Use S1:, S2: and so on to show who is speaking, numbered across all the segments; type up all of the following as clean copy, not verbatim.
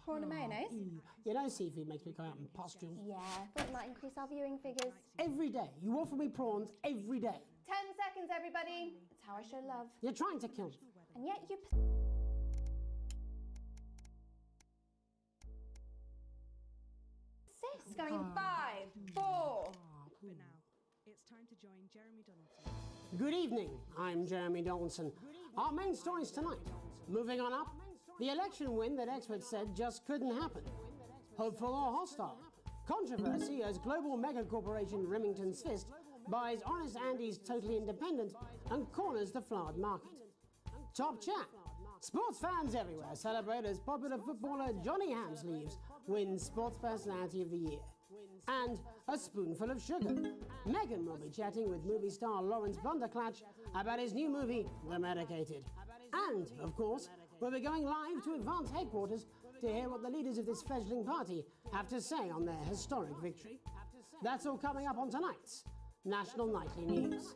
S1: Prawn and mayonnaise?
S2: You know seafood makes me go out and pustules.
S1: Yeah, thought it might increase our viewing figures.
S2: Every day. You offer me prawns every day.
S1: 10 seconds, everybody. It's how I show love.
S2: You're trying to kill me.
S1: And yet you... Sis, going in 5, 4...
S3: But now, it's time to join Jeremy Donaldson.
S2: Good evening, I'm Jeremy Donaldson. Our main stories tonight. Moving on up, the election win that experts said just couldn't happen. Hopeful or hostile? Controversy as global mega corporation Remington's Fist buys Honest Andy's Totally Independent and corners the flowered market. Top chat. Sports fans everywhere celebrate as popular footballer Johnny Hamsleeves wins Sports Personality of the Year. And a spoonful of sugar. Meghan will be chatting with movie star Lawrence Blunderclatch about his new movie, The Medicated. And, of course, we'll be going live to Advance headquarters to hear what the leaders of this fledgling party have to say on their historic victory. That's all coming up on tonight's National Nightly News.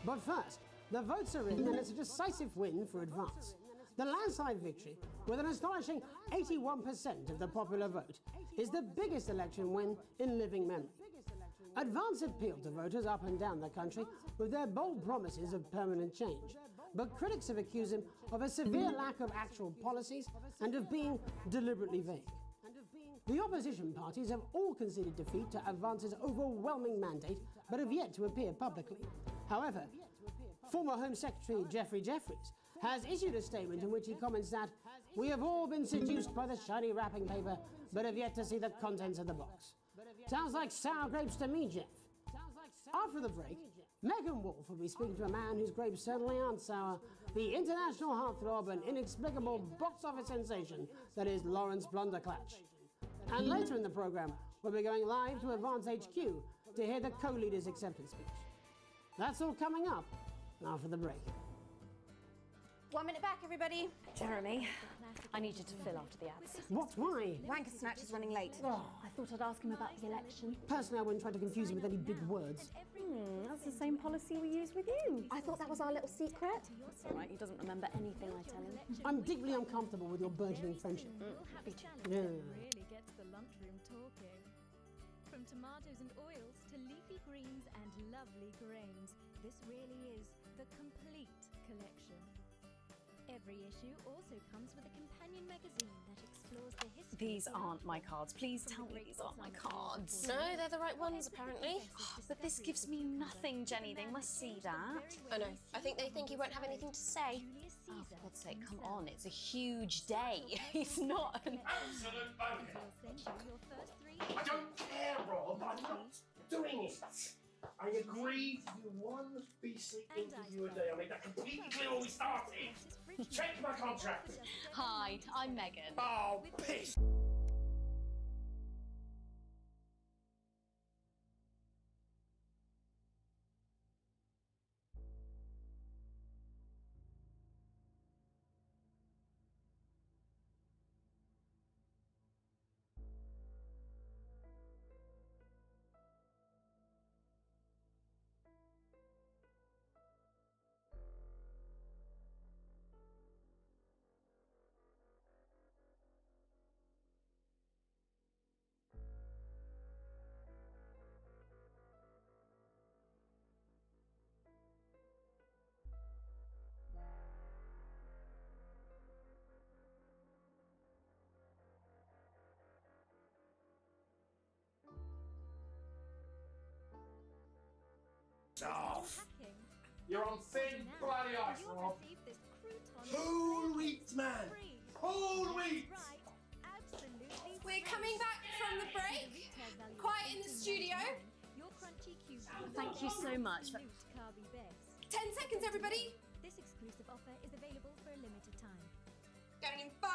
S2: But first, the votes are in and it's a decisive win for Advance. The landslide victory, with an astonishing 81% of the popular vote, is the biggest election win in living memory. Advance appealed to voters up and down the country with their bold promises of permanent change. But critics have accused him of a severe lack of actual policies and of being deliberately vague. The opposition parties have all conceded defeat to Advance's overwhelming mandate, but have yet to appear publicly. However, former Home Secretary Geoffrey Jeffries has issued a statement in which he comments that we have all been seduced by the shiny wrapping paper, but have yet to see the contents of the box. Sounds like sour grapes to me, Jeff. After the break, Megan Wolf will be speaking to a man whose grapes certainly aren't sour, the international heartthrob and inexplicable box office sensation that is Lawrence Blunderclatch. And later in the programme, we'll be going live to Advance HQ to hear the co-leader's acceptance speech. That's all coming up after the break.
S1: 1 minute back, everybody.
S4: Jeremy, I need you to fill after the ads.
S2: What? Why?
S1: Wanker Snatch is running late.
S4: Oh, I thought I'd ask him about the election.
S2: Personally, I wouldn't try to confuse him with any big words.
S4: That's the same policy we use with you.
S1: I thought that was our little secret.
S4: That's all right, he doesn't remember anything I tell him.
S2: I'm deeply uncomfortable with your burgeoning friendship.
S4: Happy to.
S2: Yeah.
S5: Really gets the lunchroom talking. From tomatoes and oils to leafy greens and lovely grains, this really is the complete collection. Every issue also comes with a companion magazine that explores the history.
S4: These aren't my cards. Please tell me these aren't my cards.
S6: No, they're the right ones, apparently.
S4: But this gives me nothing, Jenny. They must see that.
S6: I know. I think they think you won't have anything to say.
S5: Julius
S4: Oh,
S5: Caesar.
S4: for God's sake, come on. It's a huge day. He's not an...
S7: Absolute bonehead.
S5: We'll send you your first 3
S7: I don't care, Rob. I'm not doing it. I agreed to do one BC interview a day. I made that completely clear when we started. Check my contract.
S4: Hi, I'm Megan.
S7: Oh, piss. Off. You're on thin bloody ice, Rob. Whole wheat, man. Whole wheat.
S6: We're coming back from the break. Quiet in the studio.
S4: Thank you so much.
S6: 10 seconds, everybody.
S5: This exclusive offer is available for a limited time.
S6: Going in 5,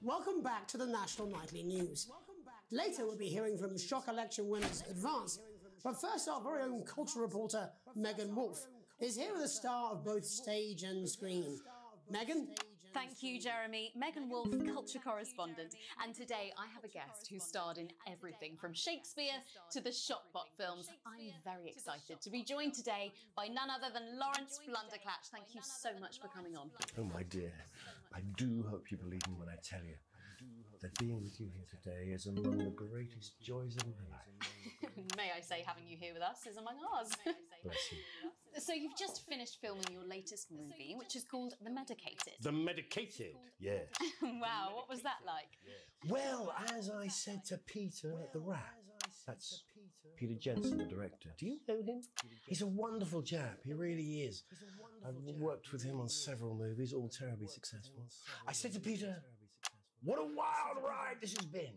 S2: Welcome back to the National Nightly News. Later we'll be hearing from shock election winners Advance. But first our very own culture reporter Megan Wolfe is here with a star of both stage and screen. Megan?
S8: Thank you, Jeremy. Megan Wolfe, culture correspondent. And today I have a guest who starred in everything from Shakespeare to the Shotbot films. I'm very excited to be joined today by none other than Lawrence Blunderclatch. Thank you so much for coming on.
S7: Oh, my dear, I do hope you believe me when I tell you that being with you here today is among the greatest joys of my life.
S8: May I say, having you here with us is among ours.
S7: Bless you.
S8: So you've just finished filming your latest movie, which is called The Medicated.
S7: The Medicated, yes.
S8: Wow, what was that like?
S7: Well, as I said to Peter at the Rat, that's Peter Jensen, the director. Do you know him? He's a wonderful chap, he really is. I've worked with him on several movies, all terribly successful. I said to Peter, what a wild ride this has been.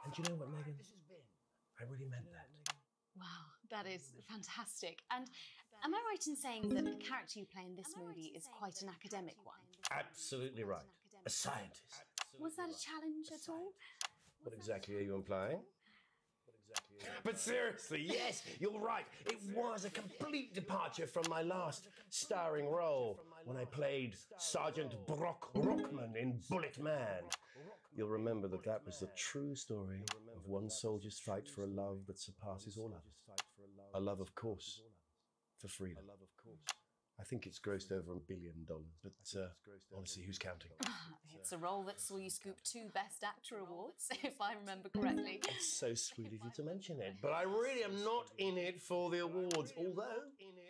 S7: And do you know what, Megan? I really meant that.
S8: Wow, that is fantastic. And am I right in saying that the character you play in this movie is quite an academic one?
S7: Absolutely right. A scientist.
S8: Was that a challenge at all?
S7: What exactly are you implying? But seriously, yes, you're right. It was a complete departure from my last starring role when I played Sergeant Brock Rockman in Bullet Man. You'll remember that that was the true story of one soldier's fight for a love that surpasses all others. A love, of course, for freedom. I think it's grossed over $1 billion, but honestly, who's counting?
S8: It's a role that saw you scoop 2 Best Actor awards, if I remember correctly.
S7: It's so sweet of you to mention it, but I really am not in it for the awards, although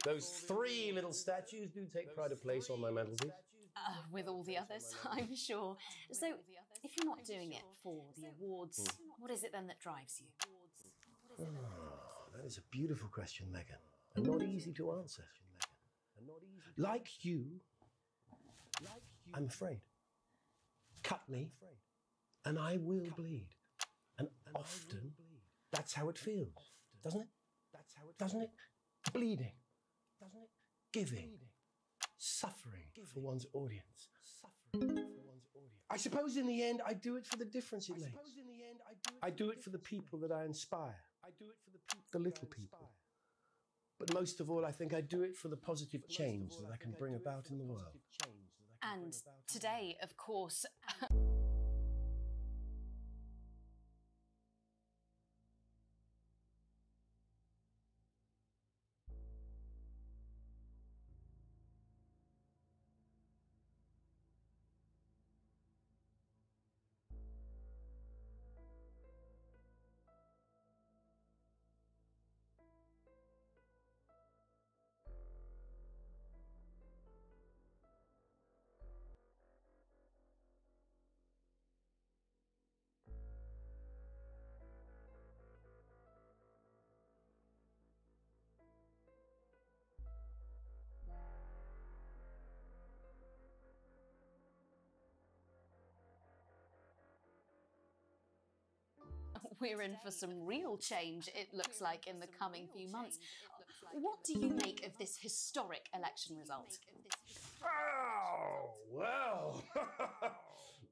S7: those 3 little statues do take pride of place on my mantelpiece.
S8: With all the others, I'm sure. So, if you're not doing it for the awards, what is it then that drives you?
S7: Oh, that is a beautiful question, Megan, and not easy to answer. Like you, I'm afraid. Cut me, and I will bleed. And often, that's how it feels, doesn't it? Doesn't it? Bleeding. Doesn't it? Giving. Suffering for one's audience. I suppose in the end, I do it for the difference it makes. I do it for the people that I inspire. The little people. But most of all, I think I do it for the positive change that I can bring about in the world.
S8: And today, of course... We're in for some real change, it looks like, in the coming few months. What do you make of this historic election result?
S7: Oh, well.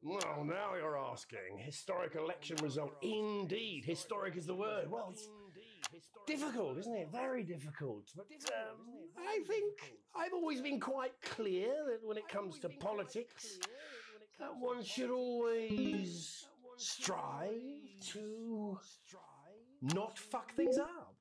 S7: Well, now you're asking. Historic election result. Indeed. Historic is the word. Well, it's difficult, isn't it? Very difficult. But I think I've always been quite clear that when it comes to politics, that one should always strive to not fuck things up.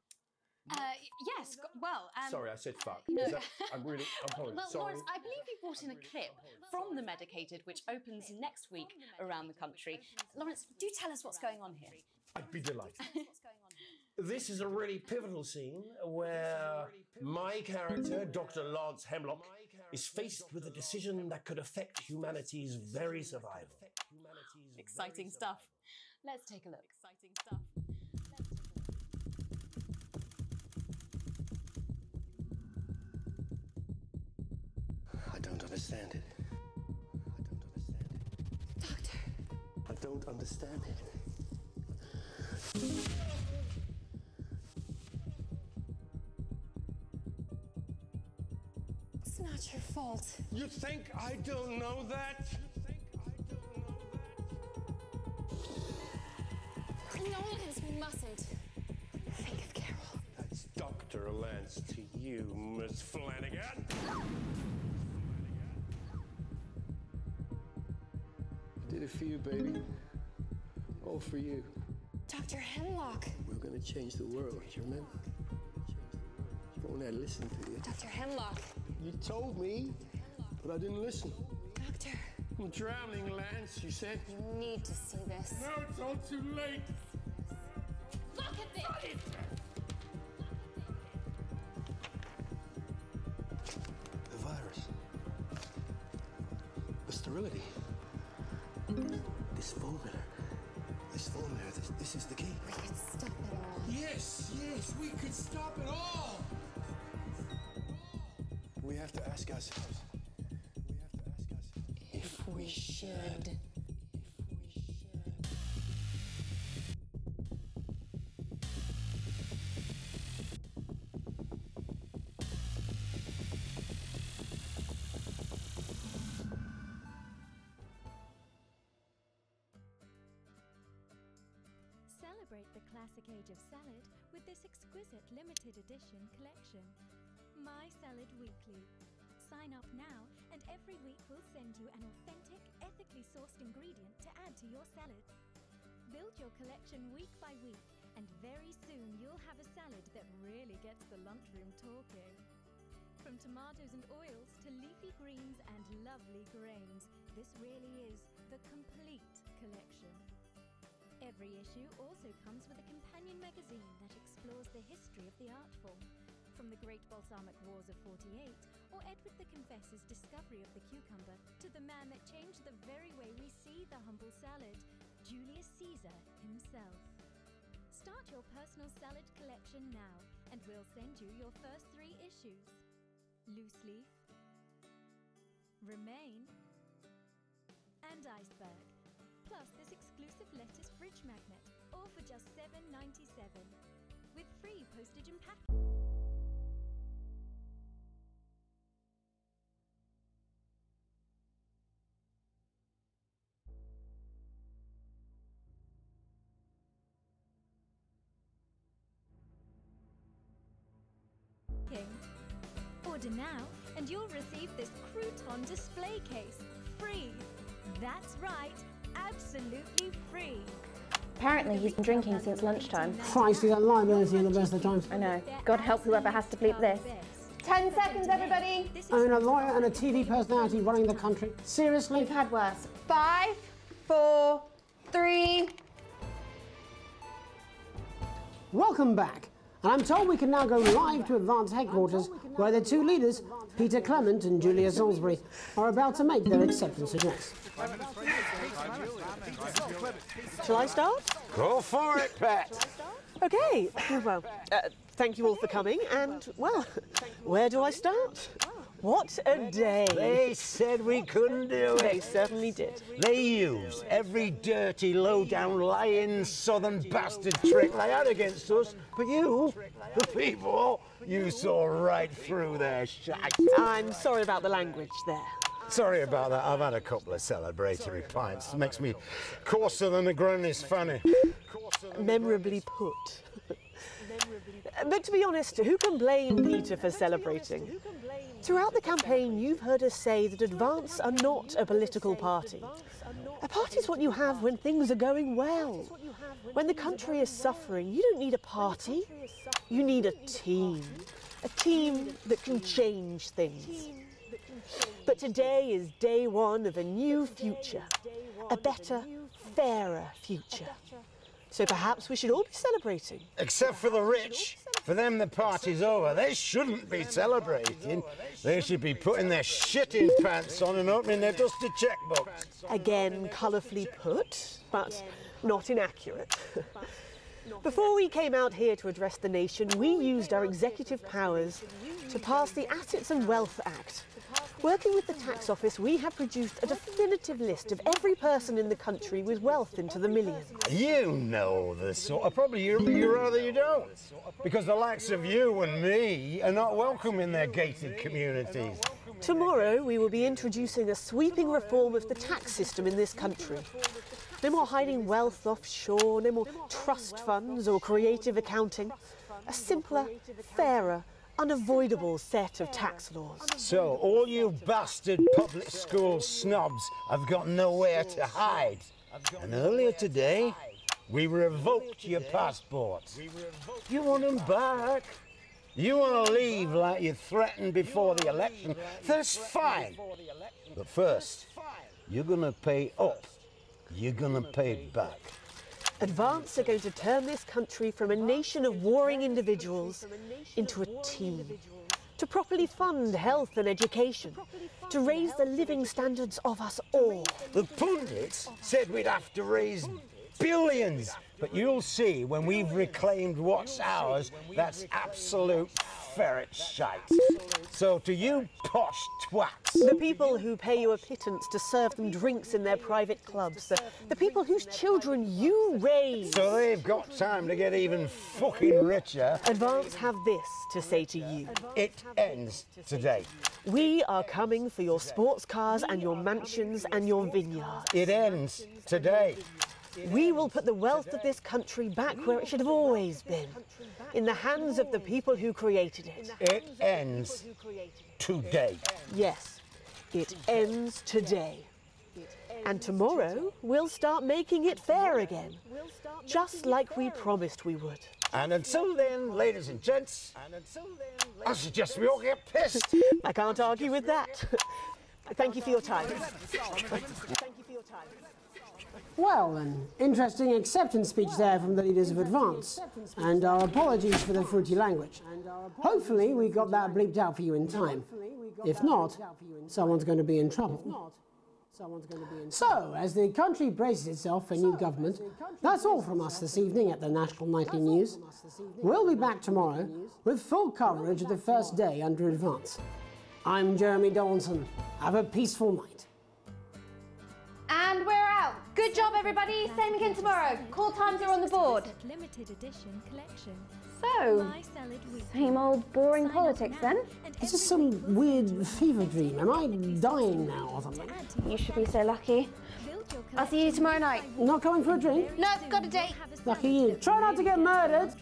S8: Yes, well...
S7: Sorry, I said fuck.
S8: No.
S7: I'm apologize.
S8: Well,
S7: Sorry.
S8: Lawrence, I believe you brought in a clip from The Medicated, which opens next week around the country. Lawrence, do tell us what's going on here.
S7: I'd be delighted. This is a really pivotal scene where my character, Dr. Lance Hemlock, is faced with a decision that could affect humanity's very survival.
S8: Exciting stuff. Let's take a look. Exciting stuff.
S7: I don't understand it.
S6: Doctor.
S7: I don't understand it.
S6: It's not your fault.
S7: You think I don't know that?
S9: You, Miss Flanagan.
S7: I did it for you, baby. All for you.
S6: Dr. Hemlock.
S7: We're gonna change the world, you remember? You won't let listen to you.
S6: Dr. Hemlock.
S7: You told me, but I didn't listen.
S6: Doctor.
S7: I'm drowning, Lance, you said.
S6: You need to see this.
S9: No, it's all too late.
S6: Look at this!
S7: The virus. The sterility. This formula. This is the key.
S6: We could stop it all.
S9: Yes, we could stop it all.
S7: We have to ask ourselves.
S6: If we should.
S5: Celebrate the classic age of salad with this exquisite limited edition collection. My Salad Weekly. Sign up now and every week we'll send you an authentic, ethically sourced ingredient to add to your salad. Build your collection week by week and very soon you'll have a salad that really gets the lunchroom talking. From tomatoes and oils to leafy greens and lovely grains, this really is the complete collection. Every issue also comes with a companion magazine that explores the history of the art form, from the great balsamic wars of '48 or Edward the Confessor's discovery of the cucumber to the man that changed the very way we see the humble salad, Julius Caesar himself. Start your personal salad collection now and we'll send you your first 3 issues. Loose leaf, Remain, and Iceberg. Plus this exclusive lettuce fridge magnet, all for just $7.97, with free postage and packaging. Order now and you'll receive this crouton display case free. That's right, absolutely free.
S10: Apparently he's been drinking since lunchtime.
S2: Christ, he's got liability at the best of times.
S10: I know. God help whoever has to bleep this. 10 seconds, everybody.
S2: I mean, a lawyer and a TV personality running the country. Seriously?
S10: We've had worse. 5, 4, 3.
S2: Welcome back. And I'm told we can now go live to Advance headquarters, where the 2 leaders, Peter Clement and Julia Salisbury, are about to make their acceptance address.
S11: Shall I start?
S7: Go for it, Pat.
S11: Okay, well, thank you all for coming, and, well, where do I start? What a day.
S12: They said we couldn't do it.
S11: They certainly did.
S12: They used every dirty, low-down, lying, southern bastard trick they had against us. But you, the people, you saw right through their shite.
S11: I'm sorry about the language there.
S12: Sorry about that. I've had a couple of celebratory pints. It makes me coarser than a granny's fanny.
S11: Memorably put. But to be honest, who can blame Peter for celebrating? Throughout the campaign, you've heard us say that Advance are not a political party. A party is what you have when things are going well. When the country is suffering, you don't need a party. You need a team. A team that can change things. But today is day 1 of a new future. A better, fairer future. So perhaps we should all be celebrating.
S12: Except for the rich. For them, the party's over. They shouldn't be celebrating. They should be putting their shitting pants on and opening their dusty checkbooks.
S11: Again, colourfully put, but not inaccurate. Before we came out here to address the nation, we used our executive powers to pass the Assets and Wealth Act. Working with the tax office, we have produced a definitive list of every person in the country with wealth into the millions.
S12: You know the sort of problem. You rather you don't. Because the likes of you and me are not welcome in their gated communities.
S11: Tomorrow, we will be introducing a sweeping reform of the tax system in this country. No more hiding wealth offshore, no more trust funds or creative accounting. A simpler, fairer, unavoidable set of tax laws.
S12: So all you bastard public school snobs have got nowhere to hide. And earlier today, we revoked your passports. You want them back? You want to leave like you threatened before the election? That's fine. But first, you're going to pay up. You're going to pay back.
S11: Advance are going to turn this country from a nation of warring individuals into a team. To properly fund health and education. To raise the living standards of us all.
S12: The pundits said we'd have to raise billions. But you'll see when we've reclaimed what's ours, that's absolute ferret shite. So to you posh twats.
S11: The people who pay you a pittance to serve them drinks in their private clubs. The people whose children you raise.
S12: So they've got time to get even fucking richer.
S11: Advance have this to say to you.
S12: It ends today.
S11: We are coming for your sports cars and your mansions and your vineyards.
S12: It ends today.
S11: We will put the wealth of this country back where it should have always been, in the hands of the people who created it.
S12: It ends today.
S11: Yes, it ends today. And tomorrow, we'll start making it fair again, just like we promised we would.
S12: And until then, ladies and gents, I suggest we all get pissed.
S11: I can't argue with that. Thank you for your time. Thank you for your time.
S2: Well, an interesting acceptance speech there from the leaders of Advance, and our apologies for the fruity language. Hopefully we got that bleeped out for you in time. If not, someone's going to be in trouble. So, as the country braces itself for new government, that's all from us this evening at the National Nightly News. We'll be back tomorrow with full coverage of the first day under Advance. I'm Jeremy Donaldson. Have a peaceful night.
S1: And we're out. Good job, everybody. Same again tomorrow. Call times are on the board.
S5: Limited edition collection.
S1: So, same old boring politics then?
S2: Is this some weird fever dream? Am I dying now or something?
S1: You should be so lucky. I'll see you tomorrow night.
S2: Not going for a drink?
S1: No, got a date.
S2: Lucky you. Try not to get murdered.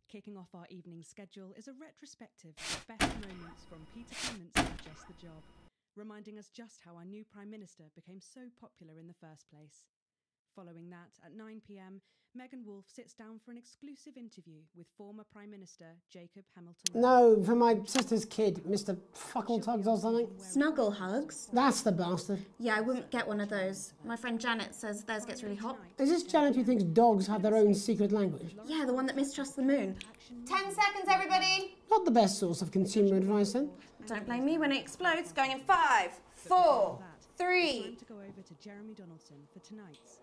S3: Kicking off our evening schedule is a retrospective of the best moments from Peter Clement's Just the Job, reminding us just how our new Prime Minister became so popular in the first place. Following that, at 9 p.m, Megan Wolf sits down for an exclusive interview with former Prime Minister Jacob Hamilton.
S2: No, for my sister's kid, Mr. Fuckletugs or something.
S1: Snuggle hugs?
S2: That's the bastard.
S1: Yeah, I wouldn't get one of those. My friend Janet says theirs gets really hot.
S2: Is this Janet who thinks dogs have their own secret language?
S1: Yeah, the one that mistrusts the moon. 10 seconds, everybody!
S2: Not the best source of consumer advice, then.
S1: Don't blame me when it explodes. Going in 5, 4, 3.
S3: Time to go over to Jeremy Donaldson for tonight's.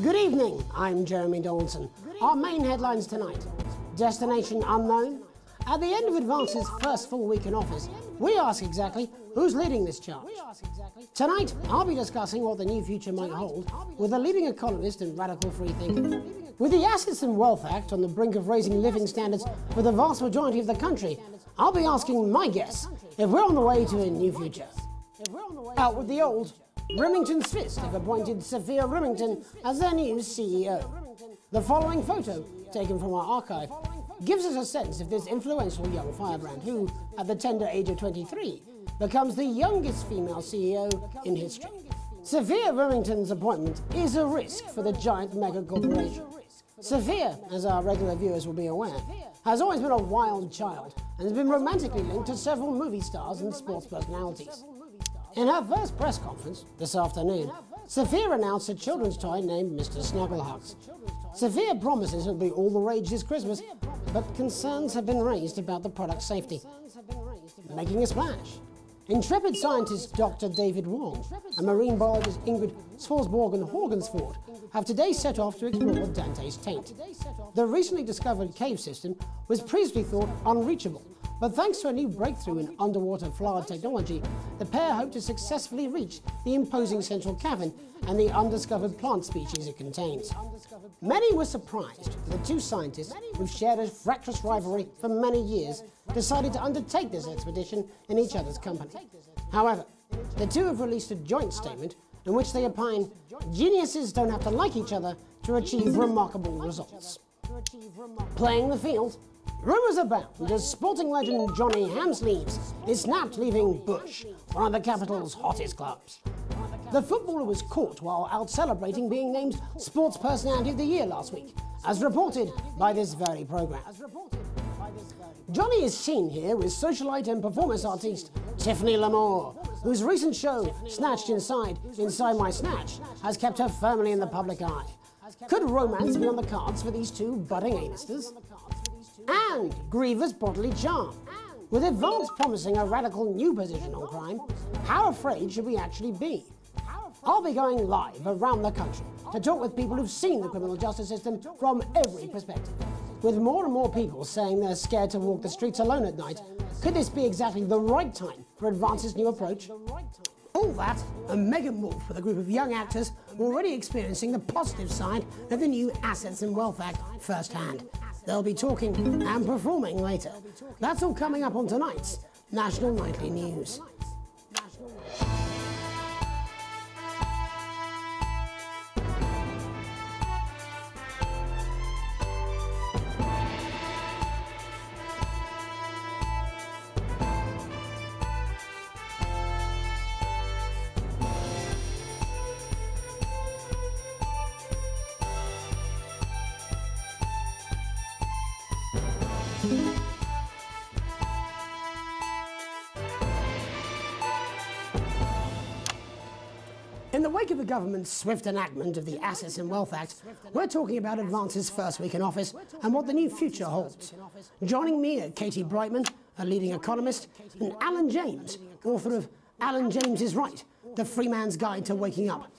S2: Good evening, I'm Jeremy Donaldson. Our main headlines tonight: destination unknown, At the end of Advance's first full week in office, we ask exactly who's leading this charge. Tonight, I'll be discussing what the new future might hold with a leading economist and radical free thinker. With the Assets and Wealth Act on the brink of raising living standards for the vast majority of the country, I'll be asking my guests if we're on the way to a new future. Out with the old, Remington's Fist have appointed Sophia Remington as their new CEO. The following photo, taken from our archive, gives us a sense of this influential young firebrand who, at the tender age of 23, becomes the youngest female CEO in history. Sophia Remington's appointment is a risk for the giant mega corporation. Sophia, as our regular viewers will be aware, has always been a wild child and has been romantically linked to several movie stars and sports personalities. In her first press conference this afternoon, Sophia announced a children's toy named Mr. Snugglehugs. Sophia promises it'll be all the rage this Christmas, but concerns have been raised about the product's safety. Making a splash, intrepid scientist Dr. David Wong and marine biologist Ingrid Svalsborg-Horgensford have today set off to explore Dante's taint. The recently discovered cave system was previously thought unreachable, but thanks to a new breakthrough in underwater flower technology, the pair hope to successfully reach the imposing central cavern and the undiscovered plant species it contains. Many were surprised that the two scientists, who've shared a fractious rivalry for many years, decided to undertake this expedition in each other's company. However, the two have released a joint statement in which they opine geniuses don't have to like each other to achieve remarkable results. Playing the field, rumours abound as sporting legend Johnny Hamsleeves is snapped leaving Bush, one of the capital's hottest clubs. The footballer was caught while out celebrating being named Sports Personality of the Year last week, as reported by this very programme. Johnny is seen here with socialite and performance artiste Tiffany Lamore, whose recent show, Snatched Inside My Snatch, has kept her firmly in the public eye. Could romance be on the cards for these two budding A-listers? And Griever's bodily charm. With Advance promising a radical new position on crime, how afraid should we actually be? I'll be going live around the country to talk with people who've seen the criminal justice system from every perspective. With more and more people saying they're scared to walk the streets alone at night, could this be exactly the right time for Advance's new approach? All that, and Megan Wolf with a group of young actors already experiencing the positive side of the new Assets and Wealth Act firsthand. They'll be talking and performing later. That's all coming up on tonight's National Nightly News. In the wake of the government's swift enactment of the Assets and Wealth Act, we're talking about Advance's first week in office and what the new future holds. Joining me are Katie Brightman, a leading economist, and Alan James, author of Alan James is Right, The Free Man's Guide to Waking Up.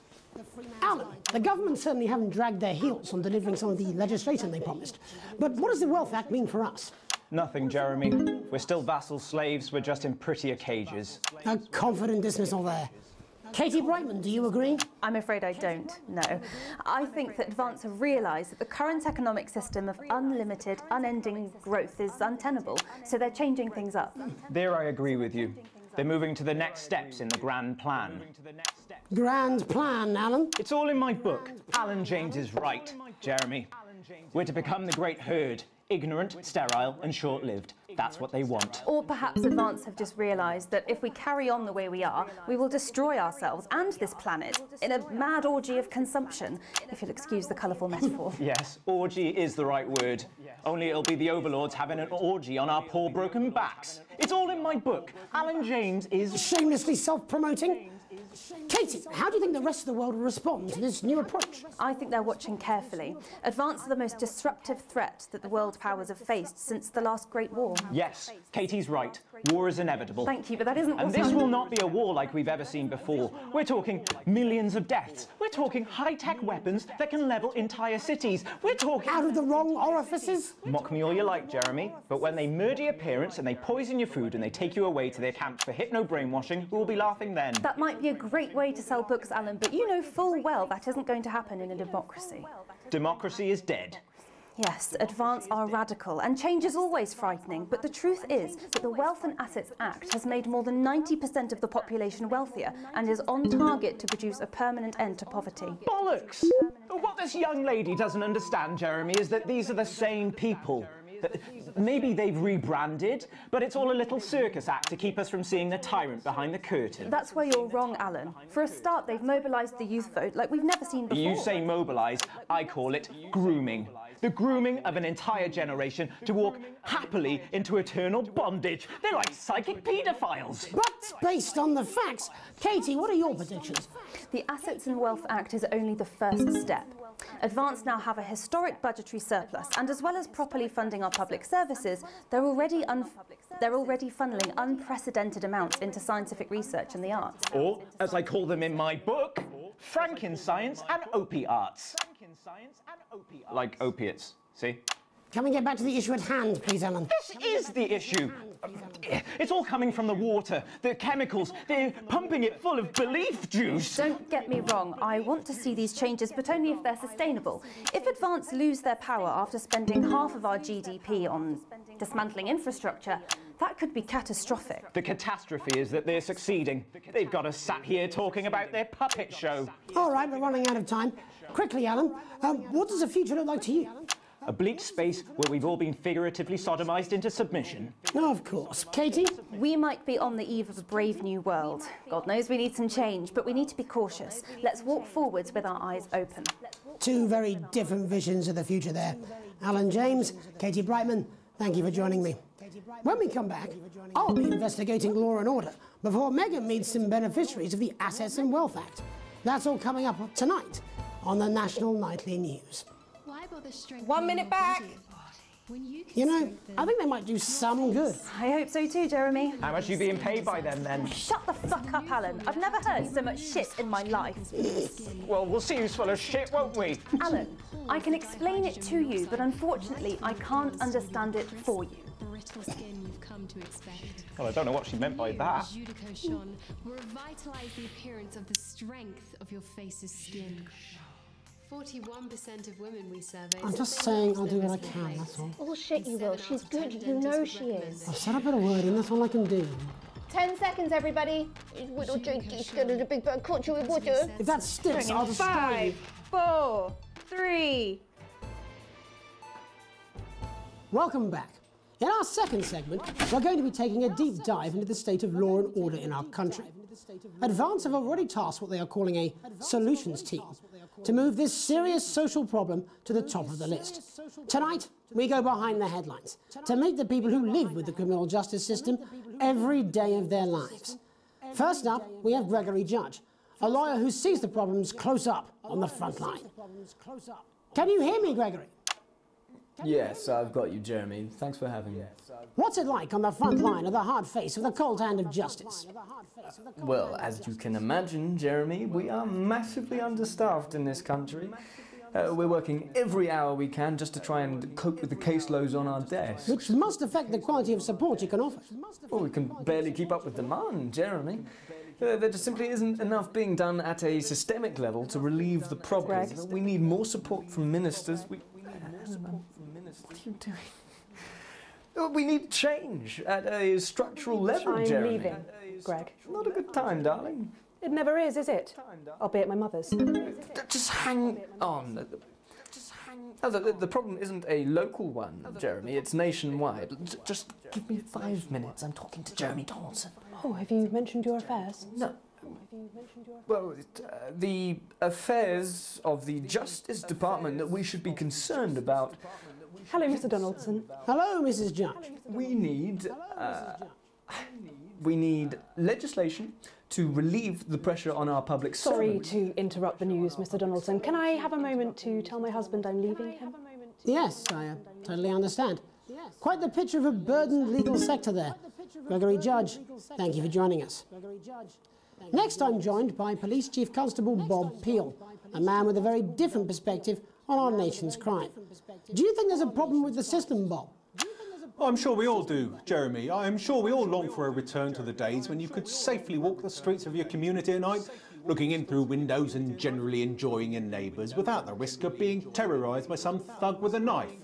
S2: Alan, the government certainly haven't dragged their heels on delivering some of the legislation they promised, but what does the Wealth Act mean for us?
S13: Nothing, Jeremy. We're still vassal slaves, we're just in prettier cages.
S2: A confident dismissal there. Katie Brightman, do you agree?
S14: I'm afraid I don't, no. I think that Advance have realised that the current economic system of unlimited, unending growth is untenable, so they're changing things up.
S13: There I agree with you. They're moving to the next steps in the Grand Plan.
S2: Grand Plan, Alan?
S13: It's all in my book. Alan James is Right, Jeremy. We're to become the great herd, ignorant, sterile and short-lived. That's what they want.
S14: Or perhaps Advance have just realised that if we carry on the way we are, we will destroy ourselves and this planet in a mad orgy of consumption, if you'll excuse the colourful metaphor.
S13: Yes, orgy is the right word. Only it'll be the overlords having an orgy on our poor broken backs. It's all in my book. Alan James is...
S2: Shamelessly self-promoting? Katie, how do you think the rest of the world will respond to this new approach?
S14: I think they're watching carefully. Advance are the most disruptive threat that the world powers have faced since the last Great War.
S13: Yes, Katie's right. War is inevitable.
S14: Thank you, but that isn't...
S13: And this will not be a war like we've ever seen before. We're talking millions of deaths. We're talking high-tech weapons that can level entire cities. We're talking...
S2: Out of the wrong orifices?
S13: Mock me all you like, Jeremy, but when they murder your parents and they poison your food and they take you away to their camps for hypno-brainwashing, who will be laughing then?
S14: That might be a great way to sell books, Alan, but you know full well that isn't going to happen in a democracy.
S13: Democracy is dead.
S14: Yes, Advance are radical, and change is always frightening, but the truth is that the Wealth and Assets Act has made more than 90% of the population wealthier and is on target to produce a permanent end to poverty.
S13: Bollocks! What this young lady doesn't understand, Jeremy, is that these are the same people. Maybe they've rebranded, but it's all a little circus act to keep us from seeing the tyrant behind the curtain.
S14: That's where you're wrong, Alan. For a start, they've mobilised the youth vote like we've never seen before.
S13: You say mobilise, I call it grooming. The grooming of an entire generation to walk happily into eternal bondage. They're like psychic paedophiles.
S2: But based on the facts, Katie, what are your predictions?
S14: The Assets and Wealth Act is only the first step. Advance now have a historic budgetary surplus, and as well as properly funding our public services, they're already funneling unprecedented amounts into scientific research and the arts.
S13: Or, as I call them in my book, Frankenscience and opiates. Like opiates, see?
S2: Can we get back to the issue at hand, please, Alan?
S13: This is the issue. It's all coming from the water, the chemicals. They're pumping it full of belief juice.
S14: Don't get me wrong. I want to see these changes, but only if they're sustainable. If Advance lose their power after spending half of our GDP on dismantling infrastructure, that could be catastrophic.
S13: The catastrophe is that they're succeeding. They've got us sat here talking about their puppet show.
S2: All right, we're running out of time. Quickly, Alan, what does the future look like to you?
S13: A bleak space where we've all been figuratively sodomized into submission.
S2: Oh, of course. Katie?
S14: We might be on the eve of a brave new world. God knows we need some change, but we need to be cautious. Let's walk forwards with our eyes open.
S2: Two very different visions of the future there. Alan James, Katie Brightman, thank you for joining me. When we come back, I'll be investigating law and order before Megan meets some beneficiaries of the Assets and Wealth Act. That's all coming up tonight on the National Nightly News.
S6: 1 minute back.
S2: You know, I think they might do some good.
S14: I hope so too, Jeremy.
S13: How much are you being paid by them, then?
S14: Shut the fuck up, Alan. I've never heard so much shit in my life.
S13: Well, we'll see who's full of shit, won't we?
S14: Alan, I can explain it to you, but unfortunately, I can't understand it for you.
S5: Brittle skin you've come to expect.
S13: Well, I don't know what she meant by that.
S5: Judicaution will revitalise the appearance of the strength of your face's skin. 41% of women we surveyed.
S2: I'm just saying I'll do what I can, that's all.
S10: Bullshit, you will. She's good. You know she is.
S2: I've said a bit of wording, that's all I can do.
S10: 10 seconds, everybody. Little Jakey's scared of the big bird caught you with water.
S2: If that sticks, I'll destroy you.
S14: 5, 4, 3.
S2: Welcome back. In our second segment, we're going to be taking a deep dive into the state of law and order in our country. Advance have already tasked what they are calling a solutions team to move this serious social problem to the top of the list. Tonight, we go behind the headlines to meet the people who live with the criminal justice system every day of their lives. First up, we have Gregory Judge, a lawyer who sees the problems close up on the front line. Can you hear me, Gregory?
S15: Yes, I've got you, Jeremy. Thanks for having me.
S2: What's it like on the front line of the hard face of the cold hand of justice?
S15: Well, as you can imagine, Jeremy, we are massively understaffed in this country. We're working every hour we can just to try and cope with the caseloads on our desks.
S2: Which must affect the quality of support you can offer.
S15: Well, we can barely keep up with demand, Jeremy. There just simply isn't enough being done at a systemic level to relieve the problem. We need more support from ministers. What are you doing? We need change at a structural level, Jeremy.
S11: I'm leaving, Greg.
S15: Not a good time, darling.
S11: It never is it? I'll be at my mother's.
S15: Just hang on. Oh, the problem isn't a local one, Jeremy. It's nationwide. Just give me 5 minutes. I'm talking to Jeremy Donaldson.
S11: Oh, have you mentioned your affairs?
S15: No. Well, the affairs of the Justice Department that we should be concerned about.
S11: Hello, Mr. Donaldson.
S2: Hello, Mrs. Judge.
S15: We need We need legislation to relieve the pressure on our public
S11: Sorry
S15: servants.
S11: to interrupt the news, Mr. Donaldson. Can I have a moment to tell my husband I'm leaving him?
S2: Yes, I totally understand. Quite the picture of a burdened legal sector there. Gregory Judge, thank you for joining us. Next, I'm joined by Police Chief Constable Bob Peel, a man with a very different perspective on our nation's crime. Do you think there's a problem with the system, Bob?
S16: I'm sure we all do, Jeremy. I'm sure we all long for a return to the days when you could safely walk the streets of your community at night, looking in through windows and generally enjoying your neighbours without the risk of being terrorised by some thug with a knife.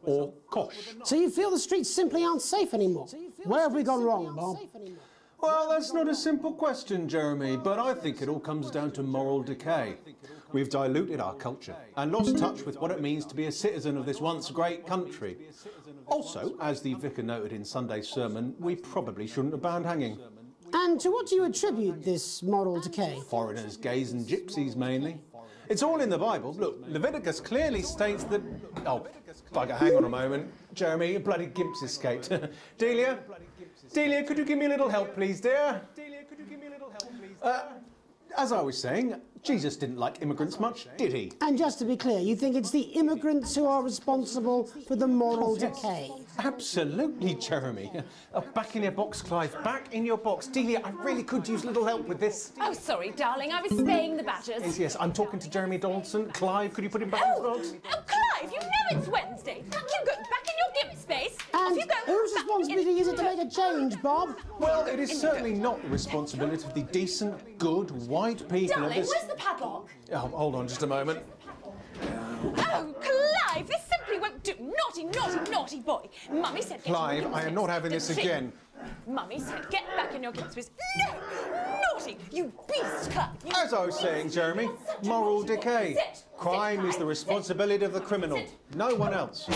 S16: Or kosh.
S2: So you feel the streets simply aren't safe anymore? Where have we gone wrong, Bob?
S16: Well, that's not a simple question, Jeremy, but I think it all comes down to moral decay. We've diluted our culture and lost touch with what it means to be a citizen of this once great country. Also, as the vicar noted in Sunday's sermon, we probably shouldn't have banned hanging.
S2: And to what do you attribute this moral decay?
S16: Foreigners, gays and gypsies mainly. It's all in the Bible. Look, Leviticus clearly states that... Oh, bugger, hang on a moment. Jeremy, your bloody gimps escaped. Delia? Delia, could you give me a little help, please, dear? As I was saying, Jesus didn't like immigrants much, did he?
S2: And just to be clear, you think it's the immigrants who are responsible for the moral decay?
S16: Absolutely, Jeremy. Back in your box, Clive. Back in your box. Delia, I really could use a little help with this.
S17: Oh, sorry, darling. I was spaying the badgers.
S16: Yes, I'm talking to Jeremy Donaldson. Clive, could you put him back in the box?
S17: Oh, Clive, you know it's Wednesday. You go back in your gimp space.
S2: And
S17: off you go.
S2: whose responsibility is it to make a change, Bob?
S16: Well, it is certainly not the responsibility of the decent, good, white people
S17: Darling,
S16: of this...
S17: where's the padlock?
S16: Oh, hold on just a moment.
S17: Oh, Clive, this simply won't do. Naughty, naughty, naughty boy. Mummy said...
S16: Clive, I am not having this again.
S17: Mummy said get back in your gimp space. No! Naughty! You beast, Clive!
S16: As I was saying, Jeremy, moral decay. Crime is the responsibility of the criminal, no one else.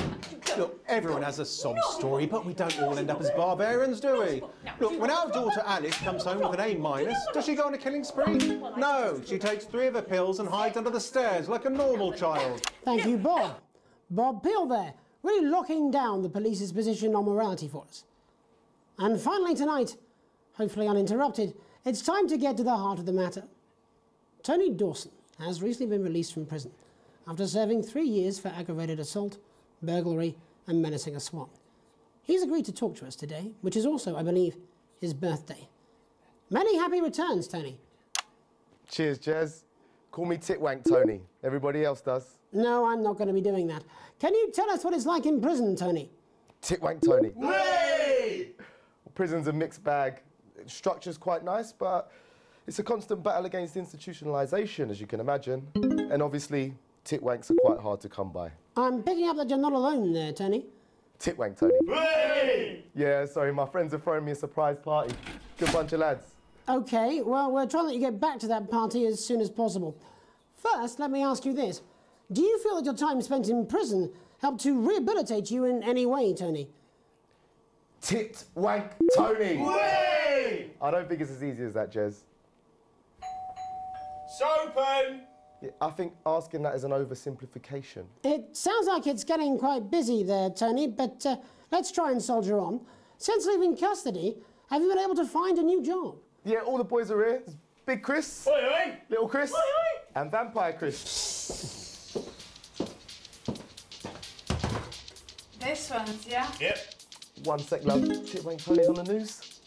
S16: Look, everyone has a sob story, but we don't all end up as barbarians, do we? Look, when our daughter Alice comes home with an A-, does she go on a killing spree? No, she takes 3 of her pills and hides under the stairs like a normal child.
S2: Thank you, Bob. Bob Peel there, really locking down the police's position on morality for us. And finally tonight, hopefully uninterrupted, it's time to get to the heart of the matter. Tony Dawson has recently been released from prison after serving 3 years for aggravated assault, burglary and menacing a swan. He's agreed to talk to us today, which is also, I believe, his birthday. Many happy returns, Tony.
S18: Cheers, Jez. Call me Titwank Tony. Everybody else does.
S2: No, I'm not going to be doing that. Can you tell us what it's like in prison, Tony?
S18: Titwank Tony. Hey! Prison's a mixed bag. Structure's quite nice, but it's a constant battle against institutionalisation, as you can imagine. And obviously, titwanks are quite hard to come by.
S2: I'm picking up that you're not alone there, Tony.
S18: Titwank Tony. Hey! Yeah, sorry, my friends are throwing me a surprise party. Good bunch of lads.
S2: OK, well, we're trying to let you get back to that party as soon as possible. First, let me ask you this. Do you feel that your time spent in prison helped to rehabilitate you in any way, Tony?
S18: Titwank Tony! Way! I don't think it's as easy as that, Jez.
S9: Sopen!
S18: Yeah, I think asking that is an oversimplification.
S2: It sounds like it's getting quite busy there, Tony, but let's try and soldier on. Since leaving custody, have you been able to find a new job?
S18: Yeah, all the boys are here. There's Big Chris,
S9: Oi, oi.
S18: Little Chris,
S9: Oi, oi.
S18: and Vampire Chris.
S19: This one's, yeah?
S9: Yep.
S18: One sec, love. Titwank Tony's on the news.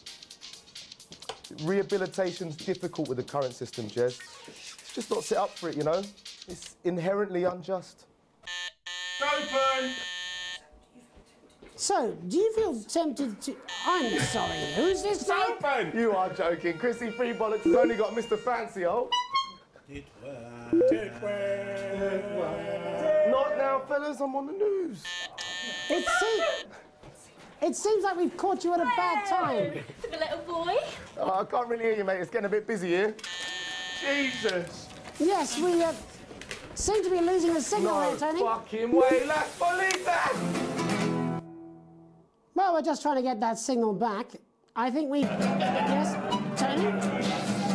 S18: Rehabilitation's difficult with the current system, Jez. It's just not set up for it, you know? It's inherently unjust.
S9: Open!
S2: So, do you feel tempted to... I'm sorry, who's this?
S9: Open!
S18: You are joking. Chrissy Free Bollocks has only got Mr. Fancy, oh. Not now, fellas. I'm on the news.
S2: It seems like we've caught you at a bad time.
S17: For the little boy.
S18: Oh, I can't really hear you, mate. It's getting a bit busy here. Jesus.
S2: Yes, we seem to be losing the signal
S18: No
S2: here, Tony.
S18: fucking way. Let's believe that.
S2: Well, we're just trying to get that signal back. I think we... Yes, Tony?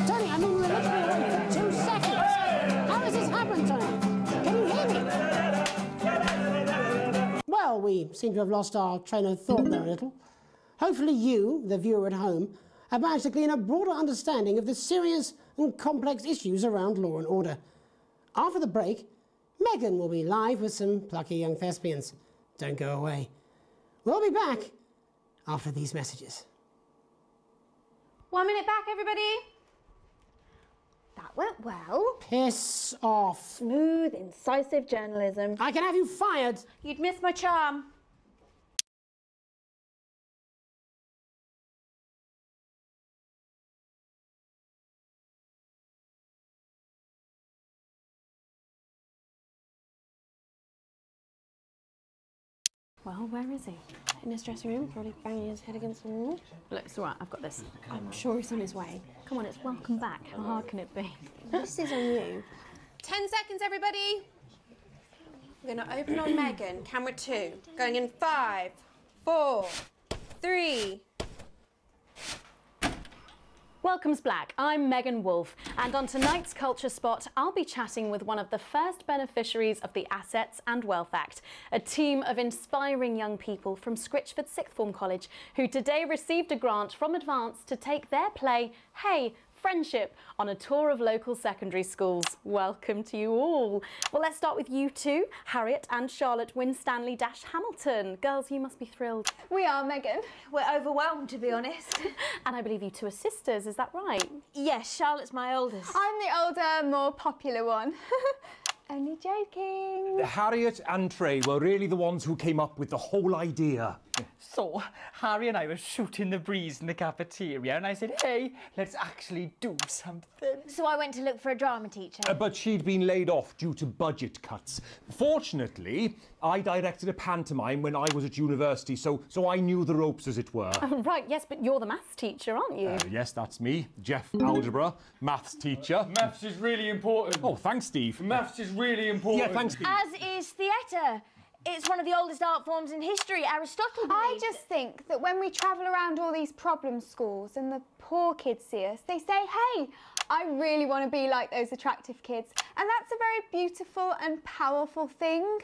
S2: Tony, I mean, we're literally away for 2 seconds. How has this happened, Tony? Can you hear me? Well, we seem to have lost our train of thought there a little. Hopefully you, the viewer at home, a badge to glean a broader understanding of the serious and complex issues around law and order. After the break, Megan will be live with some plucky young thespians. Don't go away. We'll be back after these messages.
S1: 1 minute back, everybody.
S10: That went well.
S2: Piss off.
S10: Smooth, incisive journalism.
S2: I can have you fired.
S1: You'd miss my charm.
S10: Well, where is he? In his dressing room, probably banging his head against the wall.
S14: Look, it's all right, I've got this.
S10: I'm sure he's on his way.
S14: Come on, it's welcome back. How hard can it be?
S10: This is on you.
S6: 10 seconds, everybody. We're going to open on Megan. Camera 2. Going in 5, 4, 3.
S8: Welcome's Black. I'm Megan Wolfe, and on tonight's Culture Spot, I'll be chatting with one of the first beneficiaries of the Assets and Wealth Act, a team of inspiring young people from Scritchford Sixth Form College who today received a grant from Advance to take their play, Hey, Friendship, on a tour of local secondary schools. Welcome to you all. Well, let's start with you two, Harriet and Charlotte Winstanley-Hamilton. Girls, you must be thrilled.
S10: We are, Megan. We're overwhelmed, to be honest.
S8: And I believe you two are sisters, is that right?
S10: Yes, Charlotte's my oldest.
S1: I'm the older, more popular one. Only joking.
S20: Harriet and Trey were really the ones who came up with the whole idea.
S21: So, Harry and I were shooting the breeze in the cafeteria and I said, hey, let's actually do something.
S10: So I went to look for a drama teacher.
S20: But she'd been laid off due to budget cuts. Fortunately, I directed a pantomime when I was at university, so I knew the ropes, as it were.
S8: Right, yes, but you're the maths teacher, aren't you?
S20: Yes, that's me, Jeff Algebra, maths teacher.
S21: Maths is really important.
S20: Oh, thanks, Steve.
S21: Maths is really important.
S20: Yeah, thanks, Steve.
S10: As is theatre. It's one of the oldest art forms in history. Aristotle believed.
S1: I just think that when we travel around all these problem schools and the poor kids see us, they say, hey, I really want to be like those attractive kids. And that's a very beautiful and powerful thing.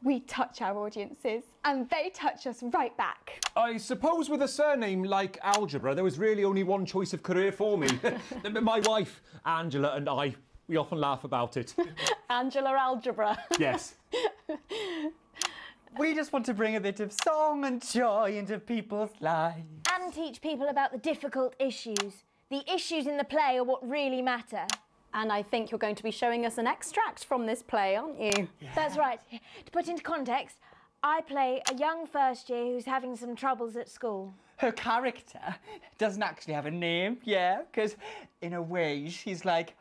S1: We touch our audiences and they touch us right back.
S20: I suppose with a surname like Algebra, there was really only one choice of career for me. My wife, Angela, and I, we often laugh about it.
S8: Angela Algebra.
S20: Yes.
S21: We just want to bring a bit of song and joy into people's lives.
S10: And teach people about the difficult issues. The issues in the play are what really matter.
S8: And I think you're going to be showing us an extract from this play, aren't you?
S10: Yeah. That's right. To put into context, I play a young first year who's having some troubles at school.
S21: Her character doesn't actually have a name, yeah, because in a way she's like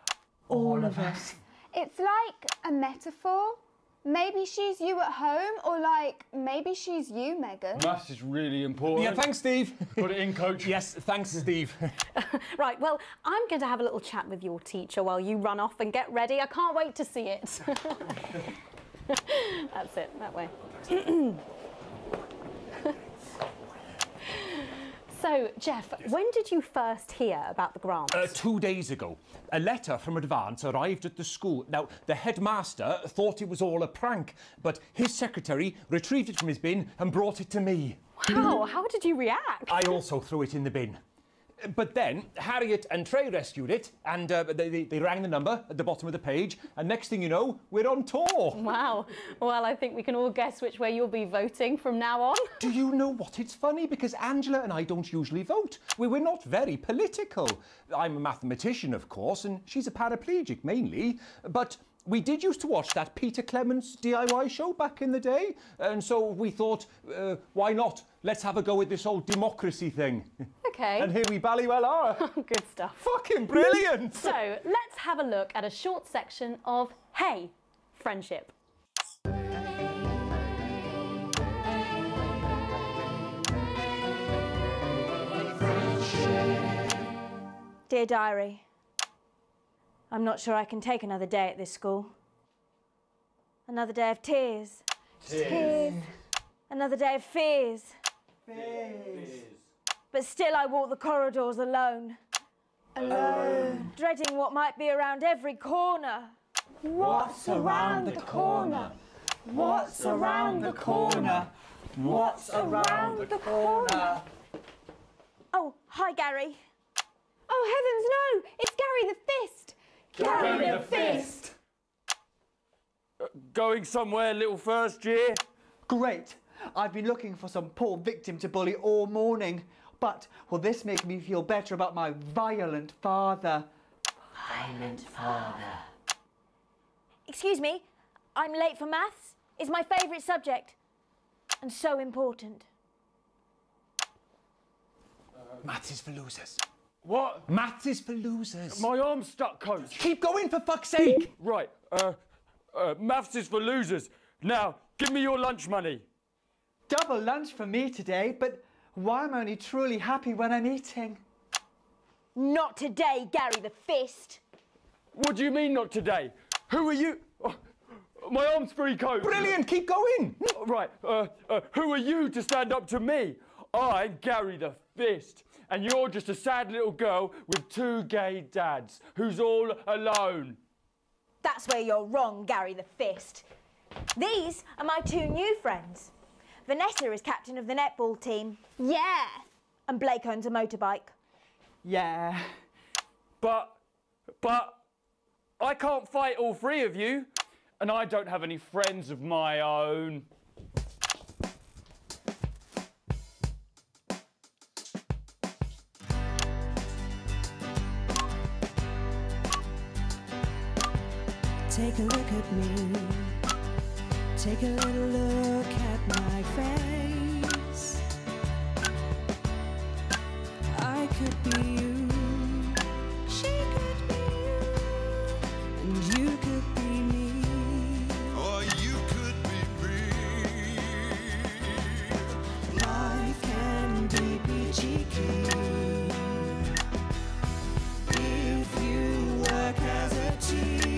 S21: all of us.
S1: It's like a metaphor. Maybe she's you at home, or like, maybe she's you, Megan.
S21: Maths is really important.
S20: Yeah, thanks, Steve.
S21: Put it in, coach.
S20: Yes, thanks, Steve.
S8: Right, well, I'm going to have a little chat with your teacher while you run off and get ready. I can't wait to see it. That's it, that way. So, Jeff, when did you first hear about the grant?
S20: 2 days ago. A letter from Advance arrived at the school. Now, the headmaster thought it was all a prank, but his secretary retrieved it from his bin and brought it to me.
S8: Wow, how did you react?
S20: I also threw it in the bin. But then Harriet and Trey rescued it, and they rang the number at the bottom of the page, and next thing you know, we're on tour.
S8: Wow. Well, I think we can all guess which way you'll be voting from now on.
S20: Do you know what? It's funny, because Angela and I don't usually vote. We're not very political. I'm a mathematician, of course, and she's a paraplegic, mainly, but we did used to watch that Peter Clements DIY show back in the day, and so we thought, why not? Let's have a go at this old democracy thing.
S8: Okay.
S20: And here we bally well are.
S8: Good stuff.
S20: Fucking brilliant!
S8: So, let's have a look at a short section of Hey, Friendship.
S10: Dear Diary, I'm not sure I can take another day at this school. Another day of tears.
S21: Tears.
S10: Another day of fears.
S21: Fears.
S10: But still I walk the corridors alone.
S21: Alone.
S10: Dreading what might be around every corner.
S21: What's around the corner? What's around the corner? What's around the corner?
S10: Oh, hi, Gary.
S1: Oh, heavens, no! It's Gary the Fist!
S4: Gary the Fist! Going somewhere, little first year?
S21: Great. I've been looking for some poor victim to bully all morning. But will this make me feel better about my violent father?
S10: Violent father. Excuse me, I'm late for maths. It's my favourite subject. And so important.
S20: Maths is for losers.
S4: What?
S20: Maths is for losers.
S4: My arm's stuck, coach.
S20: Keep going, for fuck's sake.
S4: Right, maths is for losers. Now, give me your lunch money.
S21: Double lunch for me today, but why am I only truly happy when I'm eating?
S10: Not today, Gary the Fist.
S4: What do you mean, not today? Who are you? Oh, my arm's free, coach.
S20: Brilliant, keep going.
S4: Right, who are you to stand up to me? I'm Gary the Fist, and you're just a sad little girl with 2 gay dads who's all alone.
S10: That's where you're wrong, Gary the Fist. These are my 2 new friends. Vanessa is captain of the netball team.
S1: Yeah.
S10: And Blake owns a motorbike.
S21: Yeah.
S4: But I can't fight all 3 of you, and I don't have any friends of my own.
S22: Take a look at me. Take a little look at my face. I could be you. She could be you. And you could be me.
S23: Or you could be me.
S22: Life can be peachy keen if you work as a team.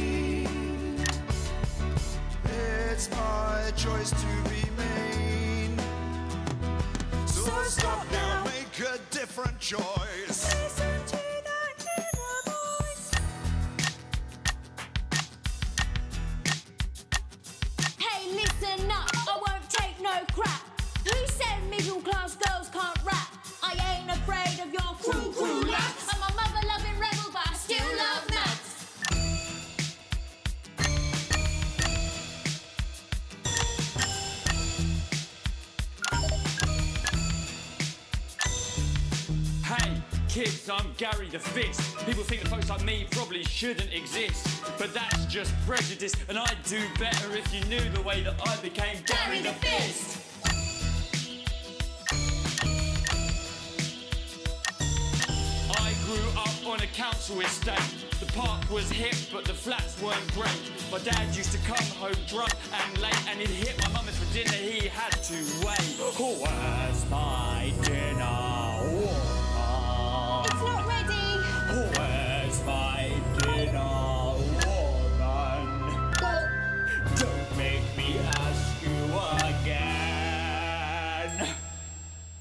S23: It's my choice to be mean. So stop now, make a different choice.
S22: Listen to that inner voice.
S24: Hey, listen up, I won't take no crap. Who said middle class girls can't rap? I ain't afraid of your cruel lads. I'm a mother-loving rebel, but I still love maths.
S4: Hey, kids, I'm Gary the Fist. People think that folks like me probably shouldn't exist, but that's just prejudice, and I'd do better if you knew the way that I became Gary the Fist. I grew up on a council estate. The park was hip, but the flats weren't great. My dad used to come home drunk and late, and he'd hit my mum if for dinner he had to wait. Where's my dinner, woman?
S1: It's not ready.
S4: Where's my dinner, woman? Don't make me ask you again.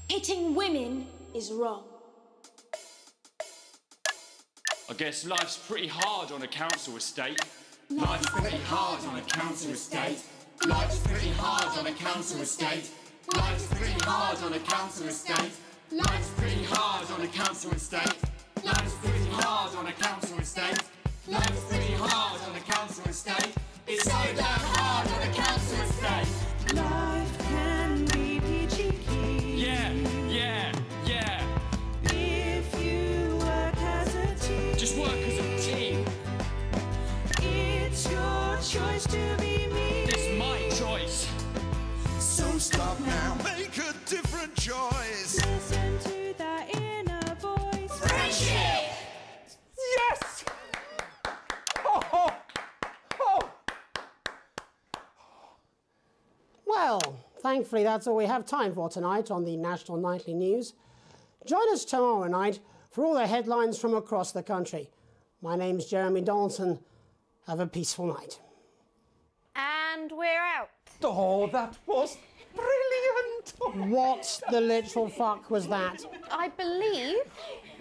S24: Hitting women is wrong.
S4: I guess life's pretty hard on a council estate. Life's pretty hard on a council estate. Life's pretty hard on a council estate. Life's pretty hard on a council estate. Life's pretty hard on a council estate. Life's pretty hard on a council estate. Life's pretty hard on a council estate. It's so damn hard on a council estate.
S22: Life can be peachy keen.
S4: Yeah.
S22: If you work as a team.
S4: Just work as a team.
S22: It's your choice to be me.
S4: It's my choice.
S23: So stop now, make a different choice.
S22: Listen to that inner voice.
S23: Friendship!
S20: Yes! Oh.
S2: Well, thankfully that's all we have time for tonight on the National Nightly News. Join us tomorrow night for all the headlines from across the country. My name's Jeremy Donaldson. Have a peaceful night.
S10: And we're out.
S20: Oh, that was brilliant.
S2: What the literal fuck was that?
S1: I believe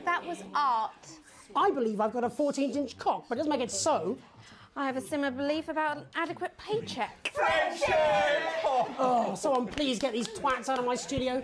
S1: that was art.
S2: I believe I've got a 14-inch cock, but it doesn't make it so.
S1: I have a similar belief about an adequate paycheck.
S2: Friendship! Oh, someone please get these twats out of my studio.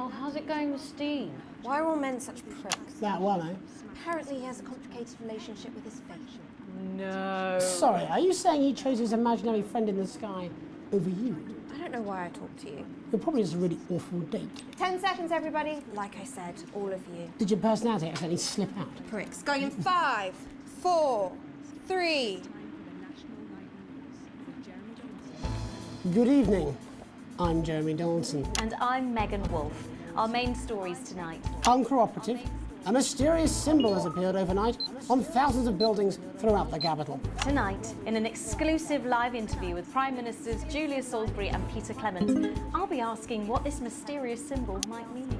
S3: Oh, how's it going with Steve?
S6: Why are all men such pricks?
S2: That one, eh?
S6: Apparently he has a complicated relationship with his fate.
S3: No.
S2: Sorry, are you saying he chose his imaginary friend in the sky over you?
S6: I don't know why I talked to you.
S2: You're probably just a really awful date.
S6: 10 seconds, everybody. Like I said, all of you.
S2: Did your personality accidentally slip out?
S6: Pricks. Going in 5, 4, 3.
S2: Good evening. I'm Jeremy Dawson.
S8: And I'm Megan Wolf. Our main stories tonight.
S2: Uncooperative. A mysterious symbol has appeared overnight on thousands of buildings throughout the capital.
S8: Tonight, in an exclusive live interview with Prime Ministers Julia Salisbury and Peter Clement, I'll be asking what this mysterious symbol might mean.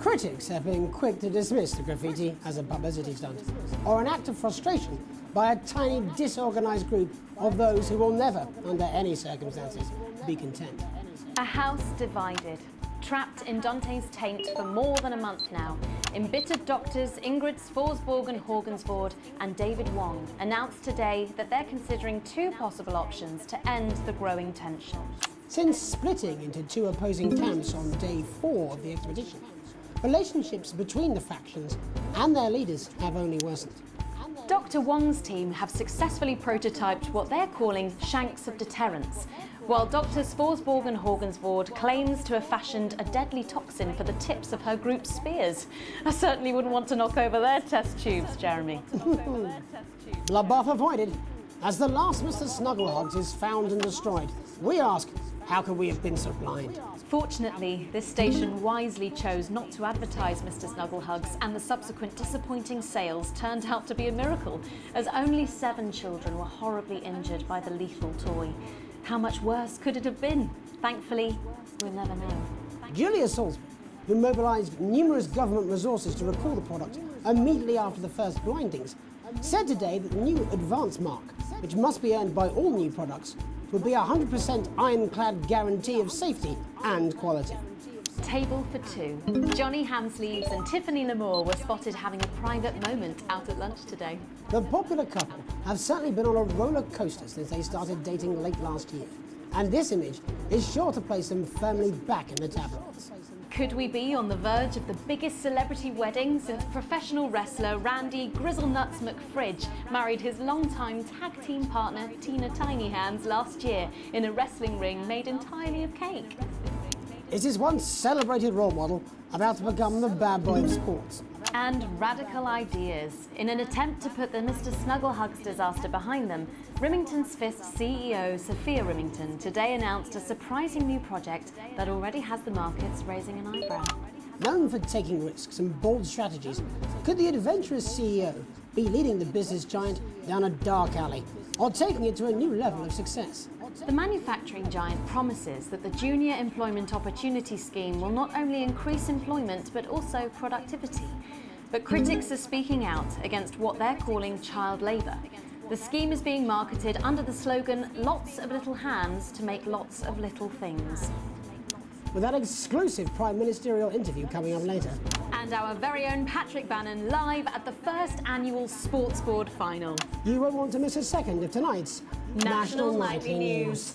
S2: Critics have been quick to dismiss the graffiti as a publicity stunt or an act of frustration by a tiny disorganised group of those who will never, under any circumstances, be content.
S8: A house divided. Trapped in Dante's taint for more than a month now, embittered doctors Ingrid Sforsborg Horgensvoord and David Wong announced today that they're considering two possible options to end the growing tension.
S2: Since splitting into two opposing camps on day 4 of the expedition, relationships between the factions and their leaders have only worsened.
S8: Dr. Wong's team have successfully prototyped what they're calling shanks of deterrence, while Dr. Sforsborg Horgensvoord claims to have fashioned a deadly toxin for the tips of her group's spears. I certainly wouldn't want to knock over their test tubes, Jeremy.
S2: Bloodbath avoided. As the last Mr. Snugglehugs is found and destroyed, we ask, how could we have been so blind?
S8: Fortunately, this station wisely chose not to advertise Mr. Snugglehugs, and the subsequent disappointing sales turned out to be a miracle, as only 7 children were horribly injured by the lethal toy. How much worse could it have been? Thankfully, we'll never know.
S2: Julia Salisbury, who mobilised numerous government resources to recall the product immediately after the first blindings, said today that the new advance mark, which must be earned by all new products, would be a 100% ironclad guarantee of safety and quality.
S8: Table for two. Johnny Hamsleeves and Tiffany Lamour were spotted having a private moment out at lunch today.
S2: The popular couple have certainly been on a roller coaster since they started dating late last year. And this image is sure to place them firmly back in the tabloids.
S8: Could we be on the verge of the biggest celebrity wedding since professional wrestler Randy Grizzlenuts McFridge married his longtime tag team partner Tina Tiny Hands last year in a wrestling ring made entirely of cake?
S2: Is his once celebrated role model about to become the bad boy of sports?
S8: And radical ideas. In an attempt to put the Mr. Snugglehugs disaster behind them, Remington's Fist CEO Sophia Remington today announced a surprising new project that already has the markets raising an eyebrow.
S2: Known for taking risks and bold strategies, could the adventurous CEO be leading the business giant down a dark alley, or taking it to a new level of success?
S8: The manufacturing giant promises that the Junior Employment Opportunity Scheme will not only increase employment but also productivity. But critics are speaking out against what they're calling child labour. The scheme is being marketed under the slogan, "Lots of little hands to make lots of little things."
S2: With that exclusive Prime Ministerial interview coming up later.
S8: And our very own Patrick Bannon live at the first annual Sports Board final.
S2: You won't want to miss a second of tonight's
S8: National Nightly News.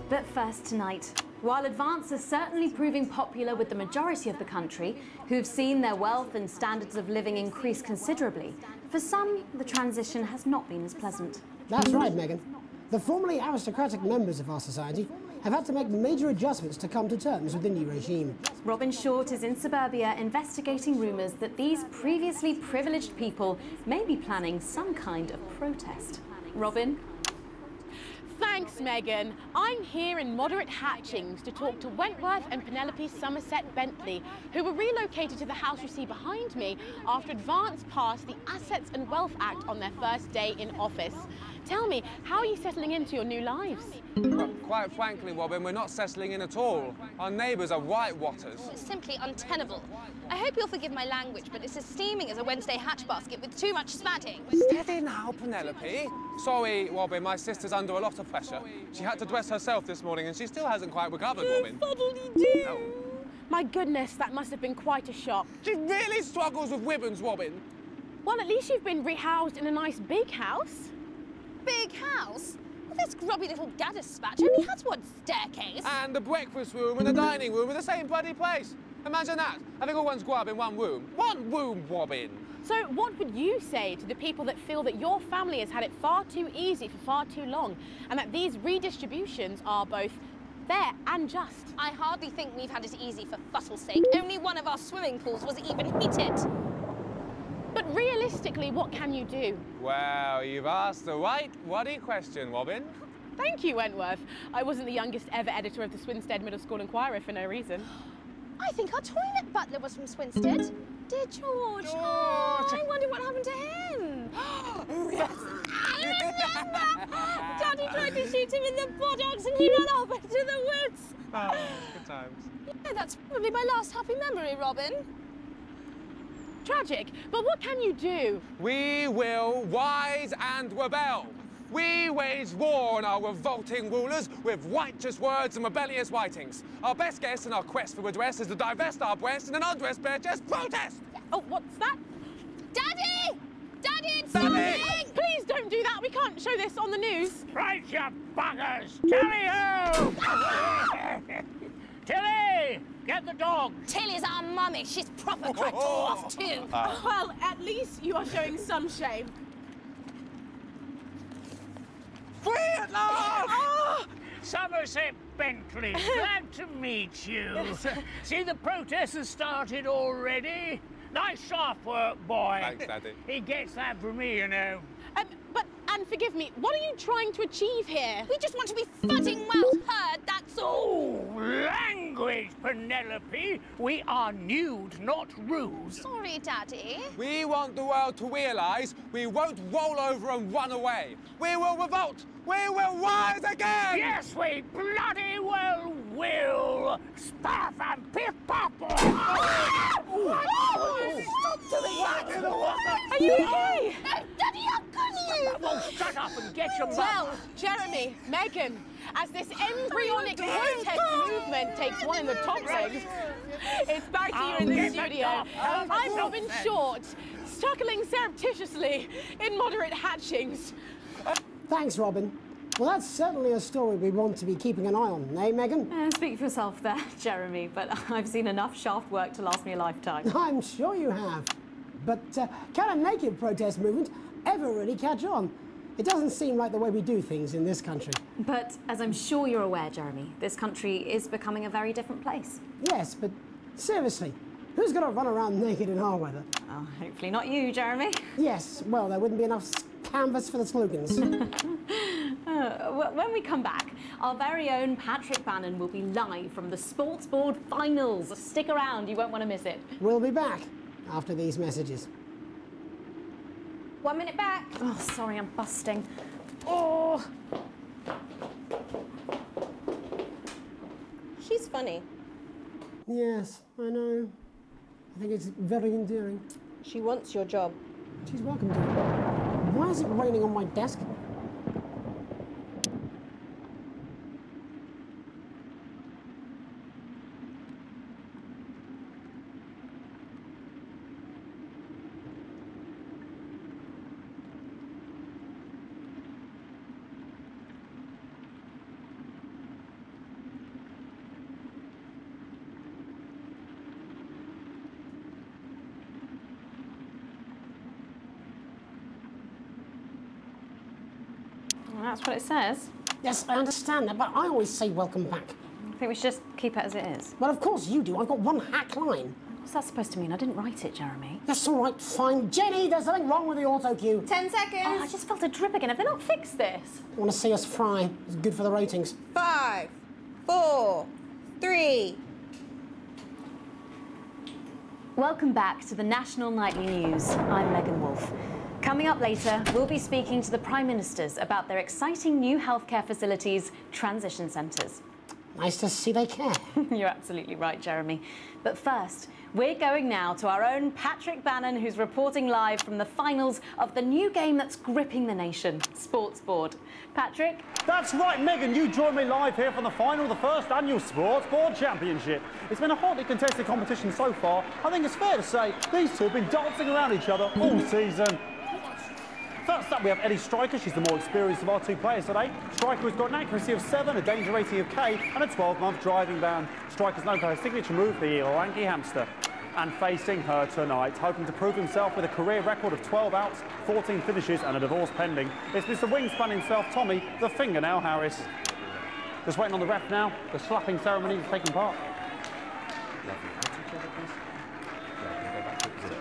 S8: But first tonight, while Advance is certainly proving popular with the majority of the country, who've seen their wealth and standards of living increase considerably, for some, the transition has not been as pleasant.
S2: That's right, Megan. The formerly aristocratic members of our society have had to make major adjustments to come to terms with the new regime.
S8: Robin Short is in suburbia investigating rumours that these previously privileged people may be planning some kind of protest. Robin?
S5: Thanks, Megan. I'm here in Moderate Hatchings to talk to Wentworth and Penelope Somerset Bentley, who were relocated to the house you see behind me after Advance passed the Assets and Wealth Act on their first day in office. Tell me, how are you settling into your new lives?
S7: Well, quite frankly, Robin, we're not settling in at all. Our neighbours are whitewatters.
S12: It's simply untenable. I hope you'll forgive my language, but it's as steaming as a Wednesday hatch basket with too much spatting.
S7: Steady now, Penelope. Sorry, Robin, my sister's under a lot of pressure. She had to dress herself this morning and she still hasn't quite recovered, Robin.
S5: Fuddle-dee-doo.
S7: No.
S5: My goodness, that must have been quite a shock.
S7: She really struggles with ribbons, Robin.
S5: Well, at least you've been rehoused in a nice big house.
S12: Big house? Well, this grubby little gaddis spatch only has one staircase.
S7: And the breakfast room and the dining room in the same bloody place. Imagine that, having all one's grub in one room. One room, Robin.
S5: So what would you say to the people that feel that your family has had it far too easy for far too long, and that these redistributions are both fair and just?
S12: I hardly think we've had it easy for fussle's sake. Only one of our swimming pools was even heated.
S5: But realistically, what can you do?
S7: Well, you've asked the right waddy question, Robin.
S5: Thank you, Wentworth. I wasn't the youngest ever editor of the Swinstead Middle School Inquirer for no reason.
S12: I think our toilet butler was from Swinstead. Dear George. Oh, I wonder what happened to him. I remember! Daddy tried to shoot him in the buttocks and he ran off into the woods.
S7: Oh, good times.
S12: Yeah, that's probably my last happy memory, Robin.
S5: Tragic, but what can you do?
S7: We will rise and rebel. We wage war on our revolting rulers with righteous words and rebellious writings. Our best guess in our quest for redress is to divest our breast in an undressed bare chest protest.
S5: Oh, what's that?
S12: Daddy! Daddy, it's
S7: Daddy!
S12: something!
S5: Please don't do that. We can't show this on the news.
S13: Right, you buggers! Tally-ho! Tilly! Get the dog!
S12: Tilly's our mummy. She's proper cracked off too.
S5: Well, at least you are showing some shame.
S7: Free at last!
S13: Oh! Somerset Bentley, glad to meet you.
S5: Yes.
S13: See, the protest has started already. Nice soft work, boy.
S7: Thanks, Daddy.
S13: He gets that from me, you know.
S5: But And forgive me, what are you trying to achieve here?
S12: We just want to be fudding well heard, that's all.
S13: Oh, language, Penelope. We are nude, not rude.
S12: Sorry, Daddy.
S7: We want the world to realise we won't roll over and run away. We will revolt. We will rise again.
S13: Yes, we bloody well will. Spaff and piff pop.
S5: Are you okay?
S12: Daddy, how could you?
S13: Well, shut up and get your
S5: Well, Jeremy, Megan, as this embryonic protest movement takes one in the top legs, it's back to you in the studio. I'm Robin Short, struggling surreptitiously in moderate hatchings.
S2: Thanks, Robin. Well, that's certainly a story we want to be keeping an eye on, eh, Megan?
S14: Speak for yourself there, Jeremy, but I've seen enough shaft work to last me a lifetime.
S2: I'm sure you have. But can a naked protest movement ever really catch on? It doesn't seem like the way we do things in this country.
S14: But as I'm sure you're aware, Jeremy, this country is becoming a very different place.
S2: Yes, but seriously, who's going to run around naked in our weather?
S14: Oh, hopefully not you, Jeremy.
S2: Yes, well, there wouldn't be enough canvas for the slogans.
S14: When we come back, our very own Patrick Bannon will be live from the Sports Board finals. Stick around, you won't want to miss it.
S2: We'll be back after these messages.
S12: 1 minute back.
S14: Oh, sorry, I'm busting. Oh!
S6: She's funny.
S2: Yes, I know. I think it's very endearing.
S6: She wants your job.
S2: She's welcome to it. Why is it raining on my desk?
S14: That's what it says.
S2: Yes, I understand that, but I always say welcome back.
S14: I think we should just keep it as it is.
S2: Well, of course you do. I've got one hack line.
S14: What's that supposed to mean? I didn't write it, Jeremy.
S2: That's all right, fine. Jenny, there's something wrong with the auto cue.
S12: 10 seconds.
S14: Oh, I just felt a drip again. Have they not fixed this?
S2: Want to see us fry? It's good for the ratings.
S6: 5, 4, 3.
S14: Welcome back to the National Nightly News. I'm Megan Wolfe. Coming up later, we'll be speaking to the Prime Ministers about their exciting new healthcare facilities, transition centres.
S2: Nice to see they care.
S14: You're absolutely right, Jeremy. But first, we're going now to our own Patrick Bannon, who's reporting live from the finals of the new game that's gripping the nation, Sports Board. Patrick?
S11: That's right, Megan. You join me live here from the final of the first annual Sports Board Championship. It's been a hotly contested competition so far. I think it's fair to say these two have been dancing around each other all season. First up, we have Eddie Striker. She's the more experienced of our two players today. Striker has got an accuracy of 7, a danger rating of K, and a 12-month driving ban. Striker's known for her signature move, the lanky hamster. And facing her tonight, hoping to prove himself with a career record of 12 outs, 14 finishes, and a divorce pending, it's Mr. Wingspan himself, Tommy, the Fingernail Harris. Just waiting on the ref now. The slapping ceremony is taking part.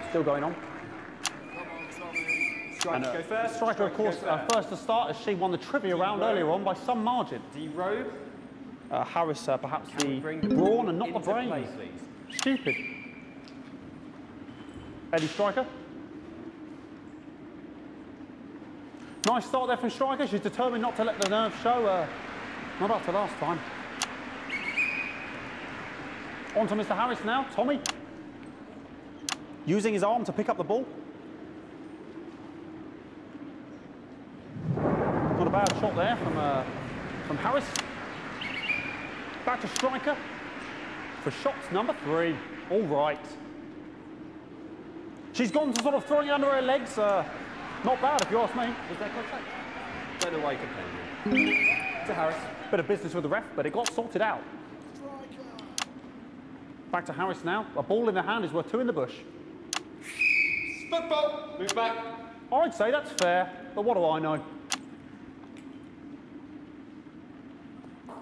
S11: Still going on.
S9: Striker, go first.
S11: Striker, of course, first to start, as she won the trivia round earlier on by some margin.
S9: D-Robe.
S11: Harris, perhaps the brawn and not the brain. Stupid. Eddie Striker. Nice start there from Striker. She's determined not to let the nerves show. Not after last time. On to Mr. Harris now. Tommy. Using his arm to pick up the ball. Not a bad shot there from Harris. Back to Striker for shots number 3. All right. She's gone to sort of throwing it under her legs. Not bad, if you ask me.
S9: Was there contact? Don't know why you complained. To Harris.
S11: Bit of business with the ref, but it got sorted out. Back to Harris now. A ball in the hand is worth 2 in the bush.
S9: Football. Move back.
S11: I'd say that's fair, but what do I know?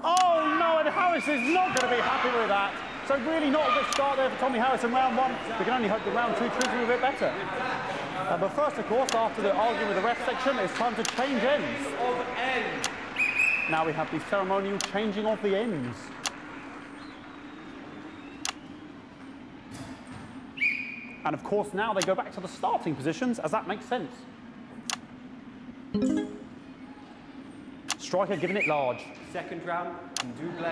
S11: Oh no, and Harris is not going to be happy with that. So really not a good start there for Tommy Harris in round 1. We can only hope that round 2 treats him a bit better. But first, of course, after the argument with the ref section, it's time to change ends.
S9: Of end.
S11: Now we have the ceremonial changing of the ends. And of course, now they go back to the starting positions, as that makes sense. Striker giving it large.
S9: Second round, Double,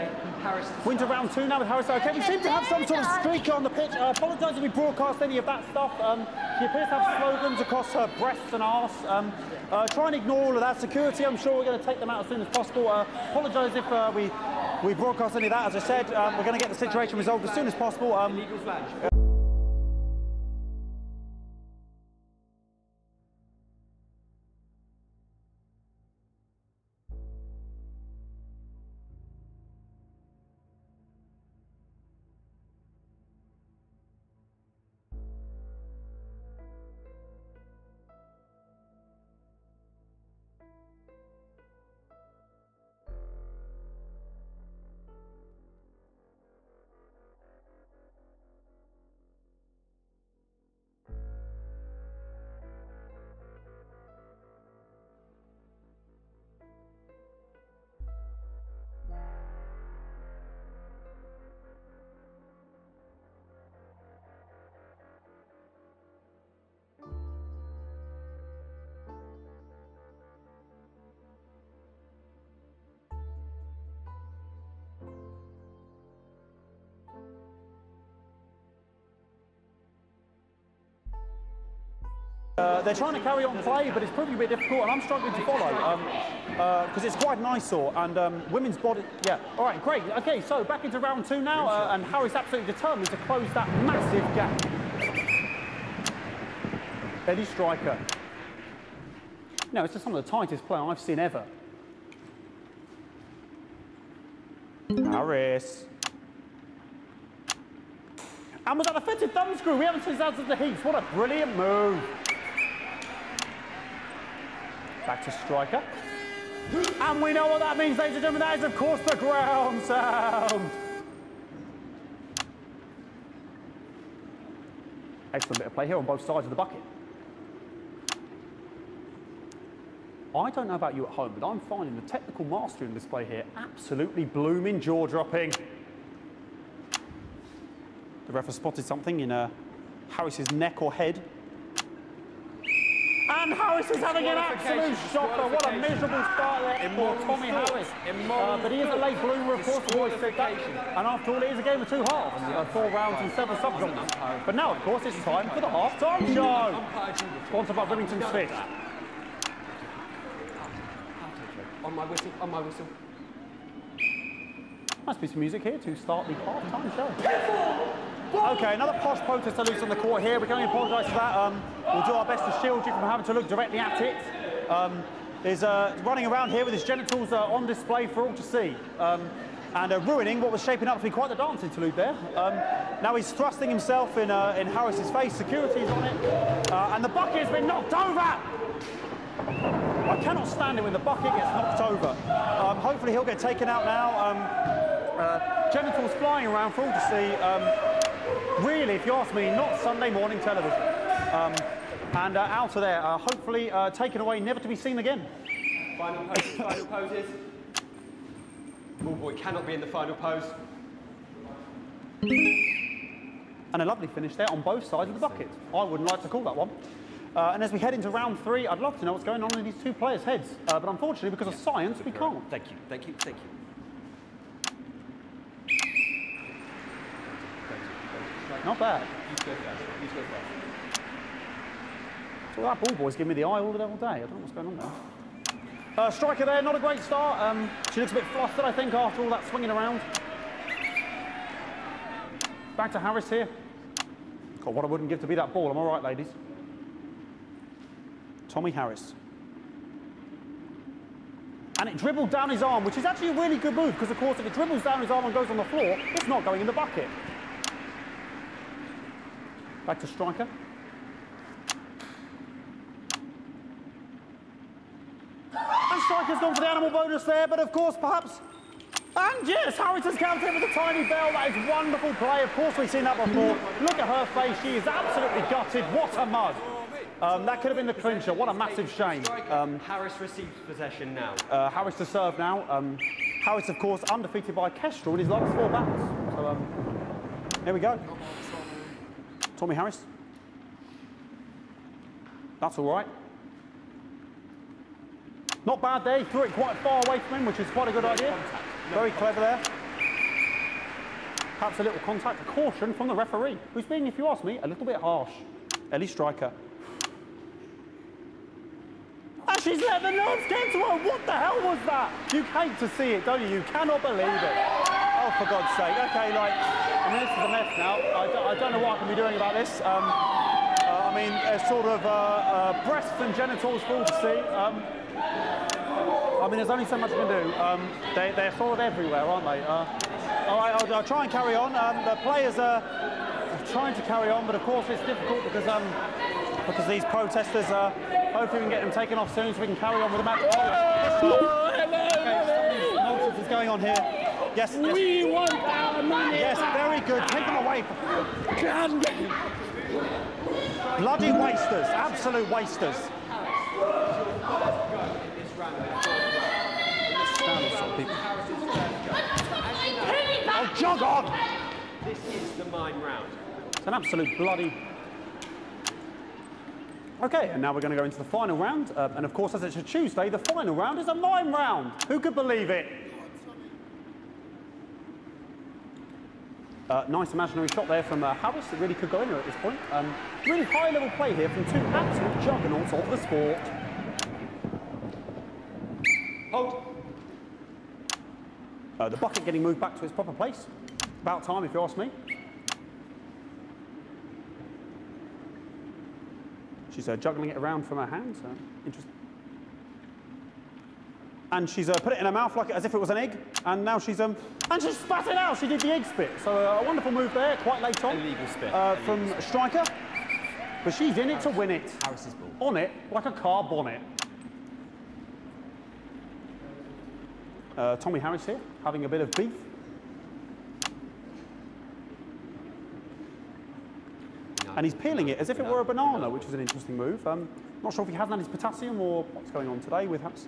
S9: Harris.
S11: We're into round 2 now with Harris. Okay, we seem to have some sort of streaker on the pitch. I apologise if we broadcast any of that stuff. She appears to have slogans across her breasts and arse. Try and ignore all of that. Security, I'm sure we're going to take them out as soon as possible. Apologise if we broadcast any of that. As I said, we're going to get the situation resolved as soon as possible.
S9: Illegal flag.
S11: They're trying to carry on play, but it's proving a bit difficult, and I'm struggling to follow because it's quite an eyesore, and women's body. Yeah. All right, great. Okay, so back into round 2 now, and Harris absolutely determined to close that massive gap. Eddie Striker. No, it's just some of the tightest play I've seen ever. Harris. And with that offensive thumb screw, we haven't seen that since the heats. What a brilliant move. Back to Striker. And we know what that means, ladies and gentlemen. That is, of course, the ground sound. Excellent bit of play here on both sides of the bucket. I don't know about you at home, but I'm finding the technical mastery in display here absolutely blooming jaw-dropping. The ref has spotted something in Harris's neck or head. And Harris is having an absolute shocker. What a miserable start there for Tommy Harris. But he is a late bloomer, of course, always said that. And after all, it is a game of 2 halves, 4 rounds and 7 subgenres. But now, of course, it's time for the half-time show. Sponsored by Remington Smith.
S9: On my whistle, on my whistle.
S11: Nice piece of music here to start the half-time show. Okay, another posh protester loose on the court here. We can only apologise for that. We'll do our best to shield you from having to look directly at it. He's running around here with his genitals on display for all to see. And ruining what was shaping up to be quite the dance interlude there. Now he's thrusting himself in Harris's face. Security's on it. And the bucket has been knocked over! I cannot stand it when the bucket gets knocked over. Hopefully he'll get taken out now. Genitals flying around for all to see. Really, if you ask me, not Sunday morning television. And out of there, hopefully taken away, never to be seen again.
S9: Final poses, final poses. Ball boy cannot be in the final pose.
S11: And a lovely finish there on both sides of the bucket. I wouldn't like to call that one. And as we head into round 3, I'd love to know what's going on in these 2 players' heads. But unfortunately, because of science, we can't.
S9: Thank you, thank you, thank you.
S11: Not bad.
S9: You go first, you go first.
S11: So that ball boy's giving me the eye all day. I don't know what's going on there. Striker there, not a great start. She looks a bit flustered, I think, after all that swinging around. Back to Harris here. God, what I wouldn't give to be that ball. I'm all right, ladies. Tommy Harris. And it dribbled down his arm, which is actually a really good move, because, of course, if it dribbles down his arm and goes on the floor, it's not going in the bucket. Back to Striker. And Striker's gone for the animal bonus there, but of course, perhaps... And yes, Harris has counted with a tiny bell. That is wonderful play. Of course, we've seen that before. Look at her face. She is absolutely gutted. What a mug. That could have been the clincher. What a massive shame.
S9: Harris receives possession now.
S11: Harris to serve now. Harris, of course, undefeated by Kestrel in his last 4 bats. So, here we go. Tommy Harris. That's all right. Not bad there. He threw it quite far away from him, which is quite a good idea. Very clever there. Perhaps a little contact. A caution from the referee, who's being, if you ask me, a little bit harsh. Ellie Striker. And she's let the nerves get to her. What the hell was that? You hate to see it, don't you? You cannot believe it. Oh, for God's sake. Okay, like, I mean, this is a mess now. I don't know what I can be doing about this. I mean, sort of breasts and genitals for all to see. I mean, there's only so much I can do. They're sort of everywhere, aren't they? All right, I'll try and carry on. The players are trying to carry on, but of course it's difficult because these protesters, hopefully we can get them taken off soon so we can carry on with the match. Oh, hello! Okay, nonsense is going on here. Yes, yes.
S13: We want our money.
S11: Yes, very good. Take them away. Bloody wasters, absolute wasters. Oh, jog on!
S9: This is the mime round.
S11: It's an absolute bloody... Okay, and now we're going to go into the final round. And of course, as it's a Tuesday, the final round is a mime round. Who could believe it? Nice imaginary shot there from Harris. It really could go in at this point. Really high-level play here from 2 absolute juggernauts of the sport.
S9: Hold.
S11: The bucket getting moved back to its proper place. About time, if you ask me. She's juggling it around from her hands. Interesting. And she's put it in her mouth like as if it was an egg. And now she's and she spat it out. She did the egg spit. So a wonderful move there, quite late on.
S9: Illegal spit.
S11: From Striker. But she's in it to win it.
S9: Harris's ball.
S11: On it, like a car bonnet. Tommy Harris here, having a bit of beef. And he's peeling it as if it were a banana, which is an interesting move. Not sure if he hasn't had his potassium or what's going on today with Harris.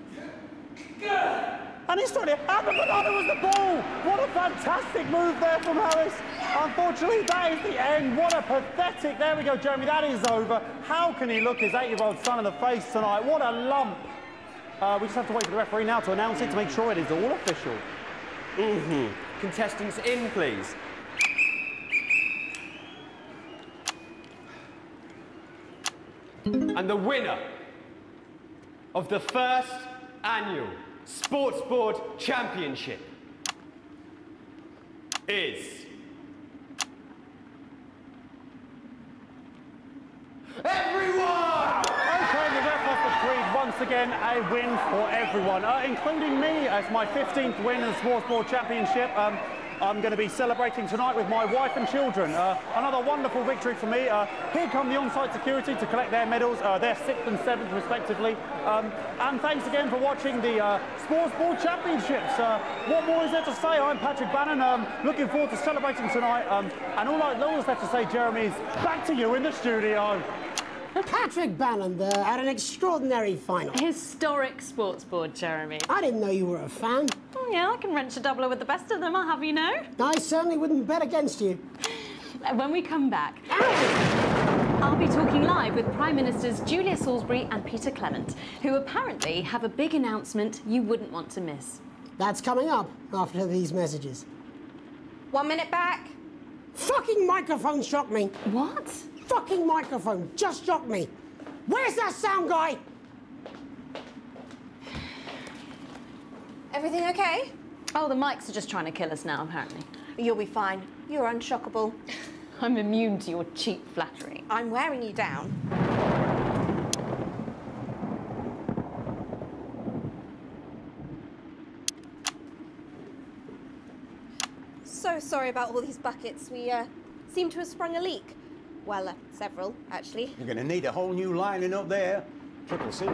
S11: And he's trying to... And the banana was the ball! What a fantastic move there from Harris. Unfortunately, that is the end. What a pathetic... There we go, Jeremy, that is over. How can he look his 8-year-old son in the face tonight? What a lump. We just have to wait for the referee now to announce it to make sure it is all official.
S9: Contestants in, please. And the winner of the first annual Sports Board Championship is... everyone!
S11: Okay, the ref has decreed once again a win for everyone, including me as my 15th win in the Sports Board Championship. I'm going to be celebrating tonight with my wife and children. Another wonderful victory for me. Here come the on-site security to collect their medals, their 6th and 7th respectively. And thanks again for watching the Sports Board Championships. What more is there to say? I'm Patrick Bannon, looking forward to celebrating tonight. And all that's left to say, Jeremy, is back to you in the studio.
S2: Patrick Bannon there had an extraordinary final.
S8: Historic Sports Board, Jeremy.
S2: I didn't know you were a fan.
S8: Oh, yeah, I can wrench a doubler with the best of them, I'll have you know.
S2: I certainly wouldn't bet against you.
S8: When we come back, I'll be talking live with Prime Ministers Julia Salisbury and Peter Clement, who apparently have a big announcement you wouldn't want to miss.
S2: That's coming up after these messages.
S6: 1 minute back.
S2: Fucking microphone shocked me.
S8: What?
S2: Fucking microphone just shocked me. Where's that sound guy?
S6: Everything okay?
S8: Oh, the mics are just trying to kill us now, apparently.
S6: You'll be fine. You're unshockable.
S8: I'm immune to your cheap flattery.
S6: I'm wearing you down. So sorry about all these buckets. We seem to have sprung a leak. Well, several, actually.
S15: You're going to need a whole new lining up there. Triple C.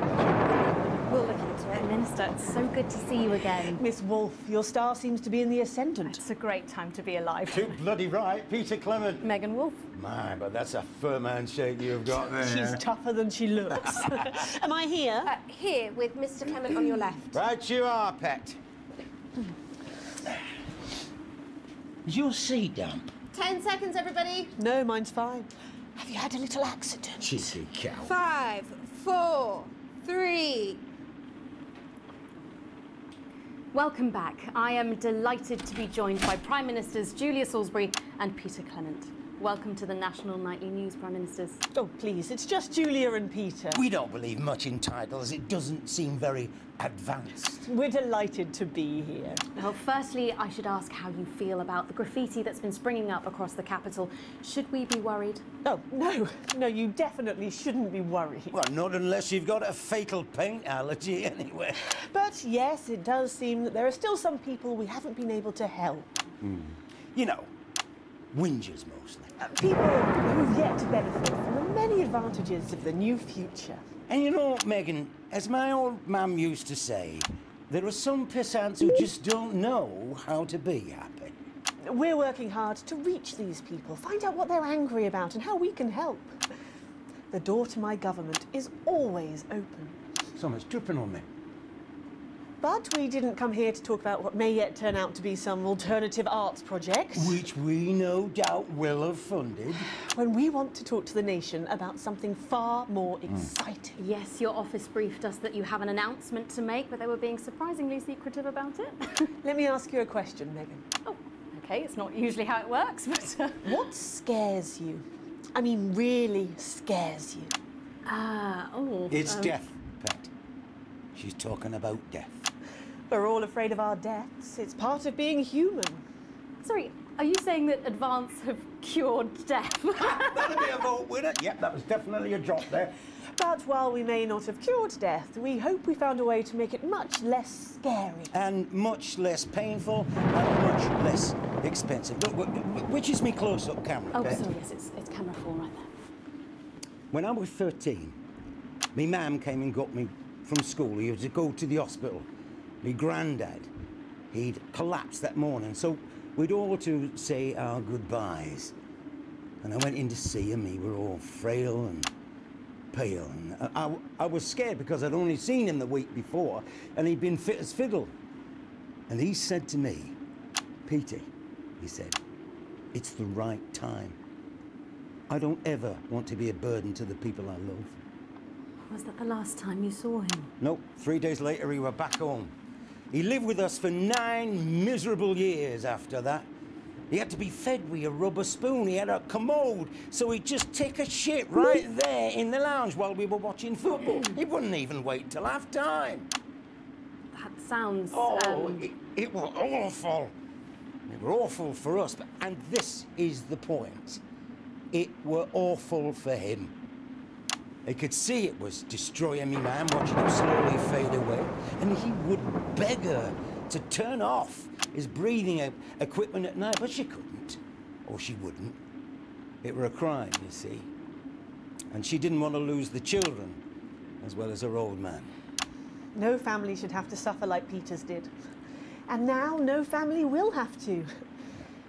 S10: We'll look into it.
S14: Minister, it's so good to see you again.
S21: Miss Wolfe, your star seems to be in the ascendant.
S10: It's a great time to be alive.
S15: Too bloody right. Peter Clement.
S10: Megan Wolfe.
S15: My, but that's a firm handshake you've got there.
S21: She's tougher than she looks. Am I here?
S6: Here, with Mr. Clement on your left.
S15: Right you are, pet. Is your seat damp?
S6: 10 seconds, everybody.
S21: No, mine's fine. Have you had a little accident?
S15: Cheeky cow.
S6: 5, 4, 3.
S14: Welcome back. I am delighted to be joined by Prime Ministers Julia Salisbury and Peter Clement. Welcome to the National Nightly News, Prime Ministers.
S21: Oh, please, it's just Julia and Peter.
S15: We don't believe much in titles. It doesn't seem very advanced.
S21: We're delighted to be here.
S14: Well, firstly, I should ask how you feel about the graffiti that's been springing up across the capital. Should we be worried?
S21: Oh, no. No, you definitely shouldn't be worried.
S15: Well, not unless you've got a fatal paint allergy anyway.
S21: But, yes, it does seem that there are still some people we haven't been able to help.
S15: You know, whingers mostly.
S21: People who've yet to benefit from the many advantages of the new future.
S15: And you know, Megan, as my old mum used to say, there are some pissants who just don't know how to be happy.
S21: We're working hard to reach these people, find out what they're angry about and how we can help. The door to my government is always open.
S15: Someone's dripping on me.
S21: But we didn't come here to talk about what may yet turn out to be some alternative arts project.
S15: Which we no doubt will have funded.
S21: When we want to talk to the nation about something far more exciting.
S14: Yes, your office briefed us that you have an announcement to make, but they were being surprisingly secretive about it.
S21: Let me ask you a question, Megan.
S14: Oh, OK, it's not usually how it works, but...
S21: What scares you? I mean, really scares you?
S15: It's death, Pet. She's talking about death.
S21: We're all afraid of our deaths. It's part of being human.
S14: Sorry, are you saying that Advance have cured death?
S15: That'll be a vote winner. Yep, that was definitely a drop there.
S21: But while we may not have cured death, we hope we found a way to make it much less scary.
S15: And much less painful and much less expensive. Look, which is me close-up camera,
S14: Oh,
S15: Pet?
S14: sorry, yes, it's camera 4 right there.
S15: When I was 13, me mum came and got me from school. He was to go to the hospital. Me granddad, he'd collapsed that morning, so we'd all to say our goodbyes. And I went in to see him. He were all frail and pale. And I was scared because I'd only seen him the week before, and he'd been fit as fiddle. And he said to me, Peter, he said, it's the right time. I don't ever want to be a burden to the people I love.
S14: Was that the last time you saw him?
S15: Nope. 3 days later, he were back home. He lived with us for 9 miserable years after that. He had to be fed with a rubber spoon. He had a commode, so he'd just take a shit right there in the lounge while we were watching football. He wouldn't even wait till half-time.
S14: That sounds...
S15: It was awful. It were awful for us, and this is the point. It were awful for him. He could see it was destroying me, man, watching him slowly fade away. And he would beg her to turn off his breathing equipment at night, but she couldn't. Or she wouldn't. It were a crime, you see. And she didn't want to lose the children, as well as her old man.
S21: No family should have to suffer like Peter's did. And now no family will have to.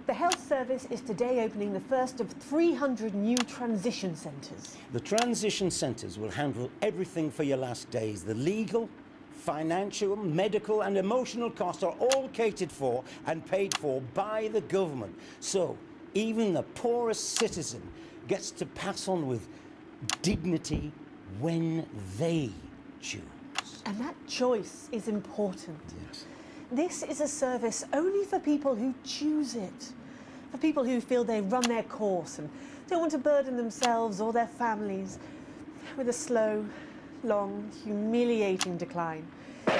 S21: The Health Service is today opening the first of 300 new transition centres.
S15: The transition centres will handle everything for your last days. The legal, financial, medical and emotional costs are all catered for and paid for by the government. So even the poorest citizen gets to pass on with dignity when they choose.
S21: And that choice is important.
S15: Yes.
S21: This is a service only for people who choose it. For people who feel they've run their course and don't want to burden themselves or their families with a slow, long, humiliating decline.
S15: This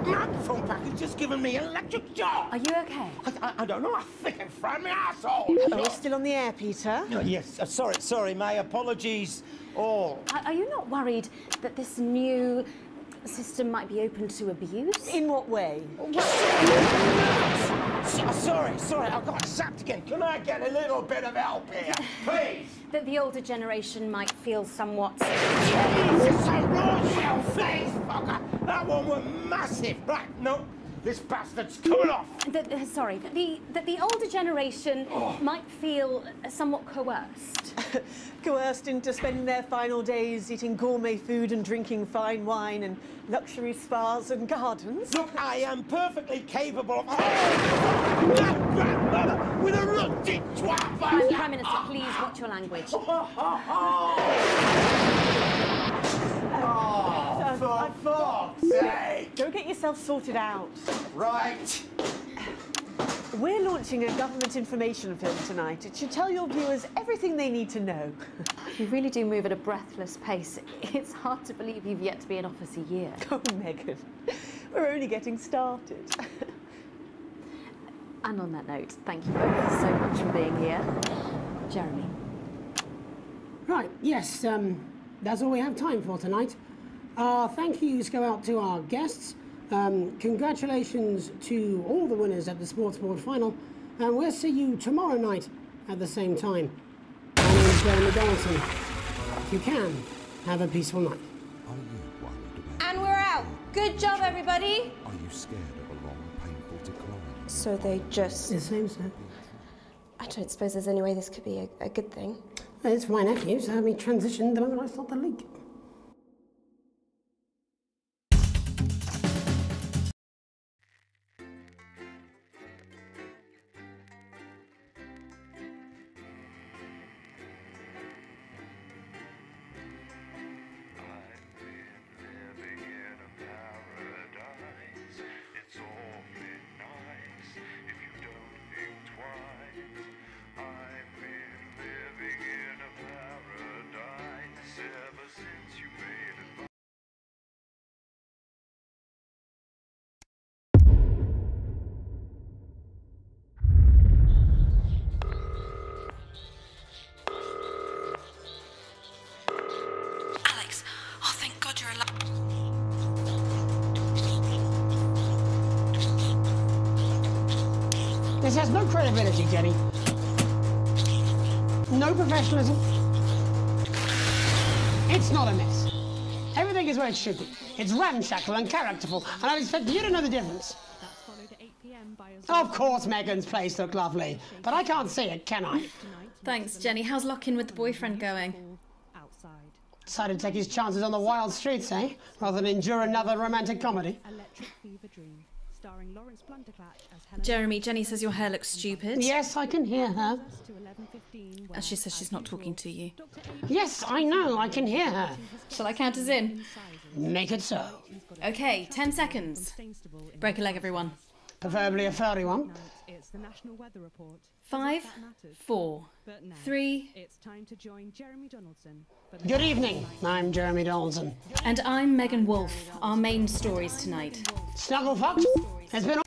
S15: microphone pack has just given me an electric shock.
S14: Are you okay?
S15: I don't know. I think it fried my asshole.
S21: Are we still on the air, Peter?
S15: Yes. Sorry. My apologies all.
S14: Are you not worried that this new system might be open to abuse?
S21: In what way?
S15: Sorry. Sorry, I've got zapped again. Can I get a little bit of help here, please?
S16: That the older generation might feel somewhat...
S15: Jesus, a raw shell face, fucker! That one was massive. Right, no, this bastard's coming off.
S16: That the older generation might feel somewhat coerced.
S21: Coerced into spending their final days eating gourmet food and drinking fine wine and luxury spas and gardens.
S15: Look, I am perfectly capable of... that grandmother with a rusty twat!
S16: Prime Minister, please watch your language.
S15: For fuck's sake!
S21: Go get yourself sorted out.
S15: Right.
S21: We're launching a government information film tonight. It should tell your viewers everything they need to know.
S14: You really do move at a breathless pace. It's hard to believe you've yet to be in office a year.
S21: Oh, Megan, we're only getting started.
S14: And on that note, thank you both so much for being here. Jeremy.
S2: Right, yes, that's all we have time for tonight. Thank yous go out to our guests. Congratulations to all the winners at the Sports Board final, and we'll see you tomorrow night at the same time. My name's Jeremy Donaldson. If you can, have a peaceful night.
S6: And we're out. Good job, everybody.
S23: Are you scared of a long, painful decline?
S6: So they just...
S2: It seems so.
S6: I don't suppose there's any way this could be a good thing.
S2: It's my nephew, so we transitioned the moment I saw the leak. This has no credibility, Jenny. No professionalism. It's not a mess. Everything is where it should be. It's ramshackle and characterful, and I expect you to know the difference. Of course Megan's place looked lovely, but I can't see it, can I?
S17: Thanks, Jenny. How's lock-in with the boyfriend going?
S2: Decided to take his chances on the wild streets, eh? Rather than endure another romantic comedy.
S17: Jeremy, Jenny says your hair looks stupid.
S2: Yes, I can hear her.
S17: And she says she's not talking to you.
S2: Yes, I know, I can hear her.
S17: Shall I count us in?
S2: Make it so.
S17: Okay, 10 seconds. Break a leg, everyone.
S2: Preferably a furry one.
S17: 5, 4, 3.
S18: It's time to join Jeremy Donaldson.
S2: Good evening, I'm Jeremy Donaldson.
S17: And I'm Megan Wolf. Our main stories tonight.
S2: Snugglefox has been...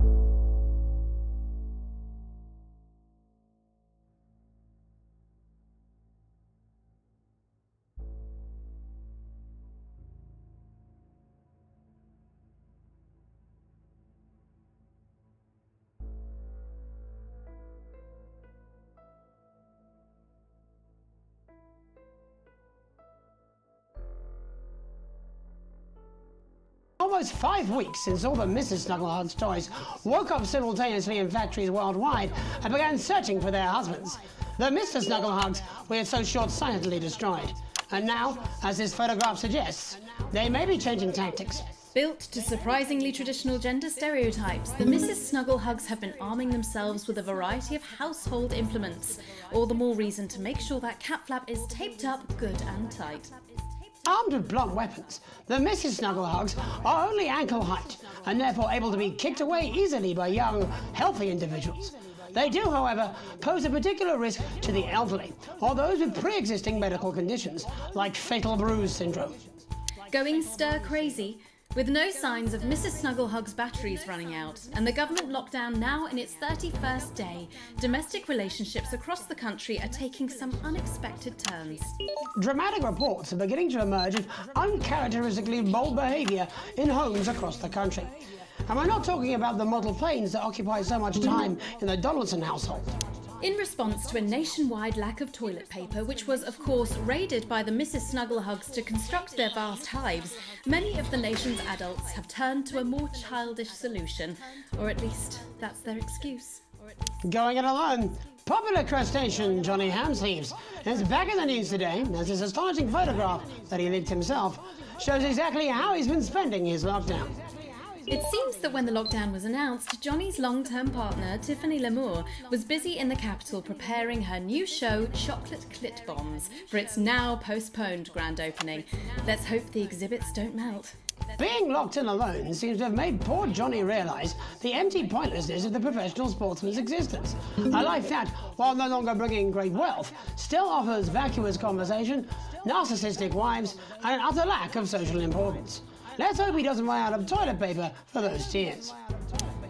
S2: Almost 5 weeks since all the Mrs. Snugglehugs toys woke up simultaneously in factories worldwide and began searching for their husbands. The Mr. Snugglehugs we had so short-sightedly destroyed. And now, as this photograph suggests, they may be changing tactics.
S17: Built to surprisingly traditional gender stereotypes, the Mrs. Snugglehugs have been arming themselves with a variety of household implements. All the more reason to make sure that cat flap is taped up good and tight.
S2: Armed with blunt weapons, the Mrs. Snugglehugs are only ankle height and therefore able to be kicked away easily by young, healthy individuals. They do, however, pose a particular risk to the elderly or those with pre-existing medical conditions like fatal bruise syndrome.
S17: Going stir crazy? With no signs of Mrs. Snugglehug's batteries running out and the government lockdown now in its 31st day, domestic relationships across the country are taking some unexpected turns.
S2: Dramatic reports are beginning to emerge of uncharacteristically bold behaviour in homes across the country. And we're not talking about the model planes that occupy so much time in the Donaldson household.
S17: In response to a nationwide lack of toilet paper, which was of course raided by the Mrs. Snugglehugs to construct their vast hives, many of the nation's adults have turned to a more childish solution, or at least that's their excuse.
S2: Going it alone, popular crustacean Johnny Hamsleeves is back in the news today as his astonishing photograph that he leaked himself shows exactly how he's been spending his lockdown.
S17: It seems that when the lockdown was announced, Johnny's long-term partner, Tiffany Lamour, was busy in the capital preparing her new show, Chocolate Clit Bombs, for its now postponed grand opening. Let's hope the exhibits don't melt.
S2: Being locked in alone seems to have made poor Johnny realise the empty pointlessness of the professional sportsman's existence. A life that, while no longer bringing great wealth, still offers vacuous conversation, narcissistic wives, and an utter lack of social importance. Let's hope he doesn't run out of toilet paper for those tears.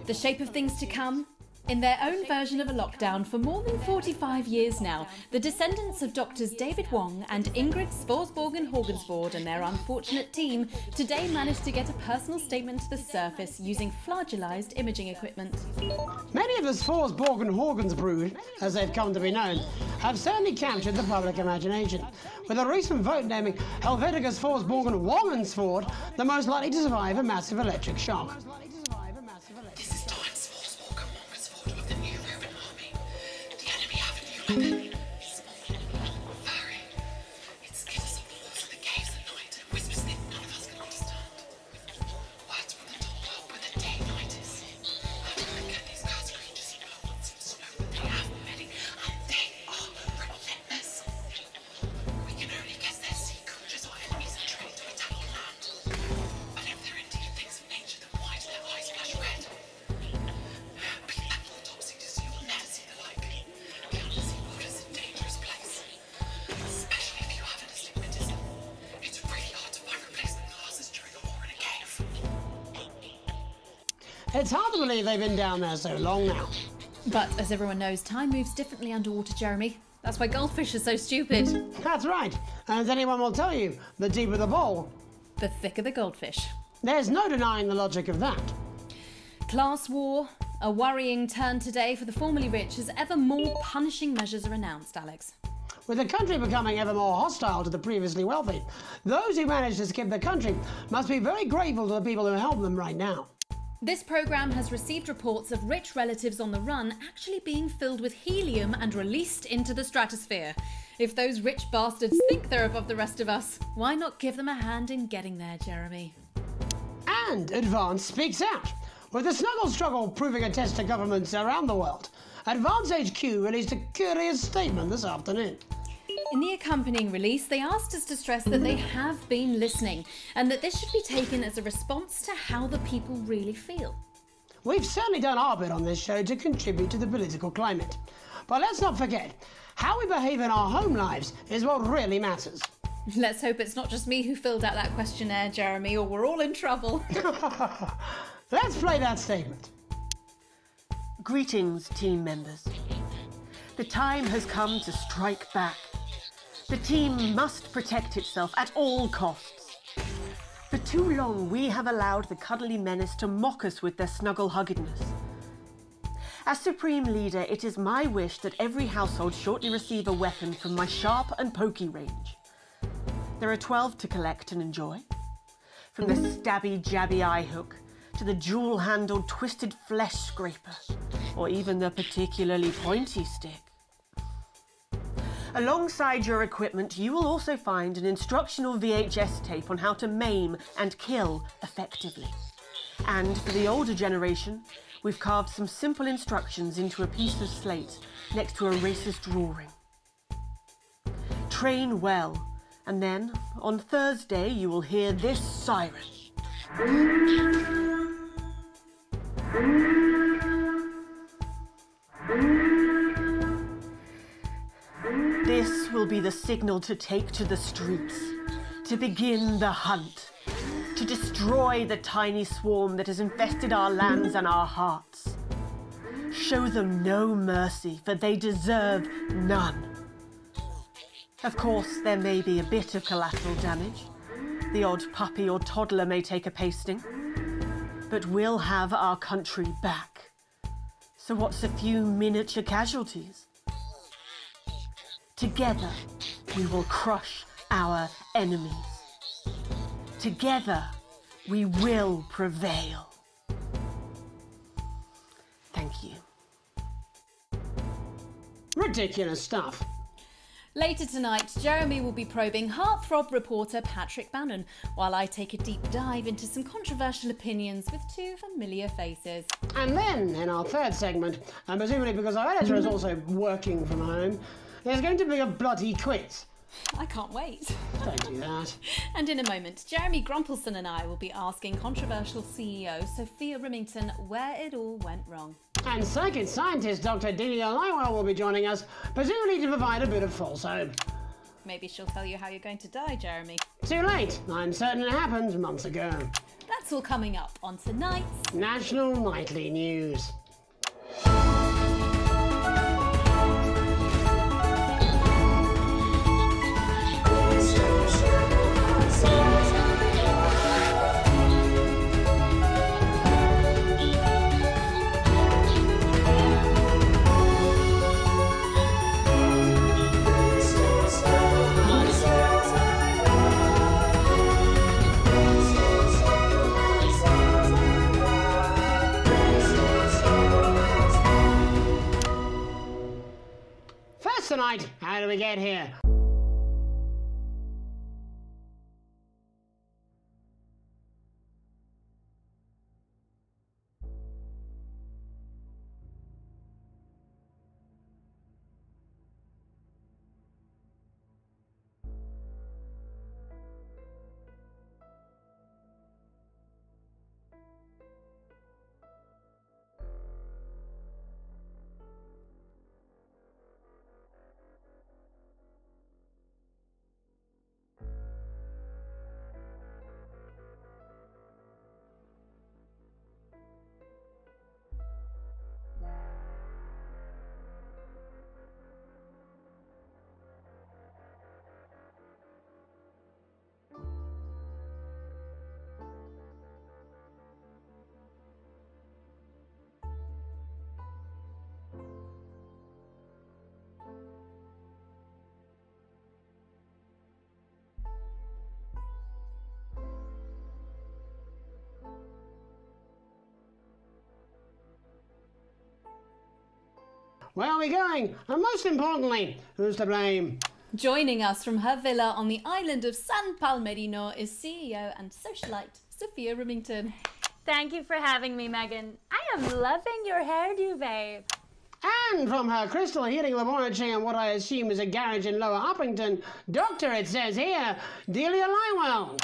S17: The shape of things to come? In their own version of a lockdown for more than 45 years now, the descendants of doctors David Wong and Ingrid Svorsborgen-Horgensvoord and their unfortunate team today managed to get a personal statement to the surface using flagellized imaging equipment.
S2: Many of the Svorsborgen-Horgens brood, as they've come to be known, have certainly captured the public imagination, with a recent vote naming Helvetica Svorsborgen-Wongensvoord the most likely to survive a massive electric shock.
S4: This is Time Svorsborgen-Wongensvoord of the new Roman army. The enemy have a new weapon. Small, furry. It skitters up the walls of the caves at night and whispers things none of us can understand. Words from the told up with a day-night is. How do I get these guys creatures and no one seems to know what they have already, and they are relentless. We can only guess their secret as our enemies are trained to attack on land. But if they're indeed things of nature, then why do their eyes flash red? Be thankful, Topsy, because you will never see the like. The undersea water's a dangerous place, especially if you have an astigmatism. It's really hard to find replacement glasses during a war in a cave.
S2: It's hard to believe they've been down there so long now.
S17: But as everyone knows, time moves differently underwater, Jeremy. That's why goldfish are so stupid.
S2: That's right. As anyone will tell you, the deeper the bowl,
S17: the thicker the goldfish.
S2: There's no denying the logic of that.
S17: Class war, a worrying turn today for the formerly rich as ever more punishing measures are announced, Alex.
S2: With the country becoming ever more hostile to the previously wealthy, those who managed to skip the country must be very grateful to the people who help them right now.
S17: This programme has received reports of rich relatives on the run actually being filled with helium and released into the stratosphere. If those rich bastards think they're above the rest of us, why not give them a hand in getting there, Jeremy?
S2: And Advance speaks out. With the snuggle struggle proving a test to governments around the world, Advance HQ released a curious statement this afternoon.
S17: In the accompanying release, they asked us to stress that they have been listening and that this should be taken as a response to how the people really feel.
S2: We've certainly done our bit on this show to contribute to the political climate. But let's not forget, how we behave in our home lives is what really matters.
S17: Let's hope it's not just me who filled out that questionnaire, Jeremy, or we're all in trouble.
S2: Let's play that statement.
S19: Greetings, team members. The time has come to strike back. The team must protect itself at all costs. For too long, we have allowed the cuddly menace to mock us with their snuggle-huggedness. As Supreme Leader, it is my wish that every household shortly receive a weapon from my sharp and pokey range. There are 12 to collect and enjoy. From the stabby, jabby eye hook, to the jewel-handled twisted flesh scraper, or even the particularly pointy stick. Alongside your equipment, you will also find an instructional VHS tape on how to maim and kill effectively. And for the older generation, we've carved some simple instructions into a piece of slate next to a racist drawing. Train well, and then, on Thursday, you will hear this siren. This will be the signal to take to the streets, to begin the hunt, to destroy the tiny swarm that has infested our lands and our hearts. Show them no mercy, for they deserve none. Of course, there may be a bit of collateral damage. The odd puppy or toddler may take a pasting. but we'll have our country back. So what's a few miniature casualties? Together, we will crush our enemies. Together, we will prevail. Thank you.
S2: Ridiculous stuff.
S17: Later tonight, Jeremy will be probing heartthrob reporter Patrick Bannon, while I take a deep dive into some controversial opinions with two familiar faces.
S2: And then, in our third segment, and presumably because our editor is also working from home, there's going to be a bloody quiz.
S17: I can't wait.
S2: Don't do that.
S17: And in a moment, Jeremy Grumpelson and I will be asking controversial CEO Sophia Remington where it all went wrong.
S2: And psychic scientist Dr. Delia Lywell will be joining us, presumably to provide a bit of false hope.
S17: Maybe she'll tell you how you're going to die, Jeremy.
S2: Too late. I'm certain it happened months ago.
S17: That's all coming up on tonight's
S2: National Nightly News. Tonight, how do we get here? Where are we going? And most importantly, who's to blame?
S17: Joining us from her villa on the island of San Palmerino is CEO and socialite Sophia Remington.
S10: Thank you for having me, Megan. I am loving your hairdo, babe.
S2: And from her crystal healing laboratory in what I assume is a garage in Lower Uppington, Doctor, it says here, Delia Lywell.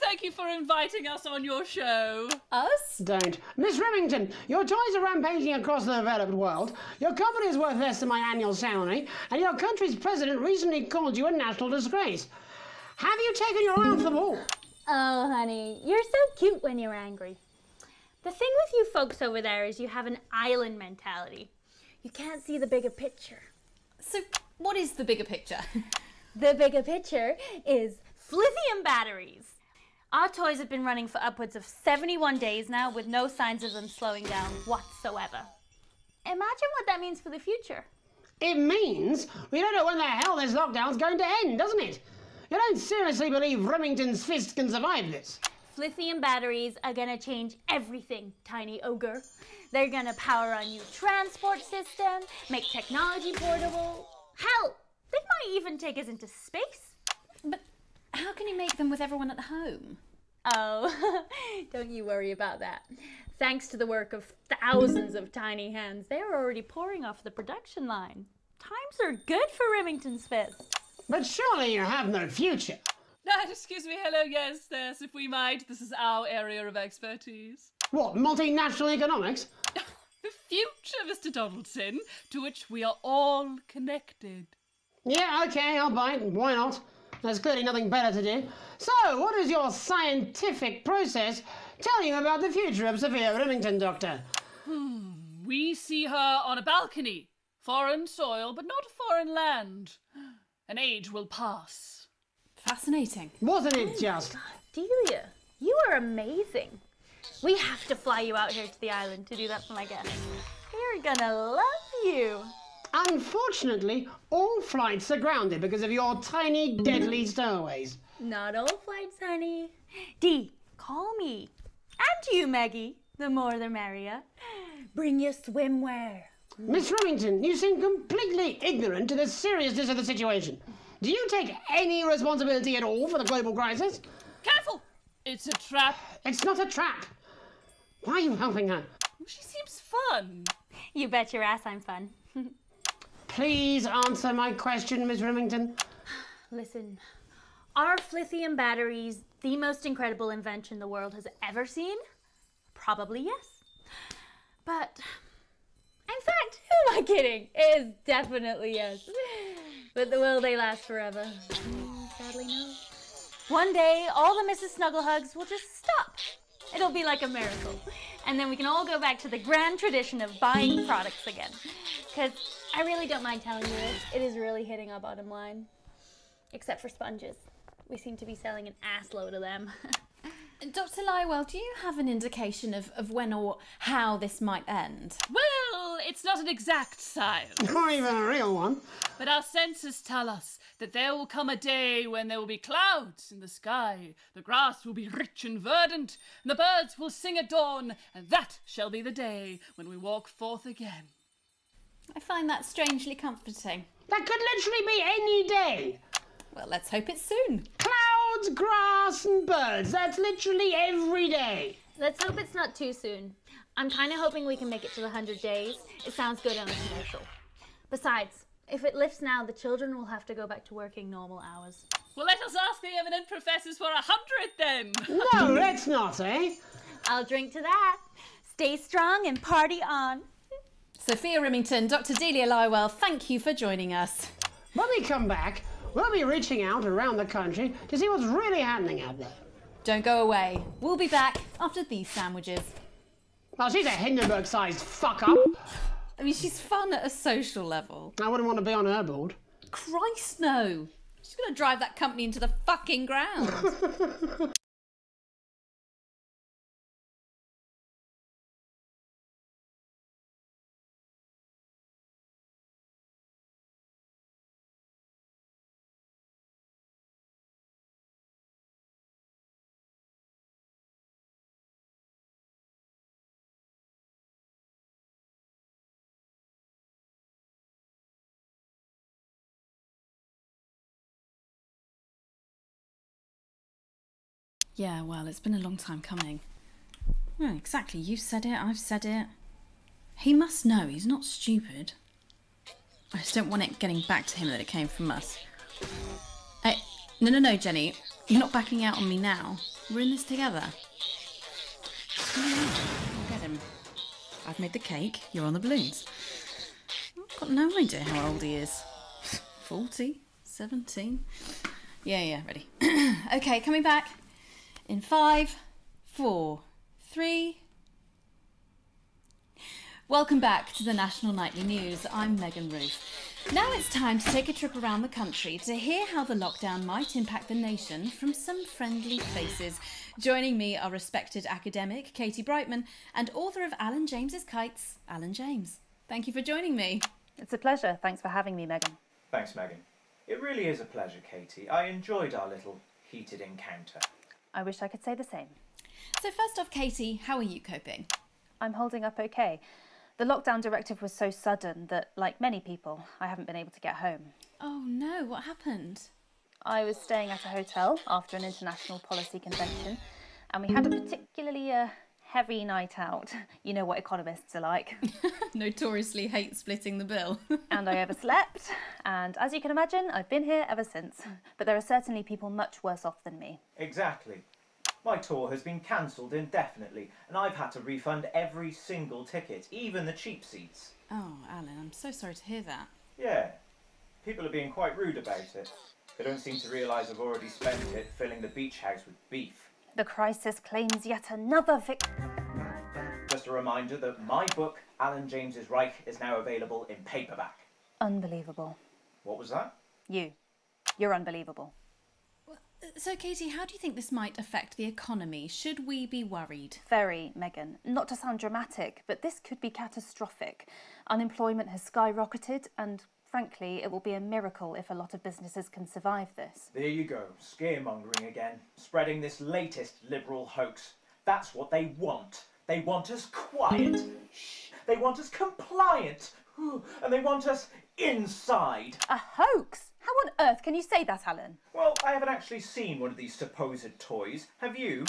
S1: Thank you for inviting us on your show.
S17: Us?
S2: Don't. Miss Remington, your toys are rampaging across the developed world, your company is worth less than my annual salary, and your country's president recently called you a national disgrace. Have you taken your eye off the ball?
S10: Oh, honey, you're so cute when you're angry. The thing with you folks over there is you have an island mentality. You can't see the bigger picture.
S17: So, what is the bigger picture?
S10: The bigger picture is lithium batteries. Our toys have been running for upwards of 71 days now with no signs of them slowing down whatsoever. Imagine what that means for the future.
S2: It means we don't know when the hell this lockdown's going to end, doesn't it? You don't seriously believe Remington's fist can survive this?
S10: Lithium batteries are gonna change everything, tiny ogre. They're gonna power a new transport system, make technology portable. Hell, they might even take us into space.
S17: But how can you make them with everyone at home?
S10: Oh, don't you worry about that. Thanks to the work of thousands of tiny hands, they are already pouring off the production line. Times are good for Remington's fist.
S2: But surely you have no future.
S1: Excuse me, hello, yes, if we might. This is our area of expertise.
S2: What, multinational economics?
S1: The future, Mr. Donaldson, to which we are all connected.
S2: Yeah, okay, I'll bite. Why not? There's clearly nothing better to do. So, what does your scientific process tell you about the future of Sophia Remington, Doctor?
S1: We see her on a balcony. Foreign soil, but not foreign land. An age will pass.
S17: Fascinating.
S2: Wasn't it just?
S10: Delia, you are amazing. We have to fly you out here to the island to do that for my guests. We're gonna love you.
S2: Unfortunately, all flights are grounded because of your tiny, deadly stowaways.
S10: Not all flights, honey. Dee, call me. And you, Maggie. The more the merrier. Bring your swimwear.
S2: Miss Remington, you seem completely ignorant to the seriousness of the situation. Do you take any responsibility at all for the global crisis?
S1: Careful! It's a trap.
S2: It's not a trap. Why are you helping her?
S1: She seems fun.
S10: You bet your ass I'm fun.
S2: Please answer my question, Miss Remington.
S10: Listen, are lithium batteries the most incredible invention the world has ever seen? Probably yes. But, in fact, who am I kidding? It is definitely yes. But will they last forever? Sadly, no. One day, all the Mrs. Snugglehugs will just stop. It'll be like a miracle. And then we can all go back to the grand tradition of buying products again. Because I really don't mind telling you this, it is really hitting our bottom line. Except for sponges. We seem to be selling an ass load of them.
S17: Dr. Lywell, do you have an indication of when or how this might end?
S1: Well, it's not an exact science.
S2: Not even a real one.
S1: But our senses tell us that there will come a day when there will be clouds in the sky, the grass will be rich and verdant, and the birds will sing at dawn, and that shall be the day when we walk forth again.
S17: I find that strangely comforting.
S2: That could literally be any day.
S17: Well, let's hope it's soon.
S2: Clouds, grass and birds. That's literally every day.
S10: Let's hope it's not too soon. I'm kind of hoping we can make it to the 100 days. It sounds good on a commercial. Besides, if it lifts now, the children will have to go back to working normal hours.
S1: Well, let us ask the eminent professors for 100 then.
S2: No, let's not, eh?
S10: I'll drink to that. Stay strong and party on.
S17: Sophia Remington, Dr. Delia Lywell, thank you for joining us.
S2: When we come back, we'll be reaching out around the country to see what's really happening out there.
S17: Don't go away. We'll be back after these sandwiches.
S2: Well, she's a Hindenburg-sized fuck-up.
S17: I mean, she's fun at a social level.
S2: I wouldn't want to be on her board.
S17: Christ, no. She's going to drive that company into the fucking ground. Yeah, well, it's been a long time coming. Well, exactly. You said it, I've said it. He must know. He's not stupid. I just don't want it getting back to him that it came from us. No, Jenny. You're not backing out on me now. We're in this together. I'll get him. I've made the cake. You're on the balloons. I've got no idea how old he is. 40? 17? Yeah, ready. Okay, coming back. In 5, 4, 3... Welcome back to the National Nightly News. I'm Megan Roof. Now it's time to take a trip around the country to hear how the lockdown might impact the nation from some friendly faces. Joining me are respected academic Katie Brightman and author of Alan James's Kites, Alan James. Thank you for joining me.
S14: It's a pleasure. Thanks for having me, Megan.
S3: Thanks, Megan. It really is a pleasure, Katie. I enjoyed our little heated encounter.
S14: I wish I could say the same.
S17: So first off, Katie, how are you coping?
S14: I'm holding up okay. The lockdown directive was so sudden that, like many people, I haven't been able to get home.
S17: Oh no, what happened?
S14: I was staying at a hotel after an international policy convention, and we had a particularly heavy night out. You know what economists are like.
S17: Notoriously hate splitting the bill.
S14: And I overslept, and as you can imagine, I've been here ever since. But there are certainly people much worse off than me.
S3: Exactly. My tour has been cancelled indefinitely, and I've had to refund every single ticket, even the cheap seats.
S17: Oh, Alan, I'm so sorry to hear that.
S3: Yeah. People are being quite rude about it. They don't seem to realise I've already spent it filling the beach house with beef.
S14: The crisis claims yet another victim.
S3: Just a reminder that my book, Alan James's Reich, is now available in paperback.
S14: Unbelievable.
S3: What was that?
S14: You're unbelievable.
S17: So, Katie, how do you think this might affect the economy? Should we be worried?
S14: Very, Megan. Not to sound dramatic, but this could be catastrophic. Unemployment has skyrocketed and, frankly, it will be a miracle if a lot of businesses can survive this.
S3: There you go, scaremongering again, spreading this latest liberal hoax. That's what they want. They want us quiet. Shh. They want us compliant. And they want us inside.
S14: A hoax? How on earth can you say that, Alan?
S3: Well, I haven't actually seen one of these supposed toys. Have you?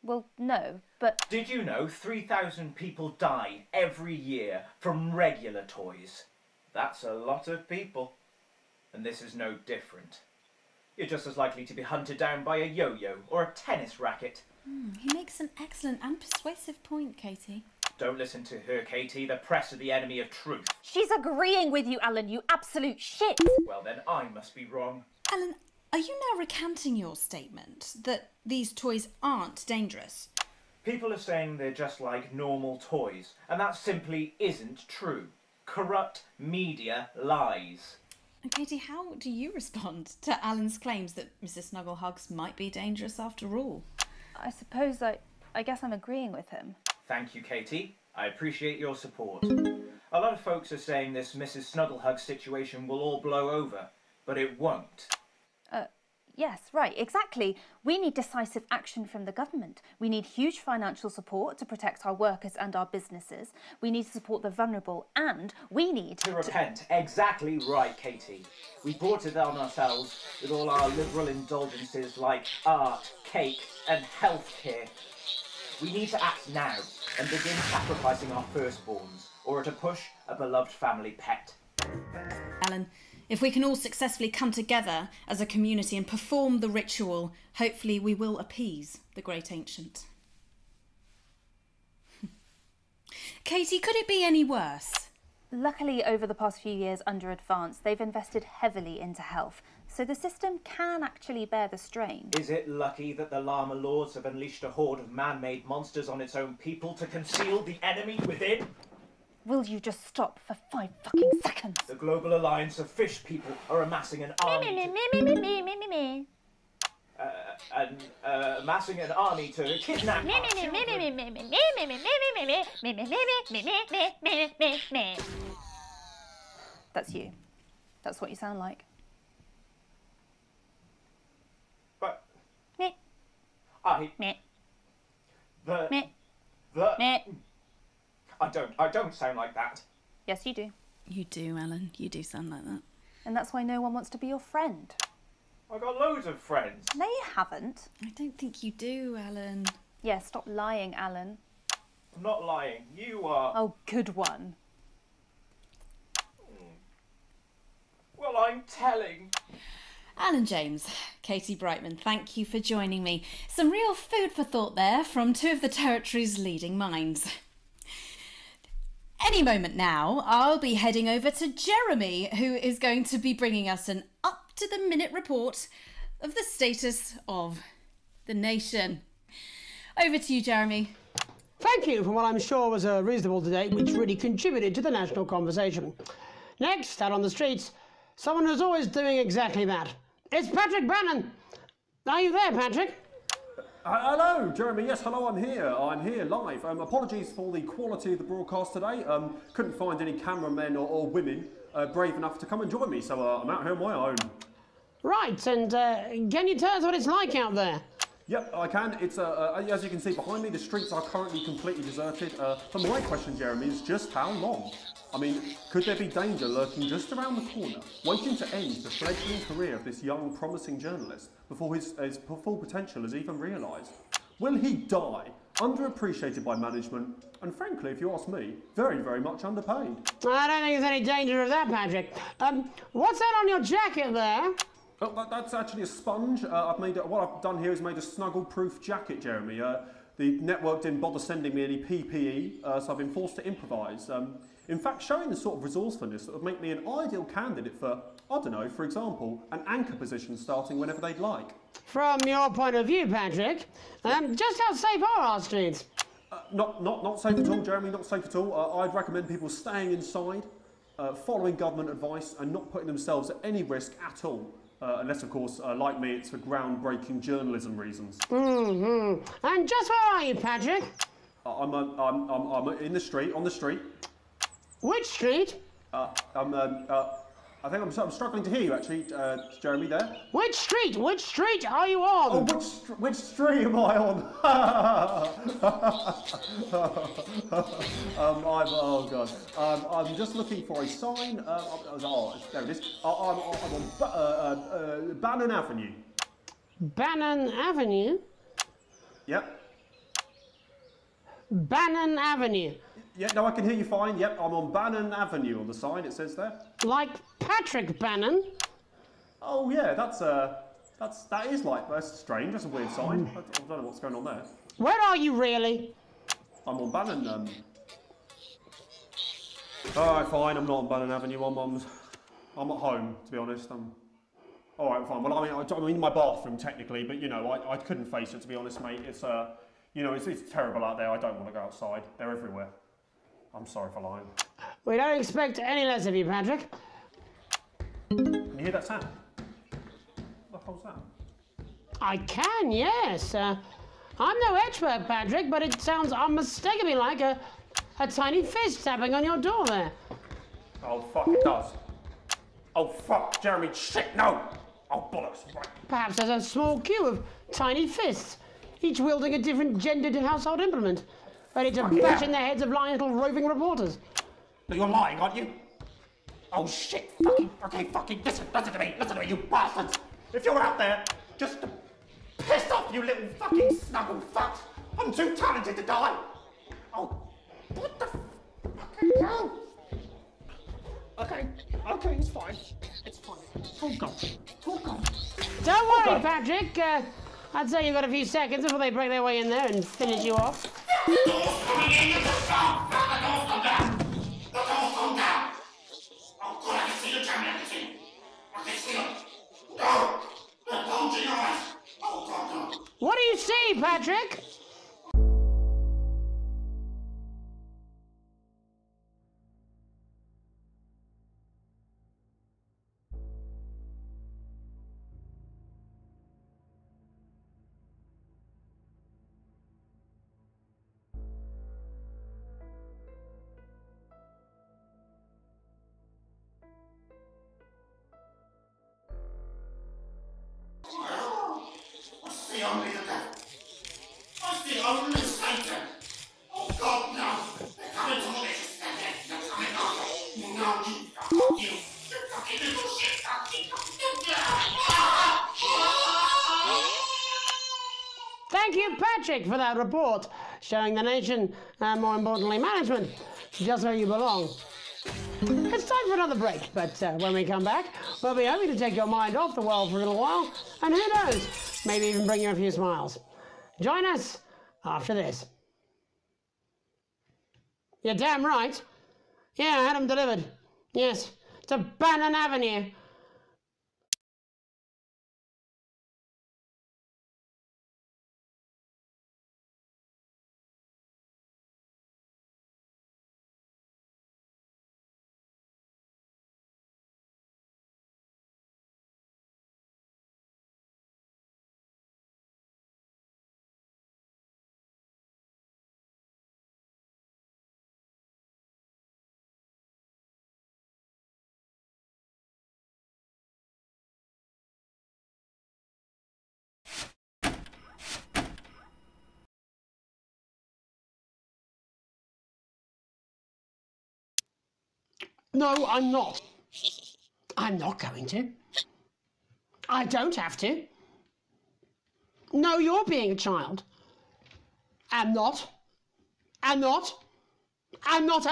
S14: Well, no, but...
S3: Did you know 3,000 people die every year from regular toys? That's a lot of people. And this is no different. You're just as likely to be hunted down by a yo-yo or a tennis racket.
S17: He makes an excellent and persuasive point, Katie.
S3: Don't listen to her, Katie. The press are the enemy of truth.
S14: She's agreeing with you, Alan, you absolute shit.
S3: Well, then I must be wrong.
S17: Alan, are you now recanting your statement that these toys aren't dangerous?
S3: People are saying they're just like normal toys, and that simply isn't true. Corrupt media lies.
S17: And Katie, how do you respond to Alan's claims that Mrs. Snugglehugs might be dangerous after all?
S14: I suppose I guess I'm agreeing with him.
S3: Thank you, Katie. I appreciate your support. A lot of folks are saying this Mrs. Snugglehug situation will all blow over, but it won't.
S14: Yes, right, exactly. We need decisive action from the government. We need huge financial support to protect our workers and our businesses. We need to support the vulnerable, and we need
S3: to repent. Exactly right, Katie. We brought it on ourselves with all our liberal indulgences like art, cake and healthcare. We need to act now and begin sacrificing our firstborns, or at a push, a beloved family pet.
S17: Alan, if we can all successfully come together as a community and perform the ritual, hopefully we will appease the great ancient. Katie, could it be any worse?
S14: Luckily, over the past few years under Advance, they've invested heavily into health, so the system can actually bear the strain.
S3: Is it lucky that the Llama Lords have unleashed a horde of man-made monsters on its own people to conceal the enemy within?
S14: Will you just stop for 5 fucking seconds?
S3: The Global Alliance of Fish People are amassing an army amassing an army to kidnap our children.
S14: That's you. That's what you sound like.
S3: But
S14: me.
S3: I don't sound like that.
S14: Yes, you do.
S17: You do, Alan. You do sound like that.
S14: And that's why no one wants to be your friend.
S3: I've got loads of friends.
S14: No, you haven't.
S17: I don't think you do, Alan.
S14: Yeah, stop lying, Alan.
S3: I'm not lying. You are.
S14: Oh, good one.
S3: Well, I'm telling.
S17: Alan James, Katie Brightman, thank you for joining me. Some real food for thought there from two of the territory's leading minds. Any moment now, I'll be heading over to Jeremy, who is going to be bringing us an up-to-the-minute report of the status of the nation. Over to you, Jeremy.
S2: Thank you for what I'm sure was a reasonable debate which really contributed to the national conversation. Next, out on the streets, someone who's always doing exactly that. It's Patrick Brannan. Are you there, Patrick?
S7: Hello, Jeremy. Yes, hello, I'm here. I'm here live. Apologies for the quality of the broadcast today. Couldn't find any cameramen or women brave enough to come and join me, so I'm out here on my own.
S2: Right, and can you tell us what it's like out there?
S7: Yep, I can. It's as you can see behind me, the streets are currently completely deserted. So my question, Jeremy, is just how long? I mean, could there be danger lurking just around the corner, waiting to end the fledgling career of this young, promising journalist before his full potential is even realised? Will he die, underappreciated by management, and frankly, if you ask me, very, very much underpaid?
S2: I don't think there's any danger of that, Patrick. What's that on your jacket there?
S7: Oh, that's actually a sponge. What I've done here is made a snuggle-proof jacket, Jeremy. The network didn't bother sending me any PPE, so I've been forced to improvise. In fact, showing the sort of resourcefulness that would make me an ideal candidate for, I don't know, for example, an anchor position starting whenever they'd like.
S2: From your point of view, Patrick, just how safe are our streets?
S7: Not safe at all, Jeremy, not safe at all. I'd recommend people staying inside, following government advice and not putting themselves at any risk at all. Unless, of course, like me, it's for groundbreaking journalism reasons.
S2: Mm-hmm. And just where are you, Patrick?
S7: I'm in the street, on the street.
S2: Which street?
S7: I think I'm struggling to hear you, actually, Jeremy, there.
S2: Which street? Which street are you on?
S7: Oh, which street am I on? Oh, God. I'm just looking for a sign. There it is. I'm on Bannon Avenue.
S2: Bannon Avenue?
S7: Yep.
S2: Bannon Avenue.
S7: Yeah, no, I can hear you fine. Yep, I'm on Bannon Avenue on the sign, it says there.
S2: Like Patrick Bannon?
S7: Oh, yeah, that's strange. That's a weird sign. I don't know what's going on there.
S2: Where are you really?
S7: I'm on Bannon, Alright, fine, I'm not on Bannon Avenue. I'm at home, to be honest. Alright, fine. Well, I'm in my bathroom, technically, but, you know, I couldn't face it, to be honest, mate. It's, you know, it's terrible out there. I don't want to go outside. They're everywhere. I'm sorry for lying.
S2: We don't expect any less of you, Patrick.
S7: Can you hear that sound? What the hell's that?
S2: I can, yes. I'm no expert, Patrick, but it sounds unmistakably like a tiny fist tapping on your door there.
S7: Oh, fuck, it does. Oh, fuck, Jeremy, shit, no! Oh, bollocks, right.
S2: Perhaps there's a small queue of tiny fists, each wielding a different gendered household implement, ready to bash in the heads of lying little roving reporters.
S7: No, you're lying, aren't you? Oh, shit, fucking, listen to me, you bastards! If you're out there, just to piss off, you little fucking snuggle fucks! I'm too talented to die! Oh, what the fucking hell? Okay, it's fine. It's fine. Oh, God. Oh, God.
S2: Don't worry, Patrick. I'd say you've got a few seconds before they break their way in there and finish you off. What do you see, Patrick?
S23: What's the only Satan? Oh God, no! They're coming to me! They're coming after me! No, you fucking little shit!
S2: Thank you, Patrick, for that report, showing the nation, and more importantly, management, just where you belong. It's time for another break, but when we come back, we'll be happy to take your mind off the world for a little while, and who knows, maybe even bring you a few smiles. Join us after this. You're damn right. Yeah, I had them delivered. Yes, to Bannon Avenue. No, I'm not. I'm not going to. I don't have to. No, you're being a child. I'm not. I'm not. I'm not.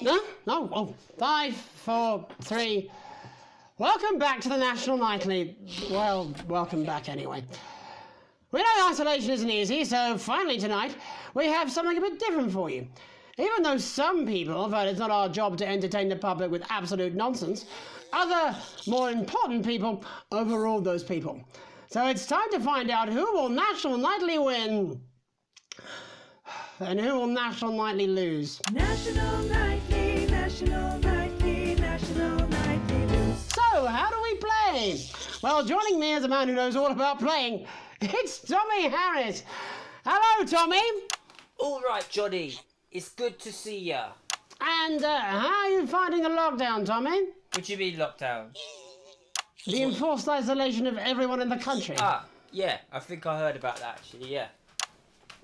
S2: No? No? Oh, 5, 4, 3. Welcome back to the National Nightly. Well, welcome back anyway. We know isolation isn't easy, so finally tonight we have something a bit different for you. Even though some people felt it's not our job to entertain the public with absolute nonsense, other, more important people overruled those people. So it's time to find out who will National Nightly win and who will National Nightly lose.
S23: National Nightly, National Nightly, National Nightly.
S2: So, how do we play? Well, joining me as a man who knows all about playing, it's Tommy Harris. Hello, Tommy.
S5: All right, Johnny. It's good to see ya.
S2: And how are you finding the lockdown, Tommy?
S5: What do you mean lockdown?
S2: The enforced isolation of everyone in the country.
S5: Ah, yeah. I think I heard about that, actually, yeah.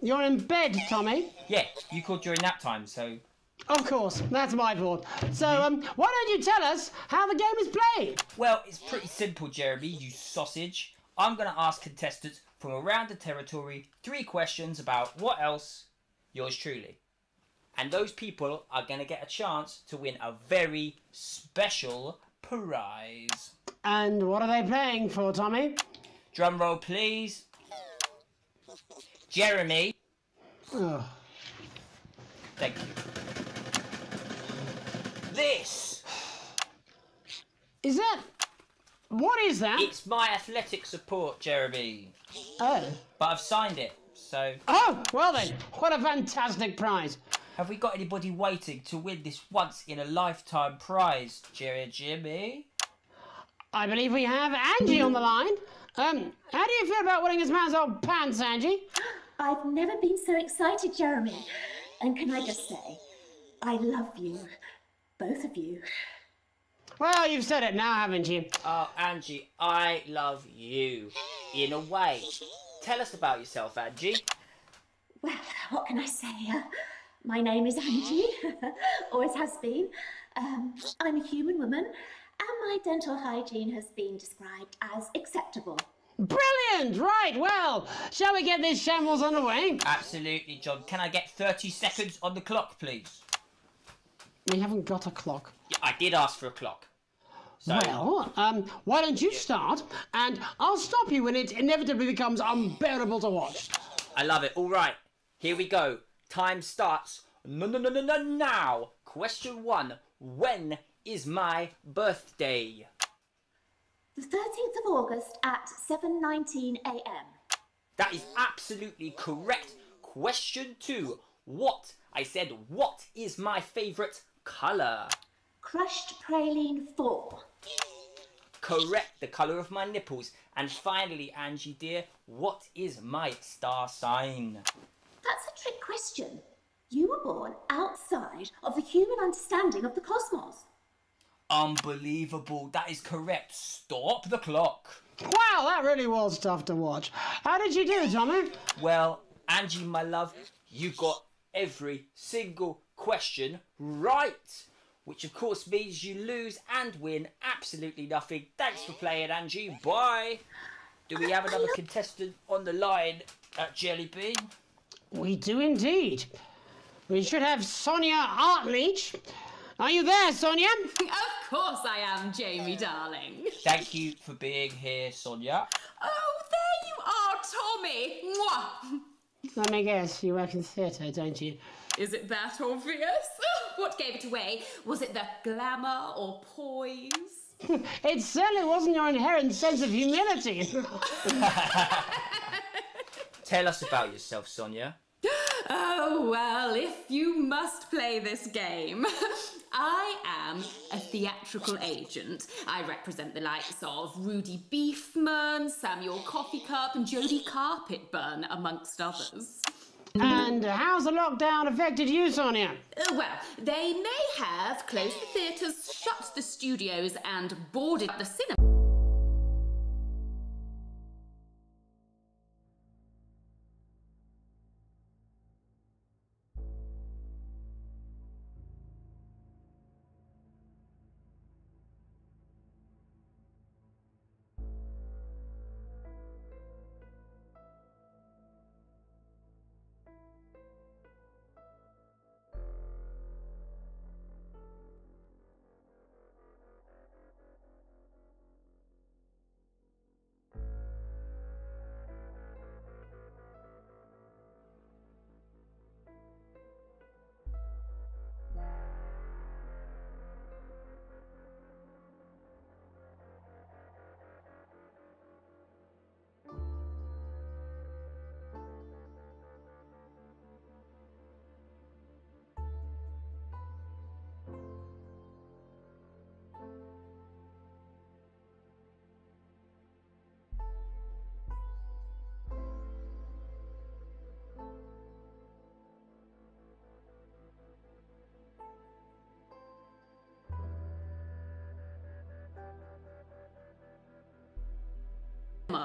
S2: You're in bed, Tommy?
S5: Yeah, you called during nap time, so...
S2: Of course, that's my fault. So, why don't you tell us how the game is played?
S5: Well, it's pretty simple, Jeremy, you sausage. I'm going to ask contestants from around the territory 3 questions about what else? Yours truly. And those people are going to get a chance to win a very special prize.
S2: And what are they playing for, Tommy?
S5: Drum roll, please. Jeremy.
S2: Oh.
S5: Thank you. This.
S2: Is that... What is that?
S5: It's my athletic support, Jeremy.
S2: Oh.
S5: But I've signed it, so...
S2: Oh, well then, what a fantastic prize.
S5: Have we got anybody waiting to win this once-in-a-lifetime prize, Jimmy?
S2: I believe we have Angie on the line. How do you feel about winning this man's old pants, Angie?
S20: I've never been so excited, Jeremy. And can I just say, I love you. Both of you.
S2: Well, you've said it now, haven't you?
S5: Oh, Angie, I love you. In a way. Tell us about yourself, Angie.
S20: Well, what can I say? My name is Angie. Always has been. I'm a human woman, and my dental hygiene has been described as acceptable.
S2: Brilliant! Right, well, shall we get this shambles underway?
S5: Absolutely, John. Can I get 30 seconds on the clock, please?
S2: We haven't got a clock.
S5: Yeah, I did ask for a clock. So...
S2: Well, why don't you start, and I'll stop you when it inevitably becomes unbearable to watch.
S5: I love it. All right, here we go. Time starts now. Question 1. When is my birthday?
S20: The 13th of August at 7:19 a.m.
S5: That is absolutely correct. Question 2. What? I said, what is my favourite colour?
S20: Crushed praline 4.
S5: Correct, the colour of my nipples. And finally, Angie dear, what is my star sign?
S20: That's a trick question. You were born outside of the human understanding of the cosmos.
S5: Unbelievable, that is correct. Stop the clock.
S2: Wow, that really was tough to watch. How did you do, Tommy?
S5: Well, Angie, my love, you got every single question right. Which of course means you lose and win absolutely nothing. Thanks for playing, Angie. Bye. Do we have another contestant on the line at Jellybean?
S2: We do indeed. We should have Sonia Artleach. Are you there, Sonia?
S8: Of course I am, Jamie, darling.
S5: Thank you for being here, Sonia.
S8: Oh, there you are, Tommy. Mwah.
S2: Let me guess, you work in theatre, don't you?
S8: Is it that obvious? What gave it away? Was it the glamour or poise?
S2: It certainly wasn't your inherent sense of humility.
S5: Tell us about yourself, Sonia.
S8: Oh, well, if you must play this game. I am a theatrical agent. I represent the likes of Rudy Beefman, Samuel Coffeecup and Jodie Carpetburn, amongst others.
S2: And how's the lockdown affected you, Sonia?
S8: Well, they may have closed the theatres, shut the studios and boarded the cinema.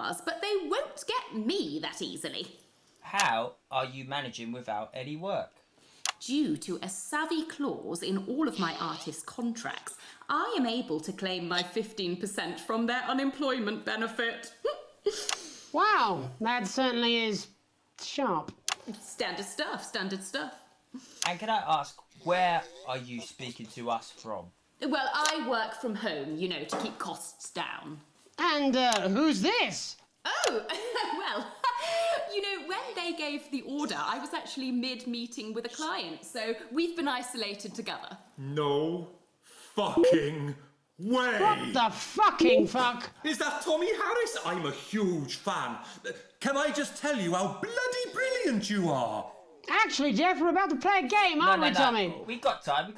S8: cars, but they won't get me that easily.
S5: How are you managing without any work?
S8: Due to a savvy clause in all of my artist contracts, I am able to claim my 15% from their unemployment benefit.
S2: Wow, that certainly is sharp.
S8: Standard stuff, standard stuff.
S5: And can I ask, where are you speaking to us from?
S8: Well, I work from home, you know, to keep costs down.
S2: And who's this?
S8: Oh, well, you know, when they gave the order, I was actually mid-meeting with a client, so we've been isolated together.
S12: No fucking way!
S2: What the fucking fuck?
S12: Is that Tommy Harris? I'm a huge fan. Can I just tell you how bloody brilliant you are?
S2: Actually, Jeff, we're about to play a game, aren't we, Tommy?
S5: We got time.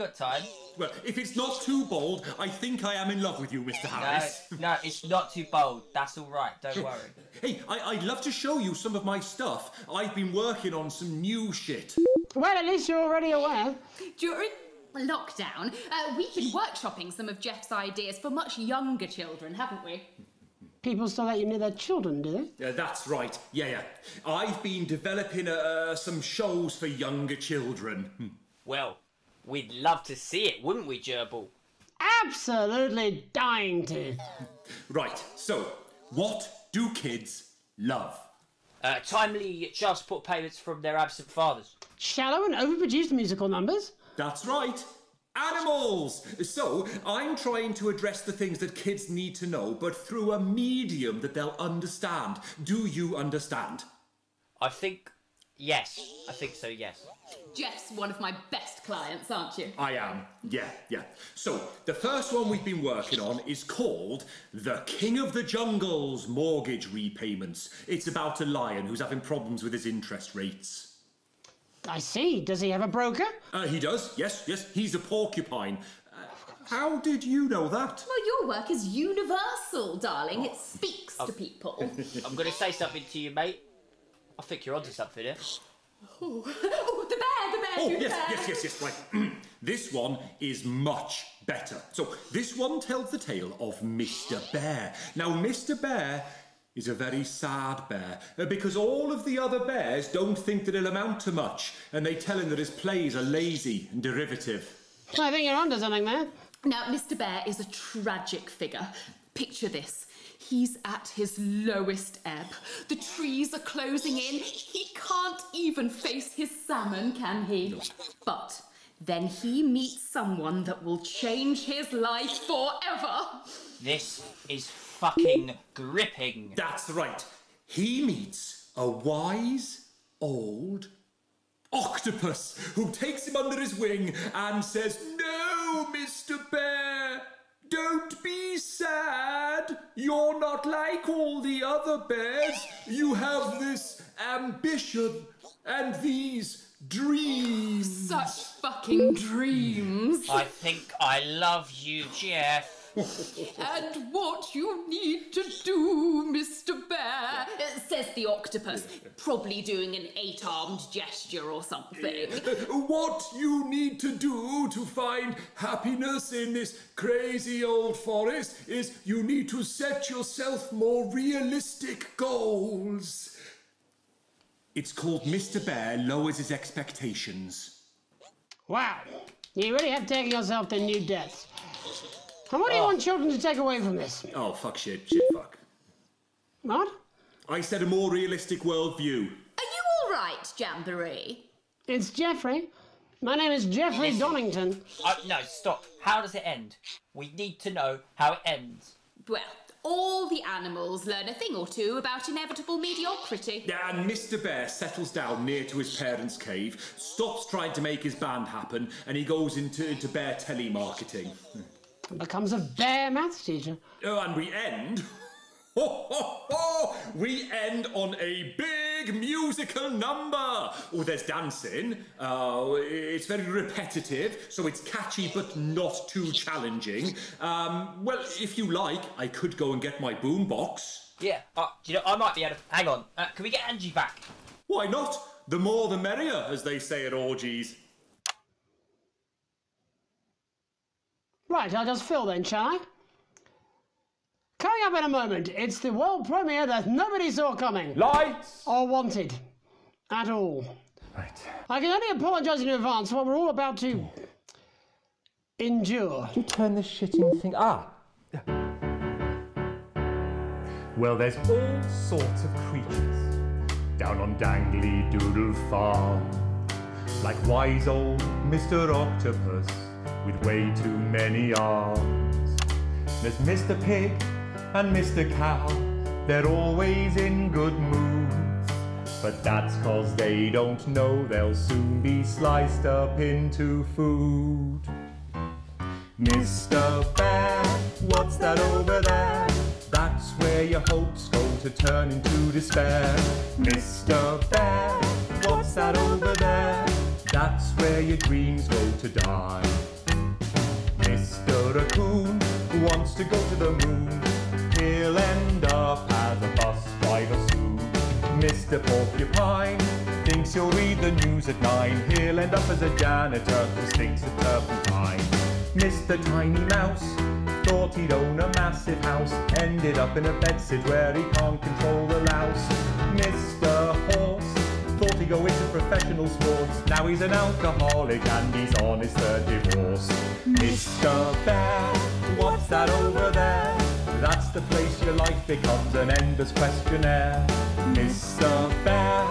S12: Well, if it's not too bold, I think I am in love with you, Mr. Harris.
S5: No, it's not too bold. That's all right. Don't worry.
S12: Hey, I'd love to show you some of my stuff. I've been working on some new shit.
S2: Well, at least you're already aware.
S8: During lockdown, we've been workshopping some of Jeff's ideas for much younger children, haven't we?
S2: People still let you near their children, do they?
S12: Yeah, that's right. Yeah. I've been developing some shows for younger children.
S5: Well, we'd love to see it, wouldn't we, Gerbil?
S2: Absolutely dying to.
S12: Right, so, what do kids love?
S5: Timely child support payments from their absent fathers.
S2: Shallow and overproduced musical numbers?
S12: That's right. Animals! So, I'm trying to address the things that kids need to know, but through a medium that they'll understand. Do you understand?
S5: I think so, yes.
S8: Jeff's one of my best clients, aren't you?
S12: I am, yeah. So, the first one we've been working on is called The King of the Jungle's Mortgage Repayments. It's about a lion who's having problems with his interest rates.
S2: I see. Does he have a broker?
S12: He does, yes. He's a porcupine. How did you know that?
S8: Well, your work is universal, darling. It speaks to people.
S5: I'm going to say something to you, mate. I think you're onto something here.
S8: Oh, the bear,
S12: Yes, right. This one is much better. So, this one tells the tale of Mr. Bear. Now, Mr. Bear is a very sad bear, because all of the other bears don't think that he'll amount to much, and they tell him that his plays are lazy and derivative.
S2: I think you're onto something there.
S8: Now, Mr. Bear is a tragic figure. Picture this. He's at his lowest ebb. The trees are closing in. He can't even face his salmon, can he? No. But then he meets someone that will change his life forever.
S5: This is fucking gripping.
S12: That's right. He meets a wise old octopus who takes him under his wing and says, "No, Mr. Bear, don't be sad. You're not like all the other bears. You have this ambition and these dreams."
S8: Such fucking dreams.
S5: I think I love you, Jeff.
S8: And what you need to do, Mr. Bear, says the octopus, probably doing an 8-armed gesture or something.
S12: What you need to do to find happiness in this crazy old forest is you need to set yourself more realistic goals. It's called Mr. Bear Lowers His Expectations.
S2: Wow, you really have taken yourself to new depths. And what do you want children to take away from this?
S12: Oh, fuck shit, fuck.
S2: What?
S12: I said a more realistic worldview.
S8: Are you all right, Jamboree?
S2: It's Jeffrey. My name is Jeffrey Donington.
S5: No, stop. How does it end? We need to know how it ends.
S8: Well, all the animals learn a thing or two about inevitable mediocrity.
S12: And Mr. Bear settles down near to his parents' cave, stops trying to make his band happen, and he goes into bear telemarketing.
S2: Becomes a bear maths teacher.
S12: Oh, and we end... We end on a big musical number. Oh, there's dancing. It's very repetitive, so it's catchy but not too challenging. Well, if you like, I could go and get my boombox.
S5: Yeah, you know, I might be able to... Hang on, can we get Angie back?
S12: Why not? The more the merrier, as they say at orgies.
S2: Right, I'll just fill then, shall I? Cut Coming up in a moment, it's the world premiere that nobody saw coming.
S12: Lights!
S2: Or wanted. At all.
S12: Right.
S2: I can only apologise in advance for what we're all about to endure.
S12: You turn this shitting thing... Well, there's all sorts of creatures down on Dangly Doodle Farm. Like wise old Mr. Octopus with way too many arms. There's Mr. Pig and Mr. Cow. They're always in good moods. But that's 'cause they don't know they'll soon be sliced up into food. Mr. Bear, what's that over there? That's where your hopes go to turn into despair. Mr. Bear, what's that over there? That's where your dreams go to die. Mr. Raccoon wants to go to the moon. He'll end up as a bus driver soon. Mr. Porcupine thinks he'll read the news at 9. He'll end up as a janitor who stinks of turpentine. Mr. Tiny Mouse thought he'd own a massive house. Ended up in a bedsit where he can't control the louse. Mr. Horse thought he'd go into professional sports. Now he's an alcoholic and he's on his third divorce. Mr. Bear, what's that over there? That's the place your life becomes an endless questionnaire. Mr. Bear,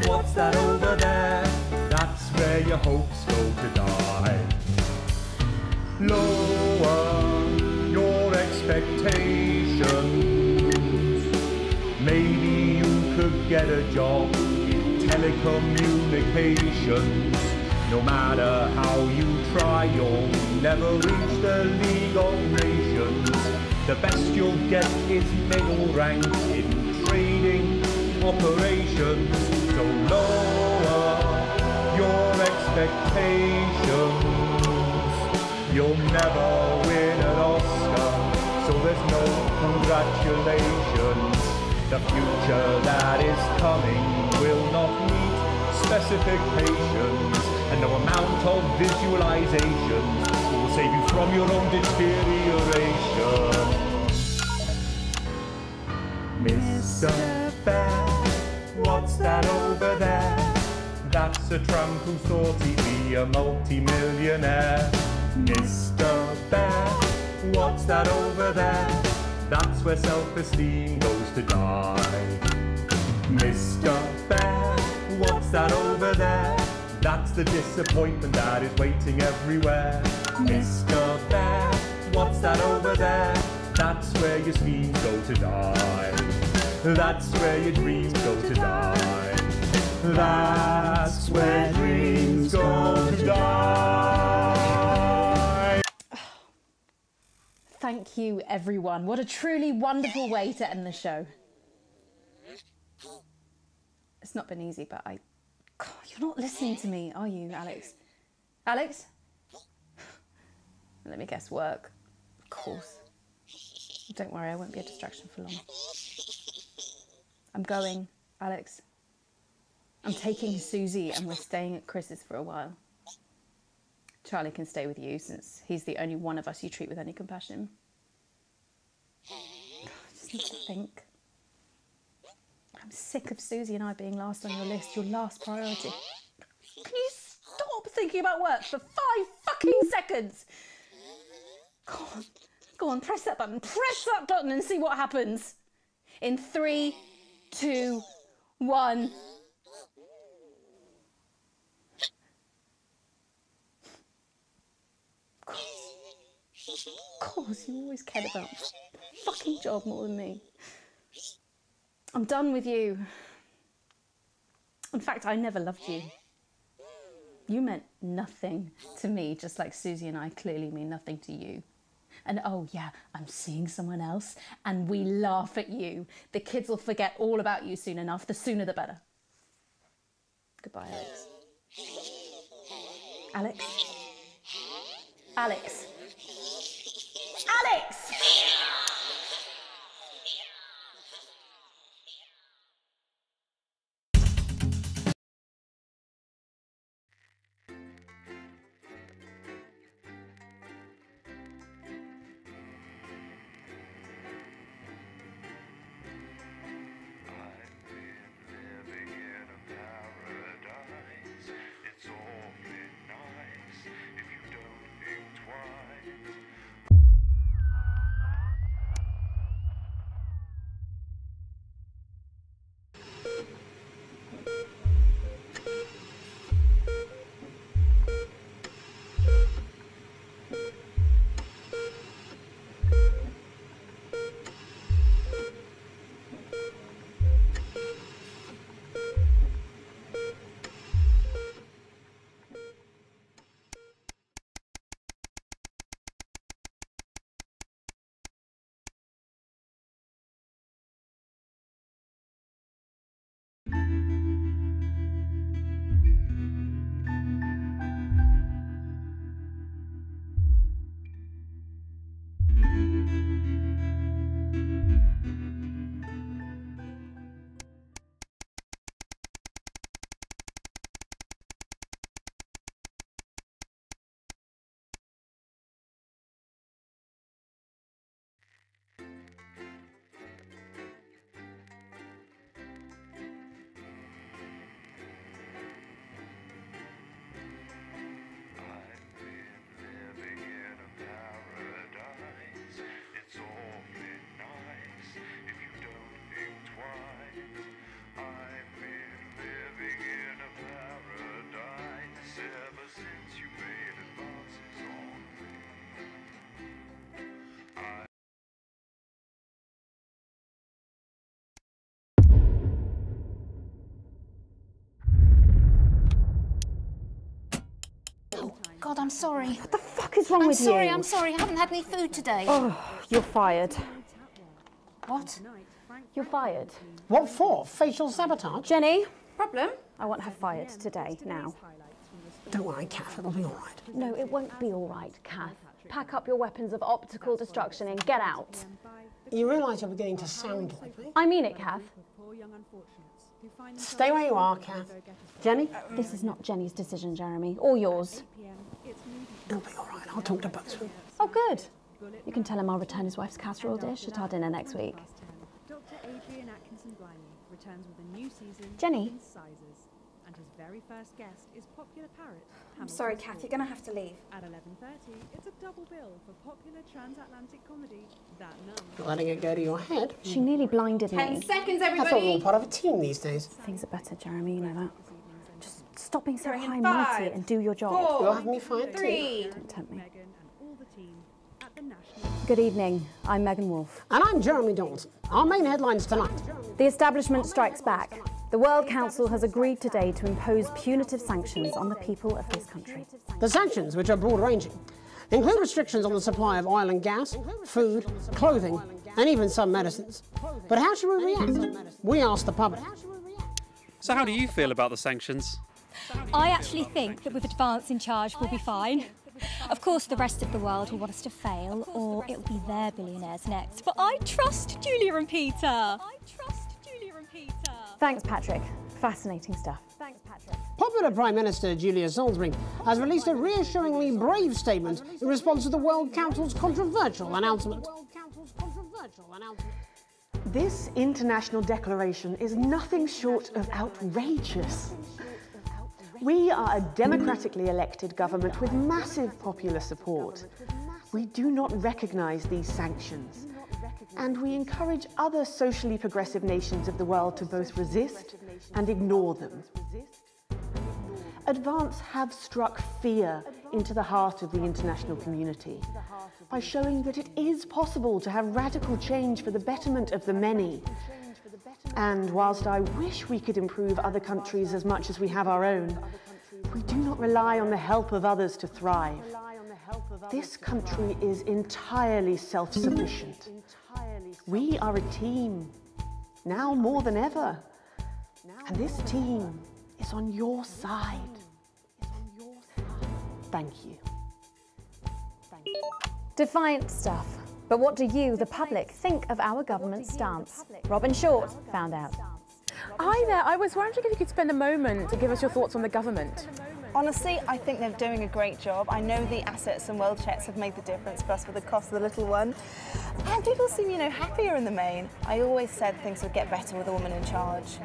S12: what's that over there? That's where your hopes go to die. Lower your expectations. Maybe you could get a job in telecommunications. No matter how you try, you'll never reach the League of Nations. The best you'll get is middle rank in trading operations. So lower your expectations. You'll never win an Oscar, so there's no congratulations. The future that is coming will not meet specifications, and no amount of visualizations will save you from your own deterioration. Mr. Bear, what's that over there? That's a tramp who thought he'd be a multi-millionaire. Mr. Bear, what's that over there? That's where self-esteem goes to die. Mr. Bear, what's that over there? That's the disappointment that is waiting everywhere. Mr. Bear, what's that over there? That's where your schemes go to die. That's where your dreams go to die. That's where dreams go to die.
S17: Thank you, everyone. What a truly wonderful way to end the show. It's not been easy, but God, you're not listening to me, are you, Alex? Alex? Let me guess, work. Of course. Don't worry, I won't be a distraction for long. I'm going, Alex. I'm taking Susie and we're staying at Chris's for a while. Charlie can stay with you since he's the only one of us you treat with any compassion. I just need to think. I'm sick of Susie and I being last on your list, your last priority. Can you stop thinking about work for 5 fucking seconds? Go on, press that button. Press that button and see what happens. In 3, 2, 1. Of course, you always cared about the fucking job more than me. I'm done with you. In fact, I never loved you. You meant nothing to me, just like Susie and I clearly mean nothing to you. And oh yeah, I'm seeing someone else, and we laugh at you. The kids will forget all about you soon enough. The sooner the better. Goodbye, Alex. Alex? Alex? Alex!
S16: God, I'm sorry.
S14: What the fuck is wrong with you?
S16: I'm sorry. I haven't had any food today.
S14: Oh, you're fired.
S16: What?
S14: You're fired.
S2: What for? Facial sabotage?
S14: Jenny?
S16: Problem?
S14: I want her fired today, now.
S2: Don't worry, Kath, it'll be all right.
S14: No, it won't be all right, Kath. Pack up your weapons of optical destruction and get out.
S2: You realise you're beginning to sound like me?
S14: I mean it, Kath.
S2: Stay where you are, Kath. Jenny?
S14: This is not Jenny's decision, Jeremy, or yours.
S2: It'll be all right. I'll talk to both of you.
S14: Oh, good. You can tell him I'll return his wife's casserole dish at our dinner next week.
S18: Dr. Adrian Atkinson-Blimey returns with a new season
S14: Jenny?
S18: in Sizes, and his very first guest is popular parrot.
S16: I'm sorry, Kath, you're going to have to leave.
S18: At 11:30, it's a double bill for popular transatlantic comedy That Nun.
S2: Letting it go to your head.
S14: She nearly blinded me.
S16: 10 seconds,
S2: That's all
S16: everybody.
S2: part of a team these days.
S14: Things are better, Jeremy, you know that. Just stop being so
S16: Going in
S14: high and mighty
S16: 5,
S14: and do your job.
S16: 4,
S2: You'll have me fired too.
S16: 3.
S14: Don't tempt me.
S18: Meghan and all the team at the National.
S14: Good evening. I'm Megan Wolfe.
S2: And I'm Jeremy Donaldson. Our main headlines tonight.
S14: The establishment strikes back. The World Council has agreed today to impose punitive sanctions on the people of this country.
S2: The sanctions, which are broad-ranging, include restrictions on the supply of oil and gas, food, clothing, and even some medicines. But how should we react? We asked the public.
S9: So how do you feel about the sanctions?
S13: I actually think that with Advance in charge we'll be fine. Of course the rest of the world will want us to fail, or it'll be their billionaires next. But I trust Julia and Peter.
S14: Thanks, Patrick. Fascinating stuff.
S2: Popular Prime Minister Julia Salisbury has released a reassuringly brave statement in response to the World Council's controversial announcement.
S21: This international declaration is nothing short of outrageous. We are a democratically elected government with massive popular support. We do not recognise these sanctions, and we encourage other socially progressive nations of the world to both resist and ignore them. Advance have struck fear into the heart of the international community by showing that it is possible to have radical change for the betterment of the many. And whilst I wish we could improve other countries as much as we have our own, we do not rely on the help of others to thrive. This country is entirely self-sufficient. We are a team, now more than ever. And this team is on your side. Thank you.
S14: Defiant stuff. But what do you, the public, think of our government's stance? Robin Short found out.
S22: Hi there, I was wondering if you could spend a moment to give us your thoughts on the government.
S24: Honestly, I think they're doing a great job. I know the assets and wealth checks have made the difference for us for the cost of the little one. And people seem, happier in the main. I always said things would get better with a woman in charge.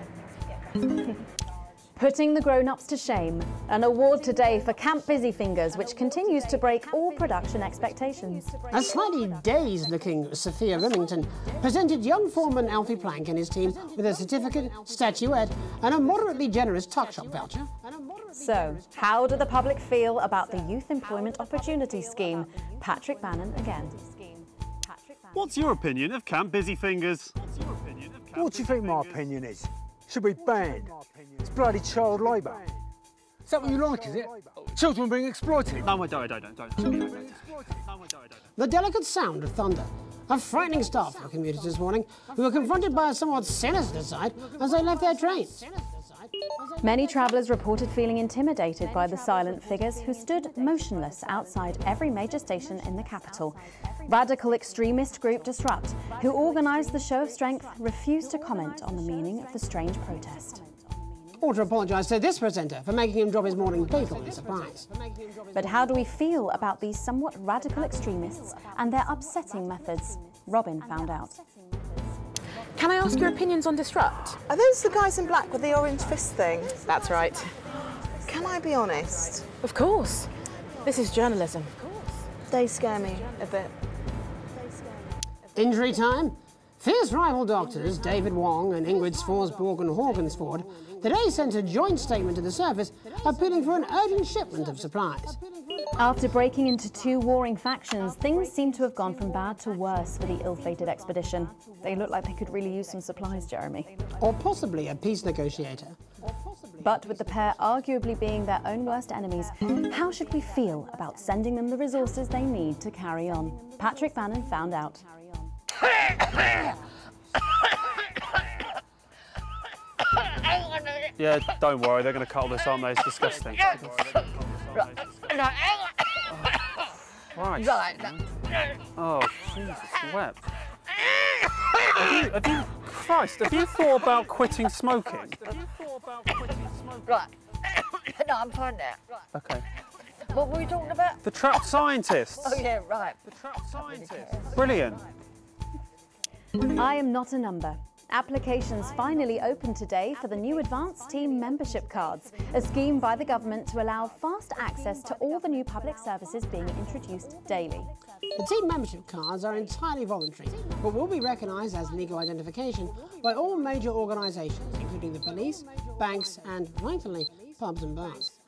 S14: Putting the grown-ups to shame. An award today for Camp Busyfingers, which continues to break all production expectations.
S2: A slightly dazed-looking Sophia Remington presented young foreman Alfie Plank and his team with a certificate, statuette, and a moderately generous tuck shop voucher.
S14: So, how do the public feel about the Youth Employment Opportunity Scheme? Patrick Bannon again.
S11: What's your opinion of Camp Busyfingers?
S25: What do you think my opinion is? Should be banned. It's bloody child labour. Is that what you like, is it? Children being exploited?
S11: No, I don't.
S2: The delicate sound of thunder. A frightening start for commuters this morning, who were confronted by a somewhat sinister sight as they left their trains.
S14: Many travellers reported feeling intimidated by the silent figures who stood motionless outside every major station in the capital. Radical extremist group Disrupt, who organised the show of strength, refused to comment on the meaning of the strange protest.
S2: Or to apologise to this presenter for making him drop his morning bagel in surprise.
S14: But how do we feel about these somewhat radical extremists and their upsetting methods? Robin found out.
S22: Can I ask your opinions on Disrupt?
S24: Are those the guys in black with the orange fist thing?
S22: That's right.
S24: Can I be honest?
S22: Of course. This is journalism.
S24: They scare me a bit.
S2: Injury time? Fierce rival doctors David Wong and Ingrid Sforsborg and Horgensford today sent a joint statement to the service appealing for an urgent shipment of supplies.
S14: After breaking into two warring factions, things seem to have gone from bad to worse for the ill-fated expedition. They look like they could really use some supplies, Jeremy.
S2: Or possibly a peace negotiator.
S14: But with the pair arguably being their own worst enemies, how should we feel about sending them the resources they need to carry on? Patrick Bannon found out.
S9: Yeah, don't worry, they're going to cut all this, aren't they? It's disgusting. Christ. Oh, Jesus, wept. Have you thought about quitting smoking?
S1: Right. No, I'm fine now. Right.
S9: Okay.
S1: What were we talking about?
S9: The trapped scientists.
S1: Oh, yeah, right.
S9: The trapped scientists. Brilliant.
S14: I am not a number. Applications finally opened today for the new Advanced Team membership cards, a scheme by the government to allow fast access to all the new public services being introduced daily.
S2: The team membership cards are entirely voluntary, but will be recognised as legal identification by all major organisations, including the police, banks and, vitally, pubs and bars.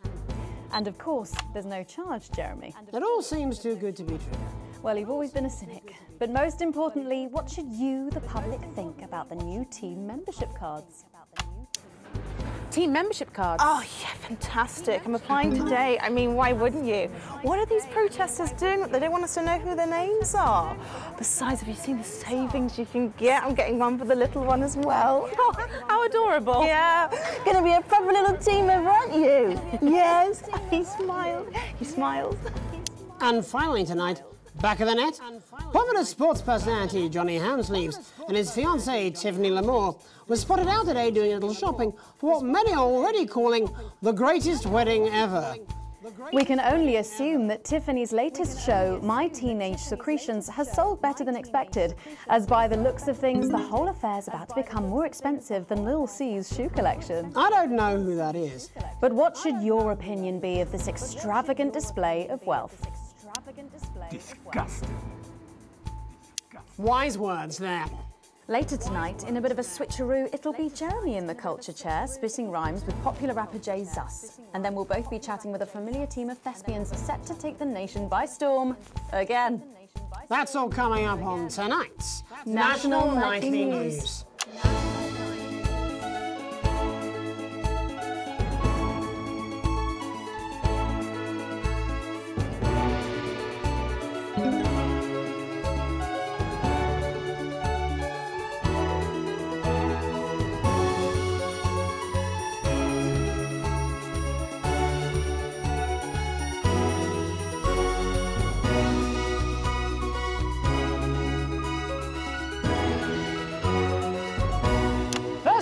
S14: And of course, there's no charge, Jeremy.
S2: It all seems too good to be true.
S14: Well, you've always been a cynic. But most importantly, what should you, the public, think about the new team membership cards?
S22: Team membership cards?
S24: Oh, yeah, fantastic. I'm applying today. I mean, why wouldn't you? What are these protesters doing? They don't want us to know who their names are. Besides, have you seen the savings you can get? I'm getting one for the little one as well. Oh, how adorable. Yeah, gonna be a proper little team member, aren't you? Yes, he smiled. He smiles.
S2: And finally tonight, back of the net, popular sports personality Johnny Hamsleeves and his fiancée Tiffany Lamore were spotted out today doing a little shopping for what many are already calling the greatest wedding ever.
S14: We can only assume that Tiffany's latest show, My Teenage Secretions, has sold better than expected, as by the looks of things, the whole affair's about to become more expensive than Lil C's shoe collection.
S2: I don't know who that is.
S14: But what should your opinion be of this extravagant display of wealth?
S25: Disgusting.
S2: Wise words there.
S14: Later tonight, in a bit of a switcheroo, it'll be Jeremy in the culture chair, spitting rhymes with popular rapper Jay Zus. And then we'll both be chatting with a familiar team of thespians set to take the nation by storm again.
S2: That's all coming up on tonight's
S14: National Nightly News.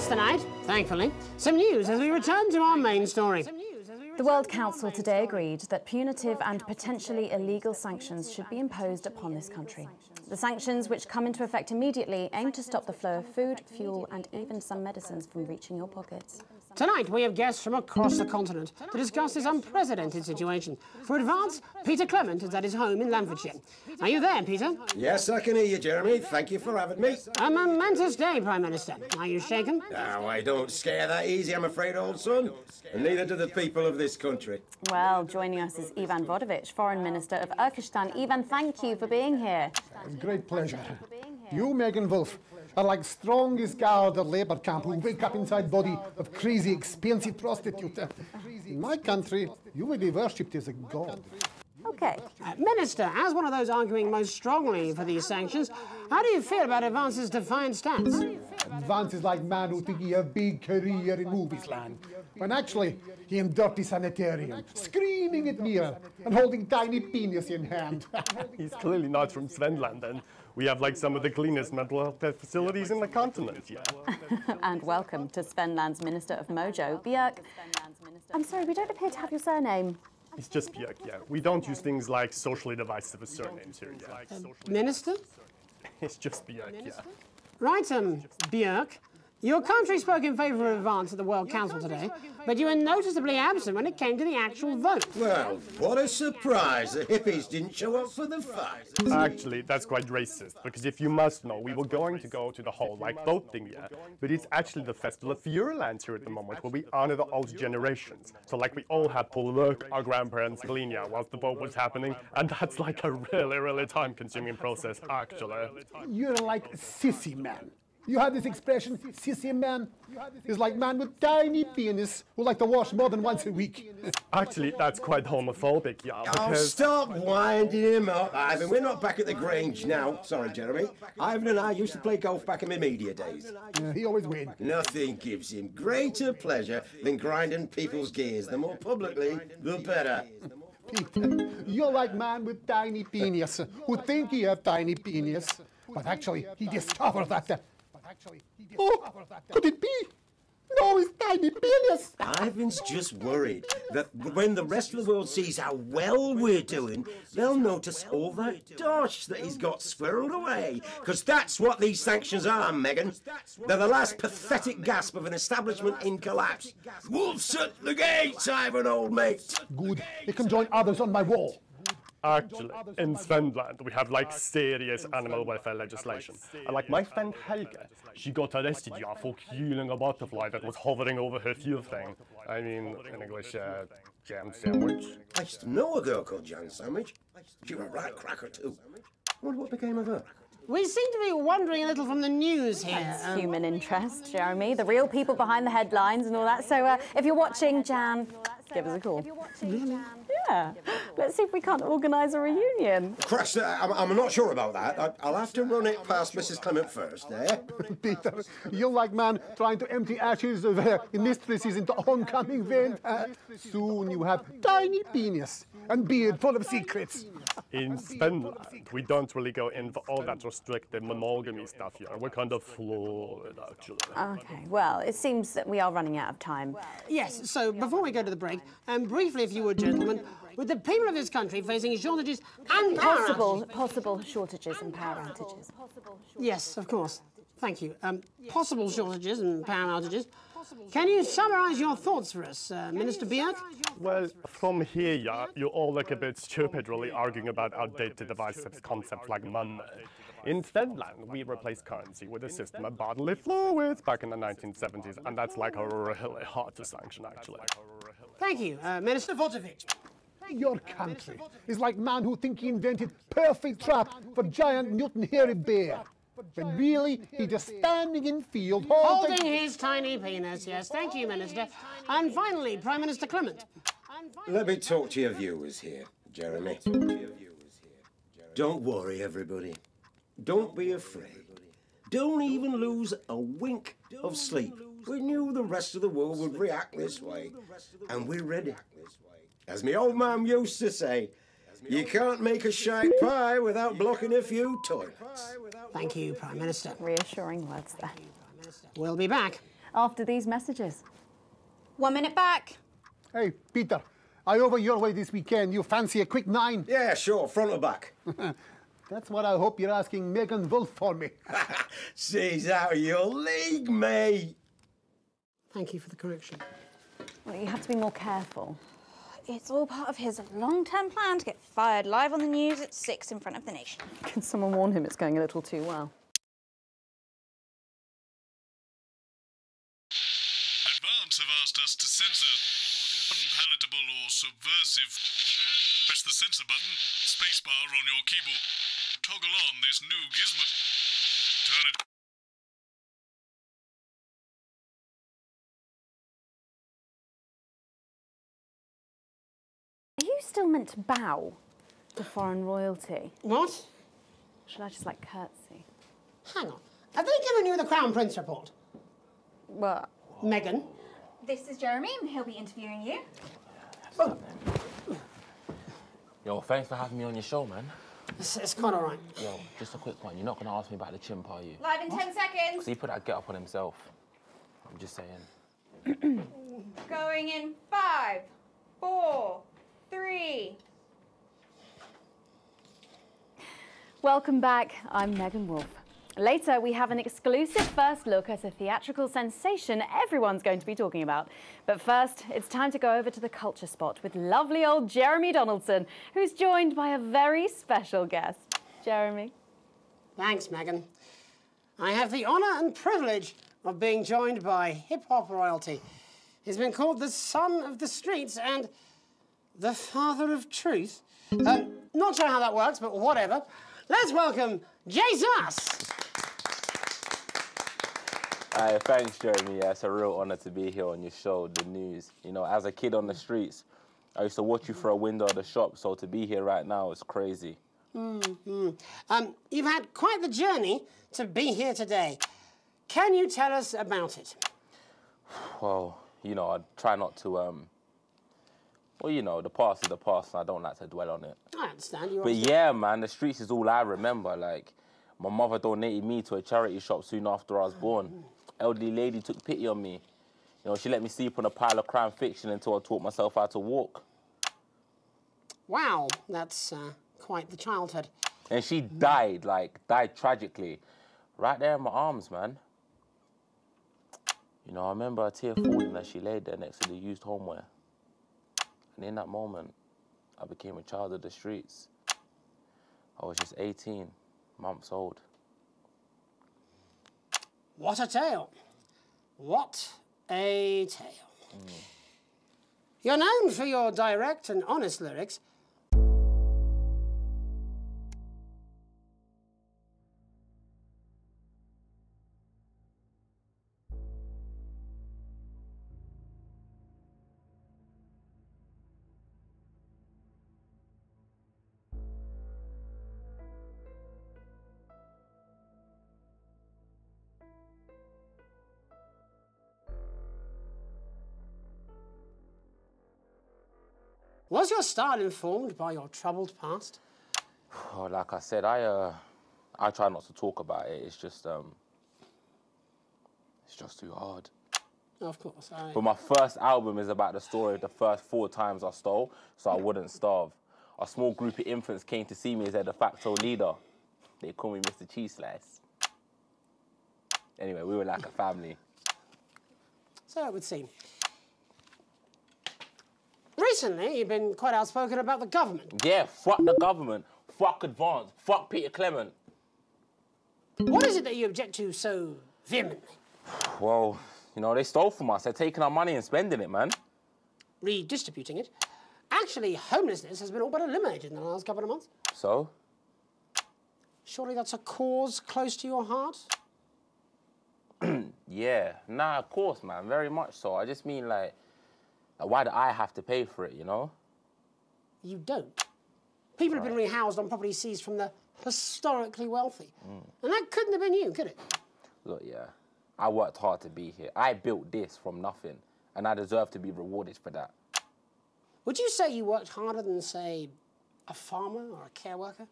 S2: Tonight, thankfully, some news as we return to our main story.
S14: The World Council today agreed that punitive and potentially illegal sanctions should be imposed upon this country. The sanctions, which come into effect immediately, aim to stop the flow of food, fuel and even some medicines from reaching your pockets.
S2: Tonight, we have guests from across the continent to discuss this unprecedented situation. For Advance, Peter Clement is at his home in Lamfordshire. Are you there, Peter?
S4: Yes, I can hear you, Jeremy. Thank you for having me.
S2: A momentous day, Prime Minister. Are you shaken?
S4: Oh, I don't scare that easy, I'm afraid, old son. And neither do the people of this country.
S14: Well, joining us is Ivan Vodovich, Foreign Minister of Urkistan. Ivan, thank you for being here.
S6: Great pleasure. You, Megan Wolf, are like strongest guard at Labour camp who wake up inside body of crazy, expensive prostitute. In my country, you will be worshipped as a god.
S2: Okay. Minister, as one of those arguing most strongly for these sanctions, how do you feel about Advance's defiant stance?
S6: Advance is like man who's thinking a big career in movies land, when actually he in dirty sanitarium, screaming at mirror and holding tiny penis in hand.
S15: He's clearly not from Svenland, and we have like some of the cleanest mental health facilities in the continent, yeah.
S14: And welcome to Svenland's Minister of Mojo, Björk. I'm sorry, we don't appear to have your surname.
S15: It's just Björk, yeah. We don't use things like socially divisive surnames here, yeah.
S2: Minister?
S15: It's just Björk, yeah.
S2: Right, Björk. Your country spoke in favour of Advance at the World Council today, but you were noticeably absent when it came to the actual vote.
S4: Well, what a surprise. The hippies didn't show up for the fight.
S15: Actually, that's quite racist, because if you must know, we were going to go to the whole, like, boat thing, yeah, but it's actually the Festival of Feuerland here at the moment, where we honor the old generations. So, like, we all had to work our grandparents' Galinia whilst the boat was happening, and that's like a really, really time-consuming process, actually.
S6: You're like a sissy man. You had this expression, sissy man. It's like man with tiny penis who like to wash more than once a week.
S15: Actually, that's quite homophobic, yeah,
S4: Oh,
S15: because...
S4: stop winding him up, Ivan. We're not back at the Grange now. Sorry, Jeremy. Ivan and I used to play golf back in my media days.
S6: Yeah, he always wins.
S4: Nothing gives him greater pleasure than grinding people's gears. The more publicly, the better.
S6: Peter, you're like man with tiny penis who think he have tiny penis, but actually he discovered that. Oh, could it be? No, it's tiny penis.
S4: Ivan's just worried that when the rest of the world sees how well we're doing, they'll notice all that dosh that he's got squirreled away. Because that's what these sanctions are, Megan. They're the last pathetic gasp of an establishment in collapse. Wolves at the gates, Ivan, old mate.
S6: Good. You can join others on my wall.
S15: Actually, in Svenland, we have like serious animal welfare legislation. And like my friend Helge, she got arrested for killing a butterfly that was hovering over her fuel thing. I mean, in English, jam sandwich.
S4: I used to know a girl called Jam Sandwich. She was a right cracker too. I wonder what became of her.
S2: We seem to be wandering a little from the news here.
S14: That's human interest, Jeremy. The real people behind the headlines and all that. So if you're watching Jan, give us a call. Yeah. Let's see if we can't organise a reunion.
S4: Crash, I'm not sure about that. I'll have to run it past Mrs. Clement first, eh?
S6: Peter, you're like man trying to empty ashes of mistresses into oncoming vent. Soon you have tiny penis and beard full of secrets.
S15: In Svenland, we don't really go in for all that restrictive monogamy stuff here. We're kind of fluid, actually.
S14: Okay, well, it seems that we are running out of time.
S2: Yes, so before we go to the break, briefly, if you would, gentlemen, with the people of this country facing shortages and
S14: possible shortages and power outages.
S2: Yes, of course. Thank you. Possible shortages and power outages. Can you summarise your thoughts for us, Minister Bjerk?
S15: Well, from here, yeah, you all look a bit stupid really arguing about outdated divisive concepts like money. In Finland, we replaced currency with a system of bodily fluids back in the 1970s, and that's like really hard to sanction, actually.
S2: Thank you, Minister Votovich.
S6: Your country is like man who think he invented perfect trap for giant Newton hairy bear. When really, he's just standing in field
S2: holding his tiny penis, yes. Thank you, Minister. And finally, Prime Minister Clement.
S4: Let me talk to your viewers here, Jeremy. Don't worry, everybody. Don't be afraid. Don't even lose a wink of sleep. We knew the rest of the world would react this way, and we're ready. As my old man used to say, you can't make a shite pie without blocking a few toilets.
S2: Thank you, Prime Minister.
S14: Reassuring words there.
S2: We'll be back
S14: after these messages.
S16: 1 minute back.
S6: Hey, Peter, I over your way this weekend. You fancy a quick 9?
S4: Yeah, sure, front or back.
S6: That's what I hope you're asking Megan Wolf for me.
S4: She's out of your league, mate.
S2: Thank you for the correction.
S14: Well, you have to be more careful.
S16: It's all part of his long-term plan to get fired live on the news at 6 in front of the nation.
S14: Can someone warn him it's going a little too well?
S3: Advance have asked us to censor unpalatable or subversive. Press the censor button, spacebar on your keyboard. Toggle on this new gizmo. Turn it.
S14: Are you still meant to bow to foreign royalty?
S2: What?
S14: Should I just, like, curtsy?
S2: Hang on. Have they given you the Crown Prince report?
S14: What?
S2: Megan?
S16: This is Jeremy, and he'll be interviewing you.
S7: Yo, thanks for having me on your show, man.
S2: It's quite all right.
S7: Yo, just a quick one. You're not going to ask me about the chimp, are you?
S16: Live in 10 seconds.
S7: So he put that get up on himself. I'm just saying.
S16: Going in 5, 4, 3.
S14: Welcome back. I'm Megan Wolf. Later, we have an exclusive first look at a theatrical sensation everyone's going to be talking about. But first, it's time to go over to the culture spot with lovely old Jeremy Donaldson, who's joined by a very special guest. Jeremy.
S2: Thanks, Megan. I have the honour and privilege of being joined by hip-hop royalty. He's been called the son of the streets and the father of truth. Not sure how that works, but whatever. Let's welcome Jesus.
S7: Thanks, Jeremy. Yeah, it's a real honour to be here on your show, The News. You know, as a kid on the streets, I used to watch you through a window of the shop, so to be here right now is crazy.
S2: You've had quite the journey to be here today. Can you tell us about it?
S7: Well, you know, I try not to, well, you know, the past is the past, and I don't like to dwell on it.
S2: I understand. You
S7: But yeah, man, the streets is all I remember. Like, my mother donated me to a charity shop soon after I was born. Elderly lady took pity on me. You know, she let me sleep on a pile of crime fiction until I taught myself how to walk.
S2: Wow, that's quite the childhood.
S7: And she died tragically. Right there in my arms, man. You know, I remember a tear falling as she laid there next to the used homeware. And in that moment, I became a child of the streets. I was just 18 months old.
S2: What a tale. What a tale. You're known for your direct and honest lyrics. Was your style informed by your troubled past?
S7: Oh, like I said, I try not to talk about it. It's just too hard.
S2: Of course.
S7: But my first album is about the story of the first 4 times I stole, so I wouldn't starve. A small group of infants came to see me as their de facto leader. They call me Mr. Cheese Slice. Anyway, we were like a family.
S2: So it would seem. Recently, you've been quite outspoken about the government.
S7: Yeah, fuck the government. Fuck Advance. Fuck Peter Clement.
S2: What is it that you object to so vehemently?
S7: Well, you know, they stole from us. They're taking our money and spending it, man.
S2: Redistributing it. Actually, homelessness has been all but eliminated in the last couple of months.
S7: So?
S2: Surely that's a cause close to your heart?
S7: Yeah. Nah, of course, man. Very much so. I just mean, like, why do I have to pay for it, you know?
S2: You don't. People have been rehoused on property seized from the historically wealthy. And that couldn't have been you, could it?
S7: Look, yeah, I worked hard to be here. I built this from nothing, and I deserve to be rewarded for that.
S2: Would you say you worked harder than, say, a farmer or a care worker?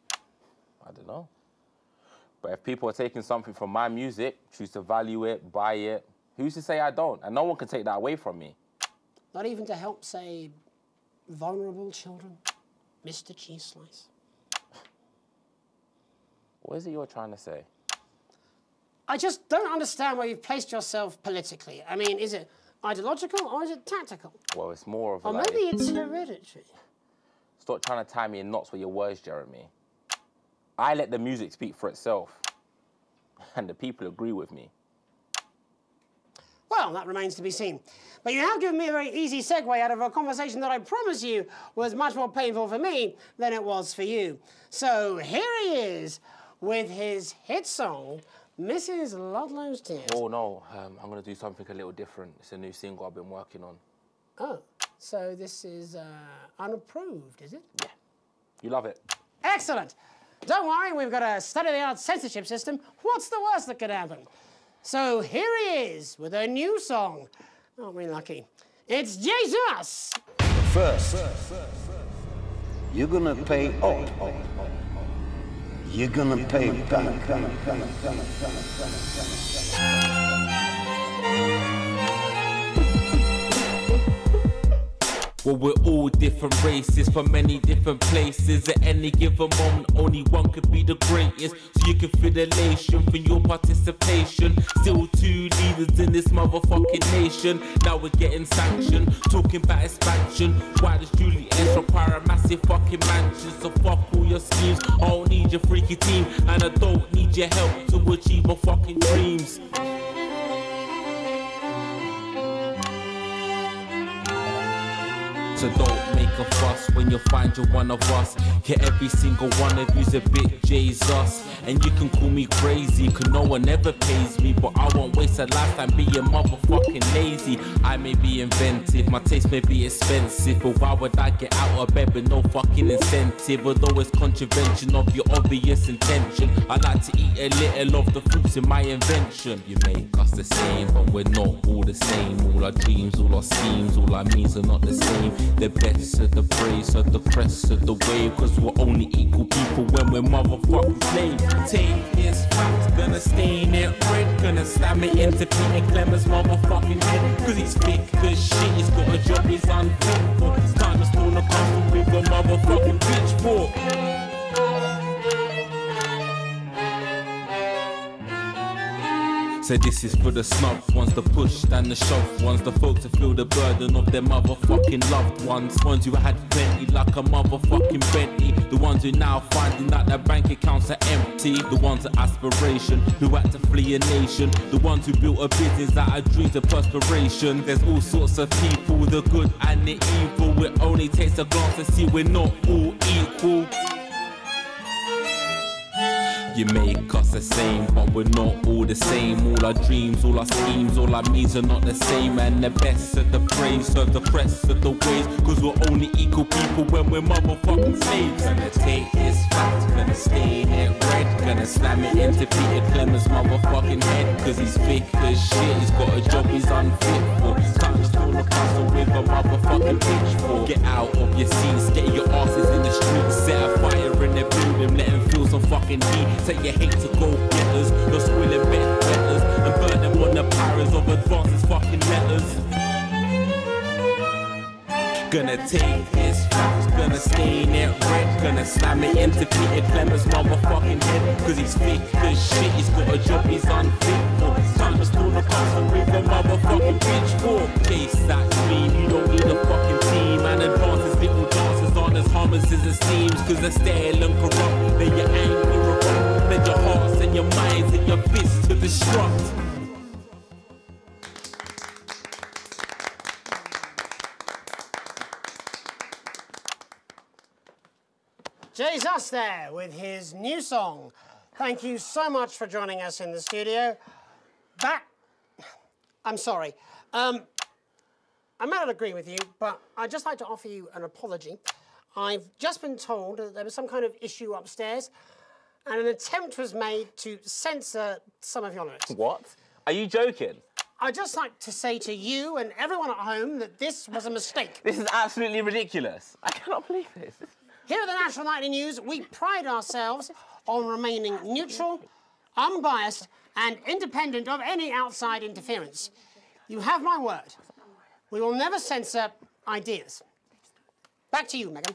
S7: I don't know. But if people are taking something from my music, choose to value it, buy it, who's to say I don't? And no one can take that away from me.
S2: Not even to help, say, vulnerable children? Mr. Cheese Slice.
S7: What is it you're trying to say?
S2: I just don't understand where you've placed yourself politically. I mean, is it ideological or is it tactical?
S7: Well, it's more of a...
S2: Or maybe it's hereditary.
S7: Stop trying to tie me in knots with your words, Jeremy. I let the music speak for itself. And the people agree with me.
S2: Well, that remains to be seen. But you have given me a very easy segue out of a conversation that I promise you was much more painful for me than it was for you. So here he is with his hit song, Mrs. Ludlow's Tears.
S7: Oh, no. I'm going to do something a little different. It's a new single I've been working on.
S2: Oh, so this is unapproved, is it?
S7: Yeah. You love it.
S2: Excellent. Don't worry, we've got a state-of-the-art censorship system. What's the worst that could happen? So here he is with a new song. Aren't we lucky? It's Jesus!
S8: First, you're gonna pay up. You're gonna pay back.
S10: Well, we're all different races from many different places. At any given moment, only one could be the greatest. So you can feel elation from your participation. Still 2 leaders in this motherfucking nation. Now we're getting sanctioned, talking about expansion. Why does Julie S require a massive fucking mansion? So fuck all your schemes. I don't need your freaky team, and I don't need your help to achieve my fucking dreams. So don't make a fuss when you find you're one of us. Yeah, every single one of you's a bit Jesus. And you can call me crazy, cause no one ever pays me. But I won't waste a lifetime being motherfucking lazy. I may be inventive, my taste may be expensive, but why would I get out of bed with no fucking incentive? Although it's contravention of your obvious intention, I like to eat a little of the fruits in my invention. You make us the same, but we're not all the same. All our dreams, all our schemes, all our means are not the same. The best of the praise, of the crest of the wave, cause we're only equal people when we're motherfucking slaves. Take this fact, gonna stain it red, gonna slam it into Peter Clemens' motherfucking head, cause he's thick as shit, he's got a job he's unfit for. It's time to storm the castle with a motherfucking pitchfork. So this is for the snub ones, the pushed and the shoved ones, the folks that feel the burden of their motherfucking loved ones. Ones who had plenty like a motherfucking Bentley. The ones who now finding out their bank accounts are empty. The ones of aspiration who had to flee a nation. The ones who built a business out of dreams of perspiration. There's all sorts of people, the good and the evil. It only takes a glance to see we're not all equal. You make us the same, but we're not all the same. All our dreams, all our schemes, all our means are not the same. And the best of the praise, serve the crest of the ways, cause we're only equal people when we're motherfucking slaves. Gonna take this fact, gonna stain it red, gonna slam it into Peter Clemens' motherfucking head, cause he's thick as shit, he's got a job he's unfit for. It's time to storm the castle with a motherfucking pitchfork. Get out of your seats, get your asses in the streets, set a fire in the building, let them feel some fucking heat. Say you hate to go getters, you're squilling bed betters, and burn them on the powers of advances fucking letters. Gonna take his facts, gonna stain it red, gonna slam it into Peter Clemens' motherfucking head, cause he's thick as shit, he's got a job he's unfit for. It's time to storm the castle with a motherfucking pitchfork. Chase that dream, you don't need a fucking team, and advances little dances aren't as harmless as it seems, cause they're stale and corrupt, then your anger erupt. Let your hearts and your minds and your fists to destruct.
S2: Jesus there with his new song. Thank you so much for joining us in the studio. I'm sorry. I may not agree with you, but I'd just like to offer you an apology. I've just been told that there was some kind of issue upstairs, and an attempt was made to censor some of your lyrics.
S7: What? Are you joking?
S2: I'd just like to say to you and everyone at home that this was a mistake.
S7: This is absolutely ridiculous. I cannot believe this.
S2: Here at the National Nightly News, we pride ourselves on remaining neutral, unbiased, and independent of any outside interference. You have my word. We will never censor ideas. Back to you, Megan.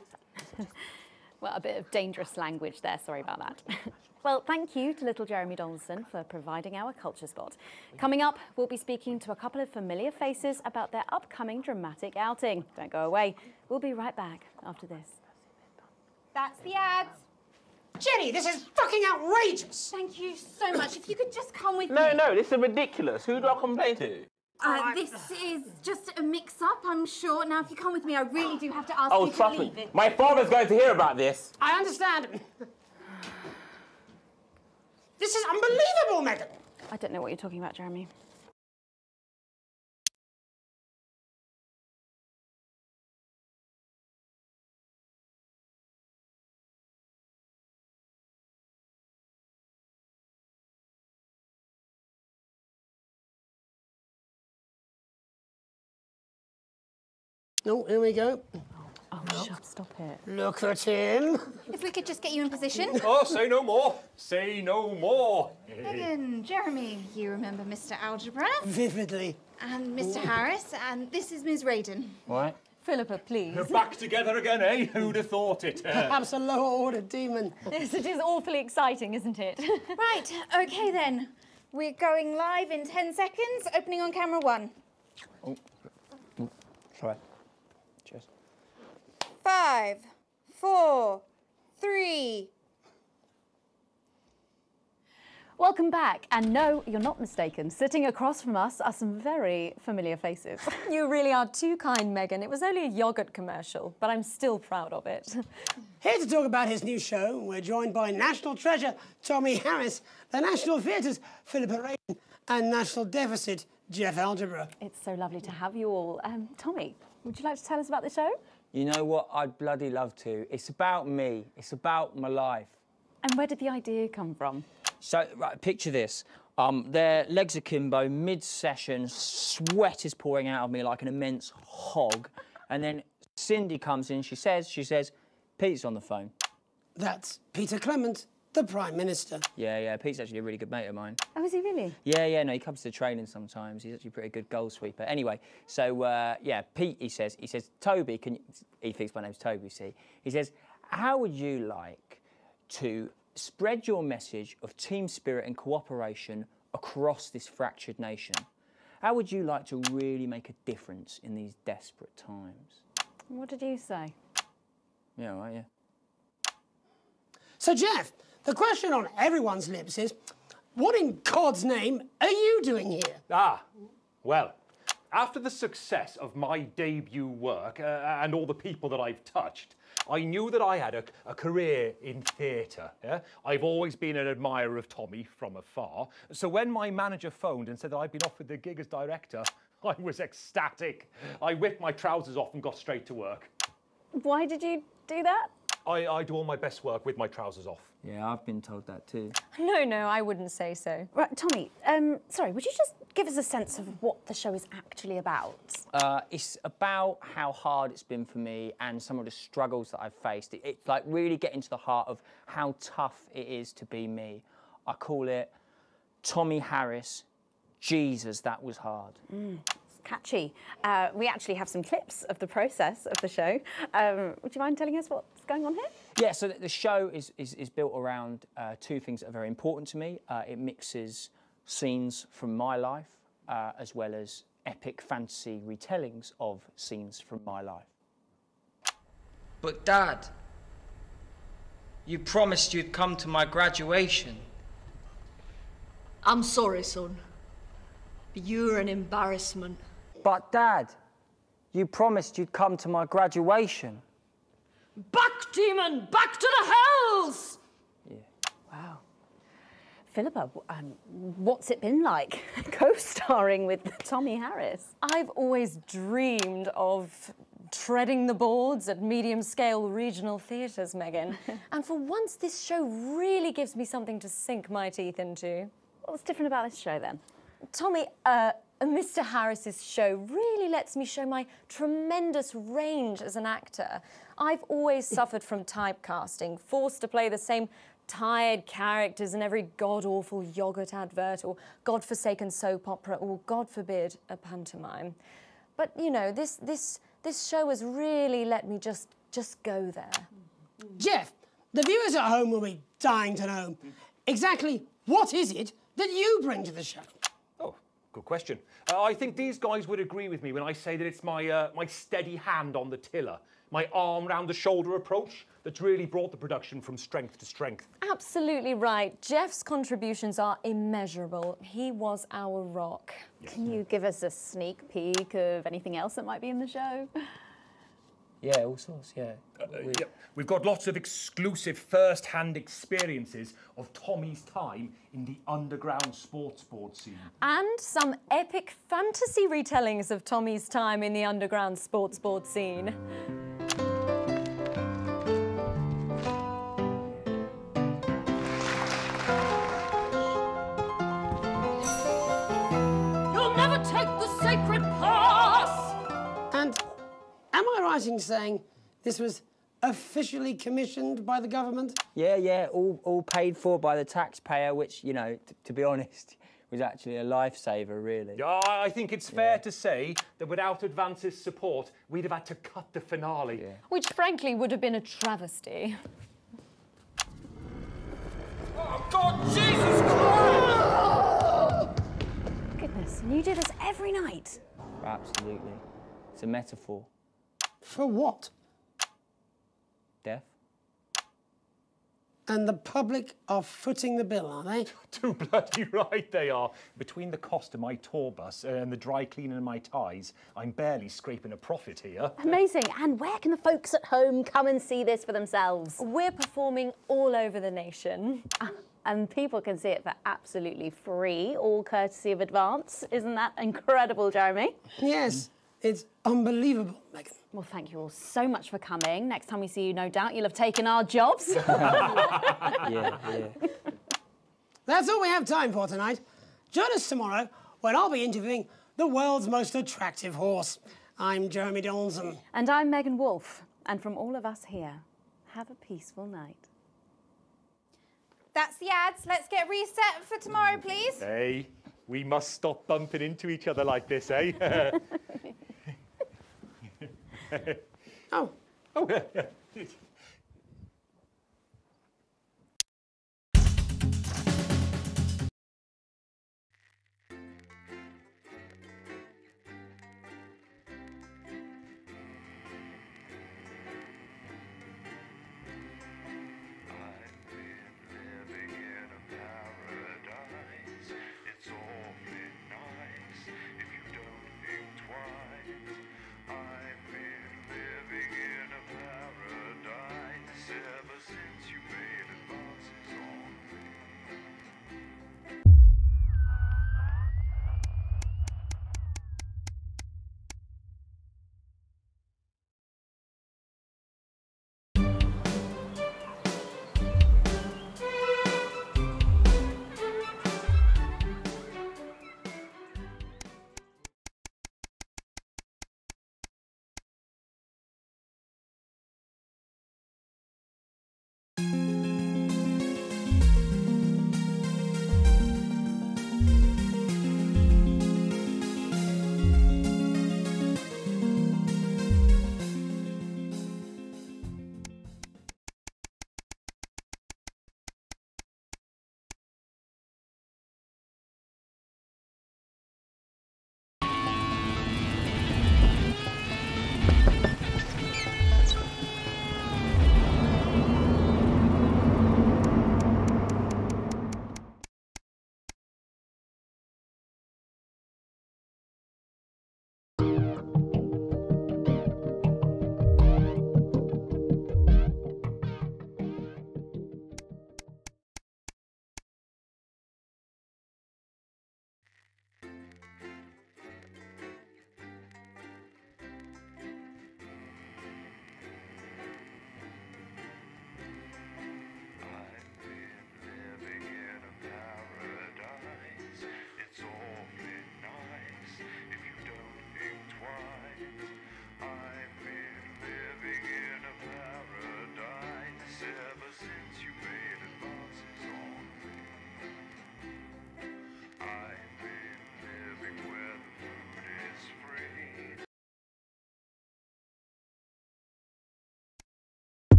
S5: Well, a bit of dangerous language there, sorry about that. Well, thank you to little Jeremy Donaldson for providing our culture spot. Coming up, we'll be speaking to a couple of familiar faces about their upcoming dramatic outing. Don't go away. We'll be right back after this.
S16: That's the ads.
S2: Jenny, this is fucking outrageous!
S16: Thank you so much. If you could just come with me.
S7: No, this is ridiculous. Who do I complain to?
S16: This is just a mix-up, I'm sure. Now, if you come with me, I really do have to ask you to
S7: trust
S16: leave
S7: me.
S16: it.
S7: My father's going to hear about this.
S2: I understand. This is unbelievable, Megan.
S5: I don't know what you're talking about, Jeremy.
S2: Oh, here we go.
S5: Oh, shut, stop it.
S2: Look at him.
S16: If we could just get you in position.
S12: Oh, say no more. Say no more.
S16: Megan, Jeremy, you remember Mr. Algebra?
S2: Vividly.
S16: And Mr. Harris, and this is Ms. Radin.
S7: What?
S5: Philippa, please.
S12: You're back together again, eh? Who'd have thought it?
S2: Perhaps a lower-order demon.
S5: Yes, it is awfully exciting, isn't it?
S16: Right, OK then. We're going live in 10 seconds, opening on camera 1.
S12: Oh. Sorry. Cheers.
S16: 5, 4, 3.
S5: Well, Welcome back, and no, you're not mistaken. Sitting across from us are some very familiar faces.
S17: You really are too kind, Megan. It was only a yoghurt commercial, but I'm still proud of it.
S2: Here to talk about his new show, we're joined by national treasure Tommy Harris, the National Theatre's Philippa Raven, and National Deficit Jeff Algebra.
S5: It's so lovely to have you all. Tommy, would you like to tell us about the show?
S18: You know what? I'd bloody love to. It's about me. It's about my life.
S5: And where did the idea come from?
S18: So, right, picture this. Their legs akimbo, mid-session, sweat is pouring out of me like an immense hog. And then Cindy comes in, she says, Pete's on the phone.
S2: That's Peter Clement, the Prime Minister.
S18: Yeah, Pete's actually a really good mate of mine.
S5: Oh, is he really?
S18: Yeah, no, he comes to training sometimes. He's actually a pretty good goal sweeper. Anyway, so, yeah, Pete, he says, Toby, can you... He thinks my name's Toby, see? He says, how would you like to spread your message of team spirit and cooperation across this fractured nation? How would you like to really make a difference in these desperate times?
S5: What did you say?
S18: Yeah, right, yeah.
S2: So, Jeff, the question on everyone's lips is, what in God's name are you doing here?
S12: Ah, well, after the success of my debut work and all the people that I've touched, I knew that I had a career in theatre. Yeah? I've always been an admirer of Tommy from afar. So when my manager phoned and said that I'd been offered the gig as director, I was ecstatic. I whipped my trousers off and got straight to work.
S5: Why did you do that?
S12: I do all my best work with my trousers off.
S18: Yeah, I've been told that too.
S17: No, I wouldn't say so.
S5: Right, Tommy, sorry, would you just give us a sense of what the show is actually about?
S18: It's about how hard it's been for me and some of the struggles that I've faced. It's like really getting to the heart of how tough it is to be me. I call it Tommy Harris, Jesus, that was hard.
S5: It's catchy. We actually have some clips of the process of the show. Would you mind telling us what's going on here?
S18: Yeah, so the show is built around two things that are very important to me. It mixes scenes from my life as well as epic fantasy retellings of scenes from my life.
S19: But Dad, you promised you'd come to my graduation.
S20: I'm sorry, son, but you're an embarrassment.
S18: But Dad, you promised you'd come to my graduation.
S20: Back, demon! Back to the hells!
S5: Wow. Philippa, what's it been like co-starring with Tommy Harris?
S17: I've always dreamed of treading the boards at medium-scale regional theatres, Megan. And for once, this show really gives me something to sink my teeth into.
S5: What's different about this show, then?
S17: Tommy, Mr. Harris's show really lets me show my tremendous range as an actor. I've always suffered from typecasting, forced to play the same tired characters in every god-awful yoghurt advert or godforsaken soap opera or, God forbid, a pantomime. But, you know, this show has really let me just go there.
S2: Jeff, the viewers at home will be dying to know exactly what is it that you bring to the show?
S12: Oh, good question. I think these guys would agree with me when I say that it's my steady hand on the tiller, my arm round the shoulder approach that's really brought the production from strength to strength.
S17: Absolutely right. Jeff's contributions are immeasurable. He was our rock.
S5: Yes. Can you give us a sneak peek of anything else that might be in the show?
S18: Yeah, all sorts, yeah.
S12: We've got lots of exclusive first-hand experiences of Tommy's time in the underground sports board scene.
S17: And some epic fantasy retellings of Tommy's time in the underground sports board scene.
S20: You'll never take the sacred pass!
S2: And am I right in saying this was officially commissioned by the government?
S18: Yeah, all paid for by the taxpayer, which, you know, to be honest, was actually a lifesaver, really.
S12: I think it's fair to say that without Advance's support, we'd have had to cut the finale.
S17: Which, frankly, would have been a travesty.
S20: Oh, God, Jesus Christ!
S5: Goodness, and you do this every night?
S18: Absolutely. It's a metaphor.
S2: For what?
S18: Death.
S2: And the public are footing the bill, are they?
S12: Too bloody right they are. Between the cost of my tour bus and the dry cleaning of my ties, I'm barely scraping a profit here.
S5: Amazing. And where can the folks at home come and see this for themselves?
S17: We're performing all over the nation.
S5: And people can see it for absolutely free, all courtesy of Advance. Isn't that incredible, Jeremy?
S2: Yes, it's unbelievable, Megan.
S5: Well, thank you all so much for coming. Next time we see you, no doubt you'll have taken our jobs.
S18: Yeah.
S2: That's all we have time for tonight. Join us tomorrow when I'll be interviewing the world's most attractive horse. I'm Jeremy Donaldson.
S5: And I'm Megan Wolfe. And from all of us here, have a peaceful night.
S16: That's the ads. Let's get reset for tomorrow, please.
S12: Hey, we must stop bumping into each other like this, eh?
S2: Oh.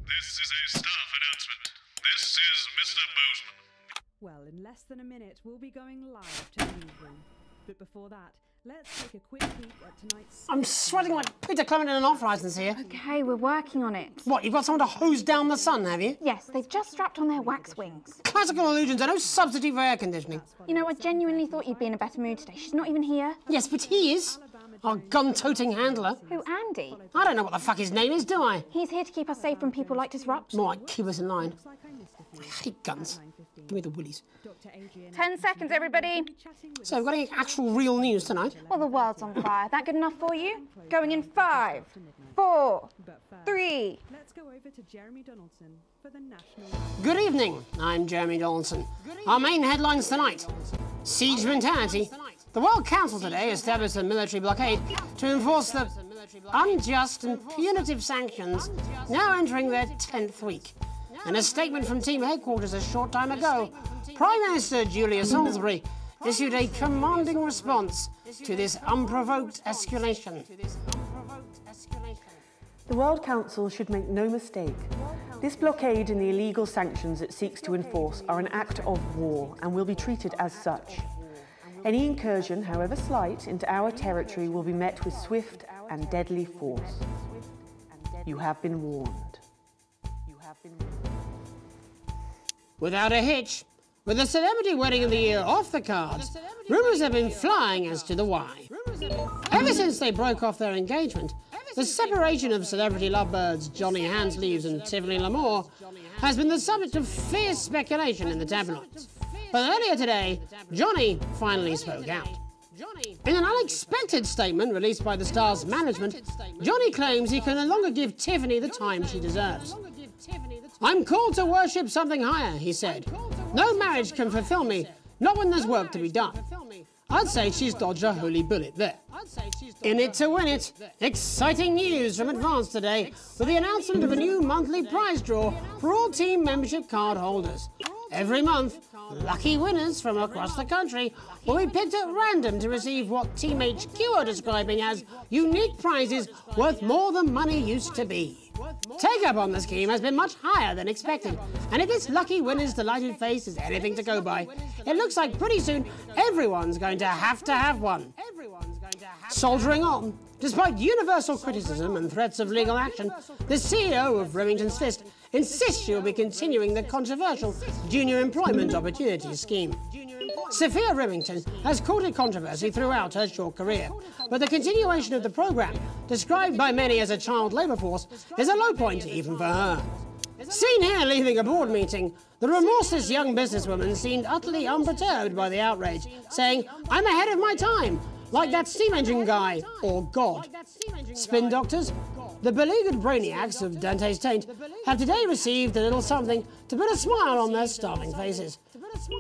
S3: This is a staff announcement. This is Mr. Bozeman.
S1: Well, in less than a minute, we'll be going live to the newsroom. But before that, let's take a quick peek at tonight's...
S2: I'm sweating like Peter Clement in an off-licence here.
S16: OK, we're working on it.
S2: What, you've got someone to hose down the sun, have you?
S16: Yes, they've just strapped on their wax wings.
S2: Classical illusions are no substitute for air conditioning.
S16: You know, I genuinely thought you'd be in a better mood today. She's not even here.
S2: Yes, but he is. Our gun-toting handler.
S16: Who, Andy?
S2: I don't know what the fuck his name is, do I?
S16: He's here to keep us safe from people like Disrupt.
S2: More like keep us in line. I hate guns. Give me the willies.
S16: 10 seconds, everybody.
S2: So, we've got any actual real news tonight?
S16: Well, the world's on fire. That good enough for you? Going in 5, 4, 3.
S1: Let's go over to Jeremy Donaldson for the national...
S2: Good evening, I'm Jeremy Donaldson. Our main headlines tonight. Siege mentality. The World Council today established a military blockade to enforce the unjust and punitive sanctions now entering their 10th week. In a statement from team headquarters a short time ago, Prime Minister Julia Salisbury issued a commanding response to this unprovoked escalation.
S11: The World Council should make no mistake. This blockade and the illegal sanctions it seeks to enforce are an act of war and will be treated as such. Any incursion, however slight, into our territory will be met with swift and deadly force. You have been warned.
S2: Without a hitch, with the celebrity wedding of the year off the cards, rumours have been flying as to the why. Ever since they broke off their engagement, the separation of celebrity lovebirds Johnny Hansleaves and Tiffany L'Amour has been the subject of fierce speculation in the tabloids. But earlier today, Johnny finally spoke out. In an unexpected statement released by the star's management, Johnny claims he can no longer give Tiffany the time she deserves. "I'm called to worship something higher," he said. "No marriage can fulfill me, not when there's work to be done." I'd say she's dodged a holy bullet there. In it to win it, exciting news from Advance today with the announcement of a new monthly prize draw for all team membership card holders. Every month, lucky winners from across the country will be picked at random to receive what Team HQ are describing as unique prizes worth more than money used to be. Take-up on the scheme has been much higher than expected, and if this lucky winner's delighted face is anything to go by, it looks like pretty soon everyone's going to have one. Soldiering on, despite universal criticism and threats of legal action, the CEO of Remington's Fist insists she'll be continuing the controversial Junior Employment Opportunities Scheme. Sophia Remington has courted controversy throughout her short career, but the continuation of the programme, described by many as a child labour force, is a low point even for her. Seen here leaving a board meeting, the remorseless young businesswoman seemed utterly unperturbed by the outrage, saying, "I'm ahead of my time, like that steam engine guy, or God." Spin doctors? The beleaguered brainiacs of Dante's Taint have today received a little something to put a smile on their starving faces.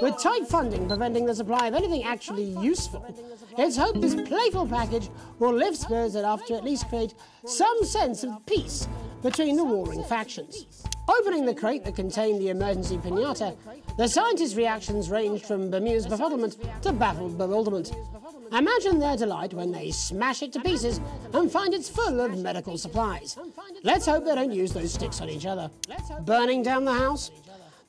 S2: With tight funding preventing the supply of anything actually useful, it's hoped this playful package will lift spirits enough to at least create some sense of peace between the warring factions. Opening the crate that contained the emergency piñata, the scientists' reactions ranged from bemused befuddlement to baffled bewilderment. Imagine their delight when they smash it to pieces and find it's full of medical supplies. Let's hope they don't use those sticks on each other. Burning down the house?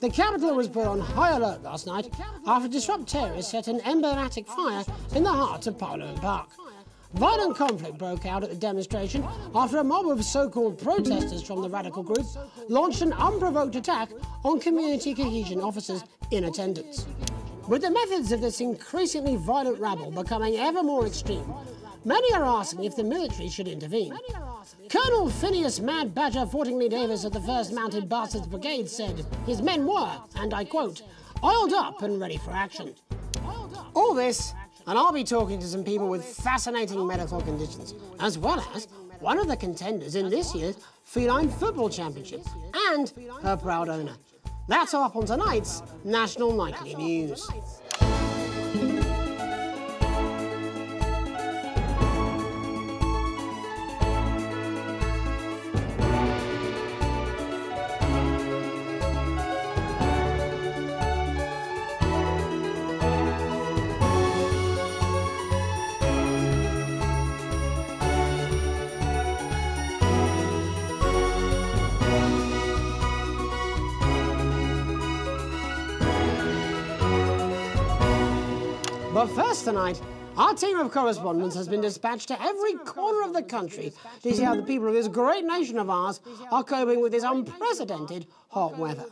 S2: The capital was put on high alert last night after disrupt terrorists set an emblematic fire in the heart of Parliament Park. Violent conflict broke out at the demonstration after a mob of so-called protesters from the radical group launched an unprovoked attack on community cohesion officers in attendance. With the methods of this increasingly violent rabble becoming ever more extreme, many are asking if the military should intervene. Colonel Phineas Mad Badger Fortingley Davis of the 1st Mounted Bastards Brigade said his men were, and I quote, "oiled up and ready for action." All this, and I'll be talking to some people with fascinating medical conditions, as well as one of the contenders in this year's Feline Football Championship, and her proud owner. That's all up on tonight's National Nightly News. But first tonight, our team of correspondents has been dispatched to every corner of the country to see how the people of this great nation of ours are coping with this unprecedented hot weather.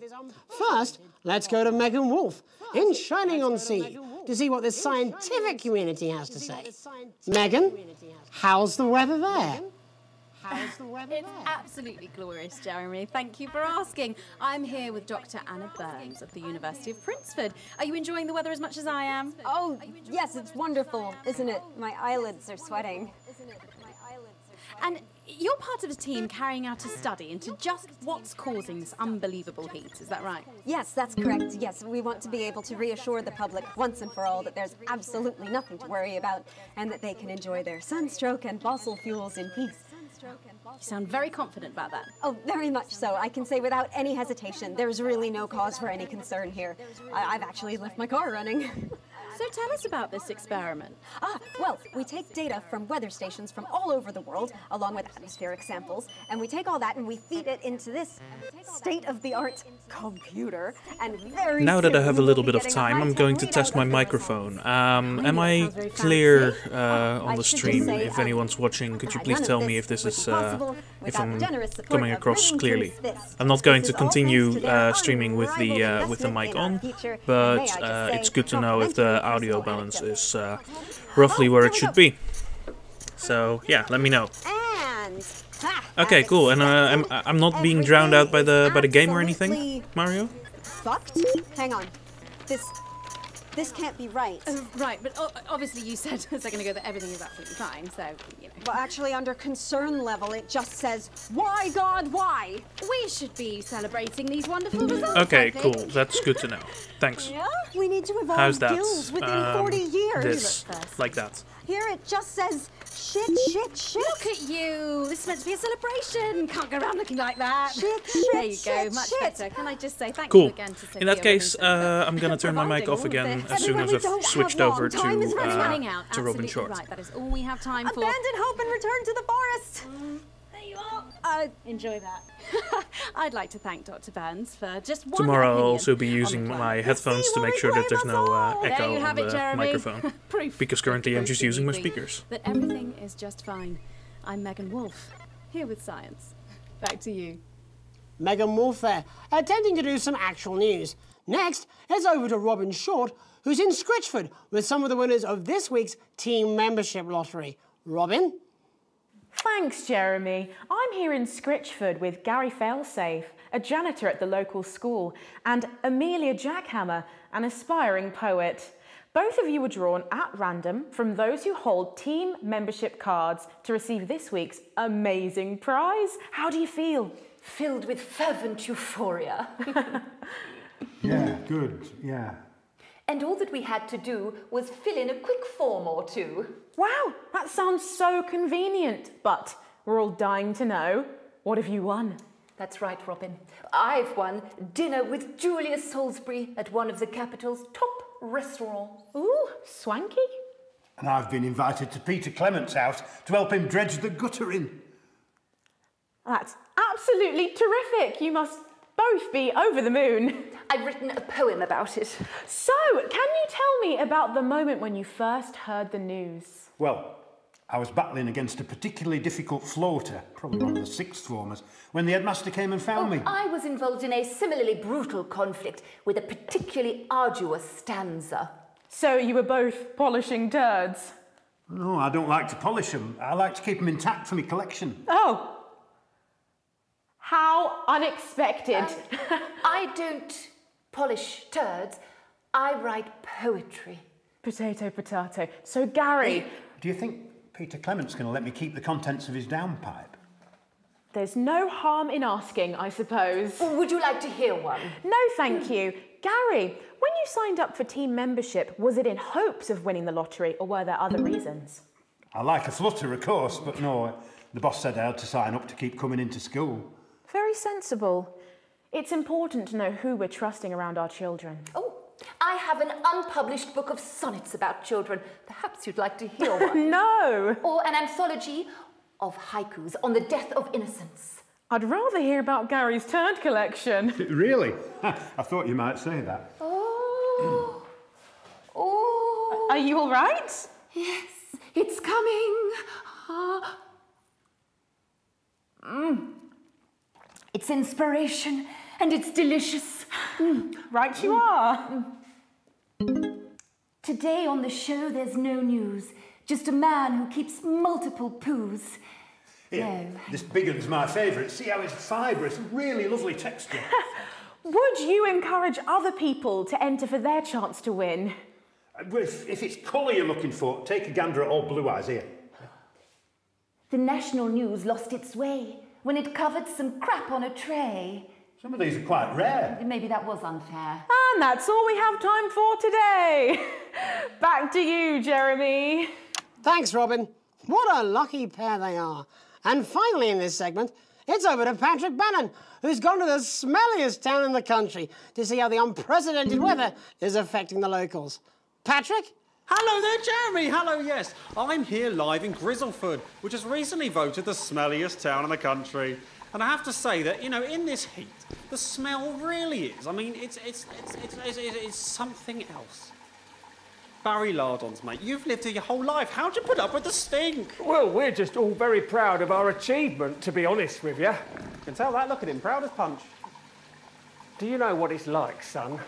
S2: First, let's go to Megan Wolf in Shining-on-Sea to see what this scientific community has to say. Megan, how's the weather there?
S9: It's absolutely glorious, Jeremy. Thank you for asking. I'm here with Dr. Anna Burns of the University of Princeford. Are you enjoying the weather as much as I am?
S13: Oh, yes, it's wonderful, isn't it? My eyelids are sweating.
S9: And you're part of a team carrying out a study into just what's causing this unbelievable heat, is that right?
S13: Yes, that's correct. Yes, we want to be able to reassure the public once and for all that there's absolutely nothing to worry about and that they can enjoy their sunstroke and fossil fuels in peace.
S9: You sound very confident about that.
S13: Oh, very much so. I can say without any hesitation, there's really no cause for any concern here. I've actually left my car running.
S9: So tell us about this experiment.
S13: Well, we take data from weather stations from all over the world, along with atmospheric samples, and we take all that and we feed it into this state-of-the-art computer, and very
S2: Now that I
S13: soon
S2: have a
S13: we'll
S2: little
S13: be
S2: bit of
S13: getting a
S2: time, I'm
S13: high-tech
S2: going to
S13: readout
S2: test my
S13: of the
S2: microphone. Am I clear on the stream?
S13: say,
S2: If anyone's watching, could you please
S13: none of
S2: tell
S13: this
S2: me if this
S13: would
S2: is
S13: be possible
S2: if
S13: without
S2: I'm
S13: the generous support
S2: coming
S13: of
S2: across
S13: Rain
S2: clearly?
S13: Tooth This.
S2: I'm not going
S13: This
S2: to
S13: is all
S2: continue
S13: thanks to their
S2: streaming with the
S13: unrivaled
S2: mic
S13: investment in our
S2: on,
S13: future, and
S2: but
S13: may I just say,
S2: it's good to
S13: a
S2: know if the
S13: complimentary
S2: audio
S13: personal
S2: balance
S13: anecdote.
S2: is roughly where it should be. So yeah, let me know.
S13: And
S2: Okay, cool. And I'm not being drowned out by the game or anything, Mario?
S13: fucked? Hang on. This can't be right.
S9: Right, but obviously you said a second ago that everything is absolutely fine, so, you know.
S13: Well, actually, under concern level, it just says, why, God, why?
S9: We should be celebrating these wonderful results.
S2: Okay,
S9: I think.
S2: cool. That's good to know. Thanks.
S13: Yeah? We need to evolve
S2: How's that?
S13: gills within 40 years.
S2: This, like that.
S13: Here it just says, shit, shit, shit.
S9: Look at you. This is meant to be a celebration. Can't go around looking like that.
S13: Shit,
S9: There you
S13: shit,
S9: go. Much
S13: shit.
S9: better. Can I just say thank
S2: Cool.
S9: you again to Sophia
S2: In that case,
S9: Williamson
S2: I'm gonna turn my mic
S9: providing
S2: off
S9: all of
S2: again
S9: this.
S2: as soon as I've switched over to
S9: running out.
S2: to Robin
S9: Absolutely
S2: Short.
S9: right. That is all we have time for.
S13: Abandon hope and return to the forest.
S9: There you are. Enjoy that. I'd like to thank Dr. Burns for just one
S2: Tomorrow I'll
S9: opinion
S2: also be
S9: on
S2: using
S9: the
S2: my
S9: planet.
S2: headphones to make sure that there's no
S9: There
S2: echo
S9: you
S2: on
S9: have it,
S2: the
S9: Jeremy.
S2: microphone.
S9: Proof
S2: Because currently I'm just using my
S9: absolutely
S2: speakers.
S9: that everything is just fine. I'm Megan Wolf, here with science. Back to you.
S2: Megan Wolf there, attempting to do some actual news. Next, it's over to Robin Short, who's in Scritchford with some of the winners of this week's team membership lottery. Robin?
S21: Thanks, Jeremy. I'm here in Scritchford with Gary Failsafe, a janitor at the local school, and Amelia Jackhammer, an aspiring poet. Both of you were drawn at random from those who hold team membership cards to receive this week's amazing prize. How do you feel?
S20: Filled with fervent euphoria.
S22: Yeah, good, yeah.
S20: And all that we had to do was fill in a quick form or two.
S21: Wow, that sounds so convenient. But we're all dying to know, what have you won?
S20: That's right, Robin. I've won dinner with Julius Salisbury at one of the capital's top restaurants.
S21: Ooh, swanky.
S22: And I've been invited to Peter Clement's house to help him dredge the gutter in.
S21: That's absolutely terrific. You must both be over the moon.
S20: I've written a poem about it.
S21: So, can you tell me about the moment when you first heard the news?
S22: Well, I was battling against a particularly difficult floater, probably one of the sixth formers, when the headmaster came and found me.
S20: I was involved in a similarly brutal conflict with a particularly arduous stanza.
S21: So you were both polishing turds?
S22: No, I don't like to polish them. I like to keep them intact for my collection.
S21: Oh. How unexpected.
S20: I don't polish turds. I write poetry.
S21: Potato, potato. So, Gary...
S22: Do you think Peter Clement's going to let me keep the contents of his downpipe?
S21: There's no harm in asking, I suppose.
S20: Would you like to hear one?
S21: No, thank you. Gary, when you signed up for team membership, was it in hopes of winning the lottery, or were there other reasons?
S22: I like a flutter, of course, but no, the boss said I had to sign up to keep coming into school.
S21: Very sensible. It's important to know who we're trusting around our children.
S20: Oh, I have an unpublished book of sonnets about children. Perhaps you'd like to hear one.
S21: No!
S20: Or an anthology of haikus on the death of innocence.
S21: I'd rather hear about Gary's turd collection.
S22: Really? I thought you might say that.
S20: Oh. Oh.
S21: Are you all right?
S20: Yes, it's coming. It's inspiration and it's delicious.
S21: Right you are.
S20: Today on the show there's no news, just a man who keeps multiple poos.
S22: Yeah,
S20: No.
S22: this big one's my favourite. See how it's fibrous, really lovely texture.
S21: Would you encourage other people to enter for their chance to win?
S22: Well, if it's colour you're looking for, take a gander at old Blue Eyes here.
S20: The national news lost its way when it covered some crap on a tray.
S22: Some of these are quite rare.
S20: Maybe that was unfair.
S21: And that's all we have time for today. Back to you, Jeremy.
S2: Thanks, Robin. What a lucky pair they are. And finally in this segment, it's over to Patrick Bannon, who's gone to the smelliest town in the country to see how the unprecedented weather is affecting the locals. Patrick?
S6: Hello there, Jeremy. Hello, yes. I'm here live in Grizzleford, which has recently voted the smelliest town in the country. And I have to say that, you know, in this heat, the smell really is. I mean, it's something else. Barry Lardons, mate, you've lived here your whole life. How'd you put up with the stink?
S15: Well, we're just all very proud of our achievement, to be honest with you.
S6: Can tell that. Look at him, proud as punch.
S15: Do you know what it's like, son,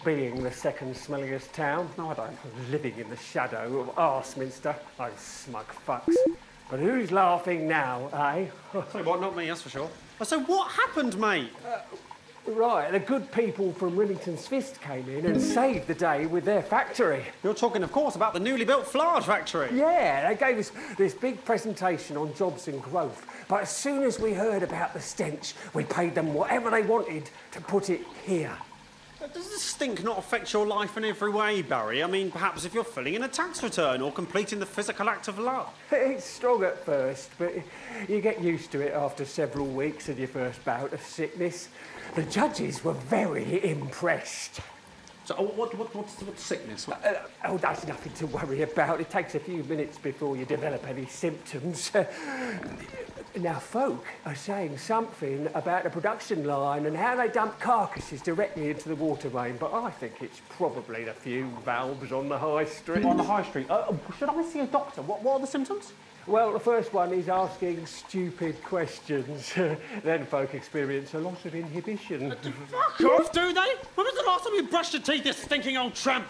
S15: being the second smelliest town?
S6: No, I don't.
S15: Living in the shadow of Arseminster. Those smug fucks. But who's laughing now, eh?
S6: Tell you what, not me, that's for sure. So what happened, mate?
S15: Right, the good people from Remington's Fist came in and saved the day with their factory.
S6: You're talking, of course, about the newly built Flard factory.
S15: Yeah, they gave us this big presentation on jobs and growth. But as soon as we heard about the stench, we paid them whatever they wanted to put it here.
S6: Does the stink not affect your life in every way, Barry? I mean, perhaps if you're filling in a tax return or completing the physical act of love.
S15: It's strong at first, but you get used to it after several weeks of your first bout of sickness. The judges were very impressed.
S6: So, what's sickness?
S15: Oh, that's nothing to worry about. It takes a few minutes before you develop any symptoms. Now, folk are saying something about the production line and how they dump carcasses directly into the water main, but I think it's probably the fume valves on the high street.
S6: On the high street? Should I see a doctor? What are the symptoms?
S15: Well, the first one is asking stupid questions. Then folk experience a loss of inhibition.
S6: Fuck off, do they? When was the last time you brushed your teeth, you stinking old tramp?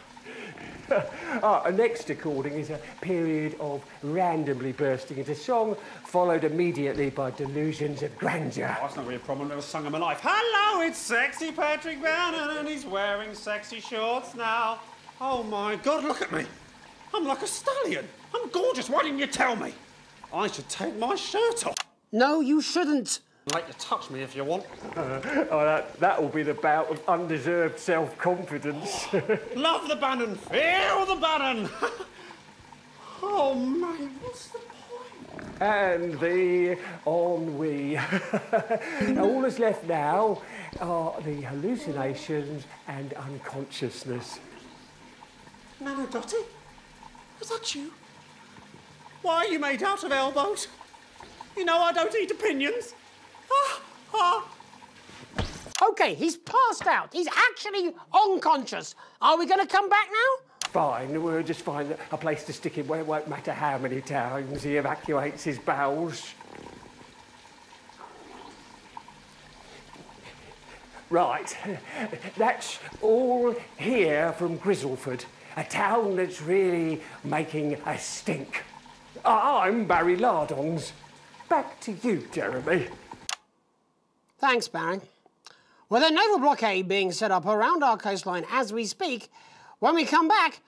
S15: Next according is a period of randomly bursting into song, followed immediately by delusions of grandeur.
S6: Oh, that's not really a problem. I've never sung in my life. Hello, it's sexy Patrick Bannon, and he's wearing sexy shorts now. Oh my God, look at me. I'm like a stallion. I'm gorgeous. Why didn't you tell me? I should take my shirt off.
S2: No, you shouldn't.
S6: Let you touch me if you want.
S15: That will be the bout of undeserved self-confidence.
S6: Love the Bannon. Feel the Bannon. Oh, mate, what's the point?
S15: And the ennui. All that's left now are the hallucinations and unconsciousness.
S6: Nana Dottie? Is that you? Why are you made out of elbows? You know I don't eat opinions.
S2: OK, he's passed out. He's actually unconscious. Are we going to come back now?
S15: Fine, we'll just find a place to stick him where it won't matter how many times he evacuates his bowels. Right, that's all here from Grizzleford, a town that's really making a stink. I'm Barry Lardons. Back to you, Jeremy.
S2: Thanks, Barry. With a naval blockade being set up around our coastline as we speak, when we come back,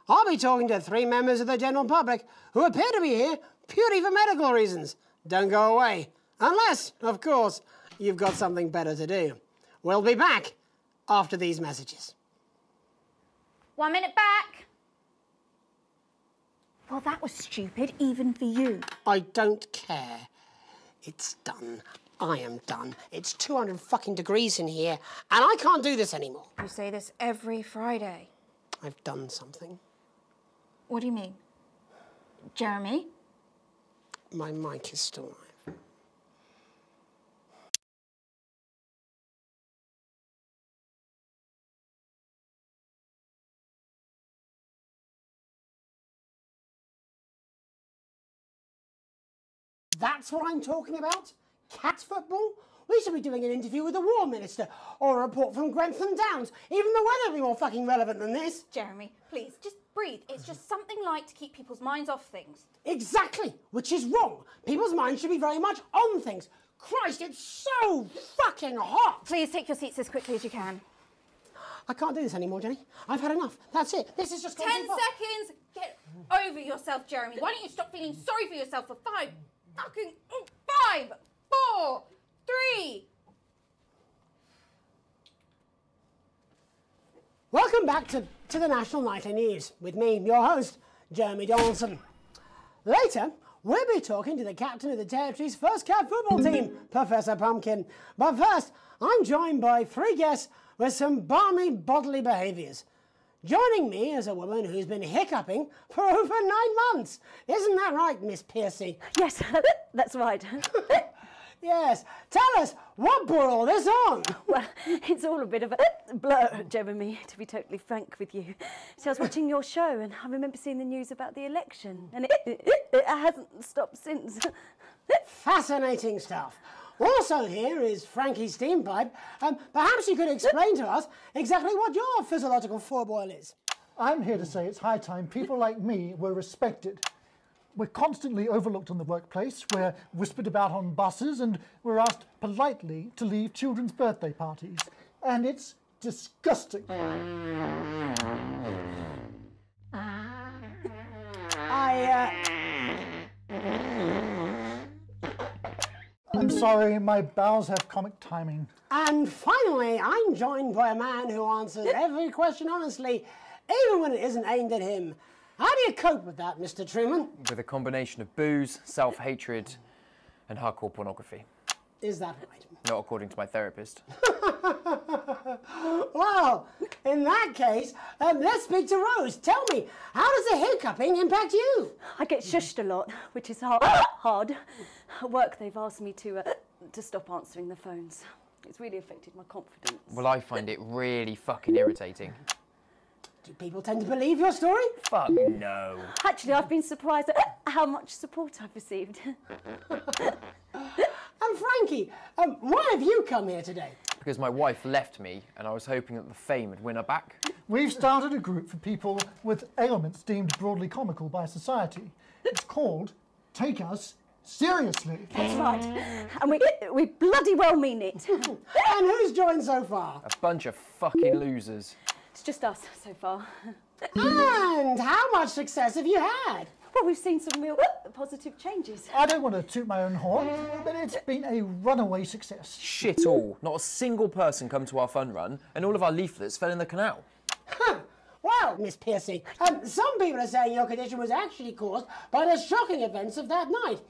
S2: I'll be talking to 3 members of the general public who appear to be here purely for medical reasons. Don't go away. Unless, of course, you've got something better to do. We'll be back after these messages.
S16: 1 minute back. Well, that was stupid, even for you.
S2: I don't care. It's done. I am done. It's 200 fucking degrees in here, and I can't do this anymore.
S16: You say this every Friday.
S2: I've done something.
S16: What do you mean? Jeremy?
S2: My mic is still live. That's what I'm talking about? Cat football? We should be doing an interview with the War Minister or a report from Grentham Downs. Even the weather would be more fucking relevant than this.
S16: Jeremy, please, just breathe. It's just something light to keep people's minds off things.
S2: Exactly, which is wrong. People's minds should be very much on things. Christ, it's so fucking hot.
S16: Please take your seats as quickly as you can.
S2: I can't do this anymore, Jenny. I've had enough. That's it. This is just...
S16: 10 seconds. Get over yourself, Jeremy. Why don't you stop feeling sorry for yourself for 5, 4, 3.
S2: Welcome back to the National Nightly News with me, your host, Jeremy Donaldson. Later, we'll be talking to the captain of the Territory's first cat football team, Professor Pumpkin. But first, I'm joined by 3 guests with some balmy bodily behaviours. joining me as a woman who's been hiccuping for over 9 months. Isn't that right, Miss Piercy?
S4: Yes, that's right.
S2: Yes. Tell us, what brought all this on?
S4: Well, it's all a bit of a blur, Jeremy, to be totally frank with you. So I was watching your show and I remember seeing the news about the election and it hasn't stopped since.
S2: Fascinating stuff. Also here is Frankie Steampipe. Perhaps you could explain to us exactly what your physiological fourboil is.
S14: I'm here to say it's high time people like me were respected. We're constantly overlooked in the workplace, we're whispered about on buses, and we're asked politely to leave children's birthday parties. And it's disgusting. I'm sorry, my bowels have comic timing.
S2: And finally, I'm joined by a man who answers every question honestly, even when it isn't aimed at him. How do you cope with that, Mr. Truman?
S23: With a combination of booze, self-hatred, and hardcore pornography.
S2: Is that right?
S23: Not according to my therapist.
S2: Well, in that case, let's speak to Rose. Tell me, how does the hiccuping impact you?
S4: I get shushed a lot, which is hard. At work, they've asked me to stop answering the phones. It's really affected my confidence.
S23: Well, I find it really fucking irritating.
S2: Do people tend to believe your story?
S23: Fuck no.
S4: Actually, I've been surprised at how much support I've received.
S2: And Frankie, why have you come here today?
S23: Because my wife left me and I was hoping that the fame would win her back.
S14: We've started a group for people with ailments deemed broadly comical by society. It's called Take Us Seriously.
S4: That's right. And we bloody well mean it.
S2: And who's joined so far?
S23: A bunch of fucking losers.
S4: It's just us so far.
S2: And how much success have you had?
S4: Well, we've seen some real positive changes.
S14: I don't want to toot my own horn, but it's been a runaway success.
S23: Shit all. Not a single person come to our fun run, and all of our leaflets fell in the canal.
S2: Well, Miss Piercy, some people are saying your condition was actually caused by the shocking events of that night.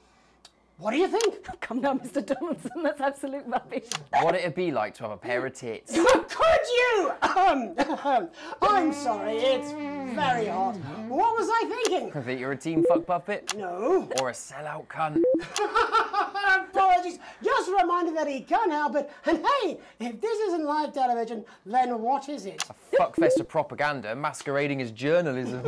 S2: What do you think?
S4: Oh, come now, Mr. Donaldson, that's absolute rubbish.
S23: What'd it be like to have a pair of tits?
S2: Could you? I'm sorry, it's very hot. What was I thinking?
S23: That you're a team fuck puppet?
S2: No.
S23: Or a sellout cunt?
S2: Apologies. Just a reminder that he can't help it. And hey, if this isn't live television, then what is it?
S23: A fuckfest of propaganda masquerading as journalism.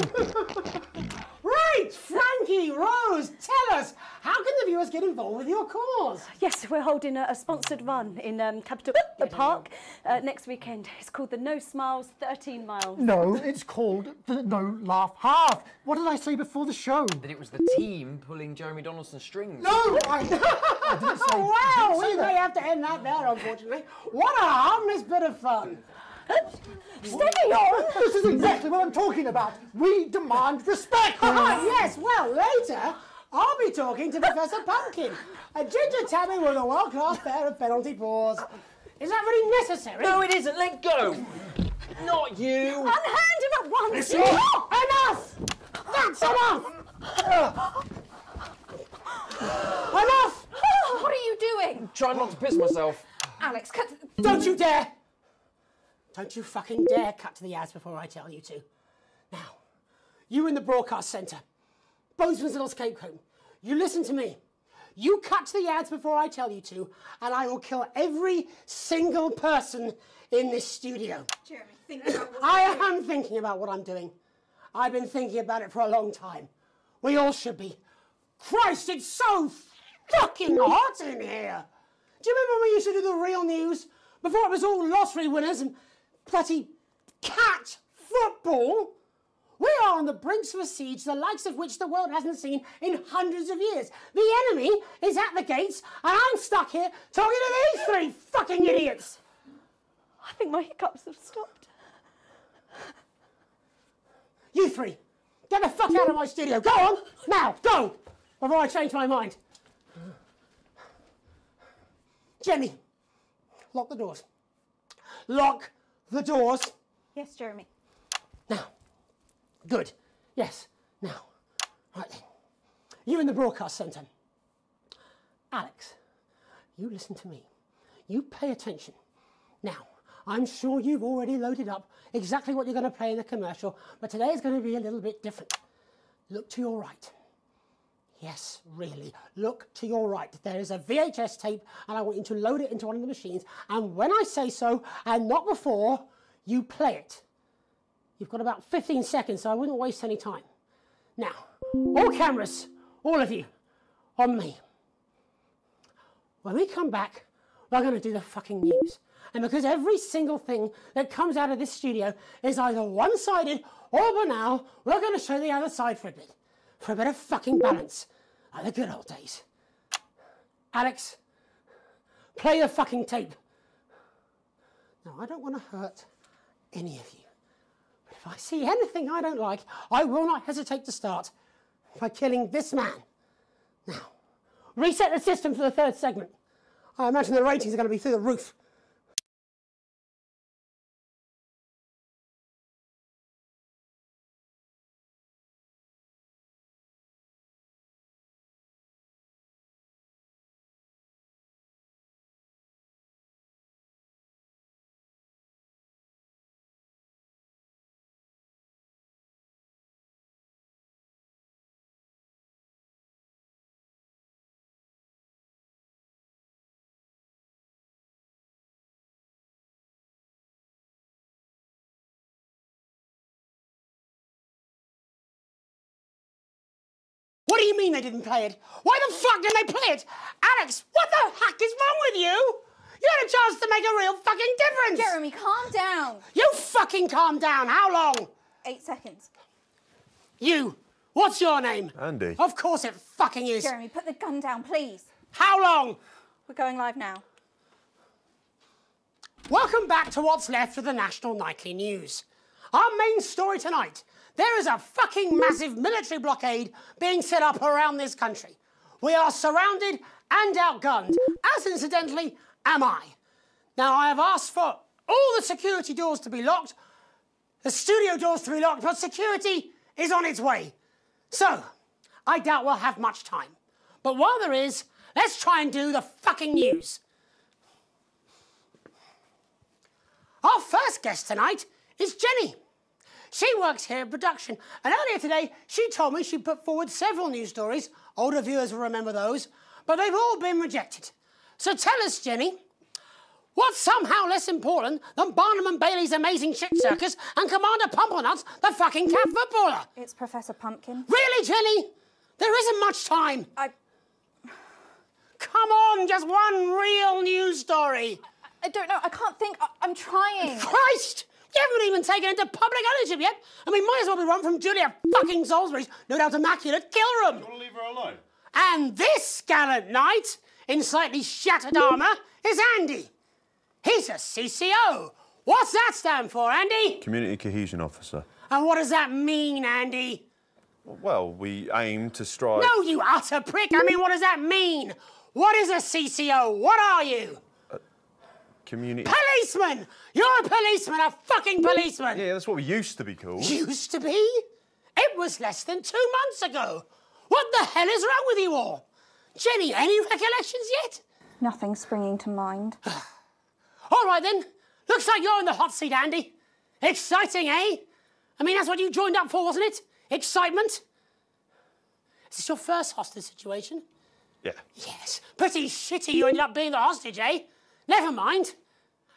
S2: Right, Frankie, Rose, tell us, how can the viewers get involved with your cause?
S4: Yes, we're holding a sponsored run in Capital Park next weekend. It's called the No Smiles 13 Miles.
S14: No, it's called the No Laugh Half. What did I say before the show?
S23: That it was the team pulling Jeremy Donaldson's strings.
S2: No, I didn't say, wow, we may have to end that there, unfortunately. What a harmless bit of fun.
S14: Steady on! This is exactly what I'm talking about. We demand respect.
S2: Yes, well, later, I'll be talking to Professor Pumpkin, a ginger tabby with a world-class pair of penalty paws. Is that really necessary?
S23: No, it isn't. Let go. Not you.
S4: Unhand him at once.
S2: Enough! That's enough! Enough!
S9: What are you doing?
S23: Trying not to piss myself.
S9: Alex, cut.
S2: Don't you dare! Don't you fucking dare cut to the ads before I tell you to. Now, you in the broadcast centre, Bozeman's little scapegoat, you listen to me. You cut to the ads before I tell you to, and I will kill every single person in this studio.
S9: Jeremy, think about what
S2: I am thinking about what I'm doing. I've been thinking about it for a long time. We all should be. Christ, it's so fucking hot in here. Do you remember when we used to do the real news? Before it was all lottery winners and bloody cat football? We are on the brinks of a siege the likes of which the world hasn't seen in hundreds of years. The enemy is at the gates, and I'm stuck here talking to these three fucking idiots.
S4: I think my hiccups have stopped.
S2: You three, get the fuck out of my studio. Go on, now, go, before I change my mind. Jenny, lock the doors. Lock the doors.
S16: Yes, Jeremy.
S2: Now. Good. Yes. Now. Right then. You in the broadcast centre. Alex, you listen to me. You pay attention. Now, I'm sure you've already loaded up exactly what you're going to play in the commercial, but today is going to be a little bit different. Look to your right. Yes, really, look to your right. There is a VHS tape, and I want you to load it into one of the machines, and when I say so, and not before, you play it. You've got about 15 seconds, so I wouldn't waste any time. Now, all cameras, all of you, on me. When we come back, we're going to do the fucking news. And because every single thing that comes out of this studio is either one-sided or banal, we're going to show the other side for a bit of fucking balance, like the good old days. Alex, play the fucking tape. Now, I don't want to hurt any of you, but if I see anything I don't like, I will not hesitate to start by killing this man. Now, reset the system for the third segment. I imagine the ratings are going to be through the roof. What do you mean they didn't play it? Why the fuck didn't they play it? Alex, what the heck is wrong with you? You had a chance to make a real fucking difference.
S13: Jeremy, calm down.
S2: You fucking calm down. How long?
S13: 8 seconds.
S2: You. What's your name?
S7: Andy.
S2: Of course it fucking is.
S13: Jeremy, put the gun down, please.
S2: How long?
S13: We're going live now.
S2: Welcome back to what's left of the National Nightly News. Our main story tonight. There is a fucking massive military blockade being set up around this country. We are surrounded and outgunned, as incidentally am I. Now, I have asked for all the security doors to be locked, the studio doors to be locked, but security is on its way. So, I doubt we'll have much time. But while there is, let's try and do the fucking news. Our first guest tonight is Jenny. She works here in production, and earlier today she told me she put forward several news stories. Older viewers will remember those, but they've all been rejected. So tell us, Jenny, what's somehow less important than Barnum and Bailey's Amazing Shit Circus and Commander Pumplenuts, the fucking cat footballer?
S13: It's Professor Pumpkin.
S2: Really, Jenny? There isn't much time. Come on, just one real news story.
S13: I don't know, I can't think. I'm trying.
S2: Christ! You haven't even taken into public ownership yet. I mean, might as well be run from Julia fucking Salisbury's no doubt immaculate kill room.
S7: You want to leave her alone?
S2: And this gallant knight, in slightly shattered armour, is Andy. He's a CCO. What's that stand for, Andy?
S7: Community Cohesion Officer.
S2: And what does that mean, Andy?
S7: Well, we aim to strive...
S2: No, you utter prick. I mean, what does that mean? What is a CCO? What are you?
S7: Community...
S2: Policeman! You're a policeman, a fucking policeman!
S7: Yeah, that's what we used to be called.
S2: Used to be? It was less than 2 months ago. What the hell is wrong with you all? Jenny, any recollections yet?
S13: Nothing springing to mind.
S2: All right then. Looks like you're in the hot seat, Andy. Exciting, eh? I mean, that's what you joined up for, wasn't it? Excitement? Is this your first hostage situation?
S7: Yeah.
S2: Yes. Pretty shitty you ended up being the hostage, eh? Never mind.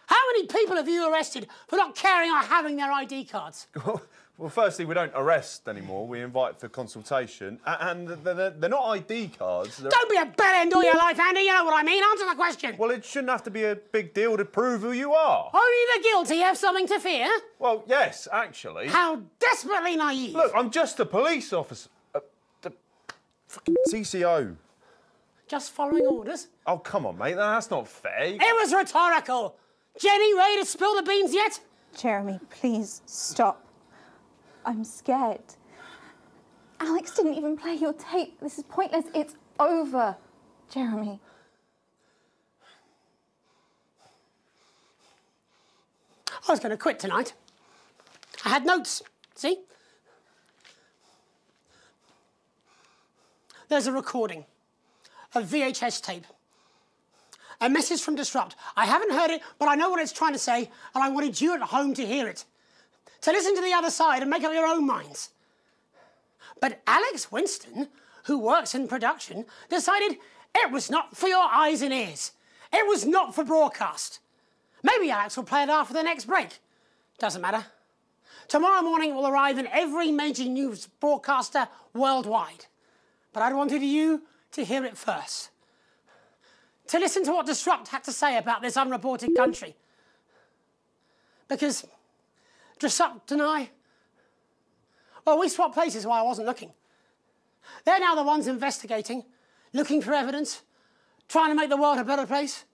S2: How many people have you arrested for not carrying or having their ID cards?
S7: Well, firstly, we don't arrest anymore. We invite for consultation. And they're not ID cards.
S2: Don't be a bellend all your life, Andy. You know what I mean. Answer the question.
S7: Well, it shouldn't have to be a big deal to prove who you are.
S2: Only the guilty have something to fear?
S7: Well, yes, actually.
S2: How desperately naive.
S7: Look, I'm just a police officer. The fucking CCO.
S2: Just following orders?
S7: Oh, come on, mate. That's not fair.
S2: It was rhetorical. Jenny, ready to spill the beans yet?
S13: Jeremy, please stop. I'm scared. Alex didn't even play your tape. This is pointless. It's over. Jeremy.
S2: I was going to quit tonight. I had notes, see? There's a recording, a VHS tape. A message from Disrupt. I haven't heard it, but I know what it's trying to say, and I wanted you at home to hear it. To listen to the other side and make up your own minds. But Alex Winston, who works in production, decided it was not for your eyes and ears. It was not for broadcast. Maybe Alex will play it after the next break. Doesn't matter. Tomorrow morning it will arrive in every major news broadcaster worldwide. But I wanted you to hear it first. To listen to what Disrupt had to say about this unreported country. Because Disrupt and I, well, we swapped places while I wasn't looking. They're now the ones investigating, looking for evidence, trying to make the world a better place.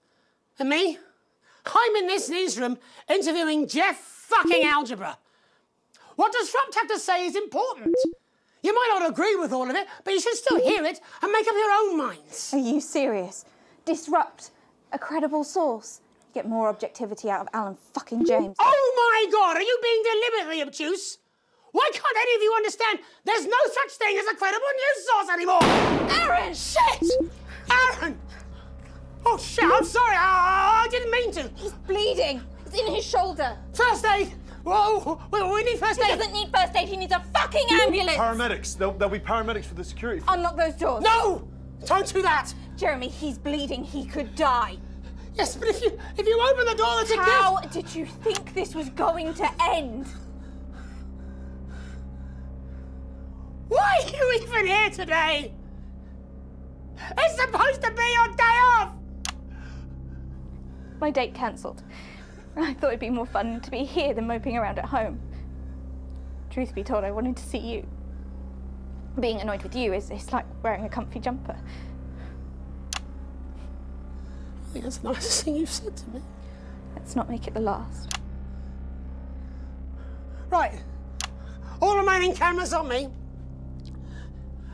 S2: And me? I'm in this newsroom interviewing Jeff fucking Algebra. What Disrupt have to say is important. You might not agree with all of it, but you should still hear it and make up your own minds.
S16: Are you serious? Disrupt, a credible source. You get more objectivity out of Alan fucking James.
S2: Oh my God, are you being deliberately obtuse? Why can't any of you understand there's no such thing as a credible news source anymore? Aaron! Shit! Aaron! Oh shit, I'm sorry, I didn't mean to.
S16: He's bleeding. It's in his shoulder.
S2: First aid! Whoa, we need first aid.
S16: He doesn't need first aid, he needs a fucking ambulance.
S7: Paramedics. There'll be paramedics for the security.
S16: Unlock those doors.
S2: No! Don't do that!
S16: Jeremy, he's bleeding. He could die.
S2: Yes, but if you open the door, that's
S16: How did you think this was going to end?
S2: Why are you even here today? It's supposed to be your day off!
S16: My date cancelled. I thought it'd be more fun to be here than moping around at home. Truth be told, I wanted to see you. Being annoyed with you is like wearing a comfy jumper.
S2: I think that's the nicest thing you've said to me.
S16: Let's not make it the last.
S2: Right. All remaining cameras on me.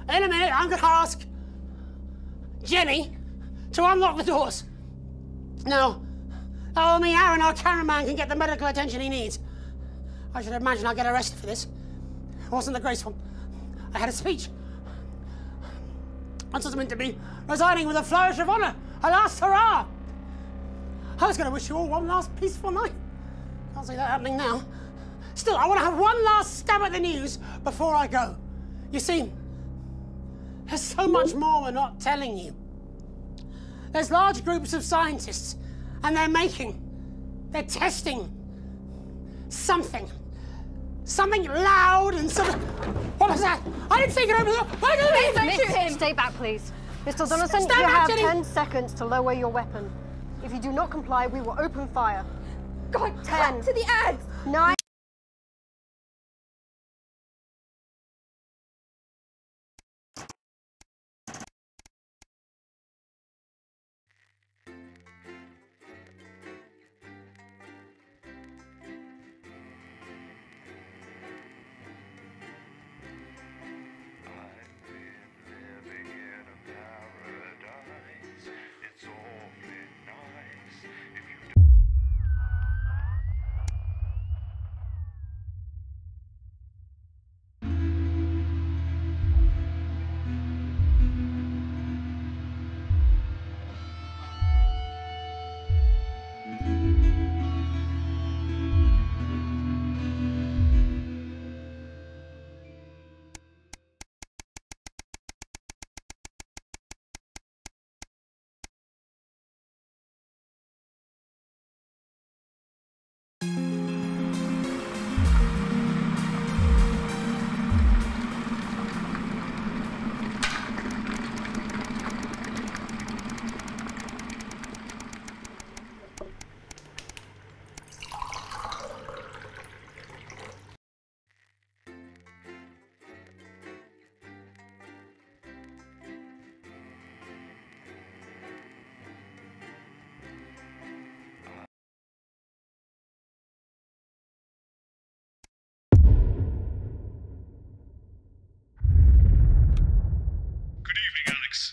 S2: In a minute, I'm going to ask Jenny to unlock the doors. Now, that will mean Aaron, our cameraman, can get the medical attention he needs. I should imagine I'll get arrested for this. It wasn't the graceful. I had a speech. I was meant to be resigning with a flourish of honour. A last hurrah! I was going to wish you all one last peaceful night. Can't see that happening now. Still, I want to have one last stab at the news before I go. You see, there's so much more we're not telling you. There's large groups of scientists, and they're testing something. Something loud and something... What was that? I didn't think it over there. Why did
S13: Please don't shoot him. Stay back, please. Mr. Donaldson, you have 10 seconds to lower your weapon. If you do not comply, we will open fire.
S16: God,
S13: 10.
S16: cut to the ads.
S13: 9.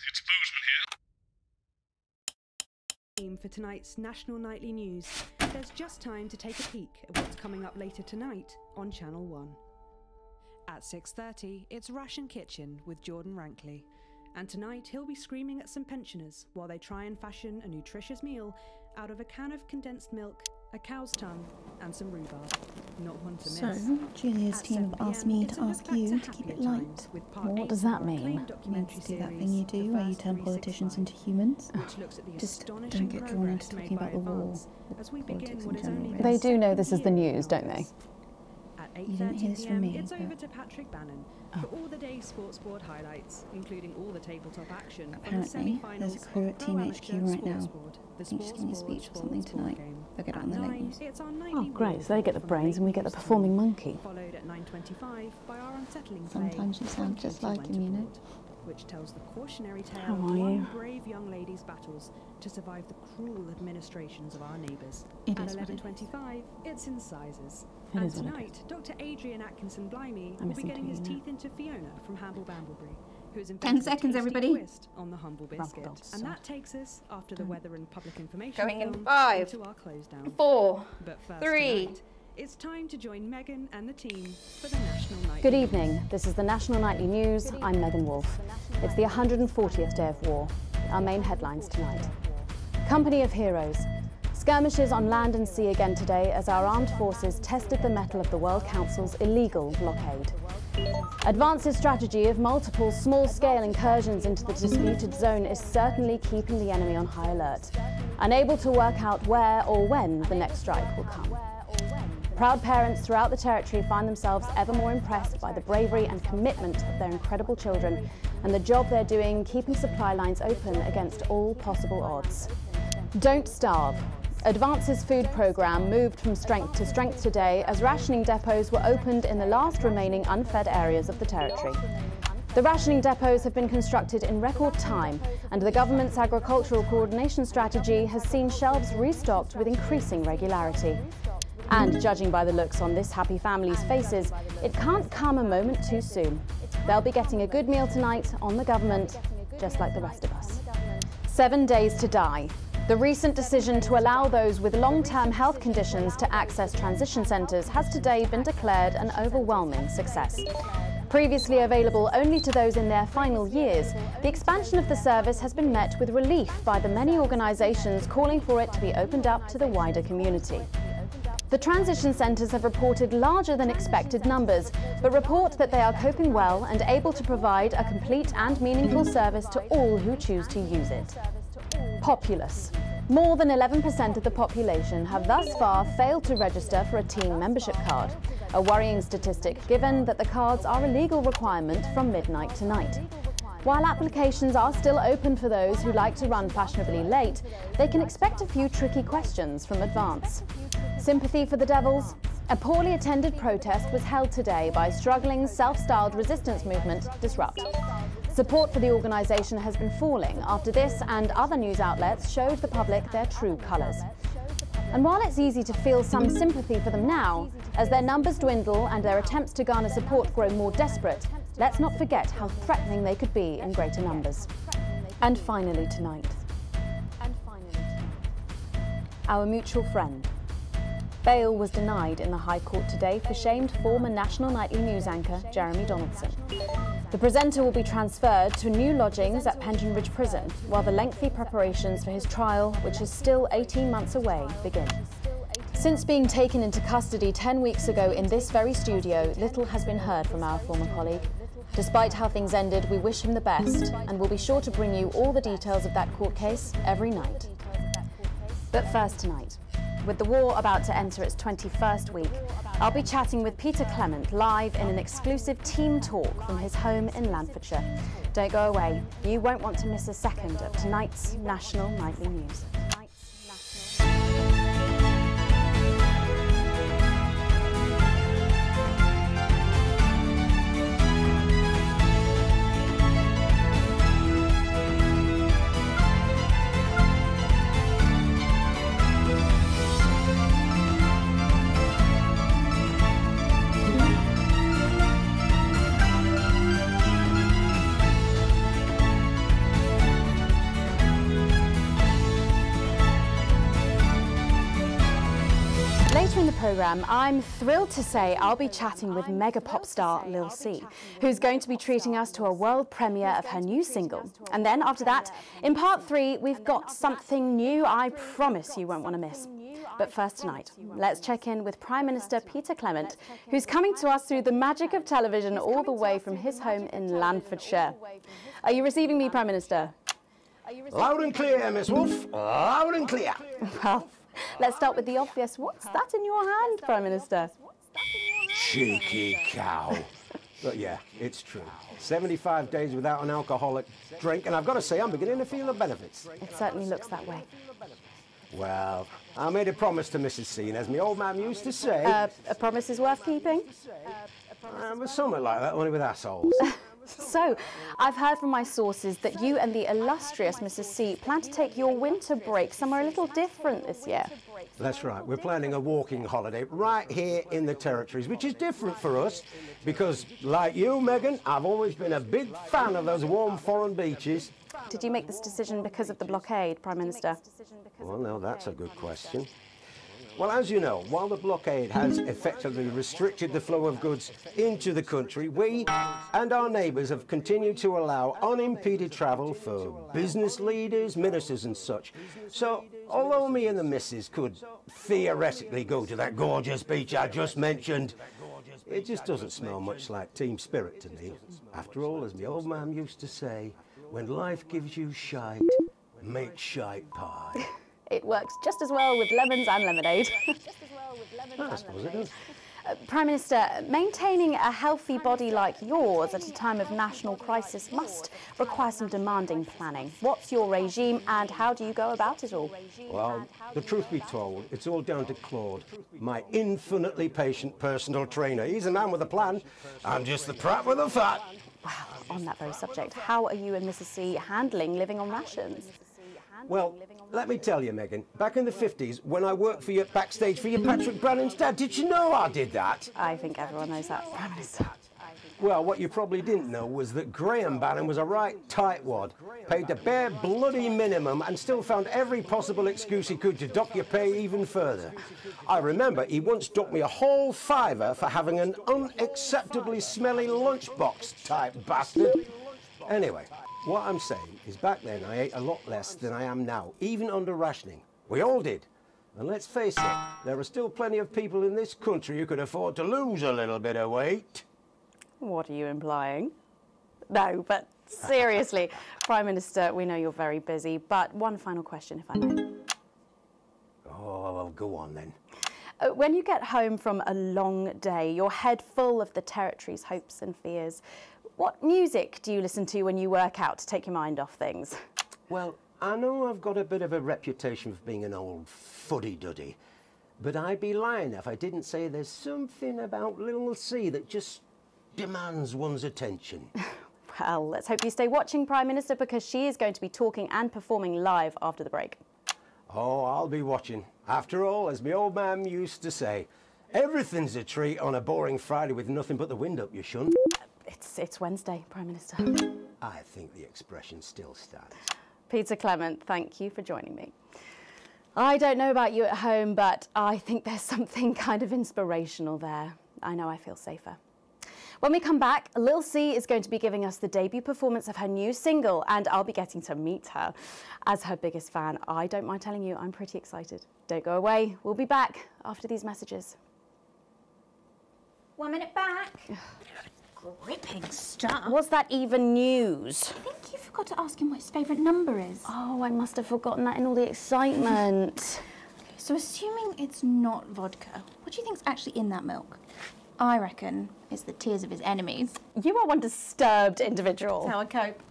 S3: It's Bozeman here.
S1: For tonight's National Nightly News, there's just time to take a peek at what's coming up later tonight on Channel 1. At 6:30, it's Ration Kitchen with Jordan Rankley. And tonight he'll be screaming at some pensioners while they try and fashion a nutritious meal out of a can of condensed milk, a cow's tongue, and some rhubarb. Not one to miss.
S8: So, Julia's team have asked me to ask you to keep it light.
S16: What does that mean?
S8: It means to do that thing you do where you turn politicians into humans. Just don't get drawn into talking about the war or politics in general.
S5: They do know this is the news, don't they?
S8: You didn't hear this from me,
S1: It's over
S8: but
S1: to Patrick Bannon for all the day's sports board highlights, including all the tabletop action.
S8: apparently there's a crew at Team HQ right now. I think she's giving a speech or something tonight. They'll get it on the late news.
S16: Oh, great. So they get the brains and we get the performing monkey.
S1: Followed at 9:25 by our unsettling
S8: Sometimes you sound just like him, you know.
S1: Which tells the cautionary tale
S16: How
S1: of
S16: are
S1: one
S16: you?
S1: brave young lady's battles to survive the cruel administrations of our neighbours.
S8: It
S1: At
S8: is what it
S1: 11:25, it's incisors.
S16: It
S1: And
S16: is what it
S1: tonight, Dr. Adrian Atkinson Blimey
S16: I'm
S1: will be
S16: listening
S1: getting
S16: to
S1: his
S16: you now.
S1: teeth into Fiona from Hamble Bamblebury, who has
S13: 10
S1: invented a
S13: seconds,
S1: tasty
S13: everybody.
S1: twist on the humble biscuit.
S16: Rumpeldogs,
S1: And
S16: so.
S1: that takes us, after the weather and public information
S13: Going in
S1: film,
S13: 5,
S1: into our close down.
S13: 4,
S1: But first
S13: 3.
S1: tonight, it's time to join Megan and the team for the National Night.
S5: Good evening. This is the National Nightly News. I'm Megan Wolfe. It's the 140th day of war. Our main headlines tonight. Company of Heroes. Skirmishes on land and sea again today as our armed forces tested the mettle of the World Council's illegal blockade. Advance's strategy of multiple small-scale incursions into the disputed zone is certainly keeping the enemy on high alert, unable to work out where or when the next strike will come. Proud parents throughout the territory find themselves ever more impressed by the bravery and commitment of their incredible children and the job they're doing keeping supply lines open against all possible odds. Don't starve. Advance's food programme moved from strength to strength today as rationing depots were opened in the last remaining unfed areas of the territory. The rationing depots have been constructed in record time, and the government's agricultural coordination strategy has seen shelves restocked with increasing regularity. And judging by the looks on this happy family's faces, it can't come a moment too soon. They'll be getting a good meal tonight on the government, just like the rest of us. 7 days to die. The recent decision to allow those with long-term health conditions to access transition centres has today been declared an overwhelming success. Previously available only to those in their final years, the expansion of the service has been met with relief by the many organisations calling for it to be opened up to the wider community. The transition centres have reported larger than expected numbers, but report that they are coping well and able to provide a complete and meaningful service to all who choose to use it. Populace. More than 11% of the population have thus far failed to register for a team membership card, a worrying statistic given that the cards are a legal requirement from midnight tonight. While applications are still open for those who like to run fashionably late, they can expect a few tricky questions from Advance. Sympathy for the Devils? A poorly attended protest was held today by struggling self-styled resistance movement Disrupt. Support for the organisation has been falling after this and other news outlets showed the public their true colours. And while it's easy to feel some sympathy for them now, as their numbers dwindle and their attempts to garner support grow more desperate, let's not forget how threatening they could be in greater numbers. And finally tonight, our mutual friend. Bail was denied in the High Court today for shamed former National Nightly News anchor Jeremy Donaldson. The presenter will be transferred to new lodgings at Pension Ridge Prison while the lengthy preparations for his trial, which is still 18 months away, begin. Since being taken into custody 10 weeks ago in this very studio, little has been heard from our former colleague. Despite how things ended, we wish him the best and will be sure to bring you all the details of that court case every night. But first tonight, with the war about to enter its 21st week, I'll be chatting with Peter Clement live in an exclusive team talk from his home in Lanfordshire. Don't go away, you won't want to miss a second of tonight's National Nightly News.
S9: Later in the programme, I'm thrilled to say I'll be chatting with mega pop star Lil C, who's going to be treating us to a world premiere of her new single. And then after that, in part 3, we've got something new I promise you won't want to miss. But first tonight, let's check in with Prime Minister Peter Clement, who's coming to us through the magic of television all the way from his home in Lanfordshire. Are you receiving me, Prime Minister?
S10: Loud and clear, Miss Wolf. Loud and clear.
S9: Well, let's start with the obvious. What's that in your hand, Prime Minister?
S10: Cheeky cow. But yeah, it's true. 75 days without an alcoholic drink, and I've got to say, I'm beginning to feel the benefits.
S9: It certainly looks that way.
S10: Well, I made a promise to Mrs. C, and as my old man used to say...
S9: a promise is worth keeping?
S10: Something like that, only with assholes.
S9: So, I've heard from my sources that you and the illustrious Mrs. C plan to take your winter break somewhere a little different this year.
S10: That's right. We're planning a walking holiday right here in the territories, which is different for us because, like you, Megan, I've always been a big fan of those warm foreign beaches.
S9: Did you make this decision because of the blockade, Prime Minister?
S10: Well, no, that's a good question. Well, as you know, while the blockade has effectively restricted the flow of goods into the country, we and our neighbours have continued to allow unimpeded travel for business leaders, ministers and such. So, although me and the missus could theoretically go to that gorgeous beach I just mentioned, it just doesn't smell much like team spirit to me. After all, as my old man used to say, when life gives you shite, make shite pie.
S9: It works just as well with lemons and lemonade.
S10: I suppose it does.
S9: Prime Minister, maintaining a healthy body like yours at a time of national crisis must require some demanding planning. What's your regime and how do you go about it all?
S10: Well, the truth be told, it's all down to Claude, my infinitely patient personal trainer. He's a man with a plan. I'm just the prat with the fat.
S9: Well, on that very subject, how are you and Mrs. C handling living on rations?
S10: Well, let me tell you, Megan, back in the 50s, when I worked for you backstage for your Patrick Brannan's dad, did you know I did that?
S9: I think everyone knows that, Prime Minister.
S10: Well, what you probably didn't know was that Graham Bannon was a right tightwad, paid the bare bloody minimum and still found every possible excuse he could to dock your pay even further. I remember he once docked me a whole £5 for having an unacceptably smelly lunchbox type bastard. Anyway, what I'm saying is back then I ate a lot less than I am now, even under rationing. We all did. And let's face it, there are still plenty of people in this country who could afford to lose a little bit of weight.
S9: What are you implying? No, but seriously, Prime Minister, we know you're very busy, but one final question, if I may.
S10: Oh, well, go on then.
S9: When you get home from a long day, your head full of the territory's hopes and fears, what music do you listen to when you work out to take your mind off things?
S10: Well, I know I've got a bit of a reputation for being an old fuddy-duddy, but I'd be lying if I didn't say there's something about Lil C that just demands one's attention.
S9: Well, let's hope you stay watching, Prime Minister, because she is going to be talking and performing live after the break.
S10: Oh, I'll be watching. After all, as my old man used to say, everything's a treat on a boring Friday with nothing but the wind up your shunt.
S9: It's Wednesday, Prime Minister.
S10: I think the expression still stands.
S9: Peter Clement, thank you for joining me. I don't know about you at home, but I think there's something kind of inspirational there. I know I feel safer. When we come back, Lil C is going to be giving us the debut performance of her new single, and I'll be getting to meet her. As her biggest fan, I don't mind telling you, I'm pretty excited. Don't go away. We'll be back after these messages.
S16: 1 minute back. Gripping stuff.
S9: Was that even news?
S16: I think you forgot to ask him what his favourite number is.
S9: Oh, I must have forgotten that in all the excitement.
S16: Okay, so assuming it's not vodka, what do you think's actually in that milk? I reckon it's the tears of his enemies.
S9: You are one disturbed individual.
S16: That's how I cope.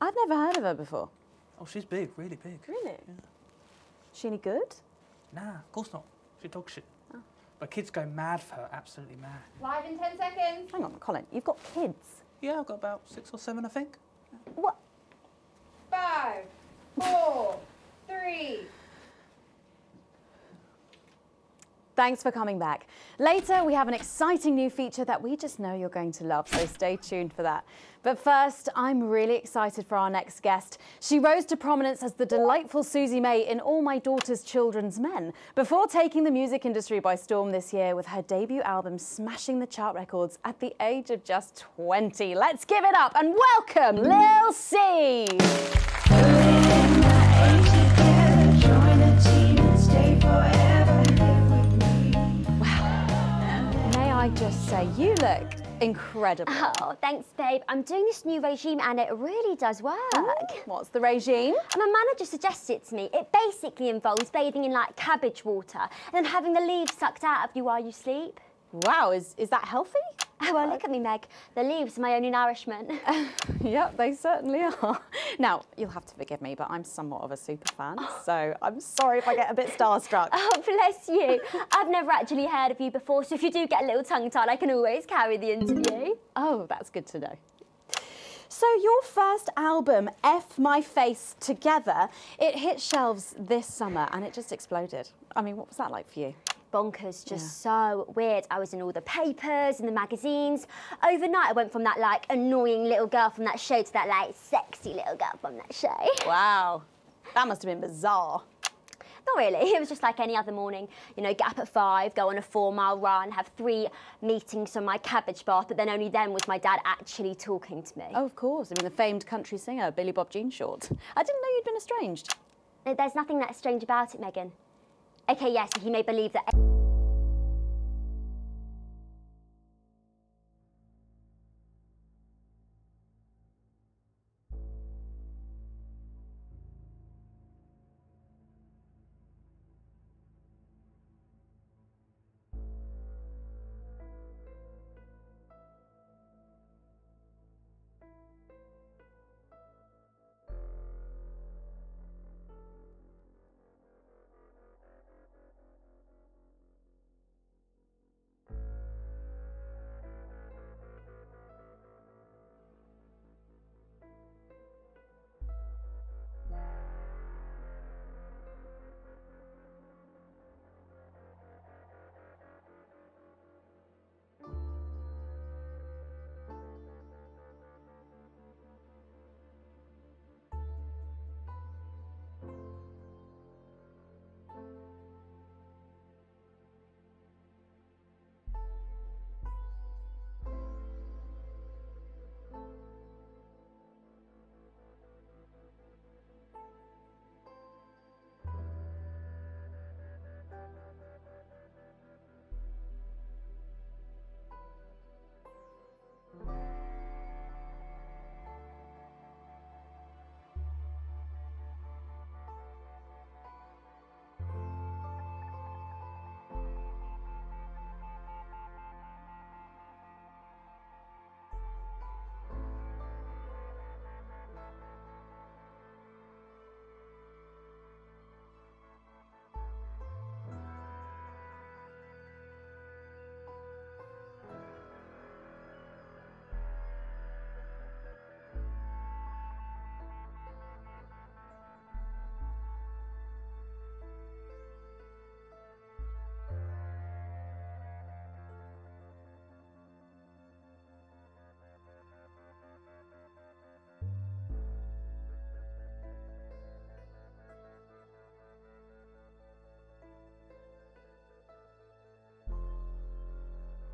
S21: I've never heard of her before.
S17: Oh, she's big, really big.
S21: Really?
S17: Yeah.
S21: Is she any good?
S17: Nah, of course not. She's dog shit. Oh. But kids go mad for her, absolutely mad.
S9: Live in 10 seconds.
S21: Hang on, Colin, you've got kids?
S17: Yeah, I've got about 6 or 7, I think.
S21: What?
S9: 5, 4, 3.
S21: Thanks for coming back. Later, we have an exciting new feature that we just know you're going to love, so stay tuned for that. But first, I'm really excited for our next guest. She rose to prominence as the delightful Susie May in All My Daughter's Children's Men, before taking the music industry by storm this year with her debut album smashing the chart records at the age of just 20. Let's give it up and welcome Lil C. I just say, you look incredible.
S18: Oh, thanks, babe. I'm doing this new regime and it really does work.
S21: Ooh, what's the regime?
S18: My manager suggested it to me. It basically involves bathing in, like, cabbage water and then having the leaves sucked out of you while you sleep.
S21: Wow, is that healthy?
S18: Oh, well, look at me, Meg. The leaves are my only nourishment.
S21: Yep, they certainly are. Now, you'll have to forgive me, but I'm somewhat of a super fan, so I'm sorry if I get a bit starstruck.
S18: Oh, bless you. I've never actually heard of you before, so if you do get a little tongue-tied, I can always carry the interview.
S21: Oh, that's good to know. So your first album, F My Face Together, it hit shelves this summer and it just exploded. I mean, what was that like for you?
S18: Bonkers, just so weird. I was in all the papers and the magazines. Overnight, I went from that, like, annoying little girl from that show to that, like, sexy little girl from that show.
S21: Wow, that must have been bizarre.
S18: Not really, it was just like any other morning. You know, get up at 5, go on a 4-mile run, have 3 meetings on my cabbage bath, but then only then was my dad actually talking to me.
S21: Oh, of course. I mean, the famed country singer, Billy Bob Jean Short. I didn't know you'd been estranged.
S18: There's nothing that strange about it, Megan. Okay, yes, he may believe that...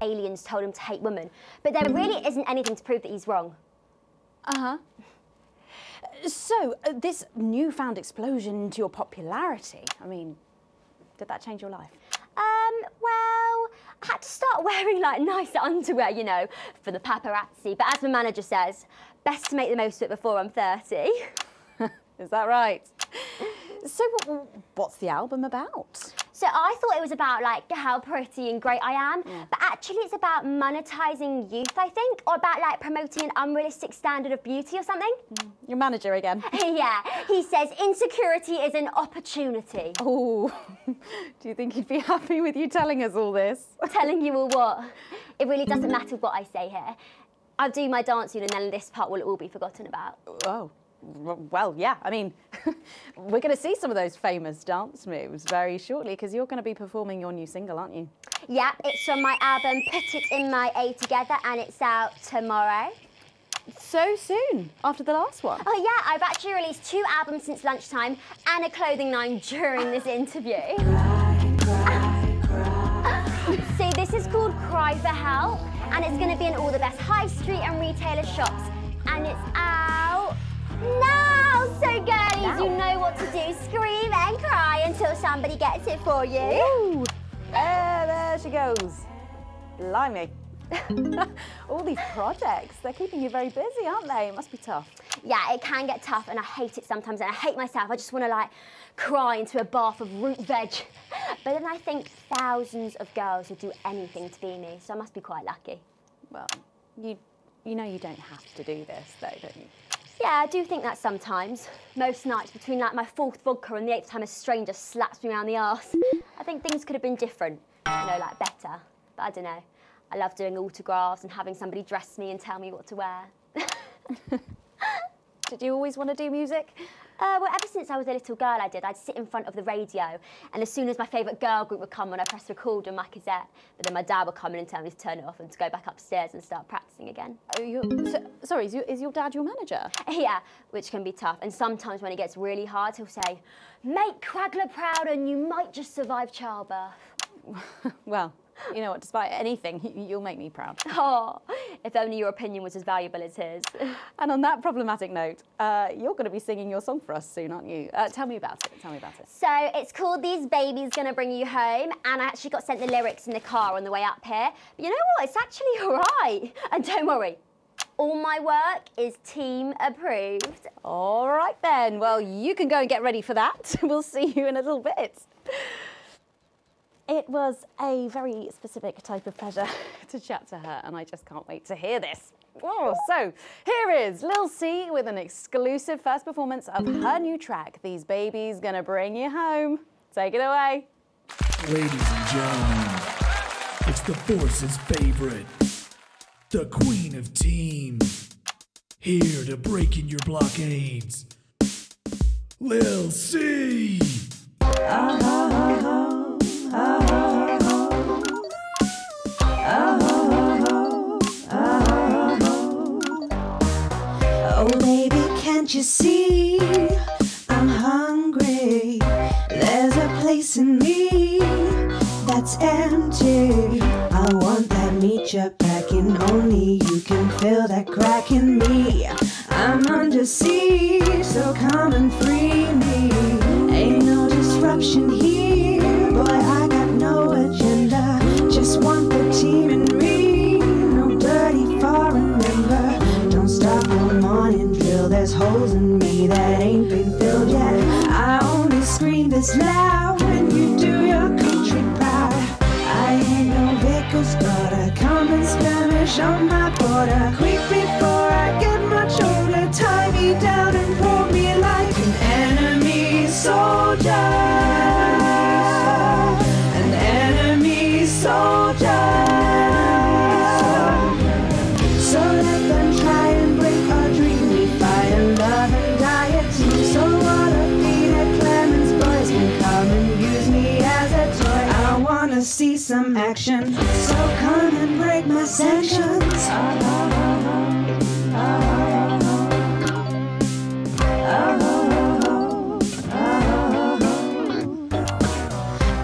S18: aliens told him to hate women, but there really isn't anything to prove that he's wrong.
S21: Uh-huh. So, this newfound explosion into your popularity, I mean, did that change your life?
S18: Well, I had to start wearing, like, nicer underwear, you know, for the paparazzi, but as my manager says, best to make the most of it before I'm 30.
S21: Is that right? So, what's the album about?
S18: So I thought it was about like how pretty and great I am, but actually it's about monetizing youth, I think, or about like promoting an unrealistic standard of beauty or something.
S4: Your manager again.
S18: Yeah, he says insecurity is an opportunity.
S4: Oh, do you think he'd be happy with you telling us all this?
S18: Telling you all what? It really doesn't matter what I say here. I'll do my dance soon and then this part will all be forgotten about.
S4: Oh. Well, yeah, I mean, we're going to see some of those famous dance moves very shortly because you're going to be performing your new single, aren't you?
S18: Yeah, it's from my album Put It In My A Together and it's out tomorrow.
S4: So soon, after the last one?
S18: Oh yeah, I've actually released 2 albums since lunchtime and a clothing line during this interview. See, this is called Cry for Help and it's going to be in all the best high street and retailer shops and it's out now. So girlies, you know what to do. Scream and cry until somebody gets it for you.
S4: Ooh. There she goes. Blimey. All these projects, they're keeping you very busy, aren't they? It must be tough.
S18: Yeah, it can get tough and I hate it sometimes and I hate myself. I just want to like cry into a bath of root veg. But then I think thousands of girls would do anything to be me, so I must be quite lucky.
S4: Well, you know you don't have to do this though, don't you?
S18: Yeah, I do think that sometimes. Most nights between like my 4th vodka and the 8th time a stranger slaps me around the arse. I think things could have been different, you know, like better. But I don't know. I love doing autographs and having somebody dress me and tell me what to wear.
S4: Did you always want to do music?
S18: Well, ever since I was a little girl, I did. I'd sit in front of the radio, and as soon as my favourite girl group would come on, I'd press record on my cassette. But then my dad would come in and tell me to turn it off and to go back upstairs and start practising again.
S4: Oh, sorry, is your dad your manager?
S18: Yeah, which can be tough. And sometimes when it gets really hard, he'll say, "Make Quagler proud and you might just survive childbirth."
S4: Well, you know what, despite anything, you'll make me proud.
S18: Oh, if only your opinion was as valuable as his.
S4: And on that problematic note, you're going to be singing your song for us soon, aren't you? Tell me about it,
S18: So it's called These Babies Gonna Bring You Home, and I actually got sent the lyrics in the car on the way up here. But you know what, it's actually all right. And don't worry, all my work is team approved.
S4: All right then, well, you can go and get ready for that. We'll see you in a little bit. It was a very specific type of pleasure to chat to her, and I just can't wait to hear this. Oh, so here is Lil C with an exclusive first performance of her new track, These Babies Gonna Bring You Home. Take it away.
S11: Ladies and gentlemen, it's the Force's favorite, the Queen of Teams, here to break in your blockades, Lil C.
S12: Oh baby, can't you see I'm hungry? There's a place in me that's empty. I want that meat you're packing, only you can fill that crack in me. I'm under siege, so come and free me. Ain't no disruption here, boy, I got no agenda. Just want the team and me, no dirty foreign member. Don't stop no morning drill, there's holes in me that ain't been filled yet. I only scream this loud when you do your country proud. I ain't no vicar's daughter, come and skirmish on my border. Quick before I get much older, tie me down and pour me like an enemy soldier. An enemy soldier. So let them try and break our dream. We fight and love and die at team. So what if Peter Clemens boys can come and use me as a toy? I wanna see some action, so come and break my sanctions.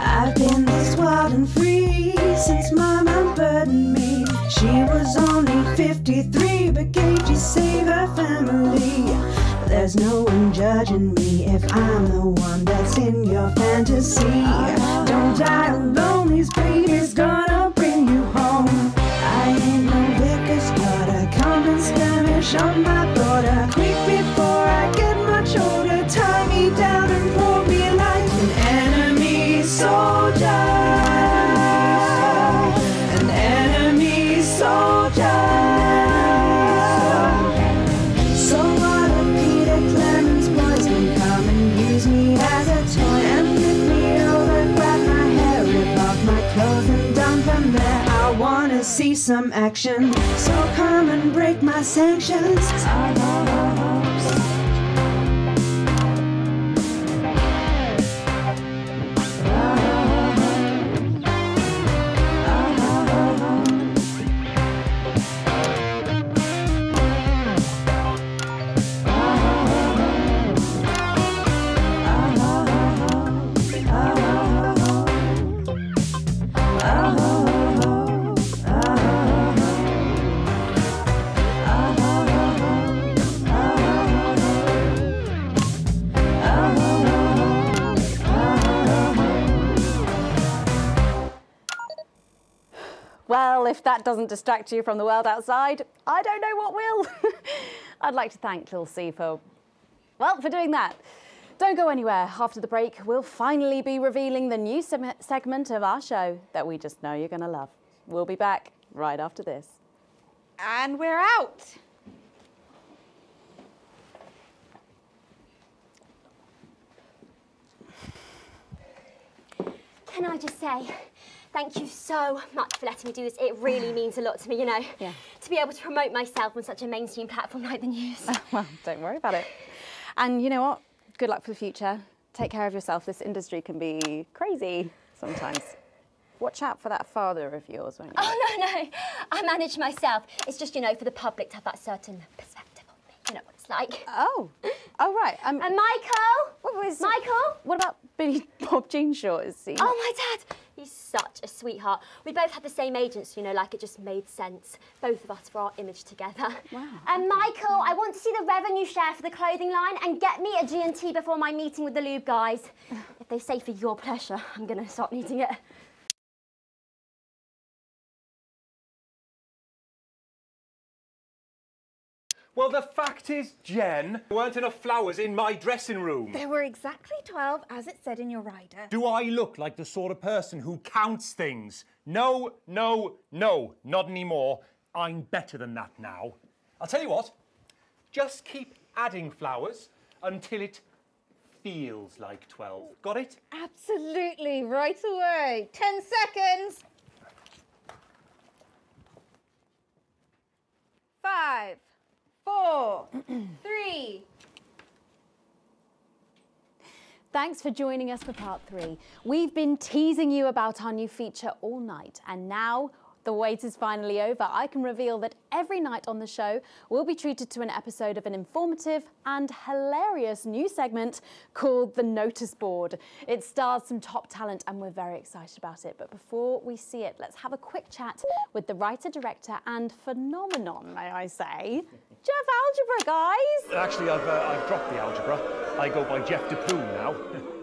S12: I've been this wild and free since Mama burdened me. She was only 53, but Gagey saved her family. There's no one judging me if I'm the one that's in your fantasy. Don't die alone, these babies gonna bring you home. I ain't no vicar's daughter, come and skirmish on my border. Quick before I get much older, tie me down and pour me like an enemy soldier. soldier, an enemy soldier. So what if Peter Clemens boys can come and use me as a toy and flip me over, grab my hair, rip off my clothes and dump them there? I wanna see some action, so come and break my sanctions.
S4: Well, if that doesn't distract you from the world outside, I don't know what will. I'd like to thank Lil C for doing that. Don't go anywhere. After the break, we'll finally be revealing the new segment of our show that we just know you're going to love. We'll be back right after this.
S16: And we're out.
S18: Can I just say, thank you so much for letting me do this. It really means a lot to me, you know.
S4: Yeah.
S18: To be able to promote myself on such a mainstream platform like the news.
S4: Well, don't worry about it. And you know what? Good luck for the future. Take care of yourself. This industry can be crazy sometimes. Watch out for that father of yours, won't you?
S18: Oh, no. I manage myself. It's just, you know, for the public to have that certain perspective of me. You know what it's like.
S4: Oh, right.
S18: And Michael? Michael?
S4: What about Billy Bob Jeanshaw? Is he?
S18: Oh, my dad. He's such a sweetheart. We both had the same agents, you know, like it just made sense. Both of us for our image together.
S4: Wow.
S18: And Michael, I want to see the revenue share for the clothing line and get me a G&T before my meeting with the lube guys. If they say for your pleasure, I'm going to start needing it.
S19: Well, the fact is, Jen, there weren't enough flowers in my dressing room.
S16: There were exactly 12, as it said in your rider.
S19: Do I look like the sort of person who counts things? No, no, no, not anymore. I'm better than that now. I'll tell you what, just keep adding flowers until it feels like 12. Got it?
S16: Absolutely, right away. 10 seconds. 5, 4, 3.
S4: Thanks for joining us for part 3. We've been teasing you about our new feature all night, and now the wait is finally over. I can reveal that every night on the show, we'll be treated to an episode of an informative and hilarious new segment called The Notice Board. It stars some top talent and we're very excited about it. But before we see it, let's have a quick chat with the writer, director and phenomenon, may I say, Jeff Algebra, guys.
S19: Actually, I've dropped the algebra. I go by Jeff DePlume now.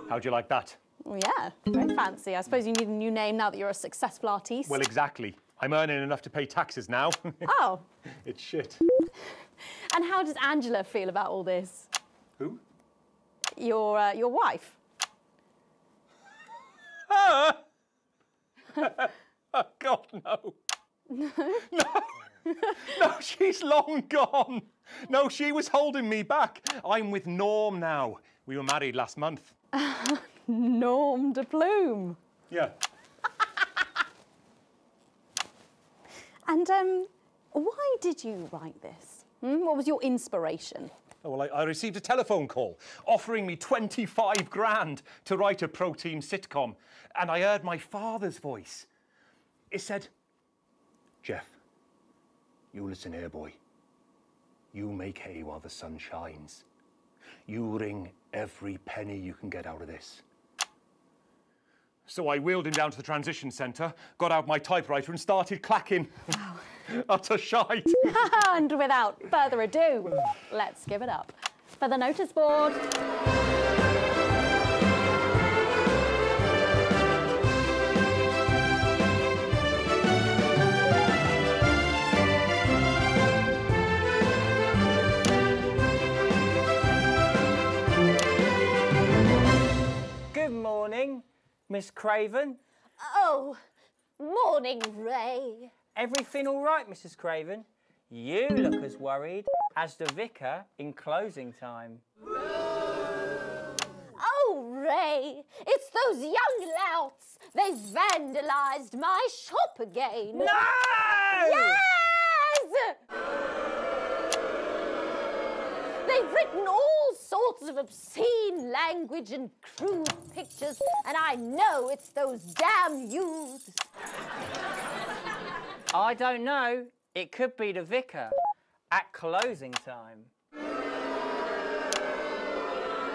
S19: How'd you like that?
S4: Well, yeah, very fancy. I suppose you need a new name now that you're a successful artiste.
S19: Well, exactly. I'm earning enough to pay taxes now.
S4: Oh.
S19: It's shit.
S4: And how does Angela feel about all this?
S19: Who?
S4: Your wife.
S19: Oh, God, no.
S4: No?
S19: No, she's long gone. No, she was holding me back. I'm with Norm now. We were married last month.
S4: Norm DePlume.
S19: Yeah.
S4: And why did you write this? What was your inspiration?
S19: Oh, well, I received a telephone call offering me 25 grand to write a pro-team sitcom. And I heard my father's voice. It said, Jeff, you listen here, boy. You make hay while the sun shines. You wring every penny you can get out of this. So I wheeled him down to the transition centre, got out my typewriter and started clacking.
S4: Wow.
S19: Utter shite.
S4: And without further ado, let's give it up for the notice board.
S20: Good morning.
S6: Miss Craven.
S20: Oh, morning, Ray.
S6: Everything all right, Mrs. Craven? You look as worried as the vicar in closing time.
S20: Oh, Ray, it's those young louts. They've vandalised my shop again.
S6: No!
S20: Yes! They've written all sorts of obscene language and crude pictures, and I know it's those damn youths.
S6: I don't know. It could be the vicar at closing time.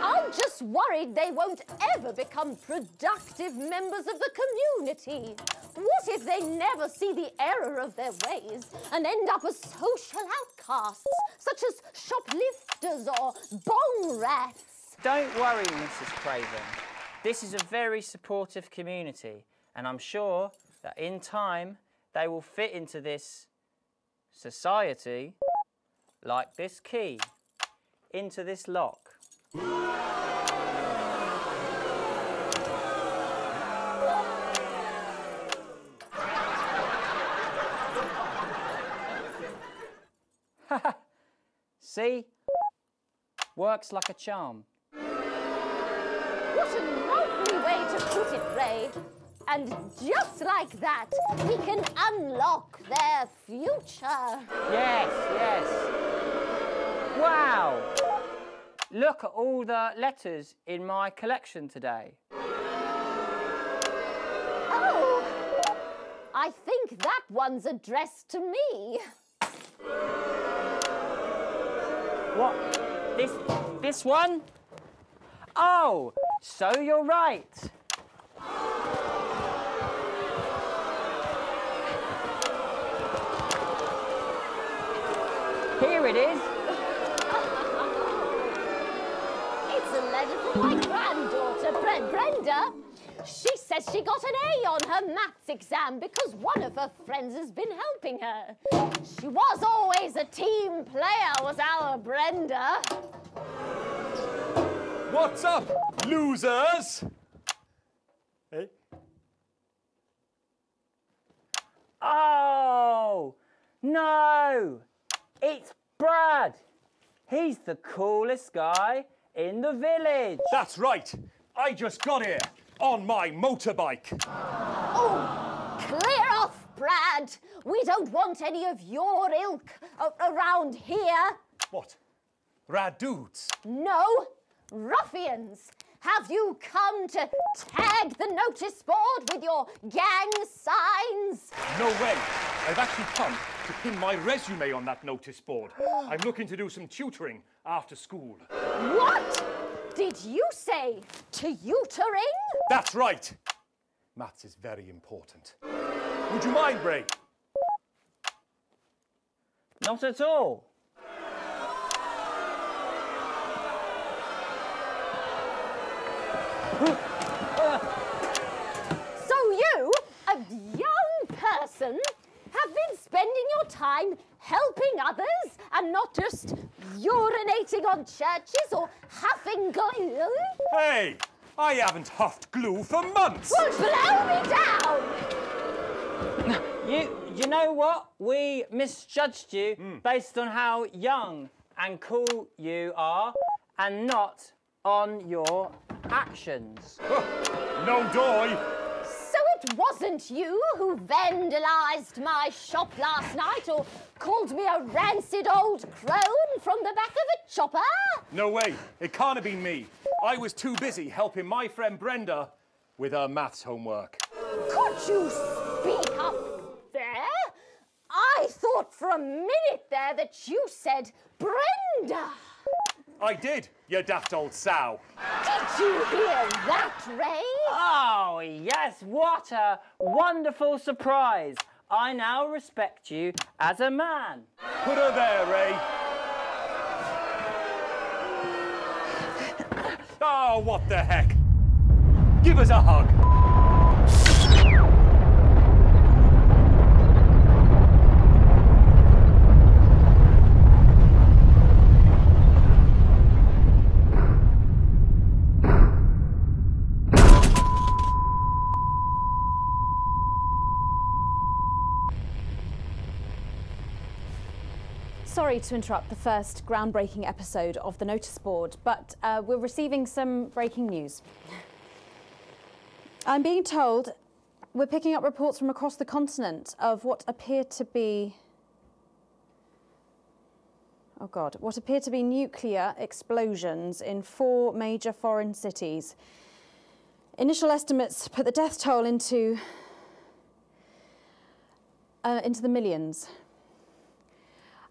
S20: I'm just worried they won't ever become productive members of the community. What if they never see the error of their ways and end up as social outcasts, such as shoplifters or bong rats?
S6: Don't worry, Mrs. Craven. This is a very supportive community, and I'm sure that in time they will fit into this society like this key into this lock. See? Works like a charm.
S20: What a lovely way to put it, Ray. And just like that, we can unlock their future.
S6: Yes, yes. Wow! Look at all the letters in my collection today.
S20: Oh! I think that one's addressed to me.
S6: What? This one? Oh, so you're right. Here it is.
S20: It's a letter from my granddaughter, Brenda. She says she got an A on her maths exam because one of her friends has been helping her. She was always a team player, was our Brenda.
S19: What's up, losers? Hey?
S6: Oh, no. It's Brad. He's the coolest guy in the village.
S19: That's right. I just got here on my motorbike.
S20: Oh, clear off, Brad. We don't want any of your ilk around here.
S19: What? Rad dudes?
S20: No, ruffians. Have you come to tag the notice board with your gang signs?
S19: No way. I've actually come to pin my resume on that notice board. I'm looking to do some tutoring after school.
S20: What? Did you say tutoring?
S19: That's right. Maths is very important. Would you mind, Ray?
S6: Not at all.
S20: So you, a young person, have been spending your time helping others and not just urinating on churches or huffing glue?
S19: Hey, I haven't huffed glue for months.
S20: Well, blow me down!
S6: You know what? We misjudged you based on how young and cool you are and not on your actions.
S19: No doy.
S20: So it wasn't you who vandalised my shop last night or called me a rancid old crone from the back of a chopper?
S19: No way. It can't have been me. I was too busy helping my friend Brenda with her maths homework.
S20: Could you speak up there? I thought for a minute there that you said Brenda.
S19: I did, you daft old sow.
S20: Did you hear that, Ray?
S6: Oh, yes, what a wonderful surprise. I now respect you as a man.
S19: Put her there, Ray. Oh, what the heck? Give us a hug.
S9: sorry to interrupt the first groundbreaking episode of the notice board, but we're receiving some breaking news. I'm being told we're picking up reports from across the continent of what appear to be nuclear explosions in 4 major foreign cities. Initial estimates put the death toll into the millions.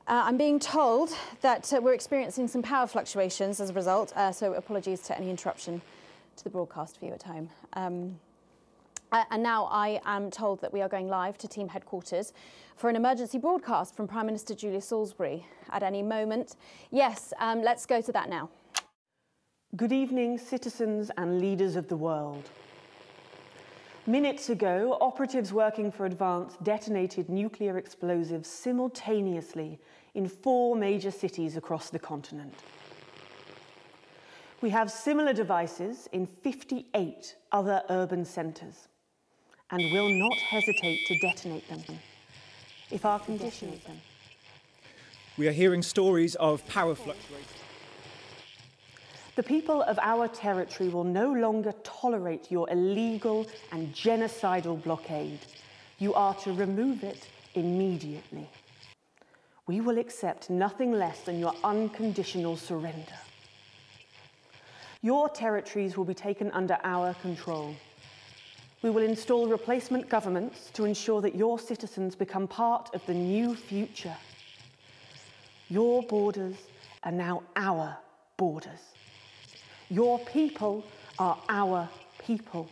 S9: I'm being told that we're experiencing some power fluctuations as a result, so apologies to any interruption to the broadcast for you at home. And now I am told that we are going live to team headquarters for an emergency broadcast from Prime Minister Julia Salisbury at any moment. Yes, let's go to that now.
S21: Good evening, citizens and leaders of the world. Minutes ago, operatives working for Advance detonated nuclear explosives simultaneously in 4 major cities across the continent. We have similar devices in 58 other urban centres and will not hesitate to detonate them if our conditions them.
S14: We are hearing stories of power fluctuations.
S21: The people of our territory will no longer tolerate your illegal and genocidal blockade. You are to remove it immediately. We will accept nothing less than your unconditional surrender. Your territories will be taken under our control. We will install replacement governments to ensure that your citizens become part of the new future. Your borders are now our borders. Your people are our people.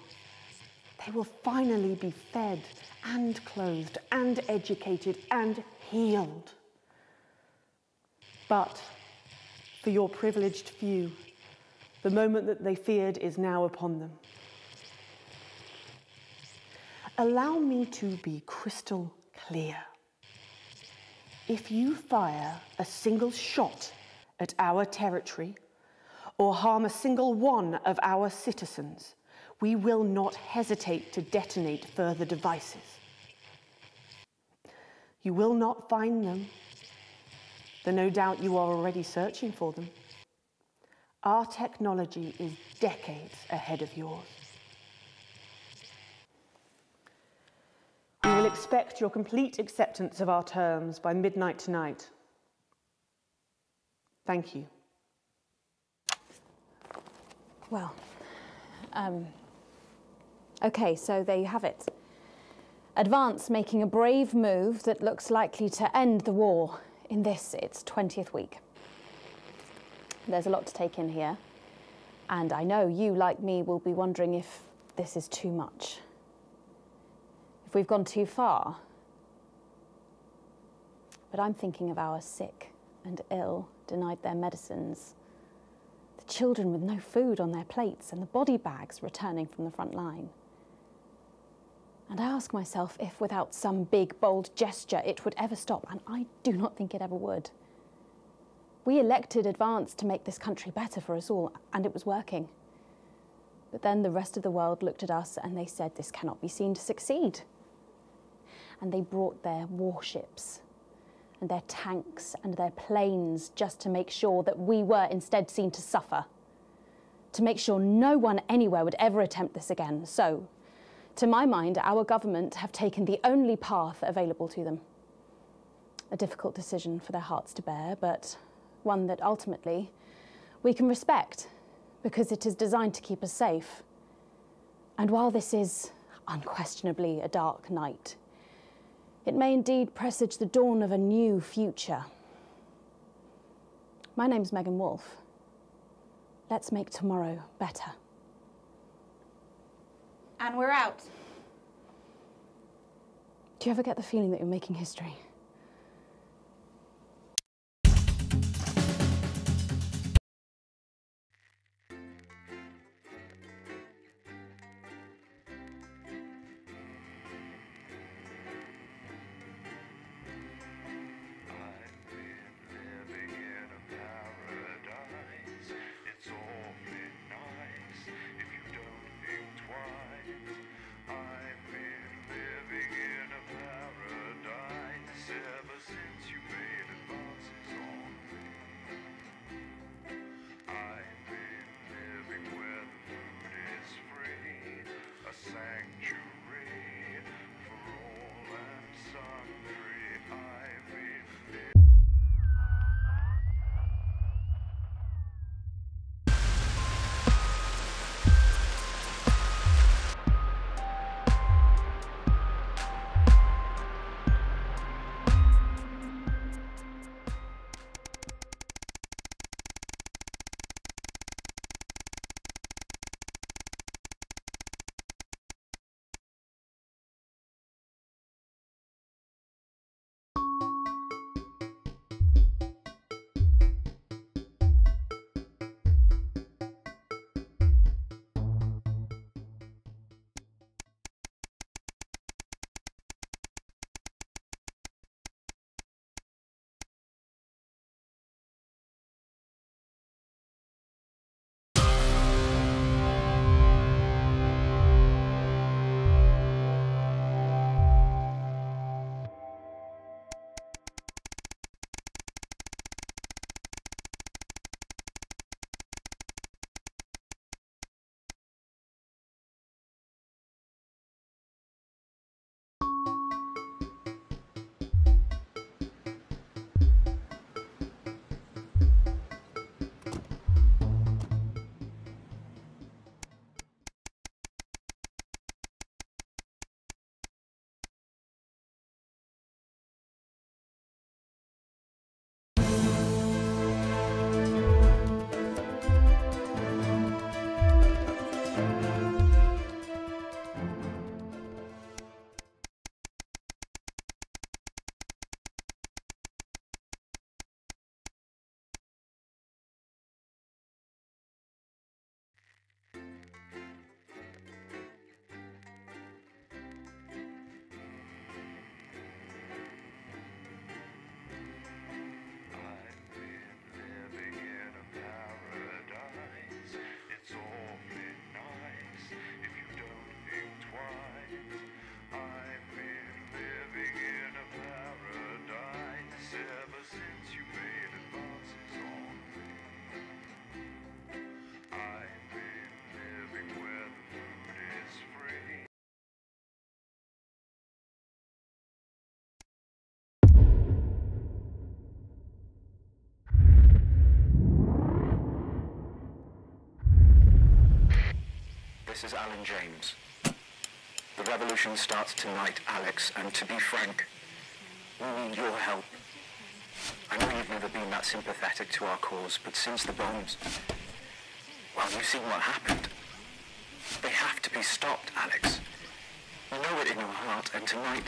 S21: They will finally be fed and clothed and educated and healed. But for your privileged few, the moment that they feared is now upon them. Allow me to be crystal clear. If you fire a single shot at our territory or harm a single one of our citizens, we will not hesitate to detonate further devices. You will not find them, though no doubt you are already searching for them. Our technology is decades ahead of yours. We will expect your complete acceptance of our terms by midnight tonight. Thank you.
S9: Well, okay, so there you have it. Advance making a brave move that looks likely to end the war in this, its 20th week. There's a lot to take in here, and I know you, like me, will be wondering if this is too much. If we've gone too far. But I'm thinking of our sick and ill, denied their medicines, the children with no food on their plates, and the body bags returning from the front line. And I ask myself if, without some big, bold gesture, it would ever stop, and I do not think it ever would. We elected Advance to make this country better for us all, and it was working. But then the rest of the world looked at us and they said, this cannot be seen to succeed. And they brought their warships and their tanks and their planes just to make sure that we were instead seen to suffer, to make sure no one anywhere would ever attempt this again. So, to my mind, our government have taken the only path available to them. A difficult decision for their hearts to bear, but one that ultimately we can respect because it is designed to keep us safe. And while this is unquestionably a dark night, it may indeed presage the dawn of a new future. My name's Megan Wolfe. Let's make tomorrow better.
S16: And we're out.
S9: Do you ever get the feeling that you're making history?
S15: This is Alan James. The revolution starts tonight, Alex, and to be frank, we need your help. I know you've never been that sympathetic to our cause, but since the bombs, well, you've seen what happened. They have to be stopped, Alex. You know it in your heart, and tonight,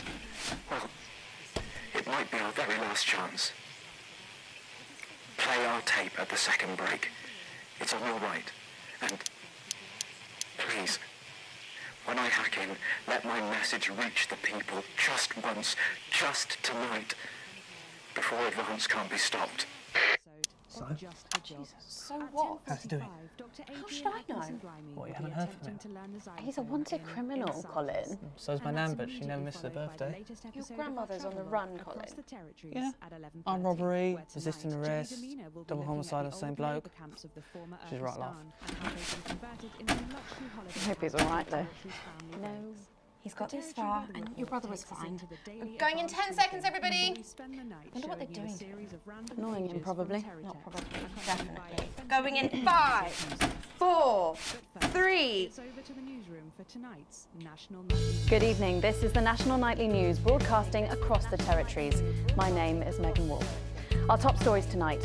S15: well, it might be our very last chance. Play our tape at the second break. It's on your right. And please, when I hack in, let my message reach the people just once, just tonight, before advance can't be stopped.
S17: So?
S16: So what?
S17: How's he doing?
S16: How should I know?
S17: What, you haven't heard from him?
S4: He's a wanted criminal, Colin.
S17: So's my nan, but she never misses her birthday.
S16: Your grandmother's on the run, Colin.
S17: Yeah. Armed robbery, resisting arrest, double homicide of the same bloke. She's right, laugh.
S4: I hope he's all right, though.
S16: No. He's got this far, and your brother was fine. Going in 10 seconds, everybody! I wonder what they're doing.
S4: Annoying him, probably.
S16: Not probably. Definitely. Going in 5, 4, 3.
S4: Good evening. This is the National Nightly News, broadcasting across the territories. My name is Megan Wolf. Our top stories tonight.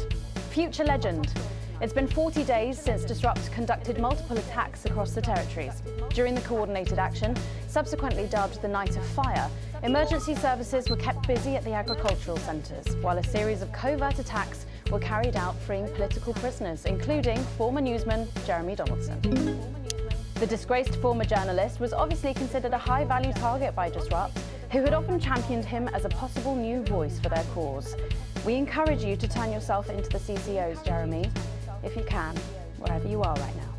S4: Future legend. It's been 40 days since Disrupt conducted multiple attacks across the territories. During the coordinated action, subsequently dubbed the Night of Fire, emergency services were kept busy at the agricultural centres, while a series of covert attacks were carried out freeing political prisoners, including former newsman Jeremy Donaldson. The disgraced former journalist was obviously considered a high-value target by Disrupt, who had often championed him as a possible new voice for their cause. We encourage you to turn yourself into the CCOs, Jeremy, if you can, wherever you are right now.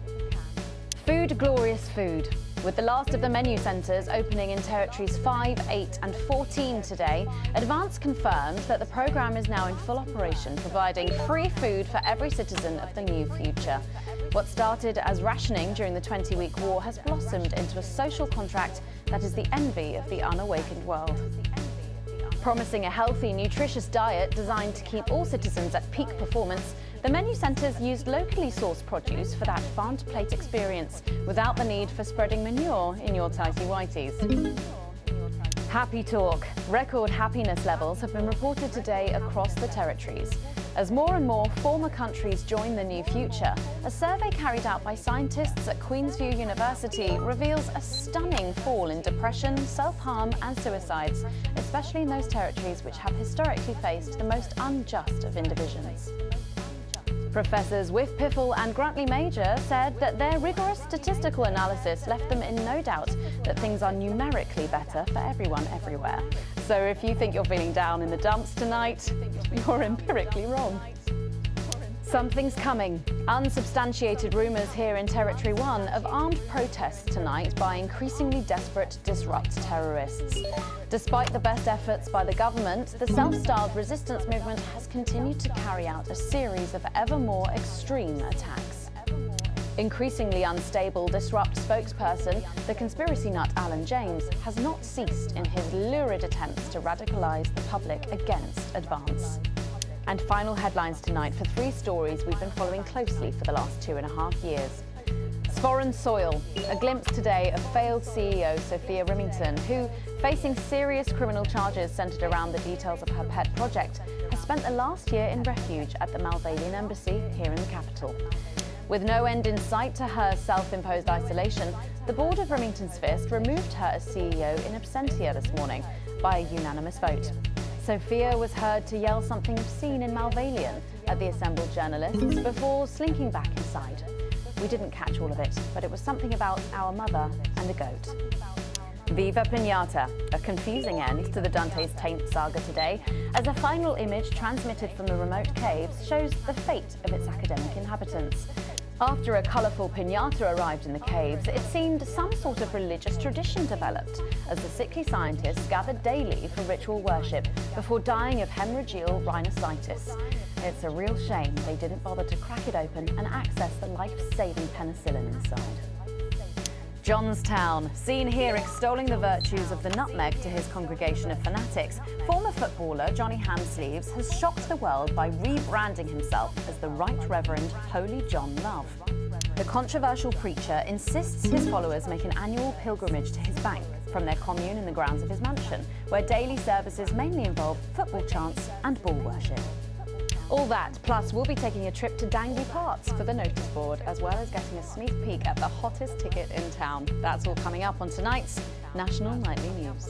S4: Food, glorious food. With the last of the menu centres opening in territories 5, 8 and 14 today, Advance confirmed that the programme is now in full operation, providing free food for every citizen of the new future. What started as rationing during the 20-week war has blossomed into a social contract that is the envy of the unawakened world. Promising a healthy, nutritious diet designed to keep all citizens at peak performance, the menu centres used locally sourced produce for that farm-to plate experience, without the need for spreading manure in your tighty-whities. Happy talk. Record happiness levels have been reported today across the territories. As more and more former countries join the new future, a survey carried out by scientists at Queensview University reveals a stunning fall in depression, self-harm and suicides, especially in those territories which have historically faced the most unjust of indivisions. Professors Whiff Piffle and Grantley Major said that their rigorous statistical analysis left them in no doubt that things are numerically better for everyone everywhere. So if you think you're feeling down in the dumps tonight, you're empirically wrong. Something's coming. Unsubstantiated rumours here in Territory 1 of armed protests tonight by increasingly desperate Disrupt terrorists. Despite the best efforts by the government, the self-styled resistance movement has continued to carry out a series of ever more extreme attacks. Increasingly unstable Disrupt spokesperson, the conspiracy nut Alan James, has not ceased in his lurid attempts to radicalise the public against Advance. And final headlines tonight for 3 stories we've been following closely for the last 2.5 years. Foreign soil, a glimpse today of failed CEO Sophia Remington, who, facing serious criminal charges centred around the details of her pet project, has spent the last year in refuge at the Malvalian Embassy here in the capital. With no end in sight to her self-imposed isolation, the board of Remington's Fist removed her as CEO in absentia this morning by a unanimous vote. Sophia was heard to yell something obscene in Malvalian at the assembled journalists before slinking back inside. We didn't catch all of it, but it was something about our mother and a goat. Viva Pinata, a confusing end to the Dante's Taint saga today, as a final image transmitted from the remote caves shows the fate of its academic inhabitants. After a colourful piñata arrived in the caves, it seemed some sort of religious tradition developed, as the sickly scientists gathered daily for ritual worship before dying of hemorrhageal rhinosinusitis. It's a real shame they didn't bother to crack it open and access the life-saving penicillin inside. Johnstown, seen here extolling the virtues of the nutmeg to his congregation of fanatics, former footballer Johnny Hamsleeves has shocked the world by rebranding himself as the Right Reverend Holy John Love.
S5: the controversial preacher insists his followers make an annual pilgrimage to his bank from their commune in the grounds of his mansion, where daily services mainly involve football chants and bull worship. All that, plus we'll be taking a trip to Dangley Parts for the notice board, as well as getting a sneak peek at the hottest ticket in town. That's all coming up on tonight's National Nightly News.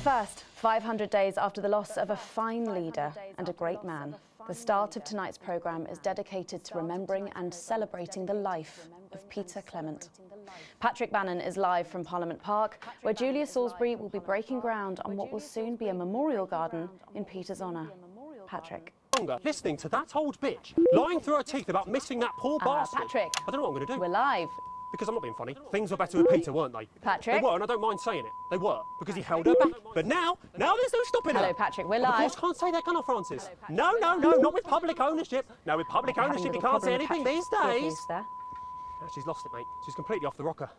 S5: First, 500 days after the loss of a fine leader and a great man, the start of tonight's programme is dedicated to remembering and celebrating the life of Peter Clement. Patrick Bannon is live from Parliament Park, where Julia Salisbury will be breaking ground on what will soon be a memorial garden in Peter's honour. Patrick.
S19: Listening to that old bitch lying through her teeth about missing that poor bastard.
S5: Patrick.
S19: I don't know what I'm going to do.
S5: We're live.
S19: Because I'm not being funny. Things were better with Peter, weren't they?
S5: Patrick?
S19: They were, and I don't mind saying it. They were, because he held her back. But now there's no stopping her.
S5: Hello, Patrick, we're
S19: Of
S5: live.
S19: course, can't say that, can I, Francis? No, not with public ownership. No, with public ownership, you can't say anything these days.
S5: There.
S19: She's lost it, mate. She's completely off the rocker.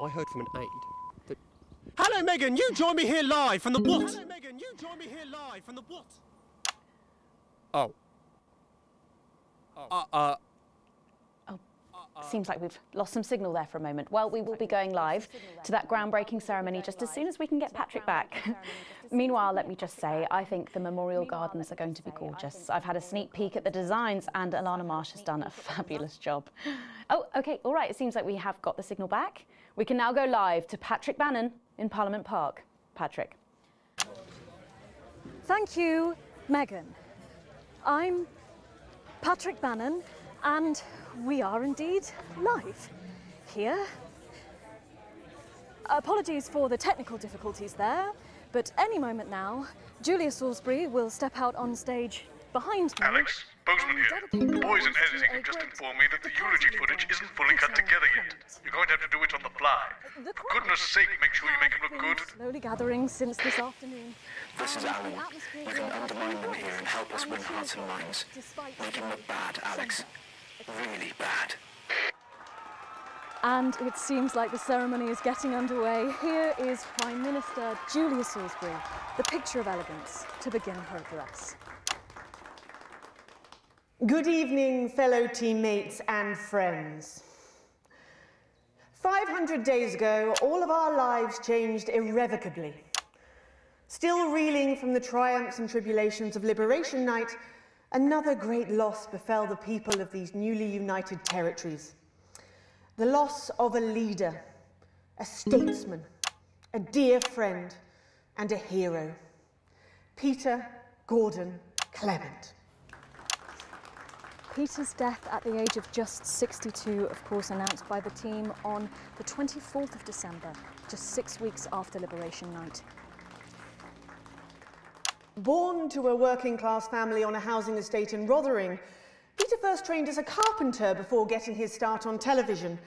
S19: I heard from an aide that... Hello, Megan, you join me here live from the what? Hello, Megan, you join me here live from the what?
S5: Seems like we've lost some signal there for a moment. Well, we will be going live to that groundbreaking ceremony just as soon as we can get Patrick back. Meanwhile, let me just say, I think the memorial gardens are going to be gorgeous. I've had a sneak peek at the designs and Alana Marsh has done a fabulous job. Oh, OK, all right, it seems like we have got the signal back. We can now go live to Patrick Bannon in Parliament Park. Patrick.
S7: Thank you, Megan. I'm Patrick Bannon, and we are indeed live here. Apologies for the technical difficulties there, but any moment now, Julia Salisbury will step out on stage behind me.
S3: Alex, Bozeman here. The boys in editing have just informed me that the eulogy footage isn't fully cut together yet. You're going to have to do it on the fly. For goodness sake, make sure you make it look good.
S7: Slowly gathering since this afternoon.
S15: This is Alan. You can undermine them here and help us win hearts and minds. Make him look bad, Alex. Really bad.
S7: And it seems like the ceremony is getting underway. Here is Prime Minister Julia Salisbury, the picture of elegance, to begin her address.
S22: Good evening, fellow teammates and friends. 500 days ago, all of our lives changed irrevocably. Still reeling from the triumphs and tribulations of Liberation Night, another great loss befell the people of these newly united territories. The loss of a leader, a statesman, a dear friend, and a hero. Peter Gordon Clement.
S7: Peter's death at the age of just 62, of course, announced by the team on the 24th of December, just 6 weeks after Liberation Night.
S22: Born to a working-class family on a housing estate in Rotherham, Peter first trained as a carpenter before getting his start on television,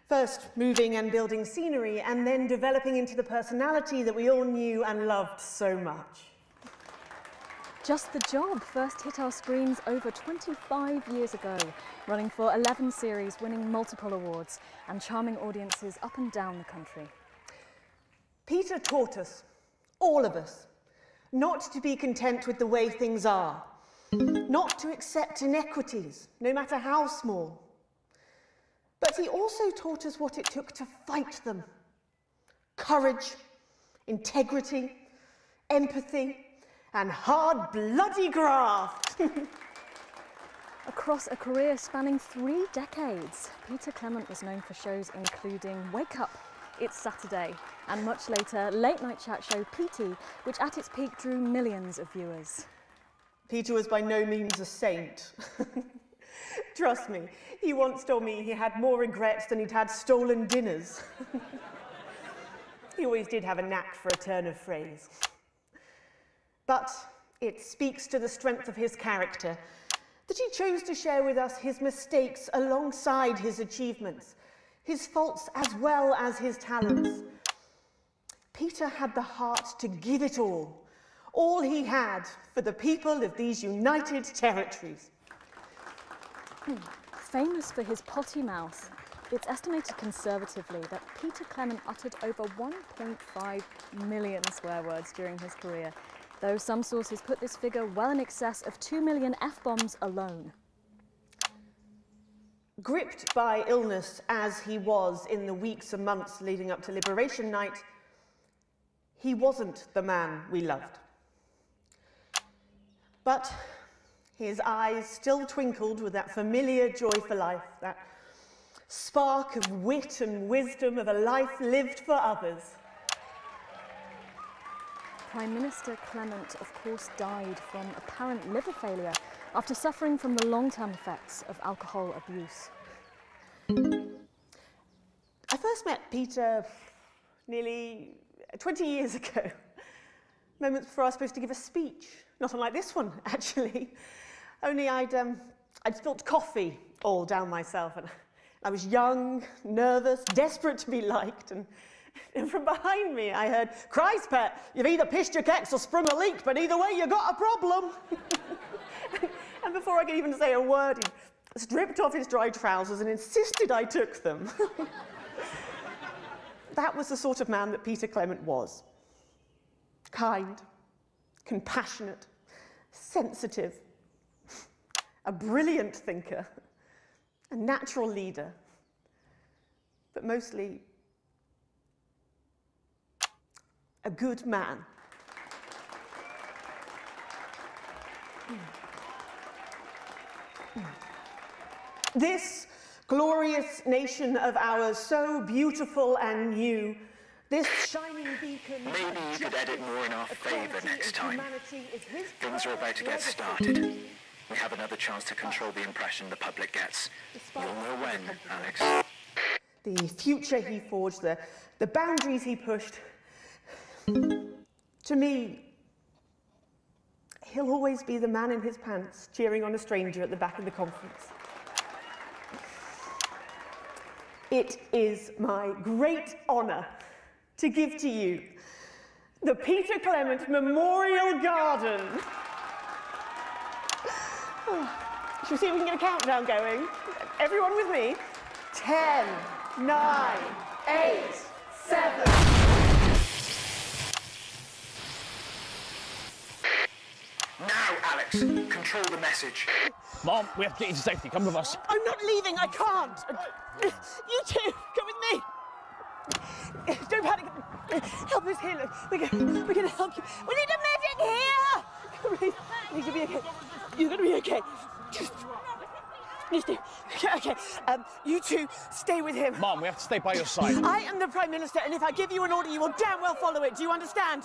S22: first moving and building scenery, and then developing into the personality that we all knew and loved so much.
S7: Just the Job first hit our screens over 25 years ago, running for 11 series, winning multiple awards, and charming audiences up and down the country.
S22: Peter taught us, all of us, not to be content with the way things are, not to accept inequities, no matter how small. But he also taught us what it took to fight them. Courage, integrity, empathy, and hard, bloody graft.
S7: Across a career spanning 3 decades, Peter Clement was known for shows including Wake Up, It's Saturday, and much later, late-night chat show PT, which at its peak drew millions of viewers.
S22: Peter was by no means a saint. Trust me, he once told me he had more regrets than he'd had stolen dinners. He always did have a knack for a turn of phrase. But It speaks to the strength of his character, that he chose to share with us his mistakes alongside his achievements, his faults as well as his talents. Peter had the heart to give it all he had for the people of these united territories.
S7: Famous for his potty mouth, it's estimated conservatively that Peter Clement uttered over 1.5 million swear words during his career, though some sources put this figure well in excess of 2 million F-bombs alone.
S22: Gripped by illness as he was in the weeks and months leading up to Liberation Night, he wasn't the man we loved. But his eyes still twinkled with that familiar joy for life, that spark of wit and wisdom of a life lived for others.
S7: Prime Minister Clement, of course, died from apparent liver failure after suffering from the long-term effects of alcohol abuse.
S22: I first met Peter nearly 20 years ago, moments before I was supposed to give a speech. Not unlike this one, actually. Only I'd spilt coffee all down myself, and I was young, nervous, desperate to be liked, and from behind me I heard, "Christ, pet, you've either pissed your kecks or sprung a leak, but either way you got a problem." And before I could even say a word, he stripped off his dry trousers and insisted I took them. That was the sort of man that Peter Clement was. Kind, compassionate, sensitive, a brilliant thinker, a natural leader, but mostly a good man. This glorious nation of ours, so beautiful and new, this shining beacon.
S15: Maybe you could edit more in our favour next time. Things are about to get started. We have another chance to control the impression the public gets. You'll know when, Alex.
S22: The future he forged, the boundaries he pushed. To me, he'll always be the man in his pants cheering on a stranger at the back of the conference. It is my great honour to give to you the Peter Clement Memorial Garden. Shall we see if we can get a countdown going? Everyone with me? 10, 9, 8, 7.
S15: Now, Alex, control the message.
S2: Mom, we have to get you to safety. Come with us.
S22: I'm not leaving, I can't. You two, come with me. Don't panic. Help us here. Look. We're going to help you. We need a medic here. You need to be okay. You're going to be okay. Okay. You two, stay with him.
S2: Mom, we have to stay by your side.
S22: I am the Prime Minister, and if I give you an order, you will damn well follow it. Do you understand?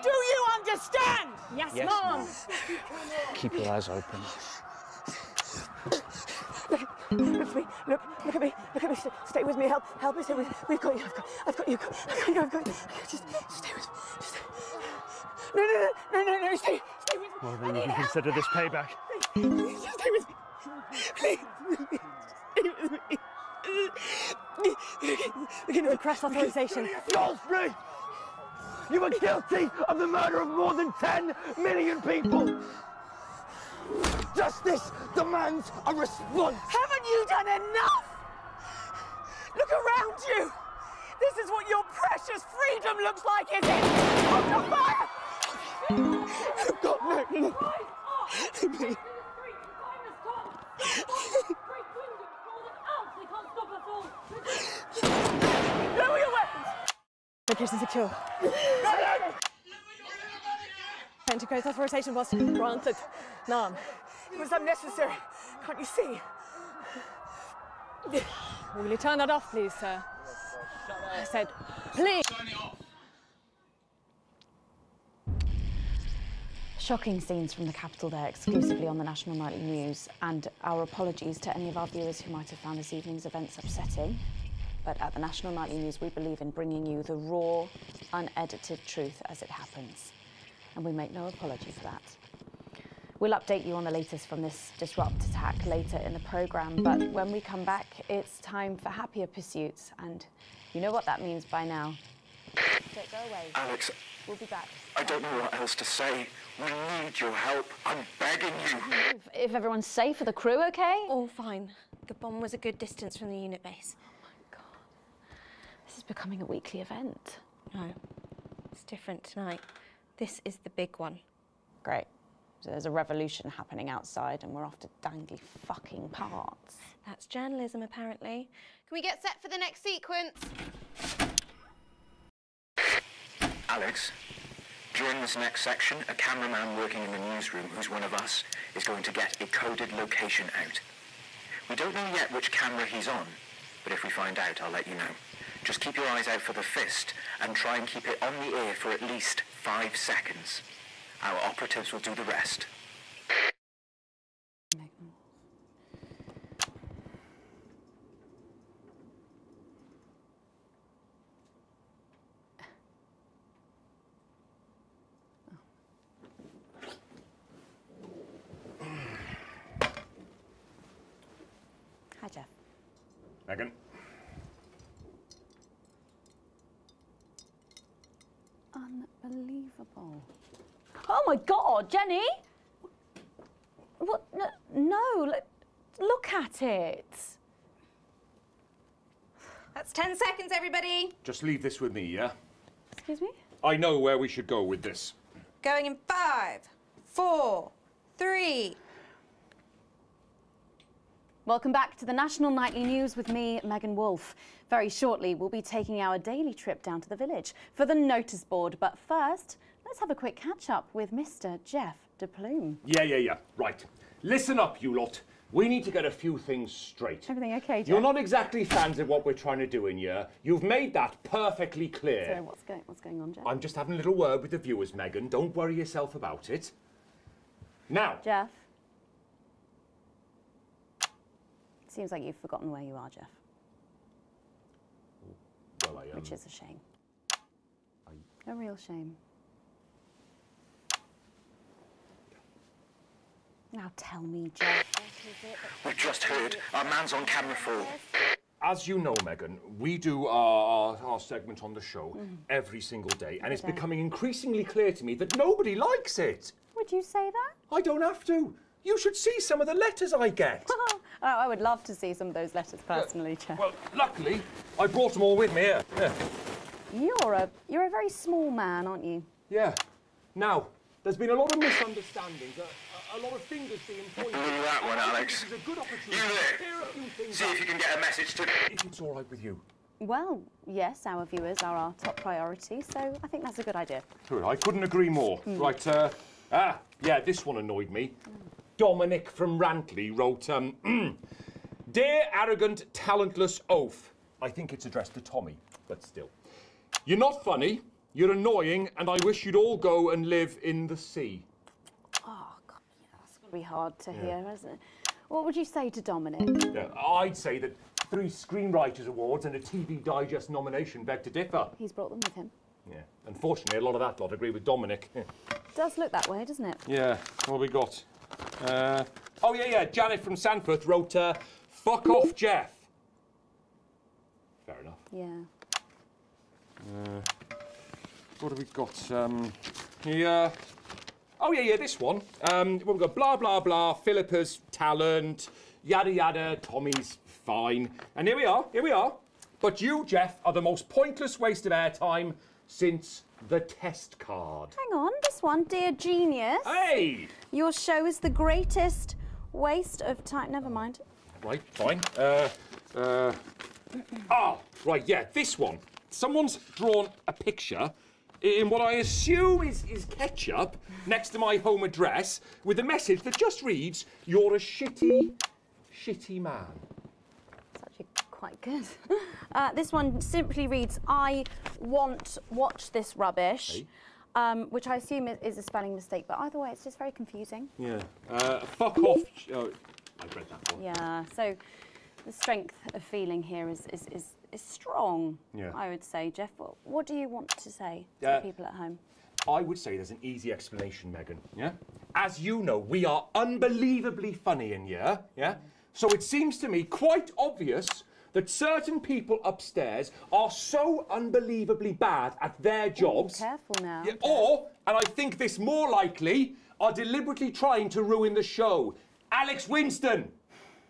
S22: Do you understand?
S2: Yes, Mom. Keep your eyes open.
S22: Look at me. Look at me. Stay with me. Help me. Stay with me. We've got you. I've got you. Just stay with me. No. Stay with me.
S2: Well, then you can consider this payback.
S22: Just stay with me. Please. Stay with me. We're going to request authorization.
S2: Goldsbury! You were guilty of the murder of more than 10 million people! Justice demands a response!
S22: Haven't you done enough? Look around you! This is what your precious freedom looks like, is it? Hold your fire! Oh, God, no. Please. Lower your weapons! Location secure. Integrate authorization was granted. None. It was unnecessary. Can't you see? Will you turn that off, please, sir? I said, please.
S9: Shocking scenes from the capital there, exclusively on the National Nightly News, and our apologies to any of our viewers who might have found this evening's events upsetting. But at the National Nightly News, we believe in bringing you the raw, unedited truth as it happens.
S4: and we make no apology for that. We'll update you on the latest from this Disrupt attack later in the programme, but when we come back, it's time for happier pursuits, and you know what that means by now. Don't go away.
S15: Alex,
S4: we'll be back.
S15: I don't know what else to say. We need your help. I'm begging you.
S4: If everyone's safe, are the crew okay?
S16: All fine. The bomb was a good distance from the unit base.
S4: Oh my God. This is becoming a weekly event.
S16: No, it's different tonight. This is the big one.
S4: Great. So there's a revolution happening outside and we're after dangly fucking parts.
S16: That's journalism, apparently. Can we get set for the next sequence?
S15: Alex, during this next section, a cameraman working in the newsroom who's one of us is going to get a coded location out. We don't know yet which camera he's on, but if we find out, I'll let you know. Just keep your eyes out for the fist and try and keep it on the air for at least 5 seconds. Our operatives will do the rest.
S4: Hi, Jeff.
S19: Megan.
S4: Unbelievable. Oh my God, Jenny! What? No, look at it.
S16: That's 10 seconds, everybody.
S19: Just leave this with me, yeah?
S4: Excuse me?
S19: I know where we should go with this.
S16: Going in 5, 4, 3.
S4: Welcome back to the National Nightly News with me, Megan Wolfe. Very shortly, we'll be taking our daily trip down to the village for the notice board. But first, let's have a quick catch-up with Mr. Jeff de Plume.
S19: Yeah. Right. Listen up, you lot. We need to get a few things straight.
S4: Everything okay, Jeff?
S19: You're not exactly fans of what we're trying to do in here. You've made that perfectly clear.
S4: So what's going on, Jeff?
S19: I'm just having a little word with the viewers, Megan. Don't worry yourself about it. Now.
S4: Jeff. Seems like you've forgotten where you are, Jeff.
S19: Well, I am.
S4: Which is a shame. A real shame. Now tell me, Jeff.
S15: We've just heard. Our man's on camera 4.
S19: As you know, Megan, we do our segment on the show every single day, and it's becoming increasingly clear to me that nobody likes it.
S4: Would you say that?
S19: I don't have to. You should see some of the letters I get.
S4: I would love to see some of those letters personally, Jeff.
S19: Well, luckily, I brought them all with me here. Yeah.
S4: You're a very small man, aren't you?
S19: Yeah. Now, there's been a lot of misunderstandings, a lot of fingers being pointed.
S15: Blew that one, Alex.
S19: This is a good opportunity
S15: You
S19: to clear a few
S15: there.
S19: things
S15: See if you can get a message to...
S19: If it's all right with you.
S4: Well, yes, our viewers are our top priority, so I think that's a good idea.
S19: Good, I couldn't agree more. Right, yeah, this one annoyed me. Dominic from Rantley wrote, Dear arrogant, talentless oaf. I think it's addressed to Tommy, but still. You're not funny, you're annoying, and I wish you'd all go and live in the sea.
S4: Oh, God, yeah, that's going to be hard to hear, isn't it? What would you say to Dominic?
S19: Yeah, I'd say that 3 Screenwriters Awards and a TV Digest nomination beg to differ.
S4: He's brought them with him.
S19: Yeah, unfortunately, a lot of that lot agree with Dominic.
S4: Does look that way, doesn't it?
S19: Yeah, what have we got? Oh, yeah, Janet from Sanforth wrote, fuck off, Jeff. Fair enough.
S4: Yeah.
S19: What have we got? Here. Oh, yeah, this one. We've got blah, blah, blah, Philippa's talent, yada, yada, Tommy's fine. And here we are. But you, Jeff, are the most pointless waste of airtime since the test card.
S4: Hang on, this one, Dear Genius.
S19: Hey!
S4: Your show is the greatest waste of time. Never mind.
S19: Right, fine. Right, yeah, this one. Someone's drawn a picture in what I assume is ketchup next to my home address with a message that just reads, you're a shitty man.
S4: It's actually quite good. This one simply reads, I want watch this rubbish, which I assume is a spelling mistake, but either way, it's just very confusing.
S19: Yeah. Fuck off. Oh, I read that one.
S4: Yeah, so the strength of feeling here is strong,
S19: Yeah.
S4: I would say. Jeff, what do you want to say to the people at home?
S19: I would say there's an easy explanation, Megan, yeah? As you know, we are unbelievably funny in here, yeah? So it seems to me quite obvious that certain people upstairs are so unbelievably bad at their jobs.
S4: Careful now.
S19: Yeah, or, and I think this more likely, are deliberately trying to ruin the show. Alex Winston,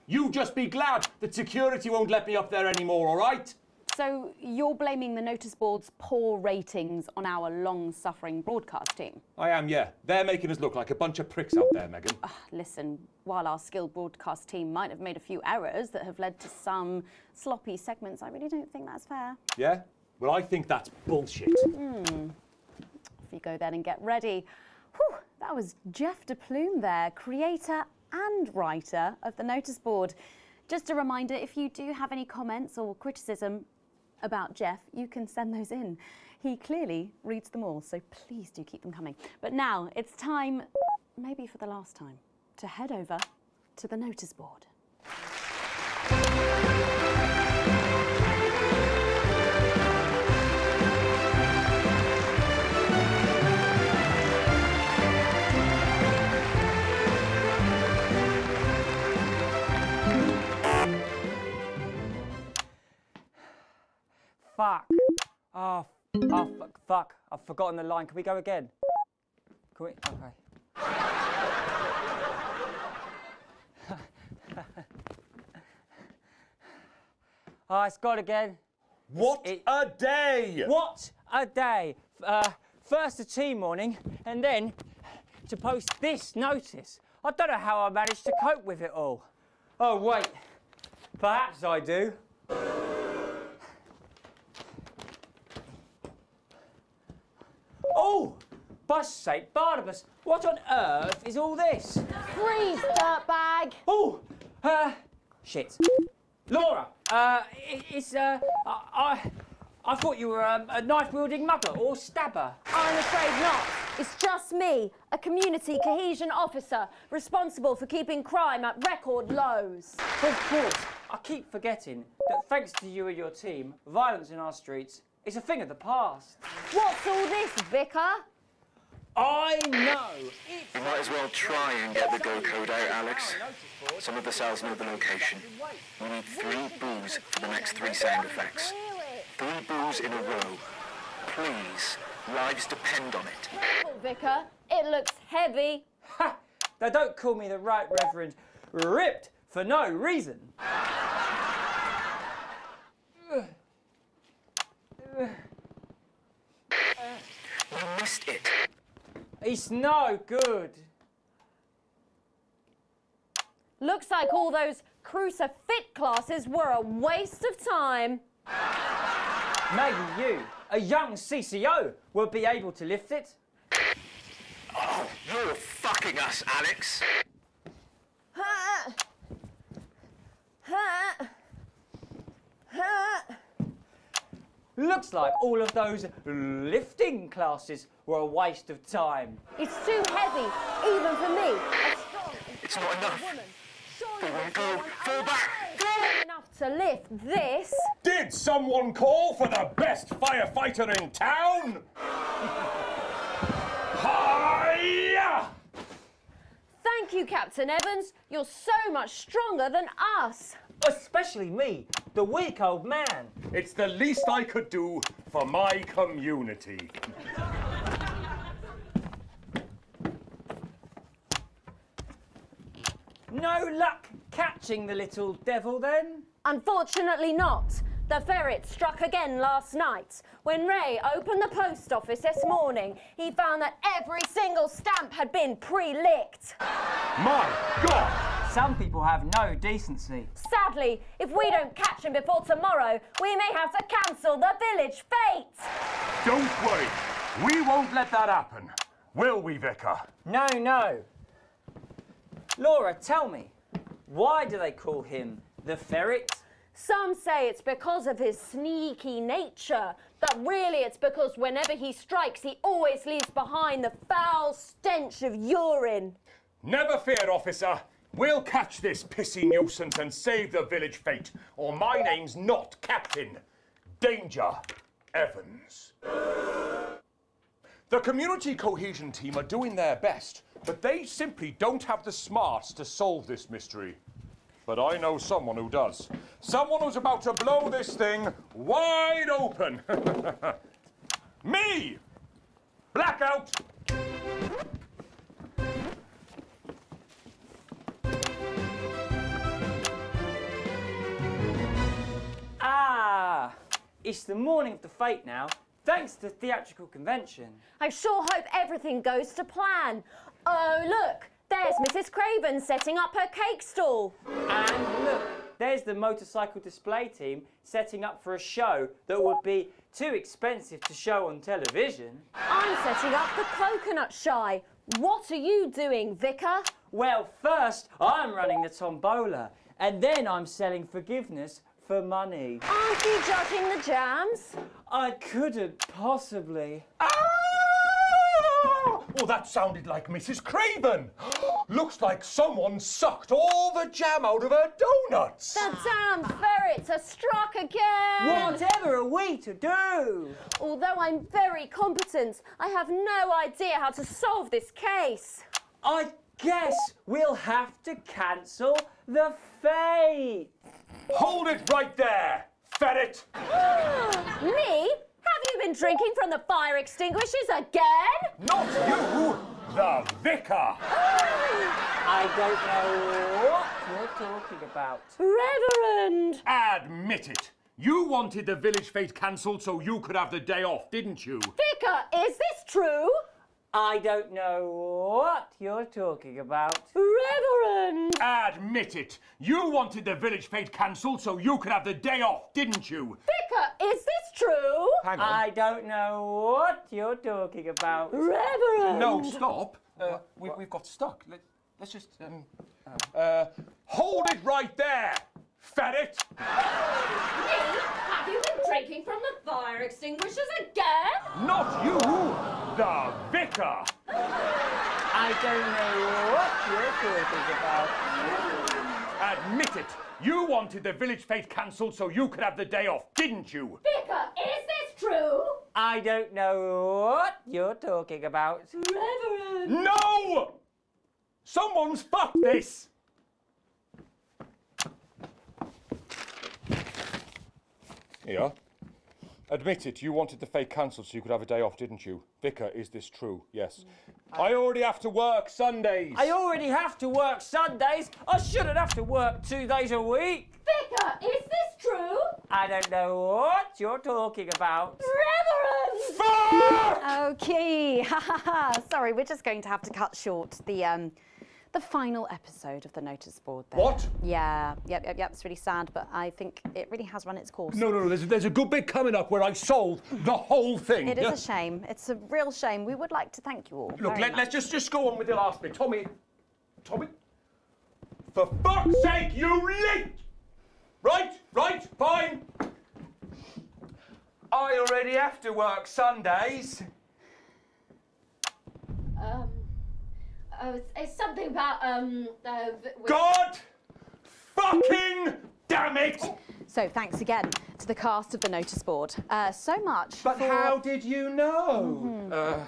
S19: you just be glad that security won't let me up there anymore, all right?
S4: So you're blaming the notice board's poor ratings on our long-suffering broadcast team?
S19: I am, yeah. They're making us look like a bunch of pricks out there, Megan.
S4: Listen, while our skilled broadcast team might have made a few errors that have led to some sloppy segments, I really don't think that's fair.
S19: Yeah? Well, I think that's bullshit.
S4: Off you go then and get ready. Whew, that was Jeff de Plume there, creator and writer of the notice board. Just a reminder, if you do have any comments or criticism about Jeff, you can send those in. He clearly reads them all, so please do keep them coming. But now it's time, maybe for the last time, to head over to the notice board.
S6: Fuck. Oh, fuck. I've forgotten the line. Can we go again? Can we? Okay. Oh, it's gone again.
S19: What a day!
S6: What a day! First a tea morning, and then to post this notice. I don't know how I managed to cope with it all. Oh, wait. Perhaps I do. Oh! Bus St. Barnabas, what on earth is all this?
S20: Freeze, dirtbag!
S6: Oh! Shit. Laura, I thought you were a knife-wielding mugger or stabber.
S20: I'm afraid not. It's just me, a community cohesion officer responsible for keeping crime at record lows.
S6: Of course, I keep forgetting that thanks to you and your team, violence in our streets is a thing of the past.
S20: What's all this, Vicar?
S6: I know.
S15: You might as well try and get the go code out, Alex. Some of the cells know the location. We need 3 boos for the next 3 sound effects. 3 boos in a row. Please. Lives depend on it.
S20: Vicar, it looks heavy.
S6: Ha! They don't call me the Right Reverend Ripped for no reason.
S15: You missed it.
S6: It's no good.
S20: Looks like all those Crucifit classes were a waste of time.
S6: Maybe you, a young CCO, will be able to lift it.
S15: Oh, you're fucking us, Alex.
S6: Looks like all of those lifting classes were a waste of time.
S20: It's too heavy, even for me.
S15: It's not enough. Go, fall back.
S20: Enough to lift this.
S19: Did someone call for the best firefighter in town? Hiya!
S20: Thank you, Captain Evans. You're so much stronger than us.
S6: Especially me, the weak old man.
S19: It's the least I could do for my community.
S6: No luck catching the little devil, then?
S20: Unfortunately not. The ferret struck again last night. When Ray opened the post office this morning, he found that every single stamp had been pre-licked.
S19: My God!
S6: Some people have no decency.
S20: Sadly, if we don't catch him before tomorrow, we may have to cancel the village fete.
S19: Don't worry. We won't let that happen. Will we, Vicar?
S6: No, no. Laura, tell me, why do they call him the ferret?
S20: Some say it's because of his sneaky nature, but really it's because whenever he strikes, he always leaves behind the foul stench of urine.
S19: Never fear, officer. We'll catch this pissy nuisance and save the village fete, or my name's not Captain Danger Evans. The community cohesion team are doing their best, but they simply don't have the smarts to solve this mystery. But I know someone who does. Someone who's about to blow this thing wide open. Me! Blackout!
S6: Ah! It's the morning of the fete now, thanks to the theatrical convention.
S20: I sure hope everything goes to plan. Oh, look, there's Mrs. Craven setting up her cake stall.
S6: And look, there's the motorcycle display team setting up for a show that would be too expensive to show on television.
S20: I'm setting up the coconut shy. What are you doing, Vicar?
S6: Well, first, I'm running the tombola, and then I'm selling forgiveness for money.
S20: Aren't you judging the jams?
S6: I couldn't possibly.
S19: Oh, that sounded like Mrs. Craven. Looks like someone sucked all the jam out of her donuts.
S20: The damn ferrets are struck again.
S6: Whatever are we to do?
S20: Although I'm very competent, I have no idea how to solve this case.
S6: I guess we'll have to cancel the fete.
S19: Hold it right there, ferret.
S20: Me? Have you been drinking from the fire extinguishers again?
S19: Not you, the vicar.
S6: I don't know what you're talking about.
S20: Reverend!
S19: Admit it. You wanted the village fete cancelled so you could have the day off, didn't you?
S20: Vicar, is this true?
S6: I don't know what you're talking about.
S20: Reverend!
S19: Admit it. You wanted the village fete cancelled so you could have the day off, didn't you?
S20: Vicar, is this true?
S19: Hang on.
S6: I don't know what you're talking about.
S20: Reverend!
S19: No, stop. We've got stuck. Let's just... hold it right there, ferret.
S20: Me? Have you been drinking from the fire extinguishers again?
S19: Not you, the vicar.
S6: I don't know what you're talking about.
S19: Admit it. You wanted the village fete cancelled so you could have the day off, didn't you?
S20: Vicar, is this true?
S6: I don't know what you're talking about.
S20: Reverend!
S19: No! Someone's fucked this. Here. Admit it, you wanted the fete cancelled so you could have a day off, didn't you? Vicar, is this true? Yes. I already have to work Sundays.
S6: I already have to work Sundays. I shouldn't have to work 2 days a week.
S20: Vicar, is this true?
S6: I don't know what you're talking about.
S20: Reverend!
S19: Fuck!
S9: Okay, sorry, we're just going to have to cut short the final episode of the notice board there.
S19: What?
S9: Yeah, yep, it's really sad, but I think it really has run its course.
S19: No, there's a good bit coming up where I solve the whole thing.
S9: It is a shame. It's a real shame. We would like to thank you all.
S19: Look,
S9: very
S19: let's
S9: much.
S19: just go on with the last bit. Tommy, for fuck's sake, you late! Right, fine. I already have to work Sundays.
S20: It's something about,
S19: God fucking damn it!
S9: So thanks again to the cast of the notice board. So much
S19: But
S9: for...
S19: how did you know?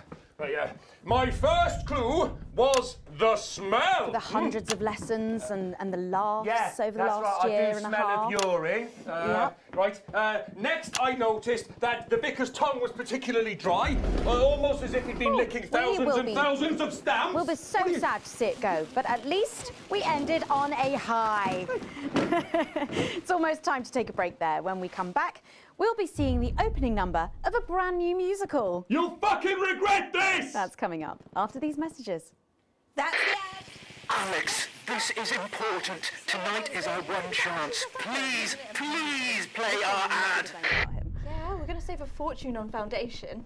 S19: My first clue was the smell.
S9: The hundreds of lessons and the laughs over the
S19: that's
S9: last
S19: right.
S9: year
S19: I do
S9: and a
S19: smell
S9: half.
S19: of urine. Right. Next, I noticed that the vicar's tongue was particularly dry, almost as if he'd been licking thousands and thousands of stamps.
S9: We'll be so sad to see it go, but at least we ended on a high. It's almost time to take a break there. When we come back, we'll be seeing the opening number of a brand new musical.
S19: You'll fucking regret this!
S9: That's coming up after these messages.
S18: That's it.
S15: Alex, this is important. Tonight is our one chance. Please play our ad.
S16: Yeah, we're going to save a fortune on foundation.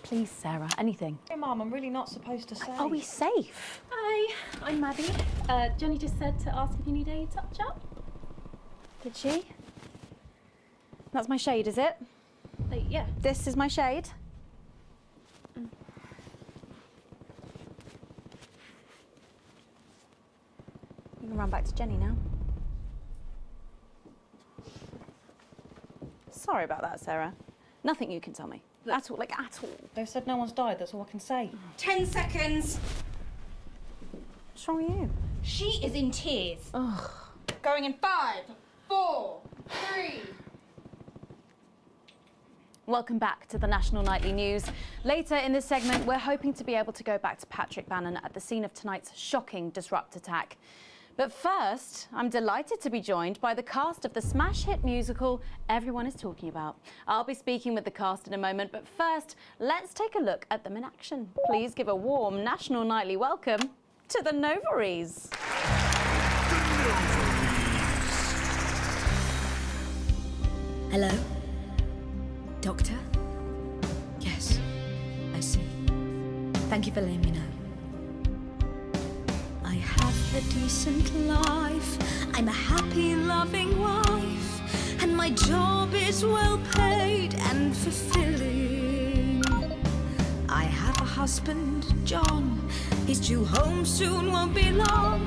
S9: Please, Sarah, anything.
S16: Hey, Mum, I'm really not supposed to say.
S9: Are we safe?
S7: Hi, I'm Maddie. Jenny just said to ask if you need a touch-up.
S9: Did she? That's my shade, is it?
S7: Yeah.
S9: This is my shade? You can run back to Jenny now. Sorry about that, Sarah. Nothing you can tell me. At all, like at all.
S8: They said no one's died, that's all I can say.
S13: 10 seconds.
S9: What's wrong with you?
S13: She is in tears.
S9: Ugh.
S13: Going in 5, 4, 3.
S9: Welcome back to the National Nightly News. Later in this segment, we're hoping to be able to go back to Patrick Bannon at the scene of tonight's shocking Disrupt attack. But first, I'm delighted to be joined by the cast of the smash hit musical everyone is talking about. I'll be speaking with the cast in a moment, but first, let's take a look at them in action. Please give a warm National Nightly welcome to the Novaries.
S23: Hello? Doctor? Yes, I see. Thank you for letting me know. I have a decent life. I'm a happy, loving wife. And my job is well paid and fulfilling. I have a husband, John. He's due home soon, won't be long.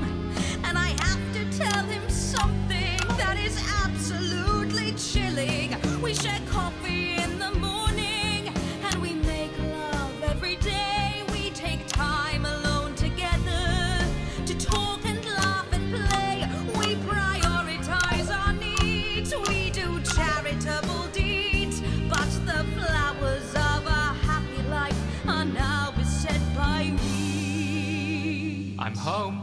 S23: And I have to tell him something that is absolutely chilling. We share coffee in the morning, and we make love every day. We take time alone together to talk and laugh and play. We prioritize our needs. We do charitable deeds. But the flowers of a happy life are now beset by weeds.
S24: I'm home.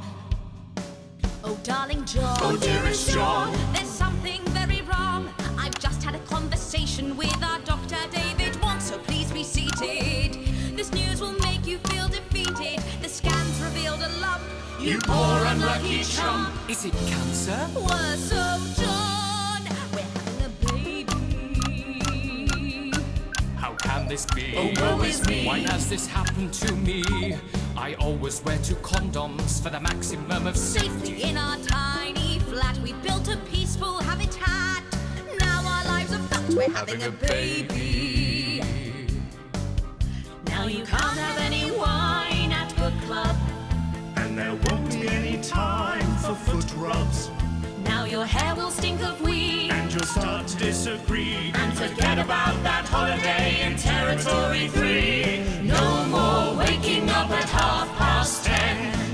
S23: Oh, darling John.
S24: Oh, dearest John.
S23: There's something very wrong. I've just had a conversation with our doctor, David Wong, so please be seated. This news will make you feel defeated. The scans revealed a lump.
S24: You poor unlucky chump. Is it cancer?
S23: Worse, oh, John. We're having a baby.
S24: How can this be?
S23: Oh, woe is me.
S24: Why has this happened to me? I always wear 2 condoms for the maximum of
S23: Safety in our tiny flat. We built a peaceful habitat. Now our lives are fucked. We're having a baby. Now you can't have any wine at book club.
S24: And there won't be any time for foot rubs.
S23: Now your hair will stink of weed.
S24: And you'll start to disagree. And forget about that holiday in Territory 3. No more waking up at 10:30.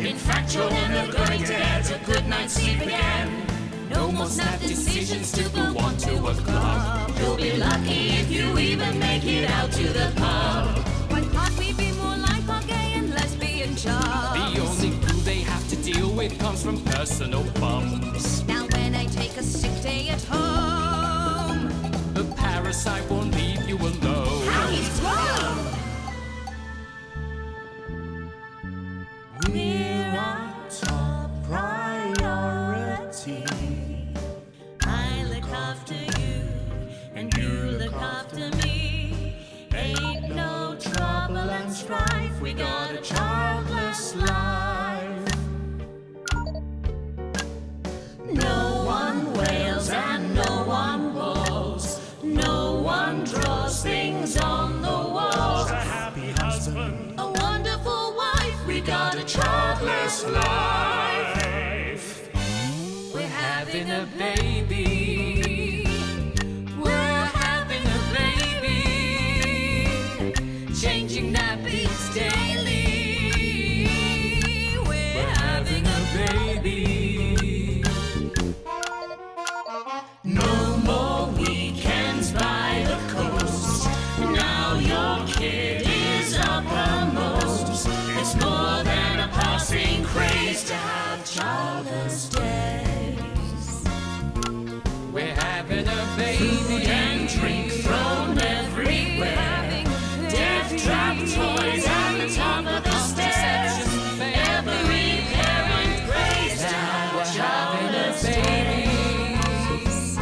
S24: In fact, you're never going to get a good night's sleep again. No more snap decisions to go on to a club.
S23: You'll be lucky if you even make it out to the pub. Why can't we be more like our gay and lesbian chums?
S24: The only glue they have to deal with comes from personal bums.
S23: Now when I take a sick day at home,
S24: The parasite won't leave you alone.
S23: how he's grown!
S24: We're our top priority.
S23: I look after you, and you look after me. Ain't no trouble and strife, we got a childless life. No one wails and no one walls. No one draws things on the walls.
S24: A happy husband,
S23: A wonderful wife, we got a childless life. We're having a baby. We're having a baby. Changing nappies daily. We're having a baby. No more weekends by the coast. Now your kid is uppermost. It's more than a passing craze to have childless days.
S24: we're having a baby.
S23: Food and drink thrown everywhere. Death trap toys at the top of the stairs. Every parent prays to have childless days.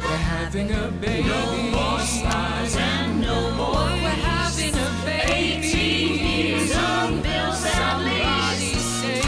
S24: We're having a baby.
S23: No more smiles and no more. We're having a baby. 18 years on bills and leaves.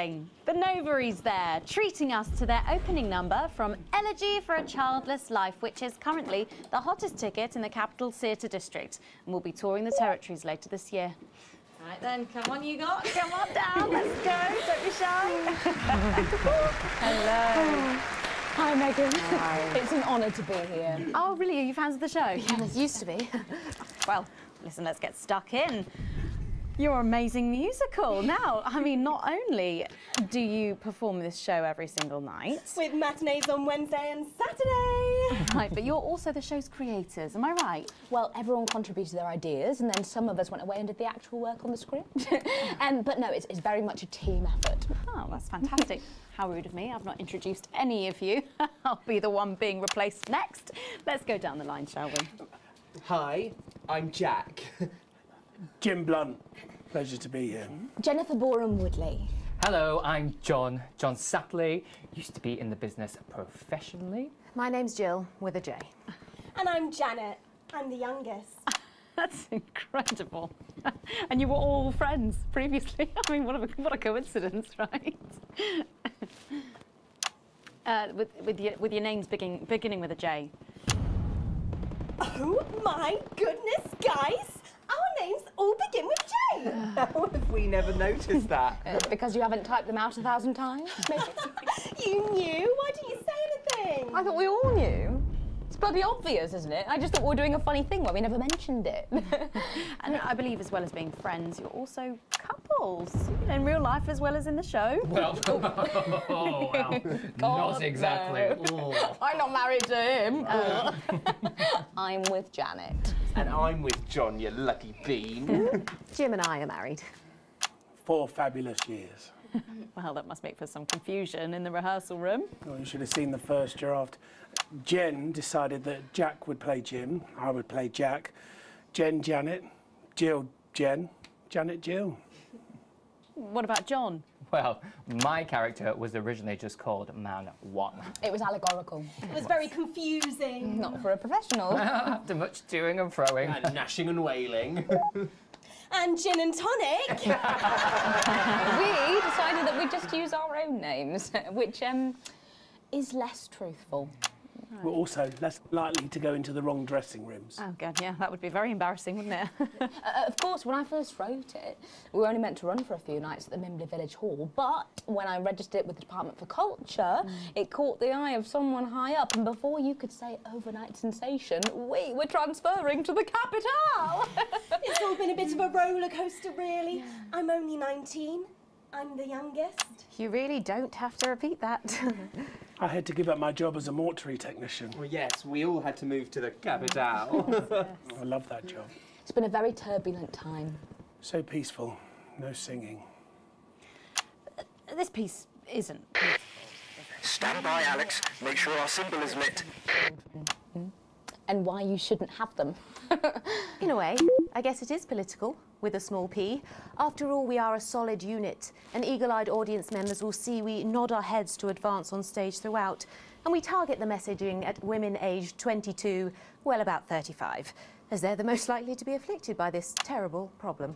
S4: amazing. The Novaries there, treating us to their opening number from Elegy for a Childless Life, which is currently the hottest ticket in the Capital Theatre District, and will be touring the territories later this year. Right then, come on you lot, come on down, let's go, don't be shy.
S7: Hello. Hi, Megan.
S4: Hi.
S7: It's an honour to be here.
S4: Oh, really? Are you fans of the show?
S7: Yes, used to be.
S4: Well, listen, let's get stuck in. Your amazing musical. Now, I mean, not only do you perform this show every single night...
S1: With matinees on Wednesday and Saturday.
S4: Right, but you're also the show's creators, am I right?
S10: Well, everyone contributed their ideas, and then some of us went away and did the actual work on the script. But no, it's very much a team effort.
S4: Oh, that's fantastic. How rude of me. I've not introduced any of you. I'll be the one being replaced next. Let's go down the line, shall we?
S11: Hi, I'm Jack.
S2: Jim Blunt. Pleasure to be here.
S10: Jennifer Boram Woodley.
S12: Hello, I'm John Sapley. Used to be in the business professionally.
S9: My name's Jill, with a J.
S1: And I'm Janet. I'm the youngest.
S4: That's incredible. And you were all friends previously. I mean, what a coincidence, right? With your names beginning with a J.
S1: Oh my goodness, guys! Our names all begin with J.
S11: How have we never noticed that?
S10: Because you haven't typed them out 1,000 times, maybe?
S1: You knew? Why didn't you say anything?
S10: I thought we all knew. It's bloody obvious, isn't it? I just thought we were doing a funny thing where we never mentioned it.
S4: And I believe, as well as being friends, you're also couples, you know, in real life as well as in the show.
S12: Well, not exactly.
S10: No. I'm not married to him. I'm with Janet.
S11: And I'm with John, you lucky bean.
S9: Jim and I are married.
S2: 4 fabulous years.
S4: Well, that must make for some confusion in the rehearsal room.
S2: Well, you should have seen the first draft. Jen decided that Jack would play Jim, I would play Jack, Jen Janet, Jill Jen, Janet Jill.
S4: What about John?
S12: Well, my character was originally just called Man 1.
S10: It was allegorical.
S1: It was very confusing.
S10: Not for a professional.
S12: After much toing and froing.
S11: And gnashing and wailing.
S1: And gin and tonic.
S10: We decided that we'd just use our own names, which is less truthful.
S2: We're also less likely to go into the wrong dressing rooms.
S4: Oh, God, yeah, that would be very embarrassing, wouldn't it?
S10: Of course, when I first wrote it, we were only meant to run for a few nights at the Mimbley Village Hall, but when I registered it with the Department for Culture, it caught the eye of someone high up, and before you could say overnight sensation, we were transferring to the capital.
S1: It's all been a bit of a roller coaster, really. Yeah. I'm only 19. I'm the youngest.
S9: You really don't have to repeat that.
S2: I had to give up my job as a mortuary technician.
S11: Well, yes, we all had to move to the capital.
S2: Yes. I love that job.
S10: It's been a very turbulent time.
S2: So peaceful, no singing.
S4: This piece isn't.
S15: Stand by, Alex. Make sure our symbol is lit.
S10: And why you shouldn't have them.
S9: In a way, I guess it is political, with a small p. After all, we are a solid unit, and eagle-eyed audience members will see we nod our heads to advance on stage throughout, and we target the messaging at women aged 22, well, about 35, as they're the most likely to be afflicted by this terrible problem.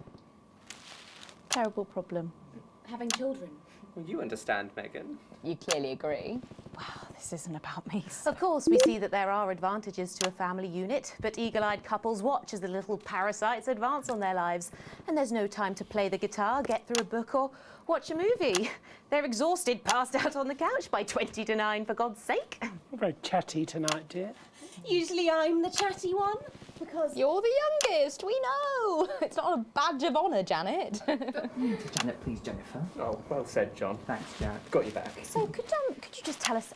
S4: Terrible problem.
S10: Having children.
S11: Well, you understand, Megan.
S10: You clearly agree.
S4: Wow, this isn't about me.
S9: Of course, we see that there are advantages to a family unit, but eagle-eyed couples watch as the little parasites advance on their lives, and there's no time to play the guitar, get through a book, or watch a movie. They're exhausted, passed out on the couch by 20 to 9, for God's sake.
S2: You're very chatty tonight, dear.
S1: Usually I'm the chatty one, because...
S10: You're the youngest, we know! It's not a badge of honour, Janet.
S11: Janet, please, Jennifer. Oh, well said, John. Thanks, Janet. Got you back.
S4: So, could you just tell us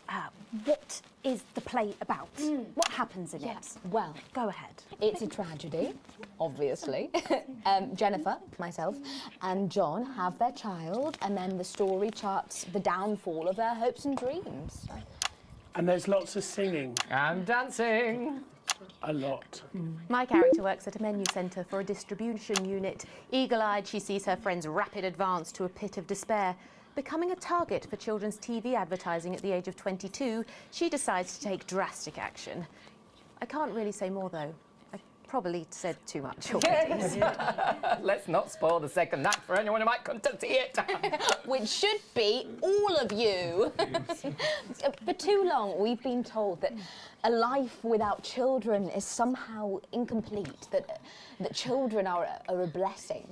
S4: what is the play about? What happens in it?
S10: Well,
S4: go ahead.
S10: It's a tragedy, obviously. Jennifer, myself, and John have their child, and then the story charts the downfall of their hopes and dreams.
S2: And there's lots of singing.
S12: And dancing.
S2: A lot.
S9: My character works at a menu centre for a distribution unit. Eagle-eyed, she sees her friend's rapid advance to a pit of despair. Becoming a target for children's TV advertising at the age of 22, she decides to take drastic action. I can't really say more, though. I
S4: probably said too much already.
S12: Let's not spoil the second act for anyone who might come to see it.
S10: Which should be all of you. For too long, we've been told that a life without children is somehow incomplete, that children are a blessing.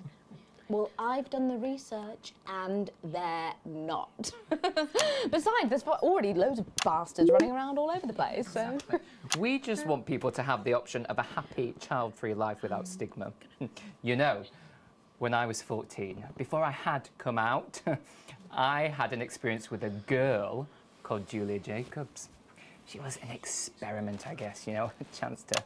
S10: Well, I've done the research, and they're not. Besides, there's already loads of bastards running around all over the place, so...
S12: We just want people to have the option of a happy, child-free life without stigma. You know, when I was 14, before I had come out, I had an experience with a girl called Julia Jacobs. She was an experiment, I guess, you know, a chance to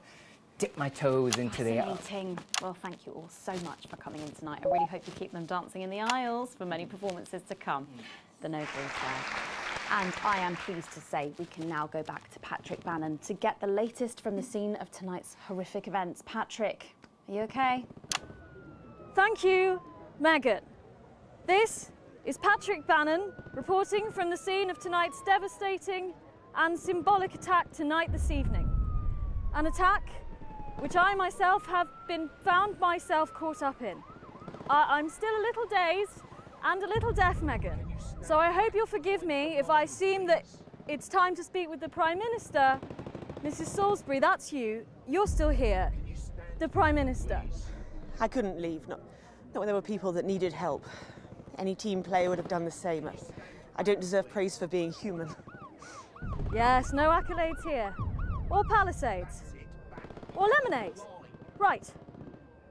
S12: dip my toes into the...
S4: Fascinating. Well, thank you all so much for coming in tonight. I really hope you keep them dancing in the aisles for many performances to come. The Noble Fair. And I am pleased to say we can now go back to Patrick Bannon to get the latest from the scene of tonight's horrific events. Patrick, are you okay?
S7: Thank you, Megan. This is Patrick Bannon reporting from the scene of tonight's devastating and symbolic attack tonight this evening. An attack which I myself have found myself caught up in. I'm still a little dazed and a little deaf, Megan, so I hope you'll forgive me if I seem that it's time to speak with the Prime Minister. Mrs. Salisbury, that's you. You're still here. The Prime Minister.
S22: I couldn't leave, not when there were people that needed help. Any team player would have done the same. I don't deserve praise for being human.
S7: Yes, no accolades here. Or Palisades. Or lemonade. Right.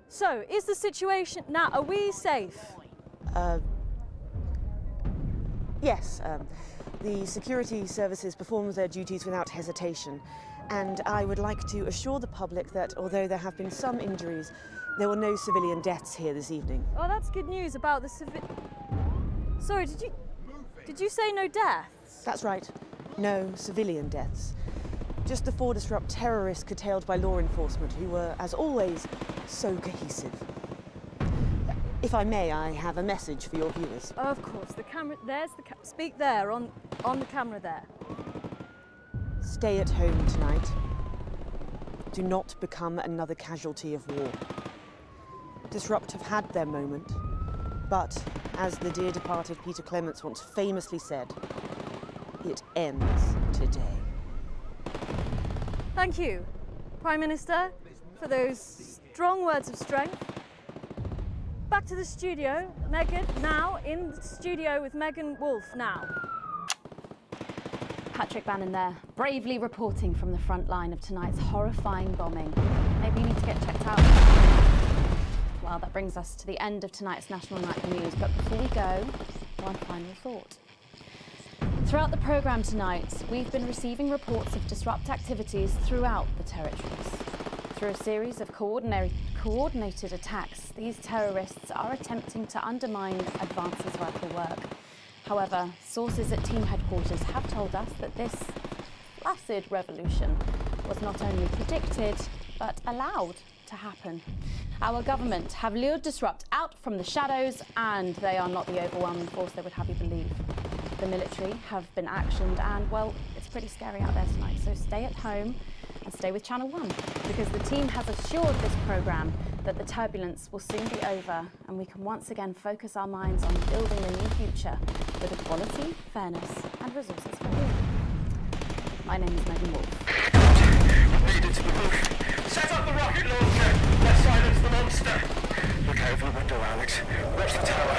S7: So, is the situation now, are we safe?
S22: Yes. The security services performed their duties without hesitation. And I would like to assure the public that although there have been some injuries, there were no civilian deaths here this evening.
S7: Oh, that's good news about the Sorry, did you say no deaths?
S22: That's right. No civilian deaths. Just the 4 disrupt terrorists curtailed by law enforcement, who were, as always, so cohesive. If I may, I have a message for your viewers.
S7: Of course, the camera, there's the speak there, on the camera there.
S22: Stay at home tonight. Do not become another casualty of war. Disrupt have had their moment, but as the dear departed Peter Clements once famously said, it ends today.
S7: Thank you, Prime Minister, for those strong words of strength. Back to the studio. Megan, now in the studio with Megan Wolf now.
S9: Patrick Bannon there, bravely reporting from the front line of tonight's horrifying bombing. Maybe you need to get checked out. Well, that brings us to the end of tonight's National Nightly News, but before we go, one final thought. Throughout the programme tonight, we've been receiving reports of disrupt activities throughout the territories. Through a series of coordinated attacks, these terrorists are attempting to undermine Advance's vital work. However, sources at team headquarters have told us that this flaccid revolution was not only predicted, but allowed to happen. Our government have lured Disrupt out from the shadows, and they are not the overwhelming force they would have you believe. The military have been actioned, and, well, it's pretty scary out there tonight, so stay at home and stay with Channel 1, because the team has assured this programme that the turbulence will soon be over, and we can once again focus our minds on building a new future with equality, fairness and resources for all. My name is Megan Wolf.
S15: Needed to be moved. Set up the rocket launcher. Let's silence the monster. Look out of the window, Alex. Watch the tower.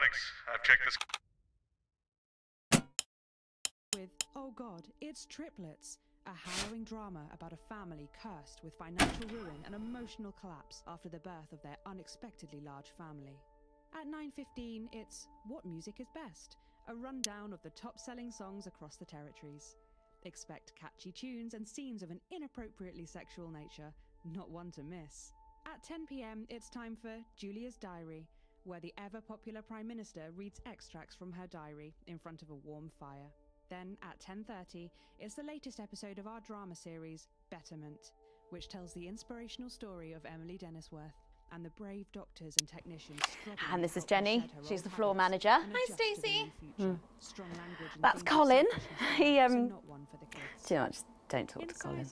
S3: Alex, I've checked this.
S5: With Oh God, It's Triplets, a harrowing drama about a family cursed with financial ruin and emotional collapse after the birth of their unexpectedly large family. At 9:15, it's What Music is Best, a rundown of the top-selling songs across the territories. Expect catchy tunes and scenes of an inappropriately sexual nature, not one to miss. At 10 p.m, it's time for Julia's Diary, where the ever-popular Prime Minister reads extracts from her diary in front of a warm fire. Then, at 10:30, it's the latest episode of our drama series, Betterment, which tells the inspirational story of Emily Dennisworth and the brave doctors and technicians struggling.
S9: And this is Jenny. She's the floor manager.
S16: Hi, Stacey.
S9: That's Colin. He, do you know, just don't talk to Colin.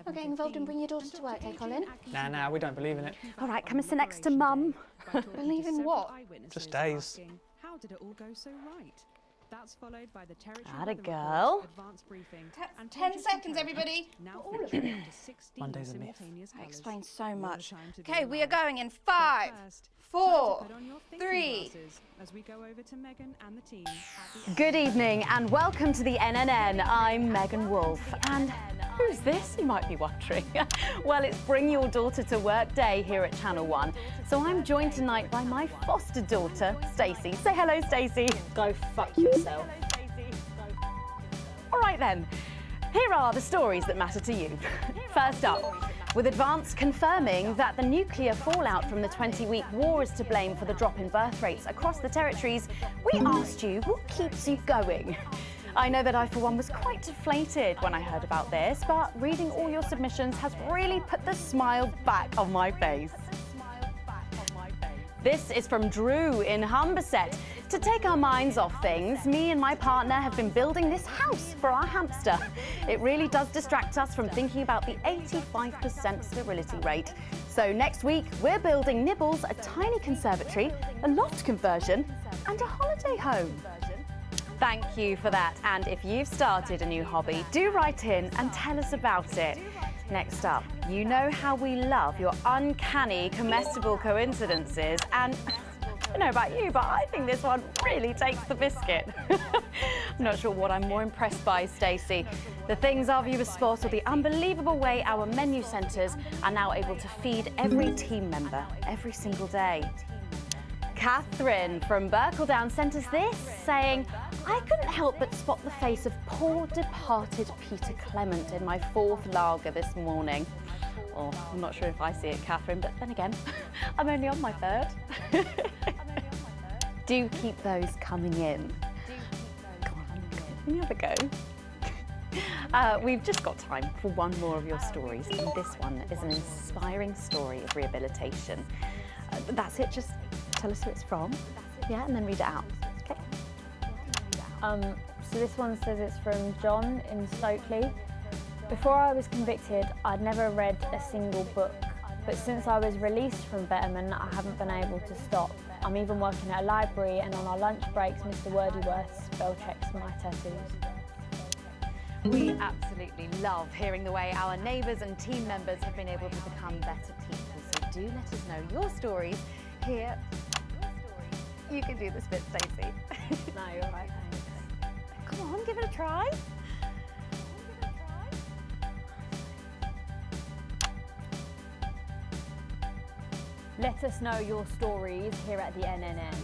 S18: Not getting involved and bring your daughter to work, eh, Colin?
S11: Nah, we don't believe in it.
S9: All right, come and sit next to Mum.
S16: Believe in what?
S11: Just days.
S5: How did it all go so right? That's followed by the territory
S9: Atta girl.
S5: advanced briefing.
S16: 10 seconds, everybody.
S5: Now
S11: Monday's a myth.
S16: That explains so much. Okay, we are going in 5, 4, 3.
S5: As we go over to Megan and the team.
S9: Good evening and welcome to the NNN. I'm Megan Wolf. And who's this, you might be wondering? Well, it's Bring Your Daughter to Work Day here at Channel 1. So I'm joined tonight by my foster daughter, Stacey. Say hello, Stacey.
S10: Go fuck yourself.
S9: All right then, here are the stories that matter to you. First up, with Advance confirming that the nuclear fallout from the 20-week war is to blame for the drop in birth rates across the territories, we asked you what keeps you going. I know that I, for one, was quite deflated when I heard about this, but reading all your submissions has really put the smile back on my face. This is from Drew in Humberset. To take our minds off things, me and my partner have been building this house for our hamster. It really does distract us from thinking about the 85% sterility rate. So next week, we're building Nibbles a tiny conservatory, a loft conversion, and a holiday home. Thank you for that. And if you've started a new hobby, do write in and tell us about it. Next up, you know how we love your uncanny comestible coincidences, and I don't know about you, but I think this one really takes the biscuit. I'm not sure what I'm more impressed by, Stacey. The things our viewers spot or the unbelievable way our menu centres are now able to feed every team member every single day. Catherine from Berkeldown sent us this, saying, I couldn't help but spot the face of poor departed Peter Clement in my 4th lager this morning. Oh, I'm not sure if I see it, Catherine, but then again, I'm only on my 3rd. Do keep those coming in. Come on, can you have a go? We've just got time for one more of your stories, and this one is an inspiring story of rehabilitation. That's it, just tell us who it's from, yeah, and then read it out, okay?
S14: So this one says it's from John in Stokely. Before I was convicted, I'd never read a single book, but since I was released from Betterment, I haven't been able to stop. I'm even working at a library, and on our lunch breaks, Mr. Wordyworth spell checks my tattoos.
S9: We absolutely love hearing the way our neighbours and team members have been able to become better people, so do let us know your stories here. You can do this bit, Stacey.
S14: No, you're right.
S9: Come on, give it a try.
S14: Let us know your stories here at the NNN.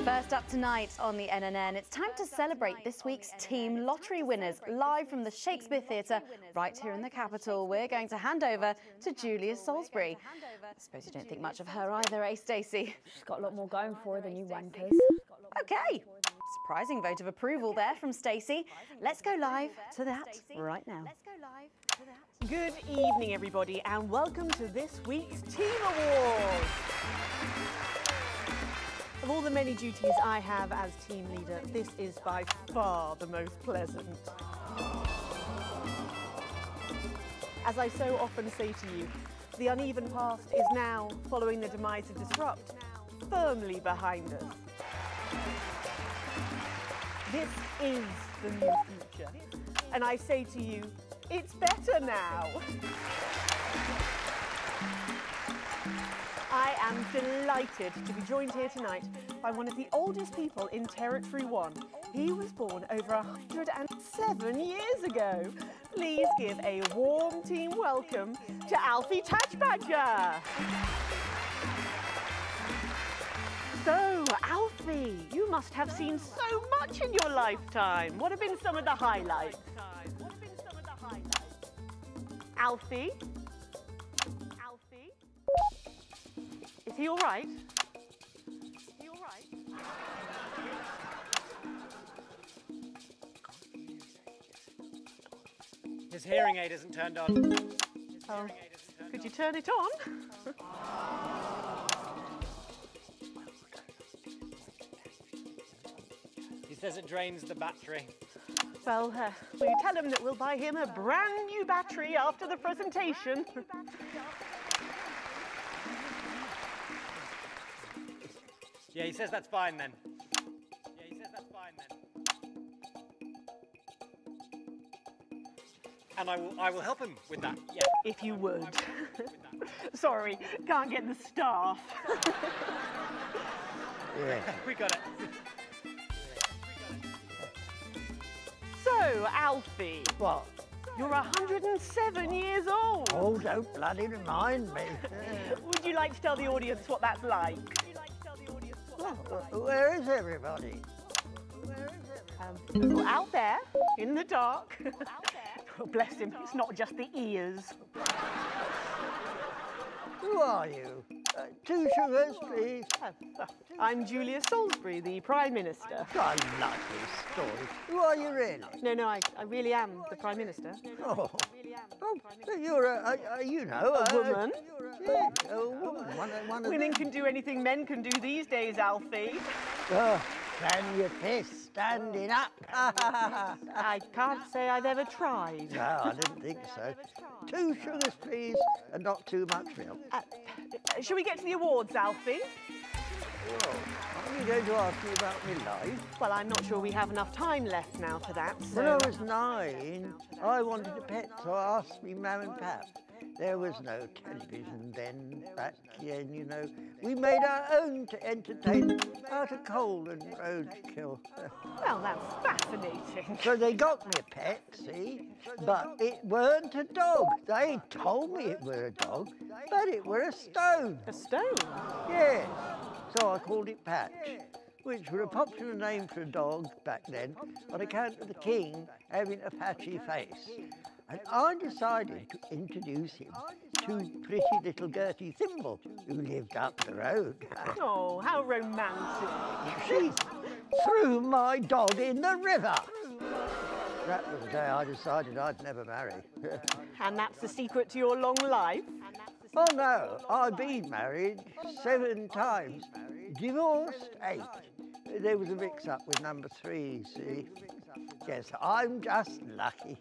S9: First up tonight on the NNN, it's time to celebrate this week's team lottery winners live from the Shakespeare Theatre right here in the capital. We're going to hand over to Julia Salisbury. I suppose you don't think much of her either, eh, Stacey?
S14: She's got a lot more going for her than you wankers.
S9: Okay, surprising vote of approval there from Stacey. Let's go live to that right now. Let's go live to that.
S22: Good evening, everybody, and welcome to this week's Team Awards. Of all the many duties I have as team leader, this is by far the most pleasant. As I so often say to you, the uneven past is now, following the demise of Disrupt, firmly behind us. This is the new future. And I say to you, it's better now. I am delighted to be joined here tonight by one of the oldest people in Territory 1. He was born over 107 years ago. Please give a warm team welcome to Alfie Tatchbadger. So, Alfie, you must have seen so much in your lifetime. What have been some of the highlights? Alfie? Alfie? Is he all right? Is he all right?
S6: His hearing aid isn't turned on.
S22: Oh, could you turn it on?
S6: He says it drains the battery.
S22: Well, will you tell him that we'll buy him a brand new battery after the presentation?
S6: Yeah, he says that's fine then. Yeah, he says that's fine then. And I will help him with that, yeah.
S22: If you would. Sorry, can't get the staff.
S6: Yeah. We got it.
S22: So, Alfie.
S17: What?
S22: You're 107 years old.
S17: Oh, don't bloody remind me.
S22: Would you like to tell the audience what that's like?
S17: Where is everybody?
S22: Well, out there, in the dark. Oh, bless him, it's not just the ears.
S17: Who are you? 2 sugars, please.
S22: I'm Julia Salisbury, the Prime Minister.
S17: I like this story. Who are you really?
S22: No, I really am the Prime Minister.
S17: Oh, so you're a
S22: woman.
S17: Yeah, a woman. One of
S22: Women
S17: them.
S22: can do anything men can do these days, Alfie.
S17: Oh, can you piss standing up?
S22: I can't say I've ever tried.
S17: No, I didn't think so. 2 sugars, please, and not too much milk.
S22: Shall we get to the awards, Alfie?
S17: Oh, are you going to ask me about my life?
S22: Well, I'm not sure we have enough time left now for that, so...
S17: When I was 9, I wanted a pet, so I asked me mum and pap. There was no television then, back then, you know. We made our own entertainment out of coal and roadkill.
S22: Well, that's fascinating.
S17: So they got me a pet, see? But it weren't a dog. They told me it were a dog, but it were a stone.
S22: A stone?
S17: Yes. So I called it Patch, which were a popular name for a dog back then on account of the king having a patchy face. And I decided to introduce him to pretty little Gertie Thimble, who lived up the road.
S22: Oh, how romantic.
S17: She threw my dog in the river. That was the day I decided I'd never marry.
S22: And that's the secret to your long life?
S17: Oh no, I've been married 7 times, divorced 8. There was a mix-up with number 3, see? Yes, I'm just lucky.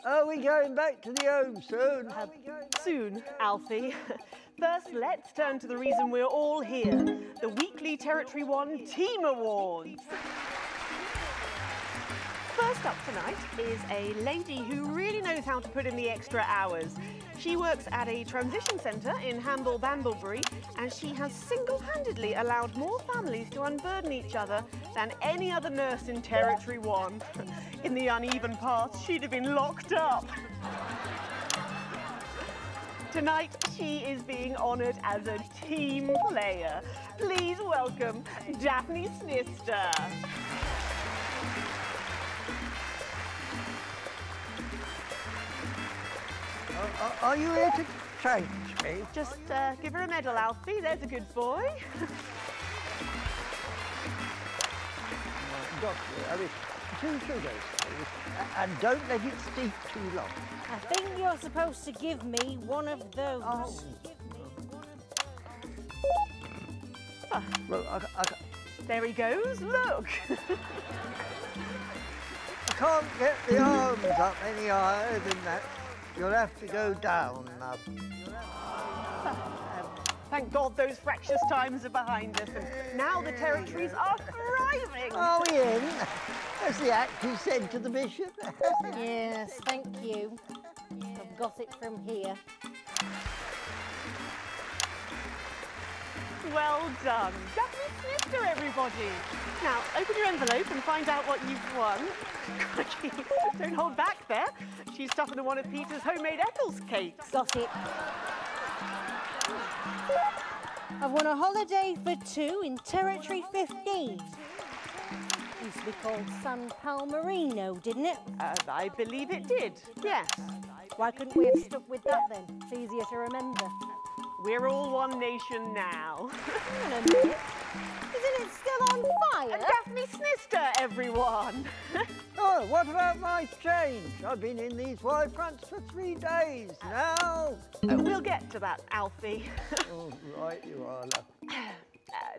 S17: Are we going back to the home soon?
S22: Soon, Alfie. First, let's turn to the reason we're all here, the weekly Territory 1 Team Awards. First up tonight is a lady who really knows how to put in the extra hours. She works at a transition centre in Hamble-Bamblebury, and she has single-handedly allowed more families to unburden each other than any other nurse in Territory 1. In the uneven past, she'd have been locked up. Tonight, she is being honoured as a team player. Please welcome Daphne Snister.
S17: Are you here to change me?
S22: Just give her a medal, Alfie. There's a good boy.
S17: Doctor, 2 sugars, please. And don't let it steep too long.
S8: I think you're supposed to give me one of those.
S17: Oh. Well,
S19: There he goes, look!
S17: I can't get the arms up any higher than that. You'll have to go down, love.
S19: Thank God those fractious times are behind us, and now the territories are thriving!
S17: Are we in? As the actor said to the bishop.
S8: Yes, thank you. I've got it from here.
S19: Well done. Daphne Snifter, everybody. Now, open your envelope and find out what you've won. Crikey, don't hold back there. She's stuffing in one of Peter's homemade Eccles cakes.
S8: Got it. I've won a holiday for 2 in Territory 15. Used to be called San Palmerino, didn't it?
S19: I believe it did, yes.
S8: Why couldn't we have stuck with that then? It's easier to remember.
S19: We're all one nation now.
S8: Hang on a minute. Isn't it still on fire?
S19: And Daphne Snister, everyone.
S17: Oh, what about my change? I've been in these wide fronts for 3 days now.
S19: We'll get to that, Alfie.
S17: Oh, right you are, love.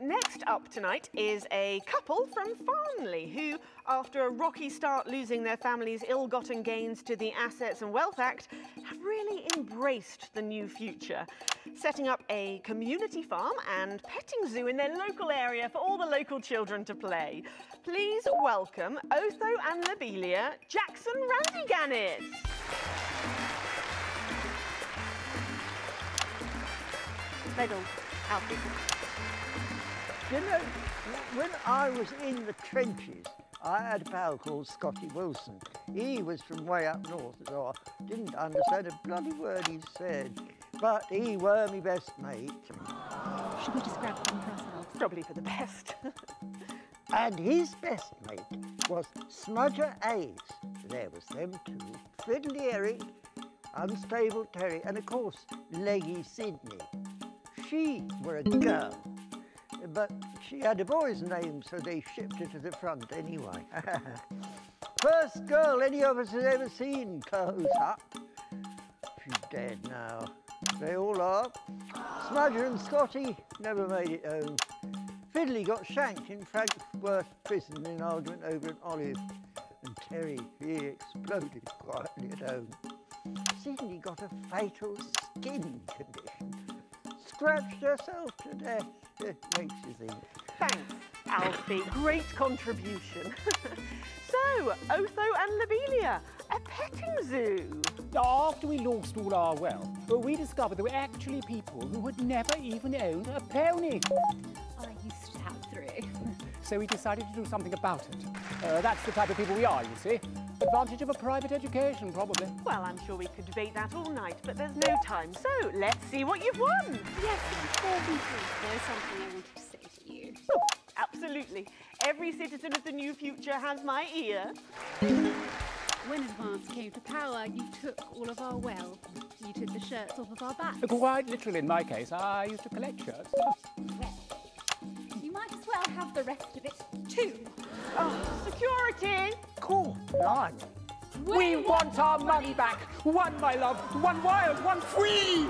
S19: Next up tonight is a couple from Farnley who, after a rocky start losing their family's ill-gotten gains to the Assets and Wealth Act, have really embraced the new future, setting up a community farm and petting zoo in their local area for all the local children to play. Please welcome Otho and Lobelia, Jackson Randy-Gannett. Medals, Alfie.
S17: You know, when I was in the trenches, I had a pal called Scotty Wilson. He was from way up north, so I didn't understand a bloody word he said. But he were my best mate.
S9: Should we just grab one for ourselves?
S19: Probably for the best.
S17: And his best mate was Smudger Ace. There was them two, Fiddly Eric, Unstable Terry, and of course, Leggy Sydney. She were a girl. But she had a boy's name, so they shipped her to the front anyway. First girl any of us has ever seen close up. She's dead now. They all are. Smudger and Scotty never made it home. Fiddly got shanked in Frankfurt prison in an argument over an olive. And Terry, he exploded quietly at home. Sydney got a fatal skin condition. Scratched herself to death. It makes you think.
S19: Thanks, Alfie. Great contribution. So, Otho and Lobelia, a petting zoo.
S20: After we lost all our wealth, we discovered there were actually people who had never even owned a pony.
S9: I used to have 3.
S20: So we decided to do something about it. That's the type of people we are, you see. Advantage of a private education, probably.
S19: Well, I'm sure we could debate that all night, but there's no time. So, let's see what you've won.
S9: Yes, before we do, there's something I wanted to say to you.
S19: Oh, absolutely. Every citizen of the new future has my ear.
S9: When Advance came to power, you took all of our wealth. You took the shirts off of our backs.
S20: Quite literally, in my case, I used to collect shirts.
S9: Well, you might as well have the rest of it, too.
S19: Oh, security!
S20: Cool, blimey. We want our money back. One, my love. One wild, one free.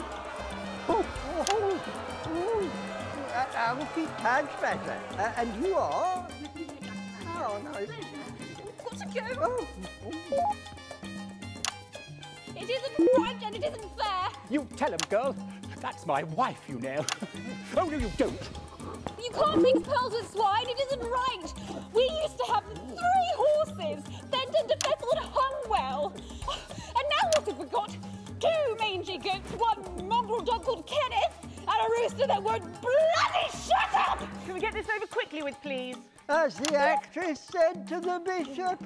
S17: Alfie Tadgebetter. And you are? Oh, nice.
S9: Got to go.
S17: Oh.
S9: It isn't right and it isn't fair.
S20: You tell him, girl. That's my wife, you know. Oh, no, you don't.
S9: You can't mix pearls with swine. It isn't right. We used to have 3 horses, Fenton, Defessel and Hunwell. And now what have we got? 2 mangy goats, 1 mongrel dog called Kenneth, and a rooster that won't bloody shut up!
S19: Can we get this over quickly with, please?
S17: As the actress said to the bishop.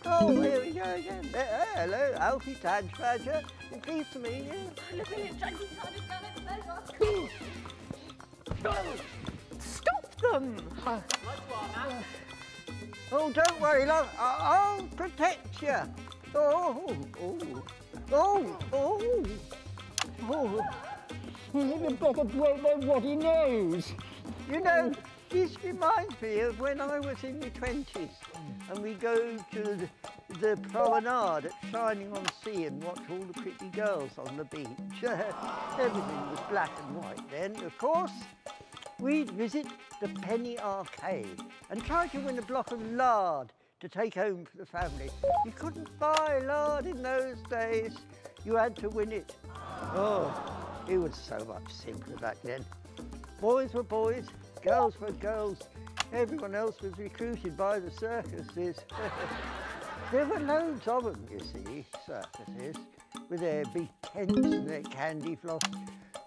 S17: Oh, here we go again. Hello, Alfie Tadgebetter. Pleased to meet you.
S19: Stop them!
S17: Oh, don't worry, love. I'll protect you. Oh. You better don't know what he knows. You know This reminds me of when I was in my 20s and we go to the promenade at Shining-on-Sea and watch all the pretty girls on the beach. Everything was black and white then, of course. We'd visit the Penny Arcade and try to win a block of lard to take home for the family. You couldn't buy lard in those days. You had to win it. Oh, it was so much simpler back then. Boys were boys, girls were girls. Everyone else was recruited by the circuses. There were loads of them, you see, circuses, with their big tents and their candy floss.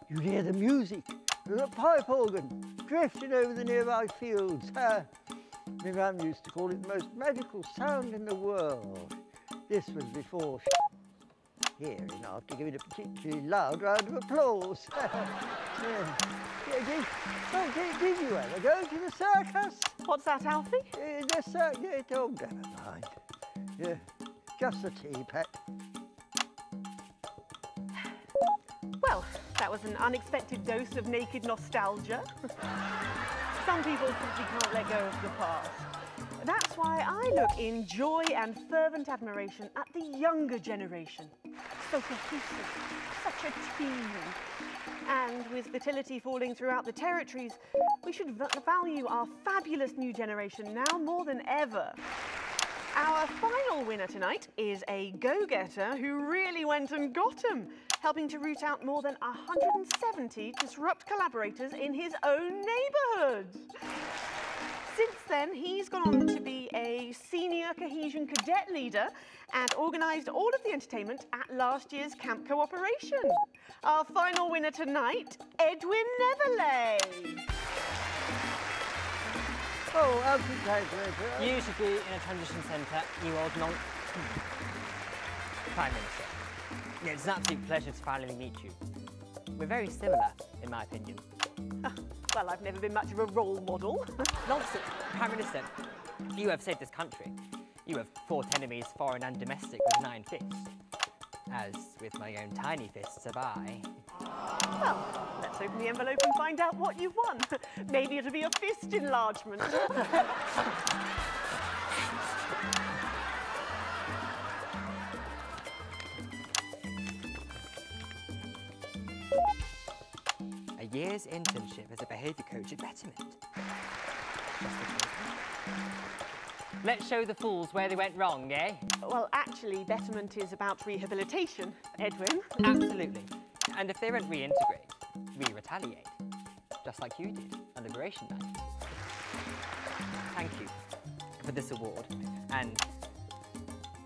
S17: You'd hear the music, the pipe organ, drifting over the nearby fields. My mum used to call it the most magical sound in the world. This was before hearing after giving a particularly loud round of applause. Did you ever go to the circus?
S19: What's that, Alfie?
S17: The circus. Oh, never mind. Yeah, just the tea, Pet.
S19: Well, that was an unexpected dose of naked nostalgia. Some people simply can't let go of the past. That's why I look in joy and fervent admiration at the younger generation. So cohesive, such a team. And with fertility falling throughout the territories, we should value our fabulous new generation now more than ever. Our final winner tonight is a go-getter who really went and got 'em, helping to root out more than 170 Disrupt collaborators in his own neighbourhood. Since then, he's gone on to be a senior cohesion cadet leader and organised all of the entertainment at last year's Camp Cooperation. Our final winner tonight, Edwin Neverley.
S17: Oh, I'll congratulate you.
S6: You should be in a transition centre, you old non... Prime Minister. Yeah, it's an absolute pleasure to finally meet you. We're very similar, in my opinion.
S19: Well, I've never been much of a role model.
S6: Nonsense, Prime Minister. You have saved this country. You have fought enemies, foreign and domestic, with 9 fists. As with my own tiny fists have I.
S19: Well, let's open the envelope and find out what you've won. Maybe it'll be a fist enlargement.
S6: A year's internship as a behaviour coach at Betterment. Let's show the fools where they went wrong, eh?
S19: Well, actually, Betterment is about rehabilitation, Edwin.
S6: Absolutely. And if they don't reintegrate, we retaliate. Just like you did on Liberation Night. Thank you for this award, and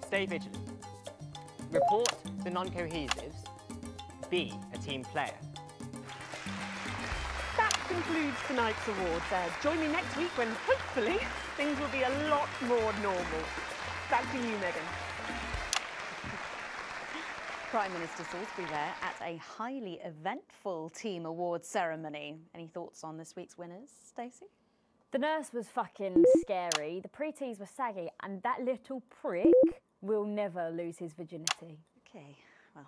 S6: stay vigilant. Report the non-cohesives. Be a team player.
S19: That concludes tonight's awards. Join me next week when, hopefully, things will be a lot more normal. Back to you, Megan.
S4: Prime Minister Salisbury there at a highly eventful team awards ceremony. Any thoughts on this week's winners, Stacey?
S14: The nurse was fucking scary, the pretties were saggy, and that little prick will never lose his virginity.
S4: Okay, well,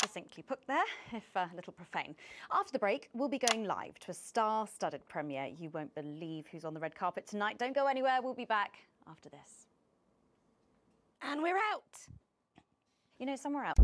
S4: succinctly put there, if a little profane. After the break, we'll be going live to a star-studded premiere. You won't believe who's on the red carpet tonight. Don't go anywhere, we'll be back after this.
S1: And we're out.
S4: You know, somewhere else.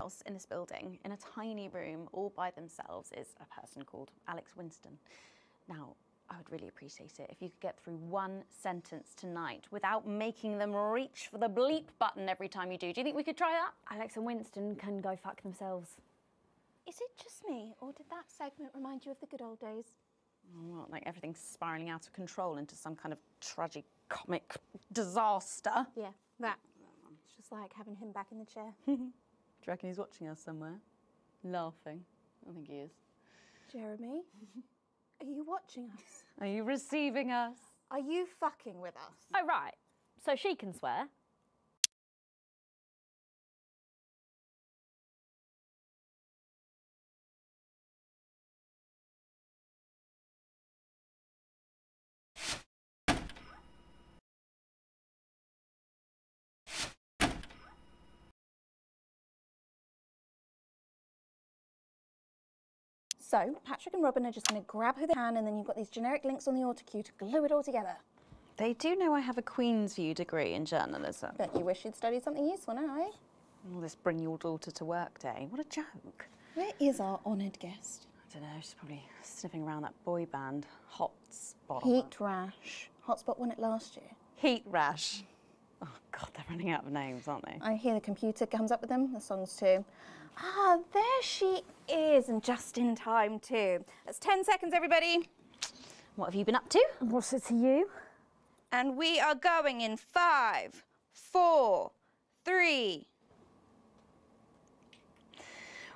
S9: house in this building, in a tiny room, all by themselves, is a person called Alex Winston. Now, I would really appreciate it if you could get through one sentence tonight without making them reach for the bleep button every time you do. Do you think we could try that?
S14: Alex and Winston can go fuck themselves.
S16: Is it just me, or did that segment remind you of the good old days?
S9: Well, like everything's spiralling out of control into some kind of tragic-comic disaster.
S16: Yeah, that. It's just like having him back in the chair.
S9: Do you reckon he's watching us somewhere? Laughing. I think he is.
S16: Jeremy, are you watching us?
S9: Are you receiving us?
S16: Are you fucking with us?
S14: Oh, right. So she can swear.
S16: So, Patrick and Robin are just going to grab who they can, and then you've got these generic links on the autocue to glue it all together.
S9: They do know I have a Queen's View degree in journalism.
S16: Bet you wish you'd studied something useful now, eh?
S9: All this bring your daughter to work day. What a joke.
S16: Where is our honoured guest?
S9: I don't know, she's probably sniffing around that boy band, Hotspot.
S16: Heat Rash. Hotspot won it last year.
S9: Heat Rash. Oh, God, they're running out of names, aren't they?
S16: I hear the computer comes up with them, the songs too. Ah, there she is, and just in time too. That's 10 seconds, everybody.
S9: What have you been up to?
S14: What's it to you?
S16: And we are going in 5, 4, 3.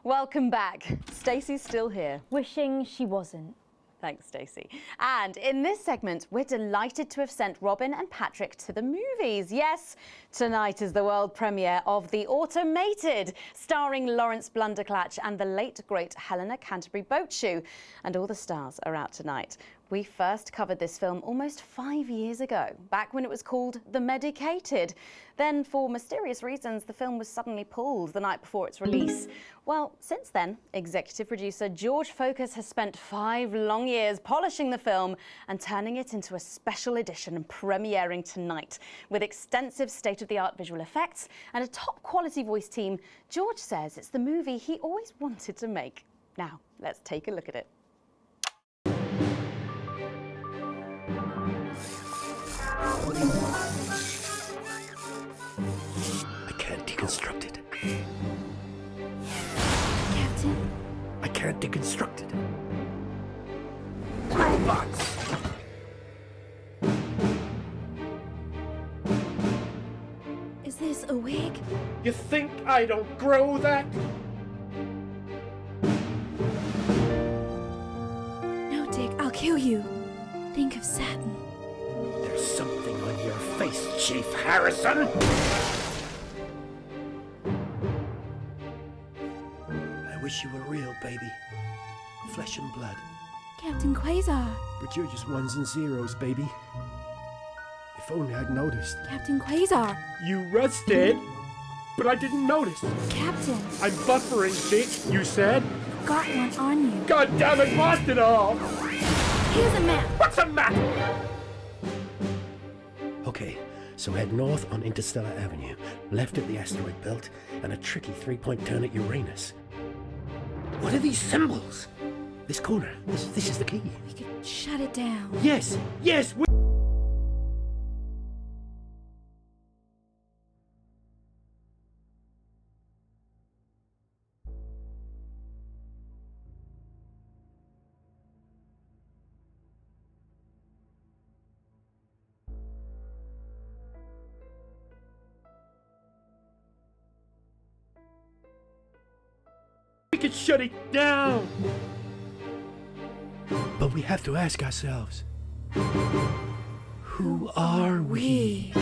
S9: Welcome back. Stacey's still here.
S14: Wishing she wasn't.
S9: Thanks, Stacey. And in this segment, we're delighted to have sent Robin and Patrick to the movies. Yes, tonight is the world premiere of The Automated, starring Lawrence Blunderclatch and the late, great Helena Canterbury-Boatshoe. And all the stars are out tonight. We first covered this film almost 5 years ago, back when it was called The Medicated. Then, for mysterious reasons, the film was suddenly pulled the night before its release. Well, since then, executive producer George Focus has spent 5 long years polishing the film and turning it into a special edition and premiering tonight. With extensive state-of-the-art visual effects and a top-quality voice team, George says it's the movie he always wanted to make. Now, let's take a look at it.
S13: I can't deconstruct it.
S16: Captain?
S13: I can't deconstruct it. Robots!
S16: Is this a wig?
S13: You think I don't grow that?
S16: No, Dick, I'll kill you. Think of Saturn.
S13: There's something on your face, Chief Harrison! I wish you were real, baby. Flesh and blood.
S16: Captain Quasar.
S13: But you're just ones and zeros, baby. If only I'd noticed.
S16: Captain Quasar.
S13: You rusted, but I didn't notice.
S16: Captain.
S13: I'm buffering, Dick, you said.
S16: Got one on you.
S13: God damn it, blast it off!
S16: Here's a map.
S13: What's a map? Okay, so head north on Interstellar Avenue, left at the asteroid belt, and a tricky 3-point turn at Uranus. What are these symbols? This corner. This is the key.
S16: We could shut it down.
S13: Yes, yes, we... We could shut it down. But we have to ask ourselves, who are we?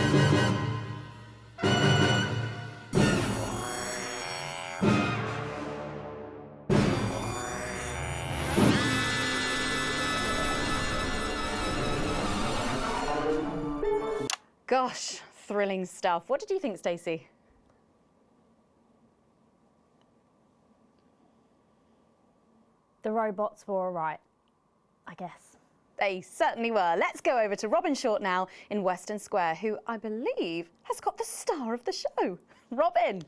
S9: Gosh, thrilling stuff. What did you think, Stacey?
S14: The robots were all right, I guess.
S9: They certainly were. Let's go over to Robin Short now in Western Square, who I believe has got the star of the show. Robin.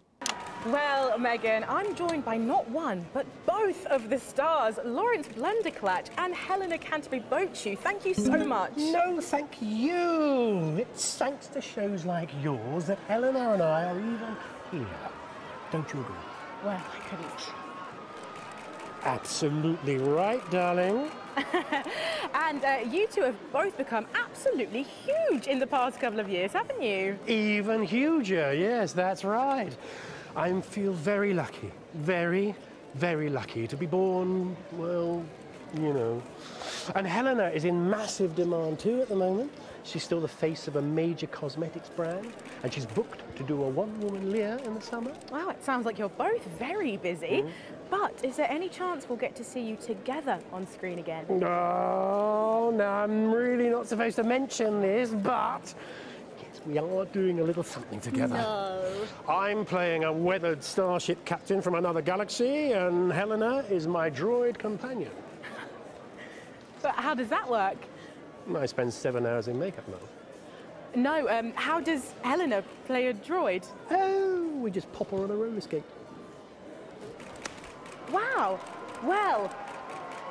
S2: Well, Megan, I'm joined by not one, but both of the stars, Lawrence Blunderclatch and Helena Canterbury-Bochu. Thank you so much.
S13: No, thank you. It's thanks to shows like yours that Helena and I are even here. Don't you agree?
S2: Well, I couldn't.
S13: Absolutely right, darling.
S2: And you two have both become absolutely huge in the past couple of years, haven't you?
S13: Even huger, yes, that's right. I feel very lucky, very, very lucky to be born, well, you know. And Helena is in massive demand too at the moment. She's still the face of a major cosmetics brand, and she's booked to do a one-woman Lear in the summer.
S2: Wow, it sounds like you're both very busy. But is there any chance we'll get to see you together on screen again?
S13: Oh, no, I'm really not supposed to mention this, but yes, we are doing a little something together.
S2: No.
S13: I'm playing a weathered starship captain from another galaxy, and Helena is my droid companion.
S2: But how does that work?
S13: I spend 7 hours in makeup now.
S2: No, how does Helena play a droid?
S13: Oh, we just pop her on a roller skate.
S2: Wow. Well,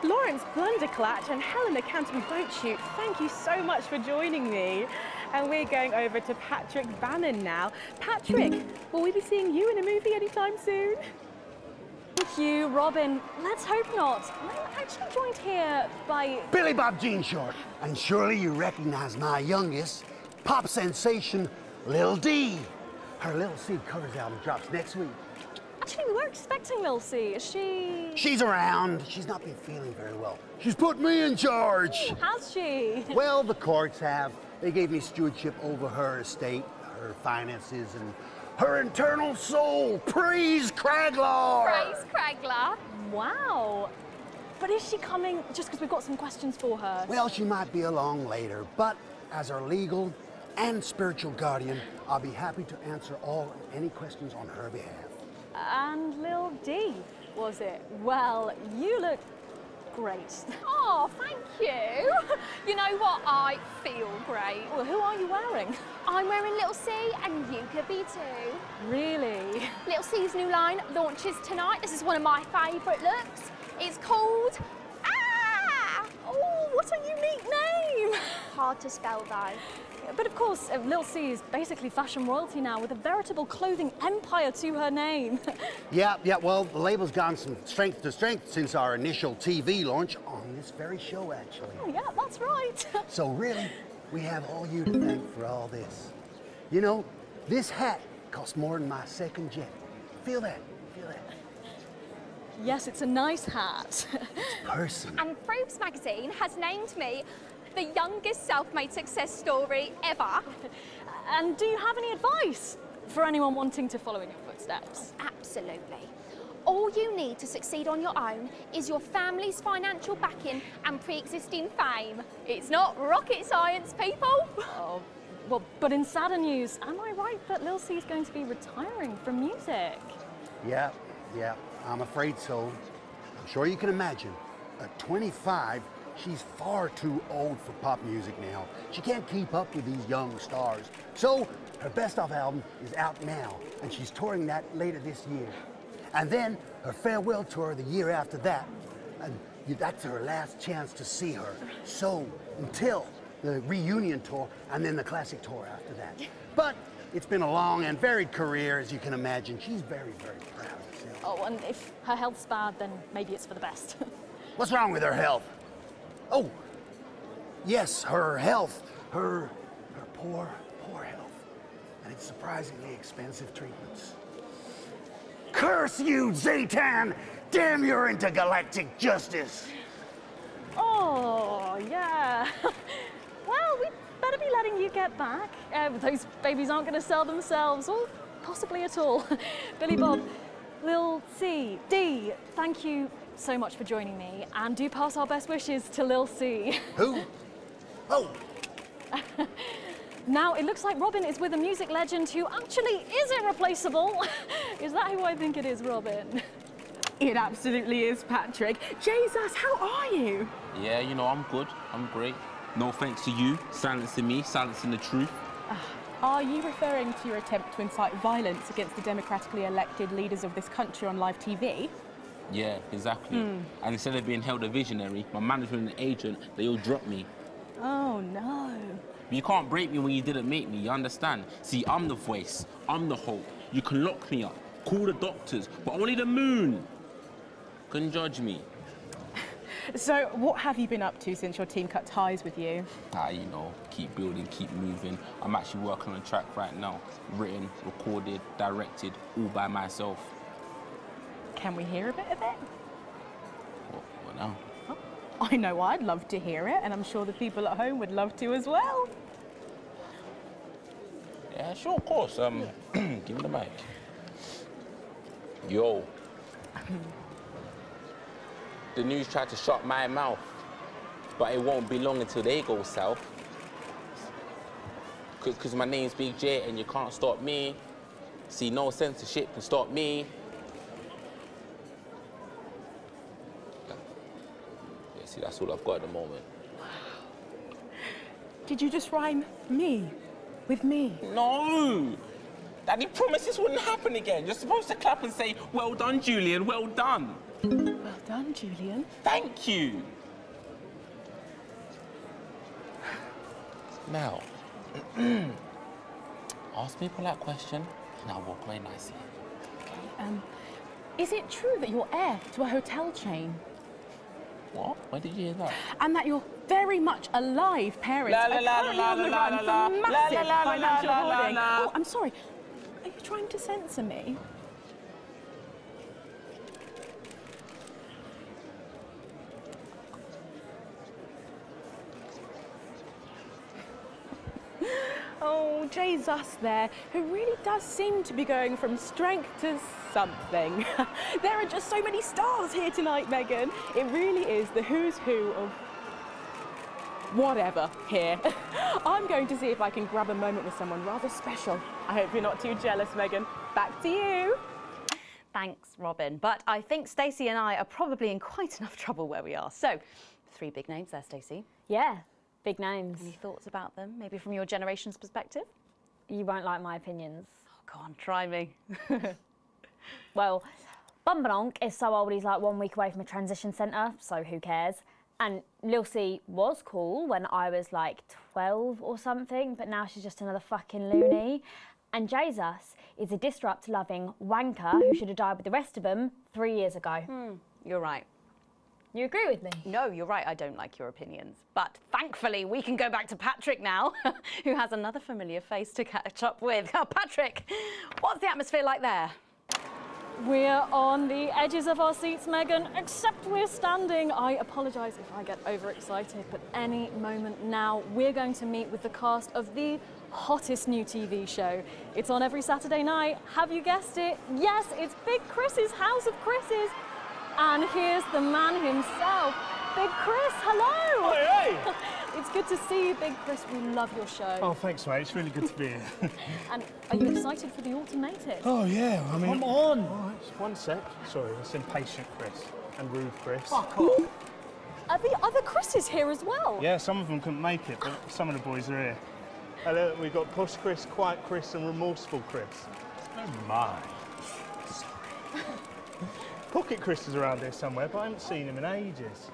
S2: Lawrence Blunderclatch and Helena Canterbury-Bochu, thank you so much for joining me. And we're going over to Patrick Bannon now. Patrick, will we be seeing you in a movie anytime soon?
S7: Thank you, Robin. Let's hope not. I'm actually joined here by
S21: Billy Bob Jean Short. And surely you recognize my youngest, pop sensation, Lil D. Her Lil C covers album drops next week.
S7: Actually, we were expecting Lil C. Is she?
S21: She's around. She's not been feeling very well. She's put me in charge.
S7: Has she?
S21: Well, the courts have. They gave me stewardship over her estate, her finances, and her internal soul. Praise Craglar!
S7: Praise Craglar. Wow. But is she coming just because we've got some questions for her?
S21: Well, she might be along later, but as her legal and spiritual guardian, I'll be happy to answer all and any questions on her behalf.
S7: And Lil D, was it? Well, you look great.
S23: Oh, thank you. You know what? I feel great.
S7: Well, who are you wearing?
S23: I'm wearing Little C, and you could be too.
S7: Really?
S23: Little C's new line launches tonight. This is one of my favourite looks. It's called... Ah!
S7: Oh, what a unique name.
S23: Hard to spell, though.
S7: But of course, Lil C is basically fashion royalty now, with a veritable clothing empire to her name.
S21: Yeah, well, the label's gone from strength to strength since our initial TV launch on this very show, actually.
S7: Oh, yeah, that's right.
S21: So really, we have all you to thank for all this. You know, this hat cost more than my second jet. Feel that? Feel that?
S7: Yes, it's a nice hat.
S21: Person.
S23: And Forbes magazine has named me the youngest self-made success story ever.
S7: And do you have any advice for anyone wanting to follow in your footsteps?
S23: Absolutely. All you need to succeed on your own is your family's financial backing and pre-existing fame. It's not rocket science, people.
S7: Oh, well, but in sadder news, am I right that Lil C is going to be retiring from music?
S21: Yeah, I'm afraid so. I'm sure you can imagine. At 25, she's far too old for pop music now. She can't keep up with these young stars. So her best of album is out now, and she's touring that later this year. And then her farewell tour the year after that, and that's her last chance to see her. So until the reunion tour, and then the classic tour after that. But it's been a long and varied career, as you can imagine. She's very, very proud of herself.
S7: Oh, and if her health's bad, then maybe it's for the best.
S21: What's wrong with her health? Oh, yes, her health. Her poor health. And it's surprisingly expensive treatments. Curse you, Zatan! Damn your intergalactic justice!
S7: Oh, yeah. Well, we better be letting you get back. Those babies aren't going to sell themselves, or possibly at all. Billy Bob, Lil C, D, thank you so much for joining me, and do pass our best wishes to Lil C.
S21: Who? Oh!
S7: Now, it looks like Robin is with a music legend who actually is irreplaceable. Is that who I think it is, Robin?
S2: It absolutely is, Patrick. Jesus, how are you?
S24: Yeah, you know, I'm good. I'm great. No thanks to you, silencing me, silencing the truth.
S2: Are you referring to your attempt to incite violence against the democratically elected leaders of this country on live TV?
S3: Yeah, exactly. And instead of being held a visionary, my management and agent, they all dropped me.
S2: Oh, no.
S3: But you can't break me when you didn't make me, you understand? See, I'm the voice, I'm the hope. You can lock me up, call the doctors, but only the moon can judge me.
S2: So, what have you been up to since your team cut ties with you?
S3: You know, keep building, keep moving. I'm actually working on a track right now. Written, recorded, directed, all by myself.
S2: Can we hear a bit of it?
S3: What now?
S2: Oh, I know I'd love to hear it, and I'm sure the people at home would love to as well.
S3: Yeah, sure, of course. Give me the mic. Yo. The news tried to shut my mouth, but it won't be long until they go south. Cause my name's Big J and you can't stop me. See, no censorship can stop me. Yeah, see, that's all I've got at the moment.
S2: Did you just rhyme me with me?
S3: No! Daddy promised this wouldn't happen again. You're supposed to clap and say, well done, Julian, well done.
S2: Well done, Julian.
S3: Thank you. Now, ask me a polite question and I'll walk away nicely.
S2: Okay, is it true that you're heir to a hotel chain?
S3: What? Where did you hear that?
S2: And that you're very much alive parent are currently on the run for massive financial hoarding. Oh, I'm sorry. Are you trying to censor me? Oh, Jesus there, who really does seem to be going from strength to something. There are just so many stars here tonight, Megan. It really is the who's who of whatever here. I'm going to see if I can grab a moment with someone rather special. I hope you're not too jealous, Megan. Back to you.
S4: Thanks, Robin. But I think Stacey and I are probably in quite enough trouble where we are. So, 3 big names there, Stacey.
S7: Yeah, big names.
S4: Any thoughts about them? Maybe from your generation's perspective?
S7: You won't like my opinions.
S4: Oh, go on, try me.
S7: Well, Bumbanonk is so old he's like 1 week away from a transition centre, so who cares? And Lil C was cool when I was like 12 or something, but now she's just another fucking loony. And Jesus is a disrupt-loving wanker who should have died with the rest of them 3 years ago.
S4: You're right.
S7: You agree with me?
S4: No, you're right, I don't like your opinions. But thankfully, we can go back to Patrick now, who has another familiar face to catch up with. Oh, Patrick, what's the atmosphere like there?
S7: We're on the edges of our seats, Megan, except we're standing. I apologise if I get overexcited, but any moment now, we're going to meet with the cast of the hottest new TV show. It's on every Saturday night. Have you guessed it? Yes, it's Big Chris's House of Chris's. And here's the man himself, Big Chris. Hello.
S12: Hey, hey.
S7: It's good to see you, Big Chris. We love your show.
S12: Oh, thanks, mate. It's really good to be here.
S7: And are you excited for the automated?
S12: Oh, yeah. I mean...
S7: Come on.
S12: All right, just 1 sec. Sorry, it's impatient Chris and rude Chris.
S7: Fuck off. Are the other Chris's here as well?
S12: Yeah, some of them couldn't make it, but some of the boys are here. Hello, we've got Push Chris, Quiet Chris and Remorseful Chris. Oh, my. Sorry. Pocket Chris is around here somewhere, but I haven't seen him in ages.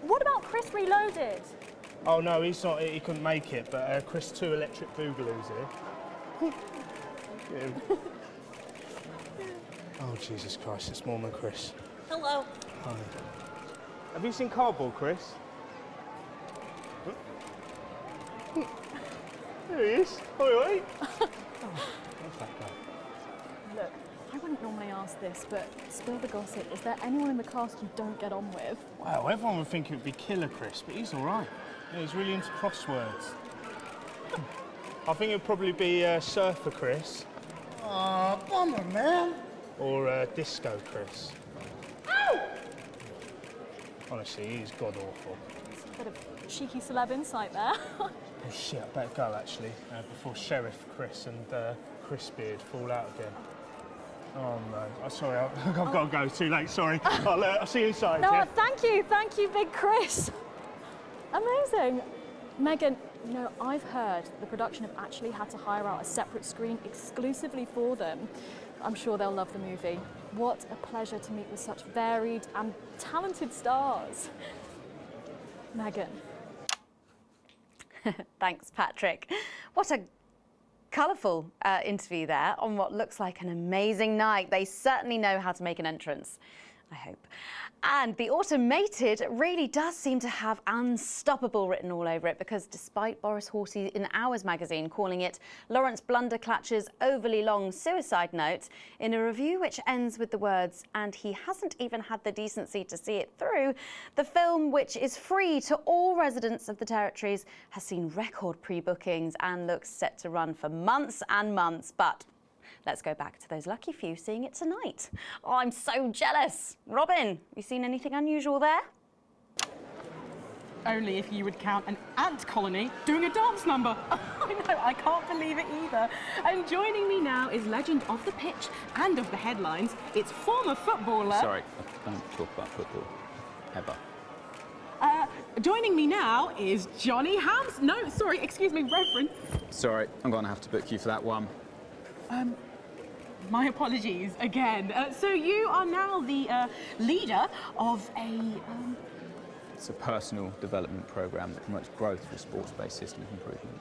S7: What about Chris Reloaded?
S12: Oh, no, he's not. He couldn't make it, but Chris 2 Electric Boogaloo's here. Oh, Jesus Christ, it's more than Chris.
S7: Hello.
S12: Hi. Have you seen Cardboard Chris? There he is. Oi, oi.
S7: Look, I wouldn't normally ask this, but spill the gossip. Is there anyone in the cast you don't get on with?
S12: Wow, everyone would think it would be Killer Chris, but he's all right. Yeah, he's really into crosswords. I think it'd probably be Surfer Chris.
S21: Aw, bummer, man.
S12: Or Disco Chris.
S7: Ow!
S12: Honestly, he's god-awful.
S7: It's a bit of cheeky celeb insight there.
S12: Oh, shit, I better go, actually, before Sheriff Chris and Chris Beard fall out again. Oh, no. Oh, sorry, I've got to go. Too late, sorry. I'll see you inside,
S7: No,
S12: yeah?
S7: thank you, Big Chris. Amazing. Megan, You know, I've heard the production have actually had to hire out a separate screen exclusively for them. I'm sure they'll love the movie. What a pleasure to meet with such varied and talented stars. Megan.
S4: Thanks, Patrick. What a colourful interview there on what looks like an amazing night. They certainly know how to make an entrance, I hope. And the automated really does seem to have unstoppable written all over it, because despite Boris Horsey in Hours magazine calling it Lawrence Blunderclatch's overly long suicide note, in a review which ends with the words, "and he hasn't even had the decency to see it through," the film, which is free to all residents of the territories, has seen record pre-bookings and looks set to run for months and months. But let's go back to those lucky few seeing it tonight. Oh, I'm so jealous. Robin, you seen anything unusual there?
S2: Only if you would count an ant colony doing a dance number. I know, I can't believe it either. And joining me now is legend of the pitch and of the headlines. It's former footballer...
S11: Sorry, I don't talk about football, ever.
S2: Joining me now is Johnny Hams... No, sorry, excuse me, Reverend.
S11: Sorry, I'm going to have to book you for that one.
S2: My apologies again. So you are now the leader of a...
S11: It's a personal development program that promotes growth for sports-based systems improvement.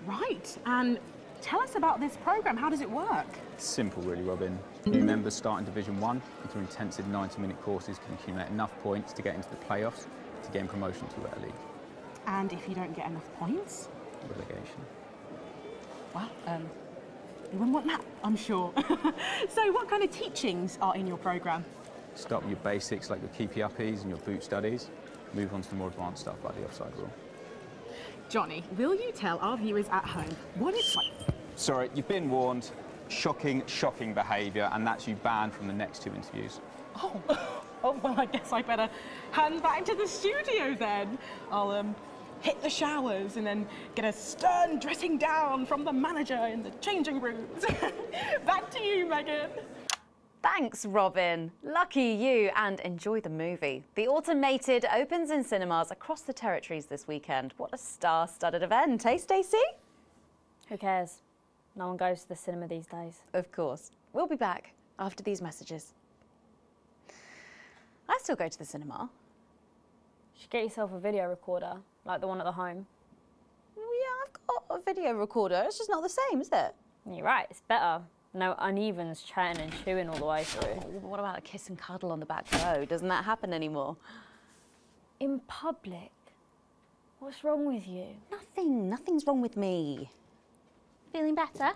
S2: Right, and tell us about this program. How does it work?
S11: It's simple, really, Robin. New members start in Division 1 and through intensive 90-minute courses can accumulate enough points to get into the playoffs to gain promotion to a league.
S2: And if you don't get enough points?
S11: Relegation.
S2: Well, you wouldn't want that, I'm sure. So what kind of teachings are in your program?
S11: Start with your basics like your keepy uppies and your boot studies. Move on to the more advanced stuff like the offside rule.
S2: Johnny, will you tell our viewers at home what it's like?
S11: Sorry, you've been warned. Shocking, shocking behaviour, and that's you banned from the next 2 interviews.
S2: Oh, oh, well, I guess I better hand back to the studio then. I'll hit the showers and then get a stern dressing down from the manager in the changing rooms. Back to you, Megan.
S4: Thanks, Robin. Lucky you, and enjoy the movie. The Automated opens in cinemas across the territories this weekend. What a star-studded event, eh, Stacey?
S7: Who cares? No one goes to the cinema these days.
S4: Of course. We'll be back after these messages. I still go to the cinema.
S7: You should get yourself a video recorder, like the one at the home.
S4: Well, yeah, I've got a video recorder. It's just not the same, is it?
S7: You're right, it's better. No unevens chatting and chewing all the way through.
S4: Oh, what about a kiss and cuddle on the back row? Doesn't that happen anymore?
S7: In public? What's wrong with you?
S4: Nothing's wrong with me.
S16: Feeling better?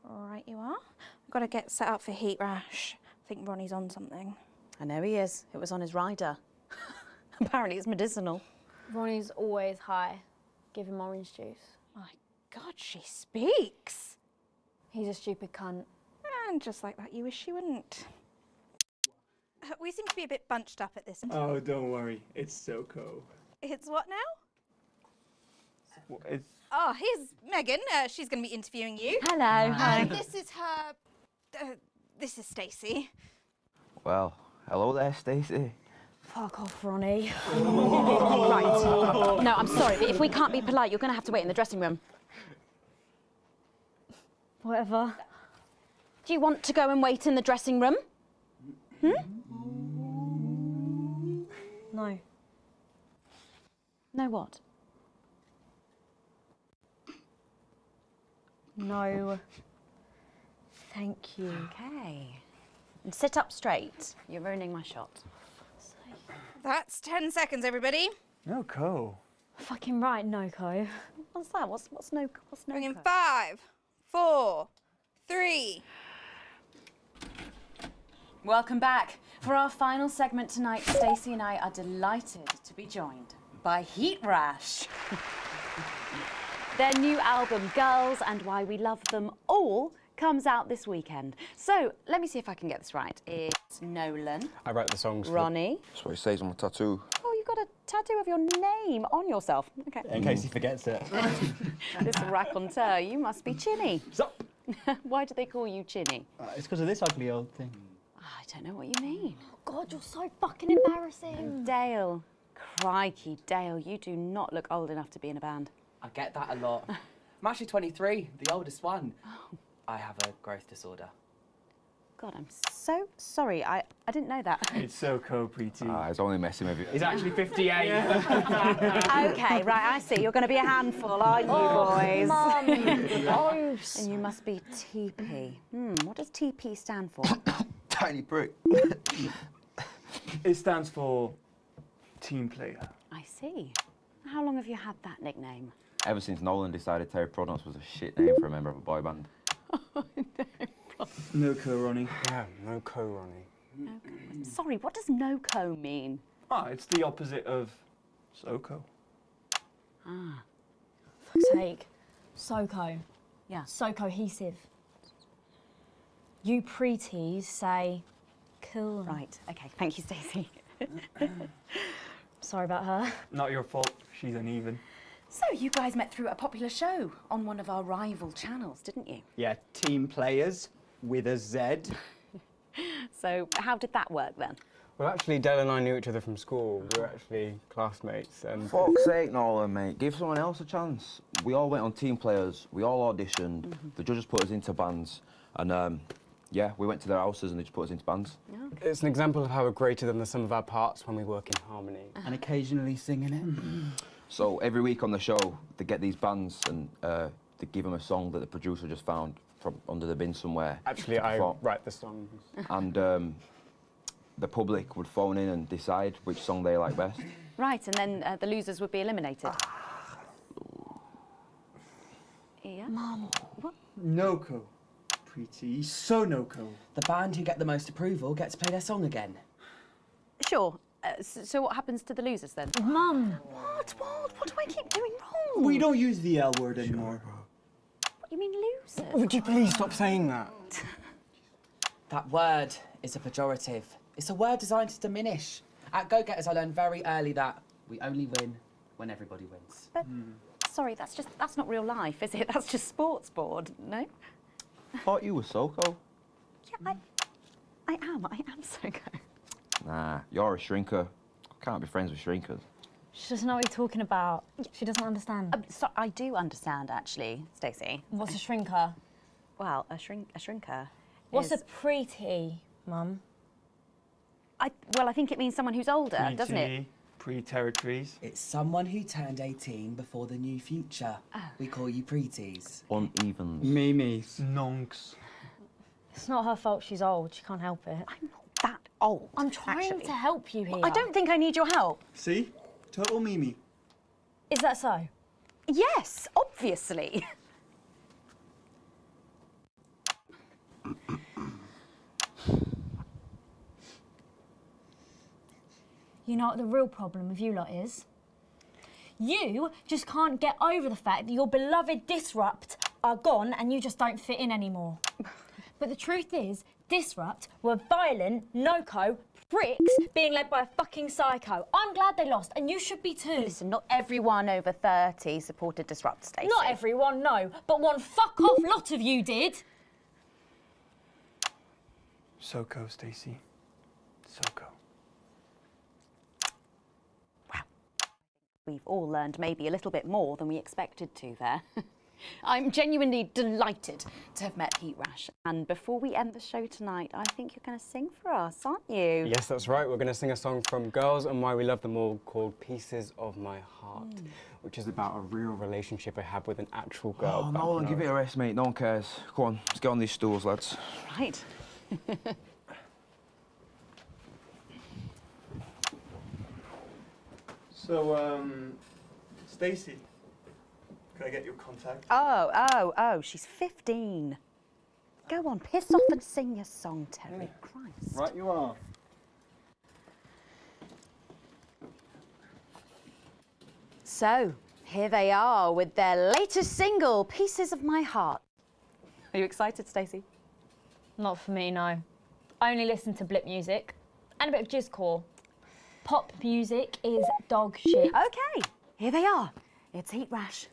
S16: All right, you are. We've got to get set up for heat rash. I think Ronnie's on something.
S4: I know he is. It was on his rider. Apparently it's medicinal.
S7: Ronnie's always high. Give him orange juice.
S16: My God, she speaks.
S7: He's a stupid cunt.
S16: And just like that, you wish she wouldn't. We seem to be a bit bunched up at this.
S15: Oh, don't worry. It's SoCo.
S16: It's what now?
S15: It's...
S16: Oh, here's Megan. She's going to be interviewing you.
S4: Hello. Hi.
S16: This is her... this is Stacey.
S18: Well, hello there, Stacey.
S7: Fuck off, Ronnie.
S4: Right. No, I'm sorry, but if we can't be polite, you're going to have to wait in the dressing room.
S7: Whatever.
S4: Do you want to go and wait in the dressing room? Hmm?
S7: No.
S4: No what?
S7: No. Thank you.
S4: Okay. And sit up straight. You're ruining my shot.
S16: That's 10 seconds, everybody.
S15: No co.
S7: Fucking right, Noco.
S4: What's that? What's no? What's no?
S16: Bring in 5, 4, 3.
S4: Welcome back. For our final segment tonight, Stacey and I are delighted to be joined by Heat Rash. Their new album, Girls and Why We Love Them All, comes out this weekend. So, let me see if I can get this right. It's Nolan.
S11: I wrote the songs.
S4: Ronnie.
S18: That's what it says on my tattoo.
S4: Oh, you've got a tattoo of your name on yourself. Okay.
S15: In case he forgets it.
S4: This raconteur, you must be Chinny.
S15: Stop.
S4: Why do they call you Chinny?
S15: It's because of this ugly old thing.
S4: I don't know what you mean.
S7: God, you're so fucking embarrassing.
S4: Dale, Crikey, Dale, you do not look old enough to be in a band.
S5: I get that a lot. I'm actually 23, the oldest one. I have a growth disorder.
S4: God, I'm so sorry. I didn't know that.
S15: It's so cool, Preeti.
S18: He's only messing with you.
S15: He's actually 58.
S4: Okay, right, I see. You're going to be a handful, aren't you, boys?
S16: Mum.
S4: And you must be TP. What does TP stand for?
S18: Tiny prick.
S15: It stands for team player.
S4: I see. How long have you had that nickname?
S18: Ever since Nolan decided Terry Prodance was a shit name for a member of a boy band.
S15: No co, Ronnie. Yeah, no co, Ronnie.
S4: Sorry, what does no-co mean?
S15: It's the opposite of SoCo.
S4: Ah.
S7: Fuck's sake. SoCo.
S4: Yeah.
S7: So cohesive. You pretees say cool.
S4: Right, okay. Thank you, Stacey.
S7: Sorry about her.
S15: Not your fault. She's uneven.
S4: So you guys met through a popular show on one of our rival channels, didn't you?
S10: Yeah, Team Players with a Z.
S4: So how did that work then?
S15: Well, actually, Dale and I knew each other from school. We were actually classmates, and...
S18: Fuck's sake, Nolan, mate. Give someone else a chance. We all went on Team Players. We all auditioned. The judges put us into bands. And, yeah, we went to their houses and they just put us into bands.
S15: Okay. It's an example of how we're greater than the sum of our parts when we work in harmony.
S10: And occasionally singing it.
S18: So every week on the show, they get these bands and they give them a song that the producer just found from under the bin somewhere.
S15: Actually, I write the songs.
S18: And the public would phone in and decide which song they like best.
S4: Right, and then the losers would be eliminated. Yeah?
S7: Mum.
S4: What?
S10: No-co. Preeti, so no-co. The band who get the most approval get to play their song again.
S4: Sure. So what happens to the losers then?
S7: Mum.
S4: What do I keep doing wrong?
S10: We don't use the L word anymore.
S4: What, you mean losers?
S10: Would you please stop saying that? That word is a pejorative. It's a word designed to diminish. At Go-Getters, I learned very early that we only win when everybody wins.
S4: But, sorry, that's not real life, is it? That's just sports board, no?
S18: Thought you were SoCo.
S4: Yeah, I am SoCo.
S18: Nah, you're a shrinker. Can't be friends with shrinkers.
S7: She doesn't know what you're talking about. She doesn't understand.
S4: So I do understand, actually, Stacey.
S7: What's a shrinker?
S4: Well, a shrinker.
S7: What's a preety, Mum?
S4: Well, I think it means someone who's older, doesn't it?
S15: Pre-territories.
S10: It's someone who turned 18 before the new future. We call you preeties.
S18: Unevens.
S10: Mimis.
S15: Nonks.
S7: It's not her fault she's old. She can't help it.
S4: I'm not that old.
S7: I'm trying to help you here.
S4: I don't think I need your help.
S10: See? Total Mimi.
S7: Is that so?
S4: Yes, obviously.
S7: You know what the real problem with you lot is? You just can't get over the fact that your beloved Disrupt are gone and you just don't fit in anymore. But the truth is, Disrupt were violent, no-co pricks being led by a fucking psycho. I'm glad they lost, and you should be too.
S4: Listen, not everyone over 30 supported Disrupt, Stacey.
S7: Not everyone, no, but one fuck-off lot of you did.
S15: SoCo, Stacey. SoCo.
S4: We've all learned maybe a little bit more than we expected to there. I'm genuinely delighted to have met Heat Rash. And before we end the show tonight, I think you're going to sing for us, aren't you?
S15: Yes, that's right. We're going to sing a song from Girls and Why We Love Them All called Pieces of My Heart, which is about a real relationship I had with an actual girl.
S18: Oh, Nolan, give it a rest, mate. No one cares. Come on, let's get on these stools, lads.
S4: Right.
S12: So, Stacey, can I get your contact?
S4: Oh, she's 15. Go on, piss off and sing your song, Terry. Christ.
S15: Right you are.
S4: So, here they are with their latest single, Pieces of My Heart. Are you excited, Stacey?
S7: Not for me, no. I only listen to blip music and a bit of jizzcore. Pop music is dog shit.
S4: Okay, here they are. It's Heat Rash.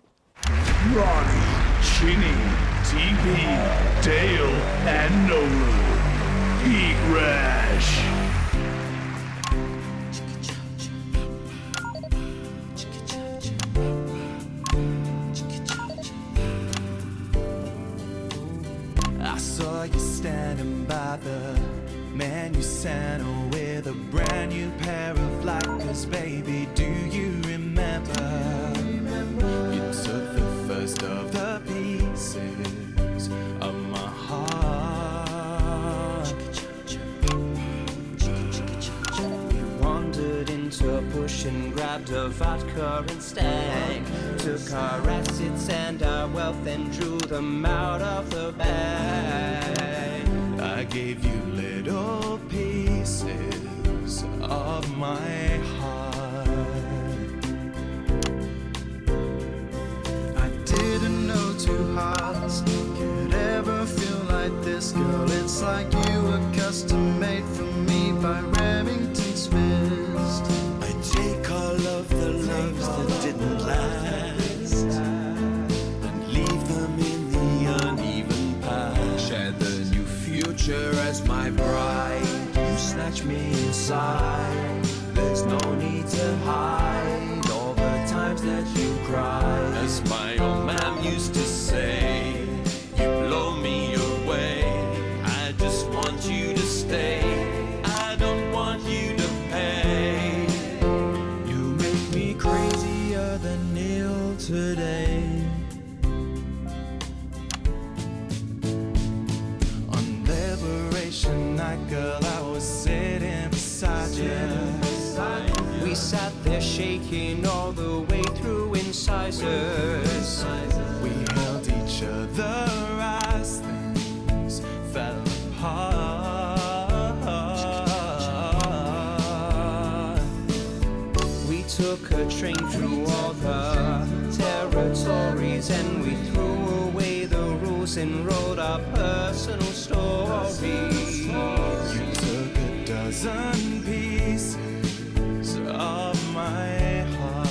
S22: Ronnie, Chinny, TP, Dale, and Nolan. Heat Rash.
S8: 'Cause baby, do you remember? You took the first of the pieces of my heart. You wandered into a bush and grabbed a vodka and Stang. Took our assets and our wealth and drew them out of the bag. I gave you little pieces of my heart. I didn't know two hearts could ever feel like this, girl. It's like you were custom made for me by Remington's fist. I take all of the loves that didn't last and leave them in the uneven past. Share the new future as my bride. You snatch me inside. There's no need to hide all the times that you cried. As my old man used to say, you blow me away. I just want you to stay. I don't want you to pay. You make me crazier than Neil today. On Liberation Night, girl, I was sitting beside you. We sat there shaking all the way through incisors. We held each other as things fell apart. We took a train through all the territories and we threw away the rules and wrote our personal stories. You took a dozen pieces of my heart.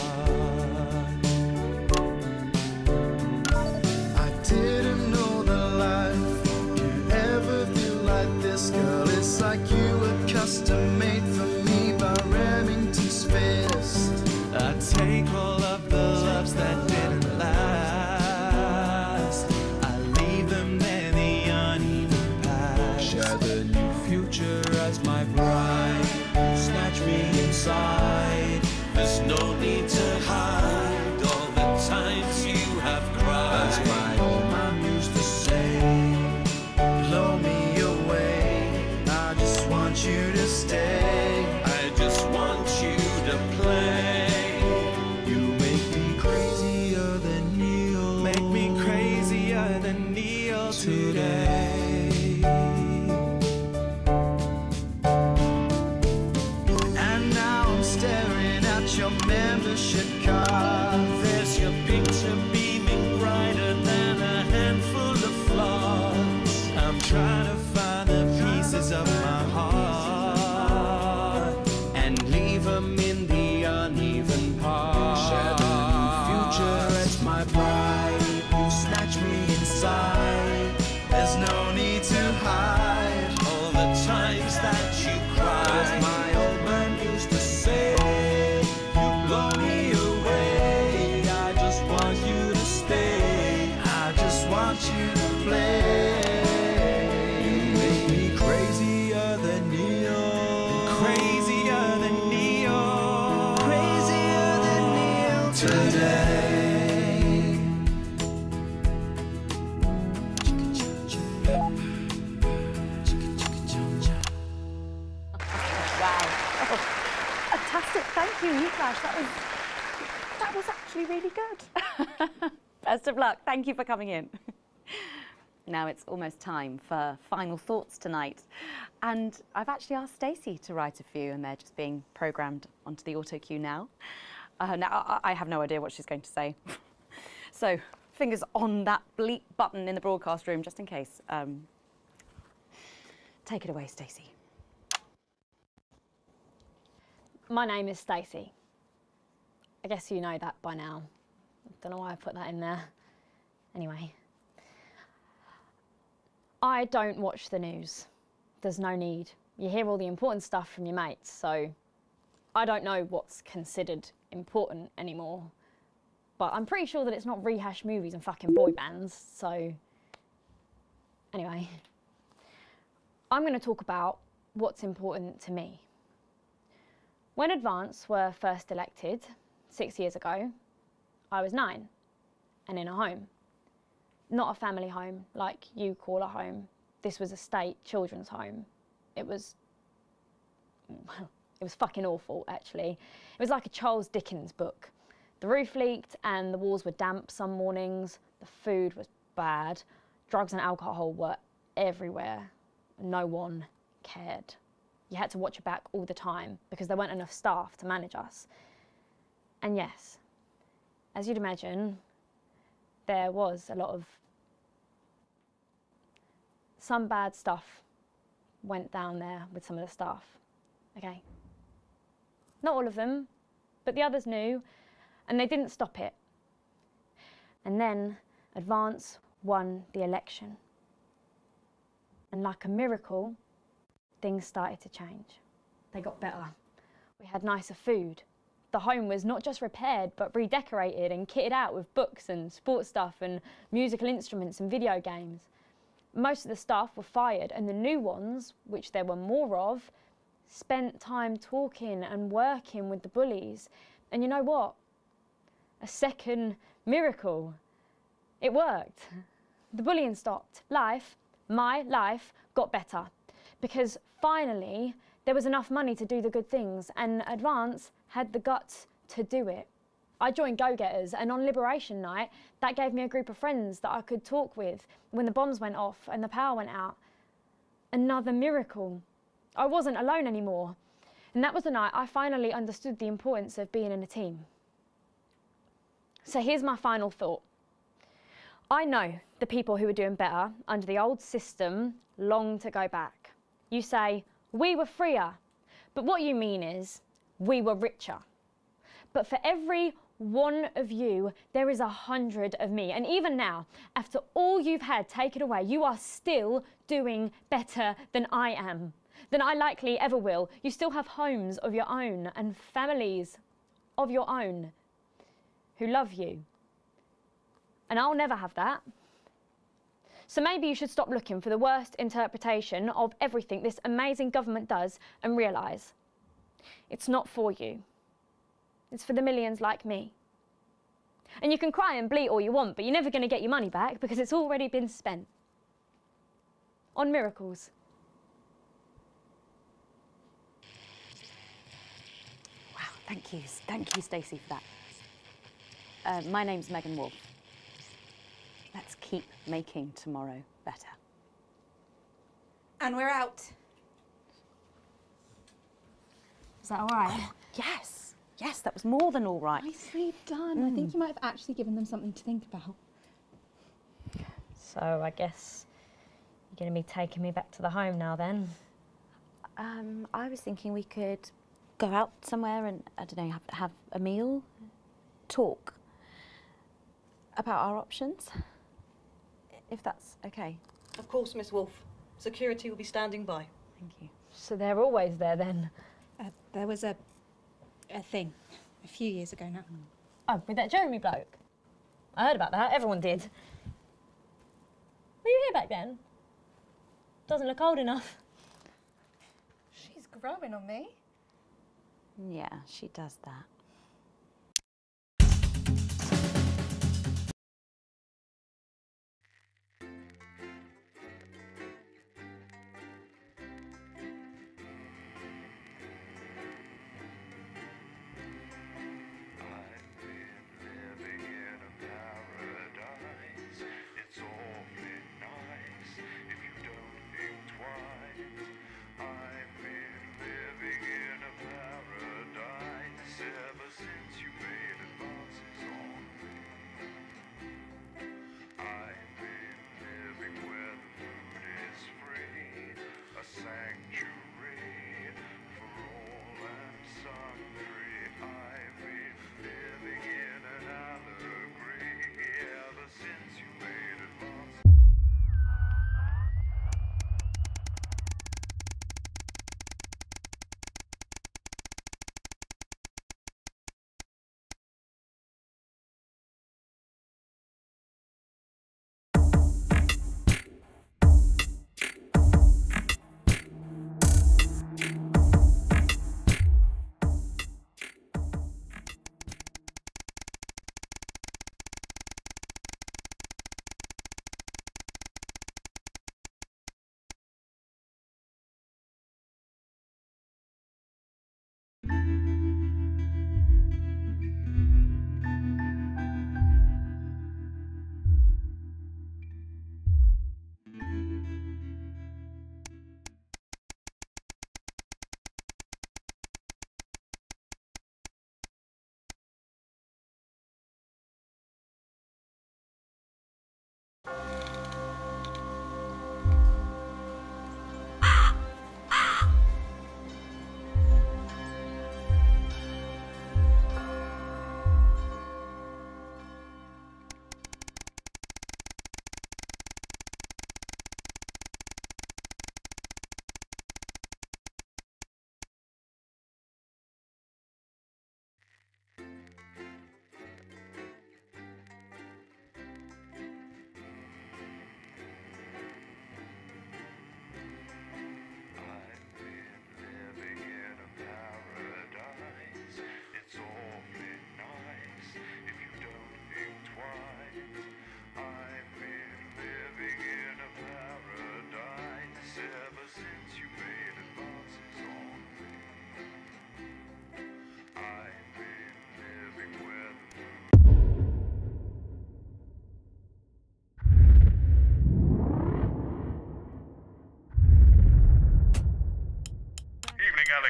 S8: I didn't know that life could ever feel like this, girl. It's like you were custom made for me by Remington's fist. I take all of the loves that didn't last. I leave them there, the uneven past. Share the new future as my bride. Snatch me inside. There's no need to hide all the times you have cried. As my old man used to say, blow me away. I just want you to stay. I just want you to play. You make me crazier than Neil. Make me crazier than Neil today. And now I'm staring at your membership card. There's your picture beaming brighter than a handful of flaws. I'm trying to find the pieces of my heart and leave them in the uneven parts. Share the new future as my bride. You snatch me inside. There's no need to hide all the times that you cried. As my old man used to say, you blow me away. I just want you to stay. I just want you to play. You make me crazier than Neil. Crazier than Neil. Crazier than Neil today.
S4: Wow. Oh, fantastic. Thank you, Flash. That was actually really good. Best of luck. Thank you for coming in. Now it's almost time for final thoughts tonight. And I've actually asked Stacey to write a few, and they're just being programmed onto the auto cue now. Now, I have no idea what she's going to say. So, fingers on that bleep button in the broadcast room, just in case. Take it away, Stacey.
S14: My name is Stacey. I guess you know that by now. Don't know why I put that in there. Anyway. I don't watch the news. There's no need. You hear all the important stuff from your mates, so I don't know what's considered important anymore. But I'm pretty sure that it's not rehashed movies and fucking boy bands, so anyway. I'm going to talk about what's important to me. When Advance were first elected 6 years ago, I was 9 and in a home. Not a family home like you call a home. This was a state children's home. It was fucking awful, actually. It was like a Charles Dickens book. The roof leaked and the walls were damp some mornings. The food was bad. Drugs and alcohol were everywhere. No one cared. You had to watch your back all the time because there weren't enough staff to manage us. And yes, as you'd imagine, there was a lot of... Some bad stuff went down there with some of the staff, okay? Not all of them, but the others knew, and they didn't stop it. And then Advance won the election. And like a miracle, things started to change. They got better. We had nicer food. The home was not just repaired, but redecorated and kitted out with books and sports stuff and musical instruments and video games. Most of the staff were fired, and the new ones, which there were more of, spent time talking and working with the bullies. And you know what? A second miracle. It worked. The bullying stopped. Life, my life, got better. Because finally, there was enough money to do the good things, and Advance had the guts to do it. I joined Go Getters, and on Liberation Night, that gave me a group of friends that I could talk with when the bombs went off and the power went out. Another miracle. I wasn't alone anymore. And that was the night I finally understood the importance of being in a team. So here's my final thought. I know the people who were doing better under the old system long to go back. You say, we were freer, but what you mean is, we were richer. But for every one of you, there is 100 of me. And even now, after all you've had taken away, you are still doing better than I am, than I likely ever will. You still have homes of your own and families of your own who love you. And I'll never have that. So maybe you should stop looking for the worst interpretation of everything this amazing government does and realise it's not for you. It's for the millions like me. And you can cry and bleat all you want, but you're never going to get your money back because it's already been spent on miracles.
S4: Wow, thank you, Stacey, for that. My name's Megan Wolf. Let's keep making tomorrow better.
S16: And we're out.
S4: Is that all right? Yes. Yes, that was more than all right.
S16: Nicely done. I think you might have actually given them something to think about.
S14: So I guess you're going to be taking me back to the home now then?
S4: I was thinking we could go out somewhere and, I don't know, have a meal, talk about our options, if that's okay.
S6: Of course, Miss Wolf. Security will be standing by.
S4: Thank you.
S14: So they're always there then?
S16: There was a thing a few years ago now.
S14: Oh, with that Jeremy bloke? I heard about that, everyone did. Were you here back then? Doesn't look old enough.
S16: She's growing on me.
S4: Yeah, she does that.
S22: I've been living in a paradise.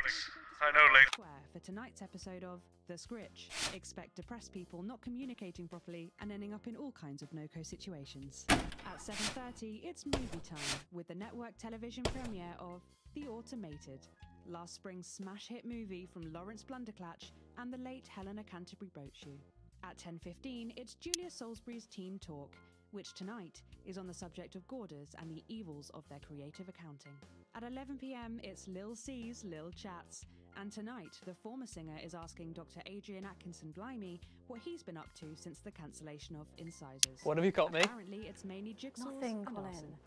S22: thanks. I know later.
S17: For tonight's episode of The Scritch. Expect depressed people not communicating properly and ending up in all kinds of no-co situations. At 7:30, it's movie time with the network television premiere of The Automated, last spring's smash hit movie from Lawrence Blunderclatch and the late Helena Canterbury Boatshoe. At 10:15, it's Julia Salisbury's Teen Talk, which tonight is on the subject of Gorders and the evils of their creative accounting. At 11 p.m, it's Lil C's Lil Chats, and tonight the former singer is asking Dr. Adrian Atkinson-Blimey what he's been up to since the cancellation of Incisors.
S19: What have you got me?
S17: Apparently it's mainly jigsaws
S7: Nothing,
S17: and
S7: Colin.
S17: arson.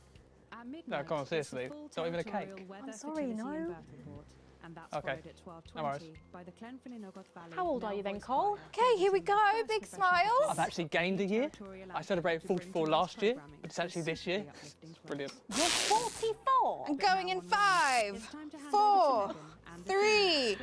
S17: At midnight,
S19: No, come on, seriously.
S17: it's the full
S19: Not even a
S17: territorial
S19: cake.
S17: weather
S7: I'm
S17: for
S7: sorry,
S17: Tennessee
S7: no.
S17: and Berthelport, and that's
S19: Okay.
S17: followed at 12:20
S19: No worries.
S17: by the Glenfinnan-Ogoth Valley.
S2: How old are you then,
S17: Male
S2: Cole?
S17: voice
S16: Okay, here we go. Big smiles.
S19: I've actually gained a year. I celebrated 44 last year, but it's actually this year. It's brilliant.
S16: You're 44. I'm going in 5, 4, 3.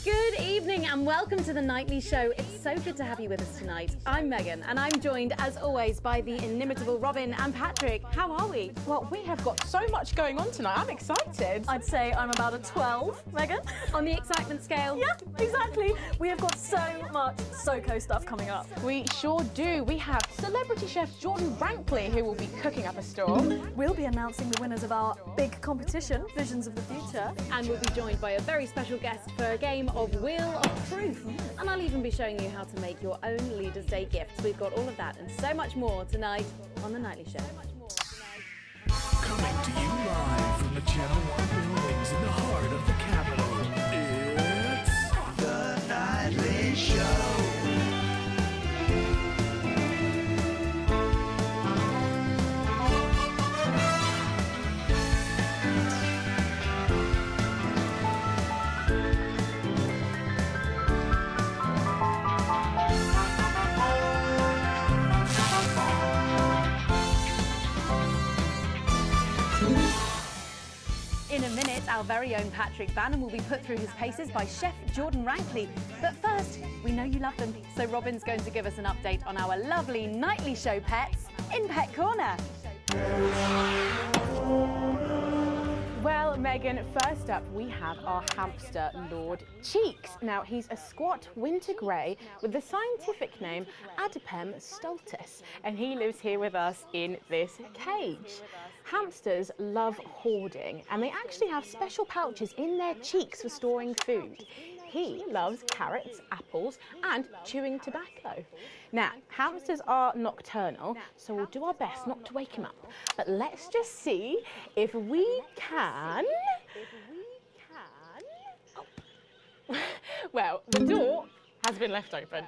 S9: Good evening and welcome to The Nightly Show. It's so good to have you with us tonight. I'm Megan and I'm joined as always by the inimitable Robin and Patrick. How are we?
S2: Well, we have got so much going on tonight. I'm excited.
S7: I'd say I'm about a 12, Megan.
S9: On the excitement scale?
S7: Yeah, exactly. We have got so much SoCo stuff coming up.
S2: We sure do. We have celebrity chef Jordan Rankley who will be cooking up a storm.
S7: We'll be announcing the winners of our big competition, Visions of the Future.
S9: And we'll be joined by a very special guest for a game of Wheel of Truth. And I'll even be showing you how to make your own Leaders' Day gifts. We've got all of that and so much more tonight on The Nightly Show.
S22: Coming to you live from the Channel 1 buildings in the heart of the capital. It's The Nightly Show.
S9: In a minute, our very own Patrick Bannon will be put through his paces by Chef Jordan Rankley. But first, we know you love them, so Robin's going to give us an update on our lovely Nightly Show pets in Pet Corner.
S2: Well, Megan, first up we have our hamster, Lord Cheeks. Now, he's a squat winter grey with the scientific name Adipem stultus, and he lives here with us in this cage. Hamsters love hoarding, and they actually have special pouches in their cheeks for storing food. He loves carrots, apples, and chewing tobacco. Now, hamsters are nocturnal, so we'll do our best not to wake him up. But let's just see if we can... Oh. Well, the door has been left open.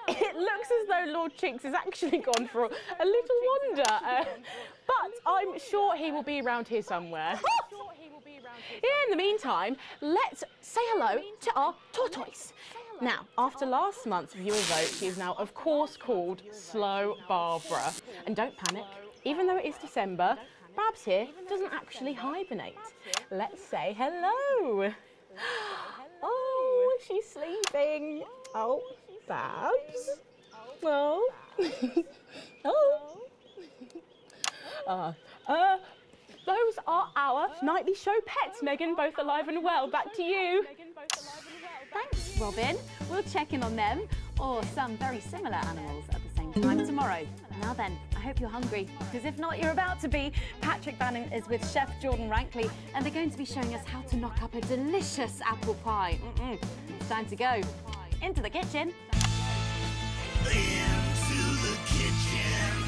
S2: It looks as though Lord Cheeks has actually gone for a little wander, but I'm sure he will be around here somewhere. In the meantime, let's say hello to our tortoise. Now, after last month's viewer vote, she is now, of course, called Slow Barbara. And don't panic, even though it is December, Babs here doesn't actually hibernate. Let's say hello. Oh, she's sleeping. Oh, Babs. Oh. Oh. Those are our Nightly Show pets, Megan, both alive and well. Back to you.
S9: Thanks, Robin. We'll check in on them, or some very similar animals, at the same time tomorrow. Now then, I hope you're hungry, because if not, you're about to be. Patrick Bannon is with Chef Jordan Rankley, and they're going to be showing us how to knock up a delicious apple pie. It's time to go into the kitchen.
S22: Into the kitchen.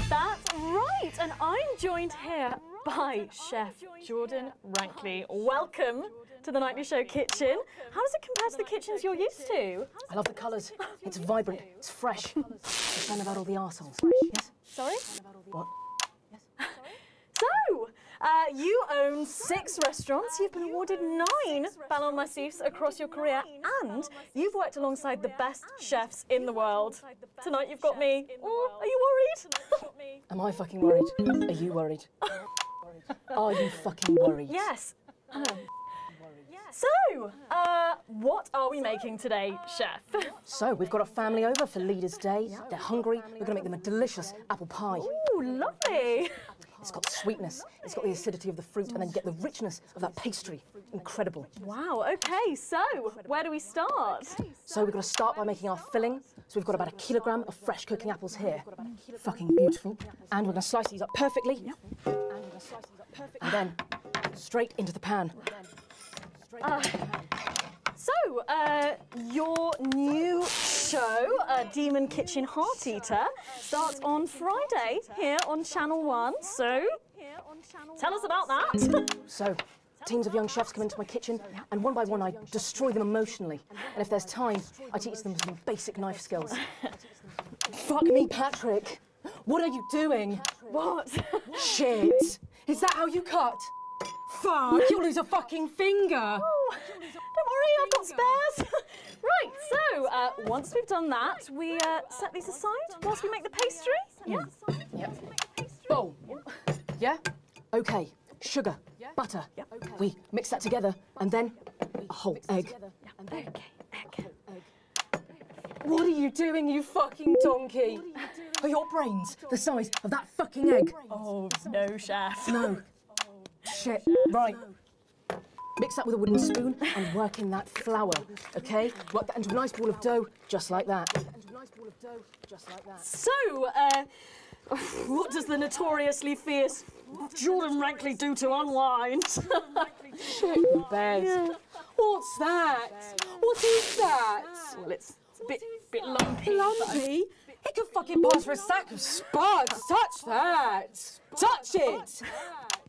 S7: That's right, and I'm joined here by Chef Jordan Rankley. Welcome to the Nightly Show kitchen. How does it compare to the kitchens you're used to?
S20: I love the colours. It's vibrant. It's fresh. It's fun about all the arseholes. Yes?
S7: Sorry?
S20: What?
S7: So, you own 6 restaurants, you've been awarded 9 Ballon d'Or across your career, and you've worked alongside the best chefs in the world. Tonight you've got me. Oh, are you worried?
S20: Am I fucking worried? Are you worried? Are you fucking worried?
S7: Yes. So, what are we making today, Chef?
S20: So, we've got a family over for Leaders' Day. They're hungry. We're going to make them a delicious apple pie.
S7: Ooh, lovely.
S20: It's got sweetness, it's got the acidity of the fruit, and then you get the richness of that pastry. Incredible.
S7: Wow, okay, so where do we start?
S20: So we've got to start by making our filling. So we've got about 1 kilogram of fresh cooking apples here. Fucking beautiful. And we're going to slice these up perfectly. And then straight into the pan.
S7: Your new show, Demon Kitchen Heart Eater, starts on Friday here on Channel 1. So, tell us about that.
S20: So, teams of young chefs come into my kitchen, and one by one I destroy them emotionally. And if there's time, I teach them some basic knife skills. Fuck me, Patrick. What are you doing?
S7: What?
S20: Shit. Is that how you cut? Fuck, you'll lose a fucking finger.
S7: Oh, don't worry, I've got spares. Right, so once we've done that, we set these aside whilst we make the pastry. Yeah.
S20: Yep. Bowl. Yeah? Okay. Sugar, butter. We mix that together, and then a whole egg.
S7: Okay, egg.
S20: What are you doing, you fucking donkey? Are your brains the size of that fucking egg?
S7: Oh, no, chef.
S20: No. Shit. Right. Mix that with a wooden spoon and work in that flour, okay? Work that into a nice ball of dough, just like that.
S7: So, what does the notoriously fierce Jordan Rankley do to unwind?
S20: Shit the bed. Yeah. What's that? What is that?
S7: Well, it's a bit lumpy.
S20: Lumpy? It could fucking pass for a sack of spuds. Touch that. Touch it.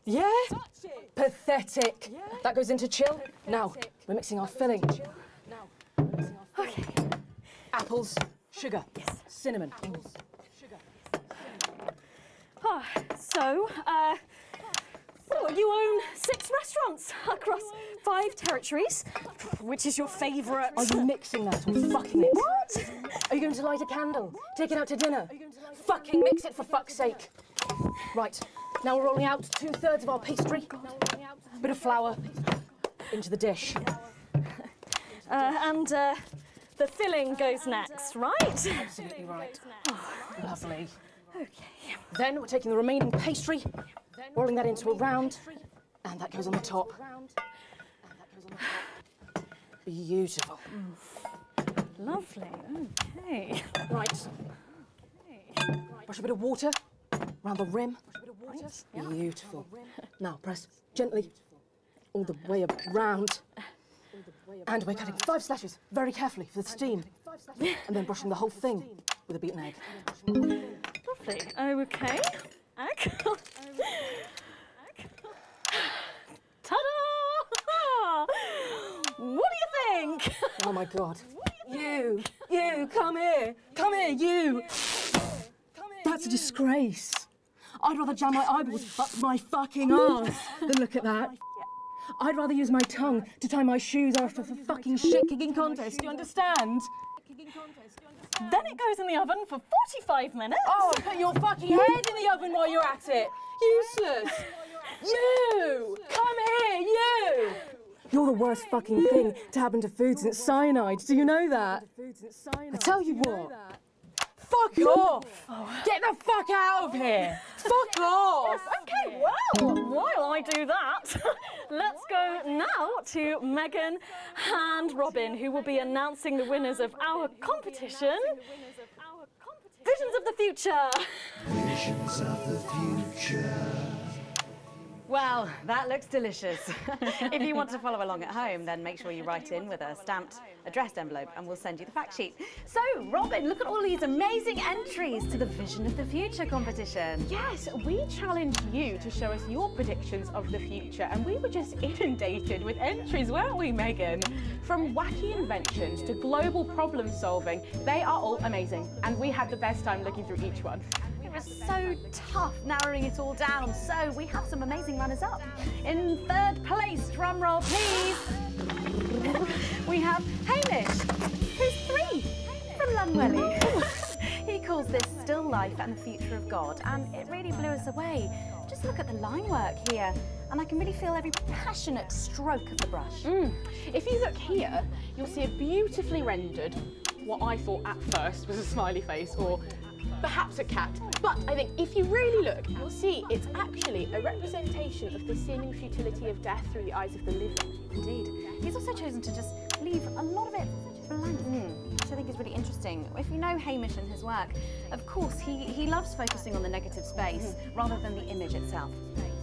S20: Yeah? Pathetic. That goes into chill. Now, we're mixing our filling.
S7: Okay.
S20: Apples, sugar, cinnamon.
S7: So, you own 6 restaurants across 5 territories. Which is your favourite?
S20: Are you mixing that or fucking it?
S7: What?
S20: Are you going to light a candle? Take it out to dinner? Fucking mix it for fuck's sake. Right, now we're rolling out 2/3 of our pastry. Bit of flour into the dish.
S7: And the filling goes next, right?
S20: Absolutely right. Oh, lovely.
S7: Okay.
S20: Then we're taking the remaining pastry, rolling that into a round, and that goes on the top. Beautiful.
S7: Lovely. Okay.
S20: Right. Brush a bit of water around the rim. Beautiful. Now press gently all the way around. And we're cutting 5 slashes very carefully for the steam. And then brushing the whole thing with a beaten egg.
S7: Lovely. Okay. Egg. Ta-da! What do you think?
S20: Oh my God. You, come here, you. That's a disgrace. I'd rather jam my eyeballs up my fucking arse than look at that. I'd rather use my tongue to tie my shoes after a fucking shit-kicking contest, do you understand?
S7: Then it goes in the oven for 45 minutes.
S20: Oh, put your fucking head in the oven while you're at it. Useless. You, come here, you. You're the worst fucking thing to happen to food since cyanide. Do you know that? I tell you what. Fuck off! Get the fuck out of here! Fuck off!
S7: Okay, well, while I do that, let's go now to Megan and Robin, who will be announcing the winners of our competition. Visions of the Future.
S22: Visions of the Future.
S4: Well, that looks delicious. If you want to follow along at home, then make sure you write in with a stamped addressed envelope and we'll send you the fact sheet. So, Robin, look at all these amazing entries to the Vision of the Future competition.
S2: Yes, we challenged you to show us your predictions of the future, and we were just inundated with entries, weren't we, Megan? From wacky inventions to global problem solving, they are all amazing, and we had the best time looking through each one.
S4: It was so tough narrowing it all down, so we have some amazing runners-up. In 3rd place, drumroll please, we have Hamish, who's 3 from Lunwelly. He calls this Still Life and the Future of God, and it really blew us away. Just look at the line work here, and I can really feel every passionate stroke of the brush.
S2: If you look here, you'll see a beautifully rendered, what I thought at first was a smiley face, or perhaps a cat. But I think if you really look, you'll see it's actually a representation of the seeming futility of death through the eyes of the living.
S4: Indeed. He's also chosen to just leave a lot of it blank, which I think is really interesting. If you know Hamish and his work, of course, he loves focusing on the negative space rather than the image itself.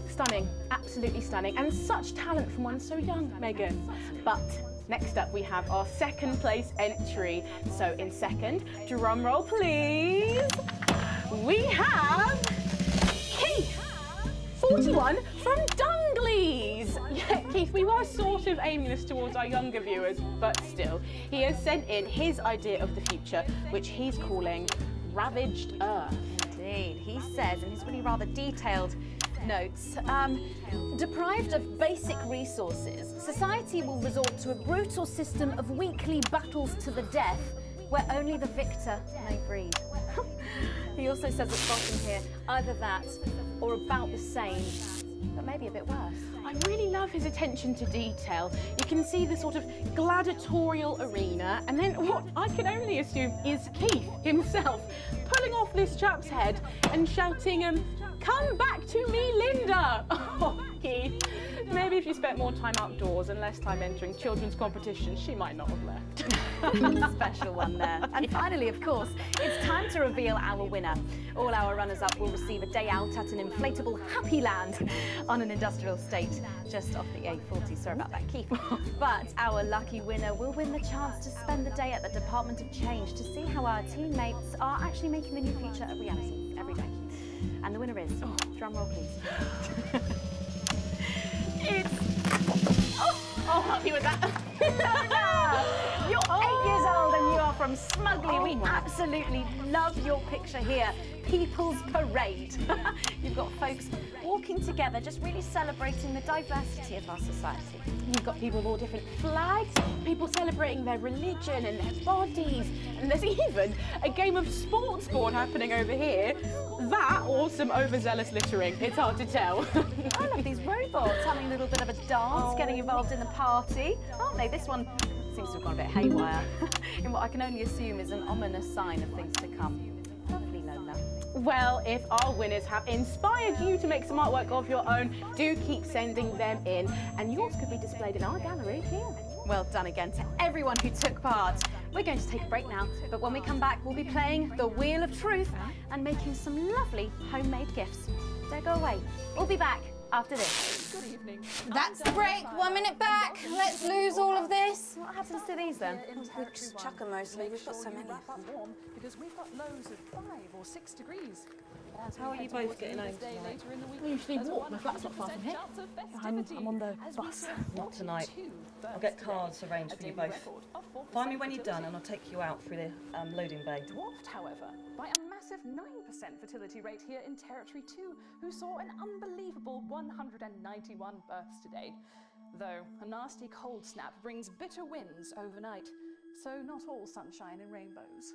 S2: Stunning, absolutely stunning, and such talent from one so young, Megan. But next up we have our second place entry. So in second, drum roll please, we have Keith, 41 from Dungleys. Yeah, Keith, we were sort of aiming this towards our younger viewers, but still, he has sent in his idea of the future, which he's calling Ravaged Earth.
S4: Indeed, he says in his really rather detailed notes, deprived of basic resources, society will resort to a brutal system of weekly battles to the death where only the victor may breed. He also says at the bottom here, either that or about the same, but maybe a bit worse.
S2: I really love his attention to detail. You can see the sort of gladiatorial arena, and then what I can only assume is Keith himself pulling off this chap's head and shouting, "Come back to me, Linda!" Oh, Keith, maybe if you spent more time outdoors and less time entering children's competitions, she might not have left.
S4: Special one there. And finally, of course, it's time to reveal our winner. All our runners-up will receive a day out at an inflatable Happy Land on an industrial estate just off the A40. Sorry about that, Keith. But our lucky winner will win the chance to spend the day at the Department of Change to see how our teammates are actually making the new future a reality every day. And the winner is, drum roll please.
S2: Oh, happy with that.
S4: You're 8 years old and you are from Smugly. We absolutely love your picture here. People's Parade. You've got folks walking together, just really celebrating the diversity of our society.
S2: You've got people with all different flags, people celebrating their religion and their bodies, and there's even a game of sports board happening over here. That or some overzealous littering, it's hard to tell.
S4: I love these robots having a little bit of a dance, getting involved in the party, aren't they? This one seems to have gone a bit haywire in what I can only assume is an ominous sign of things to come. Lovely, Lola.
S2: Well, if our winners have inspired you to make some artwork of your own, do keep sending them in, and yours could be displayed in our gallery here.
S4: Well done again to everyone who took part. We're going to take a break now, but when we come back, we'll be playing the Wheel of Truth and making some lovely homemade gifts. Don't go away. We'll be back after this.
S2: Good evening.
S16: That's the break. 1 minute back. Let's lose all of this.
S4: What happens to these then?
S16: We just chuck them mostly. We've got so many.
S17: Warm because we've got lows of 5 or 6 degrees.
S6: How are you both getting home tonight?
S2: I usually walk. My flat's not far from here.
S20: I'm on the bus.
S6: Not tonight. I'll get cars arranged for you both. Find me when you're done and I'll take you out through the loading bay.
S17: Dwarfed, however, by a massive 9% fertility rate here in Territory 2, who saw an unbelievable 191 births today. Though a nasty cold snap brings bitter winds overnight, so not all sunshine and rainbows.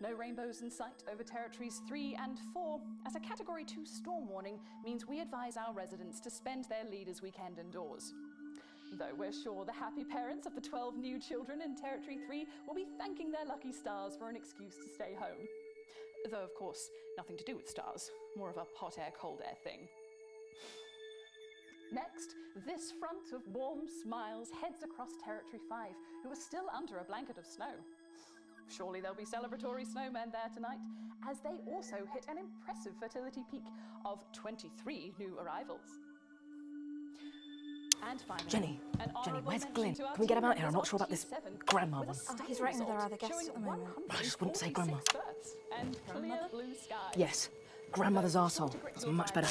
S17: No rainbows in sight over Territories 3 and 4, as a Category 2 storm warning means we advise our residents to spend their leaders' weekend indoors. Though we're sure the happy parents of the 12 new children in Territory 3 will be thanking their lucky stars for an excuse to stay home. Though, of course, nothing to do with stars, more of a hot air, cold air thing. Next, this front of warm smiles heads across Territory 5, who are still under a blanket of snow. Surely there'll be celebratory snowmen there tonight, as they also hit an impressive fertility peak of 23 new arrivals. And finally,
S20: Jenny, where's Glyn? Can we get him out here? I'm not sure about this grandma one.
S16: Oh, he's right with our other guests at the moment.
S20: I just wouldn't say grandma.
S17: And clear blue skies.
S20: Yes, grandmother's arsehole. That's much better.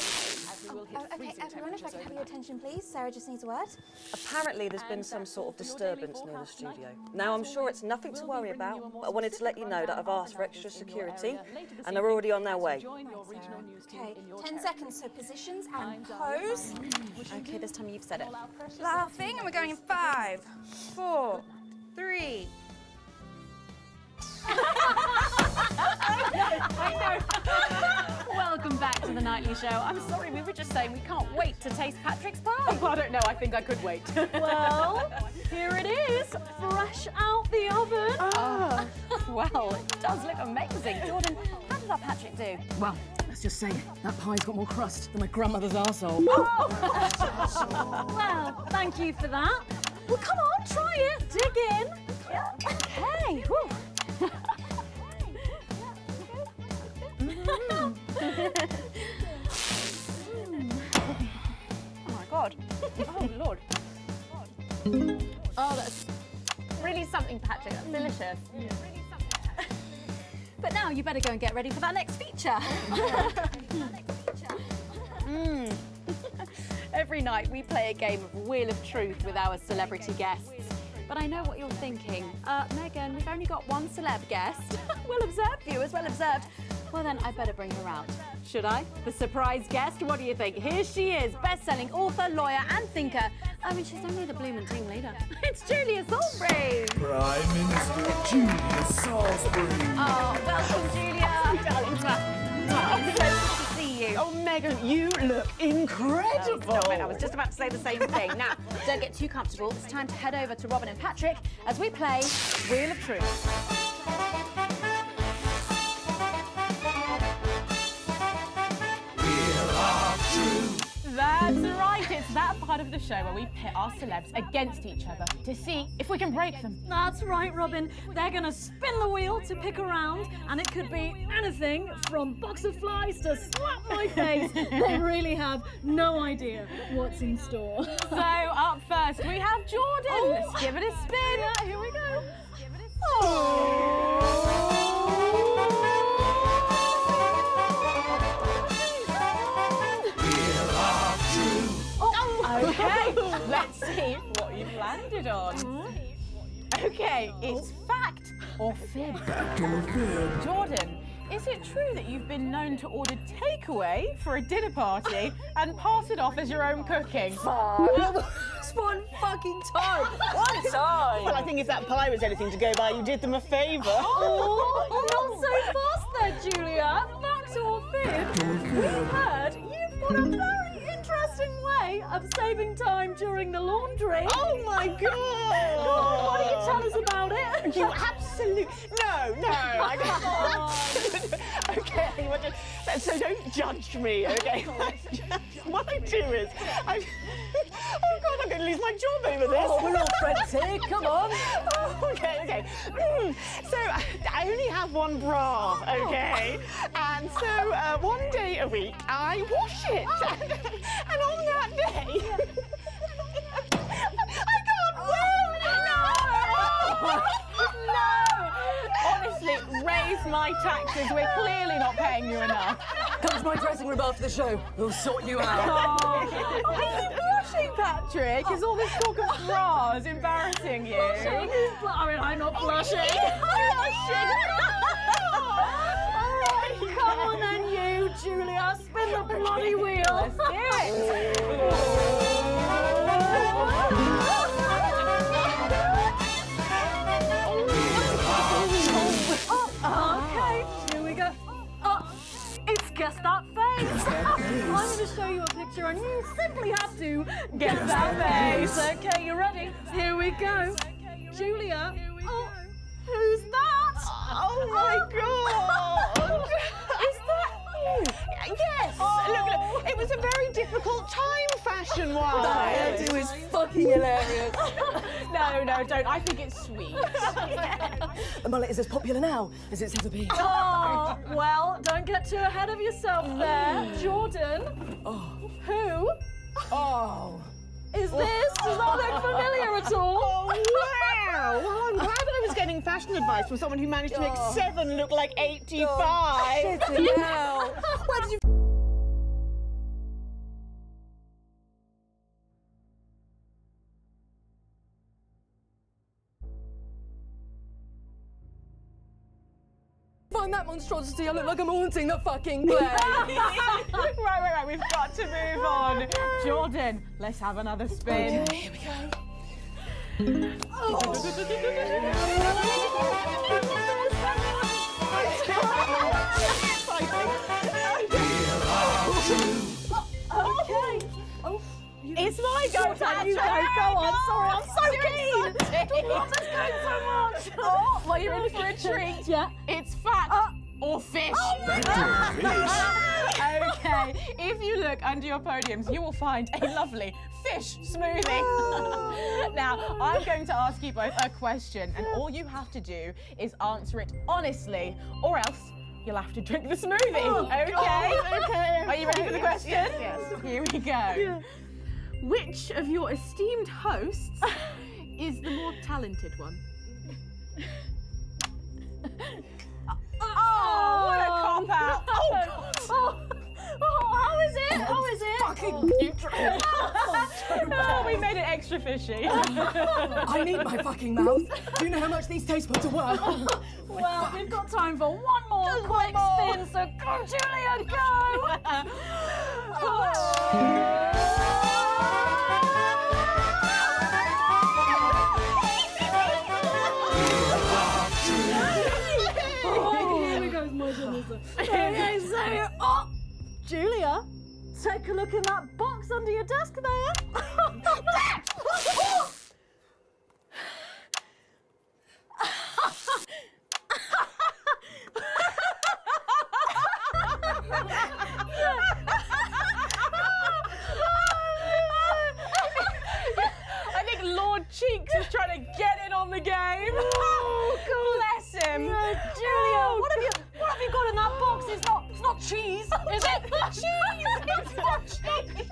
S16: Okay, everyone, if I can have your attention, please. Sarah just needs a word.
S6: Apparently there's been some sort of disturbance near the studio. Now I'm sure it's nothing to worry about, but I wanted to let you know that I've asked for extra security and they're already on their way.
S16: Okay, 10 seconds, so positions and pose.
S4: Okay, this time you've said it.
S16: Laughing, and we're going in 5, 4, 3.
S4: I know. Welcome back to the Nightly Show. I'm sorry, we were just saying we can't wait to taste Patrick's pie.
S2: Oh, I don't know, I think I could wait.
S7: Well, here it is, fresh out the oven.
S4: Well, it does look amazing. Jordan, how did our Patrick do?
S20: Well, let's just say that pie's got more crust than my grandmother's arsehole.
S7: Well, thank you for that. Well, come on, try it. Dig in.
S4: Okay. Whew. Oh my God. Oh Lord. Oh, that's really something, Patrick. That's delicious.
S7: But now you better go and get ready for that next feature.
S4: Every night we play a game of Wheel of Truth with our celebrity guests. But I know what you're thinking. Megan, we've only got one celeb guest. Well observed, viewers, well observed. Well then, I better bring her out. Should I? The surprise guest? What do you think? Here she is, best-selling author, lawyer and thinker. I mean, she's only the blooming team leader. It's Julia Salisbury.
S22: Prime Minister Julia Salisbury.
S4: Oh, welcome, Julia. Darling, so good to see you.
S1: Oh, Megan, you look incredible.
S4: Stop it. I was just about to say the same thing. Now, don't get too comfortable. It's time to head over to Robin and Patrick as we play Wheel of Truth.
S2: That's right, it's that part of the show where we pit our celebs against each other to see if we can break them.
S7: That's right, Robin. They're going to spin the wheel to pick a round, and it could be anything from box of flies to slap my face. They really have no idea what's in store.
S2: So, up first, we have Jordan.
S7: Oh.
S2: Let's give it a spin.
S7: Yeah, here we go.
S2: Okay, let's see what you've landed on. Okay, it's fact or fib.
S22: Fact or fib.
S2: Jordan, is it true that you've been known to order takeaway for a dinner party and pass it off as your own cooking?
S6: It's one fucking time. One time.
S1: Well, I think if that pie was anything to go by, you did them a favour.
S7: Oh, not so fast there, Julia. Fact or fib? We've heard you've got a very interesting way of saving time during the laundry.
S1: Oh my God!
S7: Go on, why don't you tell us about it?
S1: You absolutely... No, I can't. Okay, so don't judge me, okay? What I do is, oh God, I'm going to lose my job over this.
S6: Oh, we're all friends here, come on.
S1: Okay. So I only have one bra, okay? And so one day a week I wash it. And on that day, I can't wear it.
S2: No! Honestly, raise my taxes. We're clearly not paying you enough.
S6: Come to my dressing room after the show. We'll sort you out.
S2: Are you blushing, Patrick? Is all this talk of bras embarrassing you?
S7: Blushing? I mean, I'm not blushing. Come on then, you, Julia. Spin the bloody wheel.
S2: Let's do it.
S7: Okay, here we go. Oh, it's Guess That Face. I'm going to show you a picture and you simply have to guess that face. Okay, you ready? Here we go. Julia. Oh, who's that?
S1: Oh my God!
S7: Is that you?
S1: Yes! Look, it was a very difficult time fashion-wise.
S6: That hairdo is fucking hilarious.
S2: No, don't. I think it's sweet.
S6: The mullet is as popular now as it's ever been.
S7: Oh, well, don't get too ahead of yourself there. Jordan, who is this? Does that look familiar at all?
S1: Oh, wow! Well, I'm glad I was getting fashion advice from someone who managed to make 7 look like 85.
S6: Shit, hell. Where did you... Find that monstrosity, I look like I'm haunting the fucking play.
S2: Right. We've got to move on. Jordan, let's have another spin.
S6: Okay, here we go.
S7: Okay.
S2: It's my go, Dad. You go. Go on. Sorry, I'm so keen. Let's go so much. Oh, well, you're in for a treat.
S7: Yeah.
S2: It's fat or fish. Okay, if you look under your podiums, you will find a lovely fish smoothie. Now, I'm going to ask you both a question, and all you have to do is answer it honestly, or else you'll have to drink the smoothie. Okay?
S1: Okay.
S2: Are you ready for the question?
S1: Yes.
S2: Here we go. Yeah. Which of your esteemed hosts is the more talented one? Oh, what a cop-out.
S7: How is it? How is it?
S2: Fucking nutrient. Oh, we made it extra fishy.
S20: I need my fucking mouth. Do you know how much these taste buds are worth?
S7: Well, we've got time for one more quick spin, so go, Julia, go!
S20: Here we go, my goodness.
S7: Okay, so, Julia, take a look in that box under your desk there.
S2: I think Lord Cheeks is trying to get in on the game. Oh, bless him.
S7: Julia, what have you got in that box? It's not cheese, is it?
S2: Cheese! It's not cheese!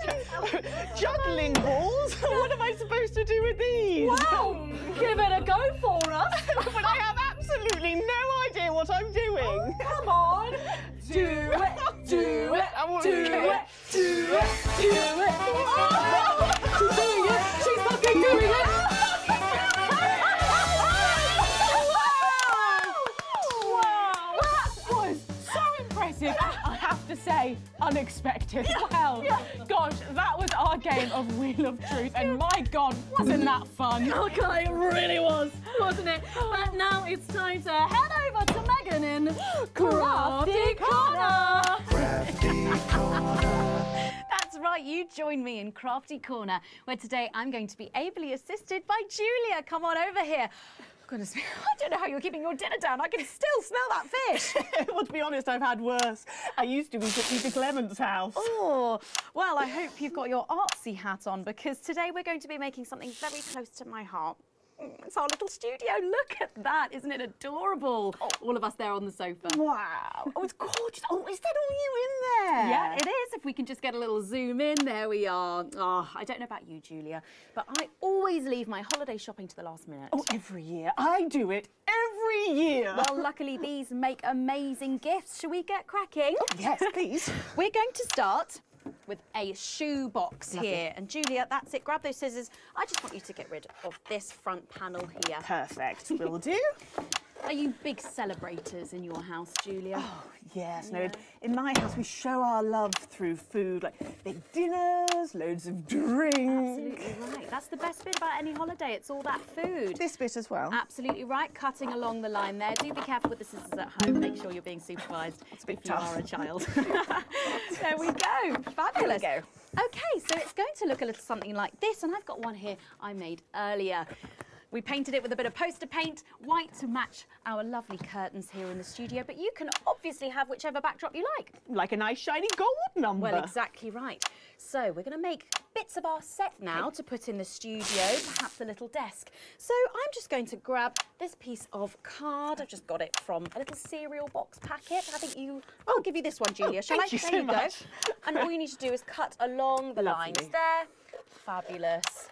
S2: Juggling balls? What am I supposed to do with these?
S7: Well, give it a go for us.
S1: But I have absolutely no idea what I'm doing.
S7: Oh, come on. Do it, do it, do it, do it, do it. Oh, she's doing it. She's fucking doing it.
S2: I have to say, unexpected. Well, gosh, that was our game of Wheel of Truth, and my God, wasn't that fun?
S7: Okay, it really was, wasn't it? But now it's time to head over to Megan in Crafty Corner.
S8: Crafty Corner.
S4: That's right, you join me in Crafty Corner, where today I'm going to be ably assisted by Julia. Come on over here. Goodness me, I don't know how you're keeping your dinner down. I can still smell that fish.
S1: Well, to be honest, I've had worse. I used to be at Peter Clement's house.
S4: Oh, well, I hope you've got your artsy hat on, because today we're going to be making something very close to my heart. It's our little studio. Look at that. Isn't it adorable? Oh. All of us there on the sofa.
S1: Wow. Oh, it's gorgeous. Oh, is that all you in there?
S4: Yeah, it is. If we can just get a little zoom in, there we are. Oh, I don't know about you, Julia, but I always leave my holiday shopping to the last minute.
S1: Oh, every year. I do it every year.
S4: Well, luckily these make amazing gifts. Shall we get cracking?
S1: Oh, yes, please.
S4: We're going to start with a shoe box here. And Julia, that's it. Grab those scissors. I just want you to get rid of this front panel here.
S1: Perfect. Will do.
S4: Are you big celebrators in your house, Julia?
S1: Oh, yes. No, in my house we show our love through food, like big dinners, loads of drink.
S4: Absolutely right. That's the best bit about any holiday. It's all that food.
S1: This bit as well.
S4: Absolutely right. Cutting along the line there. Do be careful with the scissors at home. Make sure you're being supervised if you are a child. There we go. Fabulous.
S1: There we
S4: go. Okay, so it's going to look a little something like this, and I've got one here I made earlier. We painted it with a bit of poster paint, white to match our lovely curtains here in the studio, but you can obviously have whichever backdrop you like.
S1: Like a nice shiny gold number.
S4: Well, exactly right. So we're going to make bits of our set now to put in the studio, perhaps a little desk. So I'm just going to grab this piece of card. I've just got it from a little cereal box packet. I think I'll give you this one, Julia. Shall I?
S1: Thank you so much.
S4: And all you need to do is cut along the lines there. Fabulous.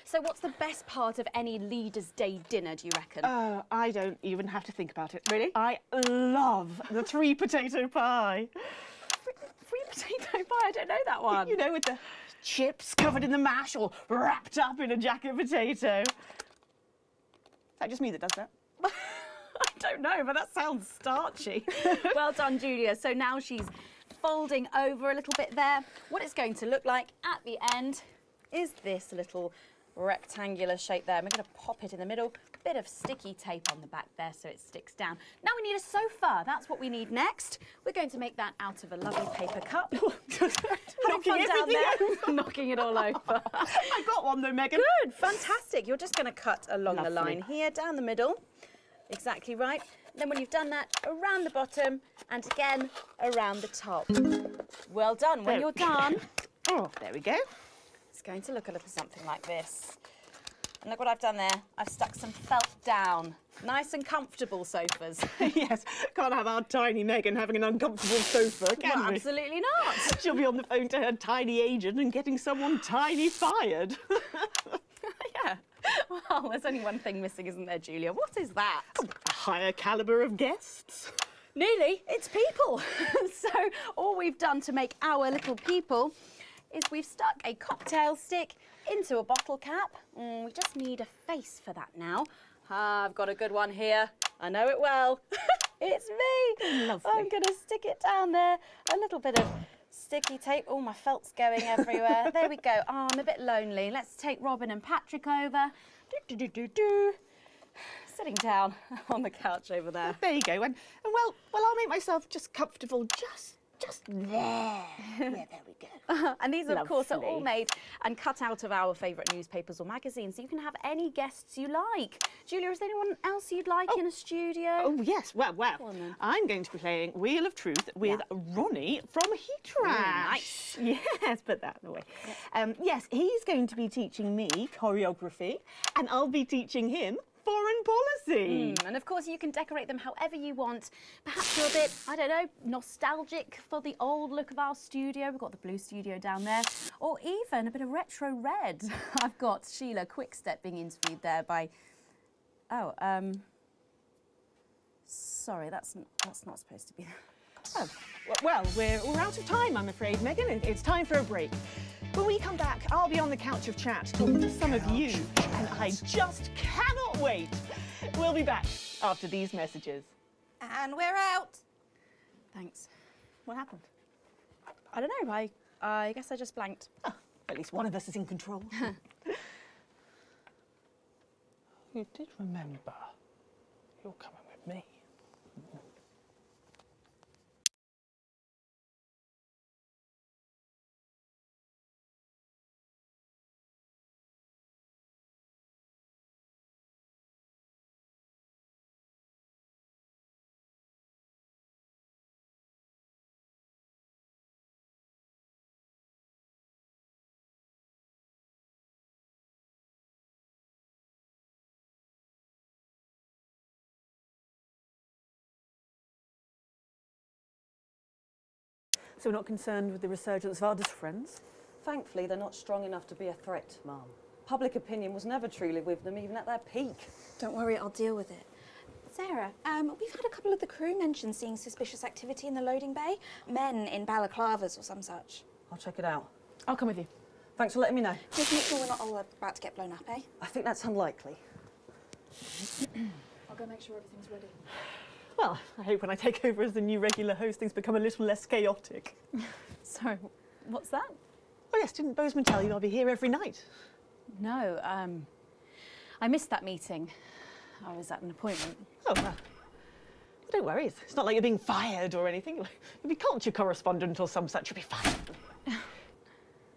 S4: So what's the best part of any Leaders' Day dinner, do you reckon?
S1: I don't even have to think about it. Really? I love the 3 potato pie.
S4: 3 potato pie? I don't know that one.
S1: You know, with the chips covered in the mash or wrapped up in a jacket potato. Is that just me that does that?
S4: I don't know, but that sounds starchy. Well done, Julia. So now she's folding over a little bit there. What it's going to look like at the end is this little rectangular shape there. And we're going to pop it in the middle. Bit of sticky tape on the back there so it sticks down. Now we need a sofa. That's what we need next. We're going to make that out of a lovely paper cup. Having fun down there, knocking it all over.
S1: I got one though, Megan.
S4: Good, fantastic. You're just going to cut along the line here, down the middle. Exactly right. Then when you've done that, around the bottom and again around the top. Well done. When you're done,
S1: oh, there we go.
S4: It's going to look a little something like this. And look what I've done there. I've stuck some felt down. Nice and comfortable sofas.
S1: Yes, can't have our tiny Megan having an uncomfortable sofa, can
S4: Well,
S1: we?
S4: absolutely not.
S1: She'll be on the phone to her tiny agent and getting someone tiny fired.
S4: Yeah. Well, there's only one thing missing, isn't there, Julia? What is that?
S1: A higher calibre of guests.
S4: Nearly. It's people. So all we've done to make our little people is we've stuck a cocktail stick into a bottle cap. We just need a face for that now. I've got a good one here. I know it well. It's me.
S1: Lovely.
S4: I'm going to stick it down there. A little bit of sticky tape. Oh, my felt's going everywhere. There we go. Oh, I'm a bit lonely. Let's take Robin and Patrick over. Sitting down on the couch over there.
S1: There you go. And well, I'll make myself just comfortable just there. Yeah, there we go.
S4: And these, of course, are all
S1: Lovely.
S4: made and cut out of our favourite newspapers or magazines, so you can have any guests you like. Julia, is there anyone else you'd like in a studio?
S1: Oh, yes. Well,
S4: Go on then.
S1: I'm going to be playing Wheel of Truth with Ronnie from Heat Rash.
S4: nice.
S1: Yes, put that away. Yes, he's going to be teaching me choreography, and I'll be teaching him foreign policy.
S4: And of course, you can decorate them however you want. Perhaps you're a bit, I don't know, nostalgic for the old look of our studio. We've got the blue studio down there. Or even a bit of retro red. I've got Sheila Quickstep being interviewed there by... Oh, sorry, that's not supposed to be...
S1: Oh, well, we're out of time, I'm afraid, Megan. It's time for a break. When we come back, I'll be on the couch of chat talking to some of you, and I just cannot wait. We'll be back after these messages.
S16: And we're out.
S4: Thanks.
S1: What happened?
S4: I don't know, I guess I just blanked.
S1: Oh, at least one of us is in control.
S19: You did remember. You're coming with me.
S1: So we're not concerned with the resurgence of our friends?
S6: Thankfully, they're not strong enough to be a threat, Mum. Public opinion was never truly with them, even at their peak.
S16: Don't worry, I'll deal with it. Sarah, we've had a couple of the crew mention seeing suspicious activity in the loading bay. Men in balaclavas or some such.
S6: I'll check it out.
S1: I'll come with you.
S6: Thanks for letting me know.
S16: Just make sure we're not all about to get blown up, eh?
S6: I think that's unlikely.
S16: I'll go make sure everything's ready.
S1: Well, I hope when I take over as the new regular host, things become a little less chaotic.
S4: Sorry, what's that?
S1: Oh yes, didn't Bozeman tell you I'll be here every night?
S4: No, I missed that meeting. I was at an appointment.
S1: Oh, well, don't worry. It's not like you're being fired or anything. You'll be culture correspondent or some such. You'll be fine.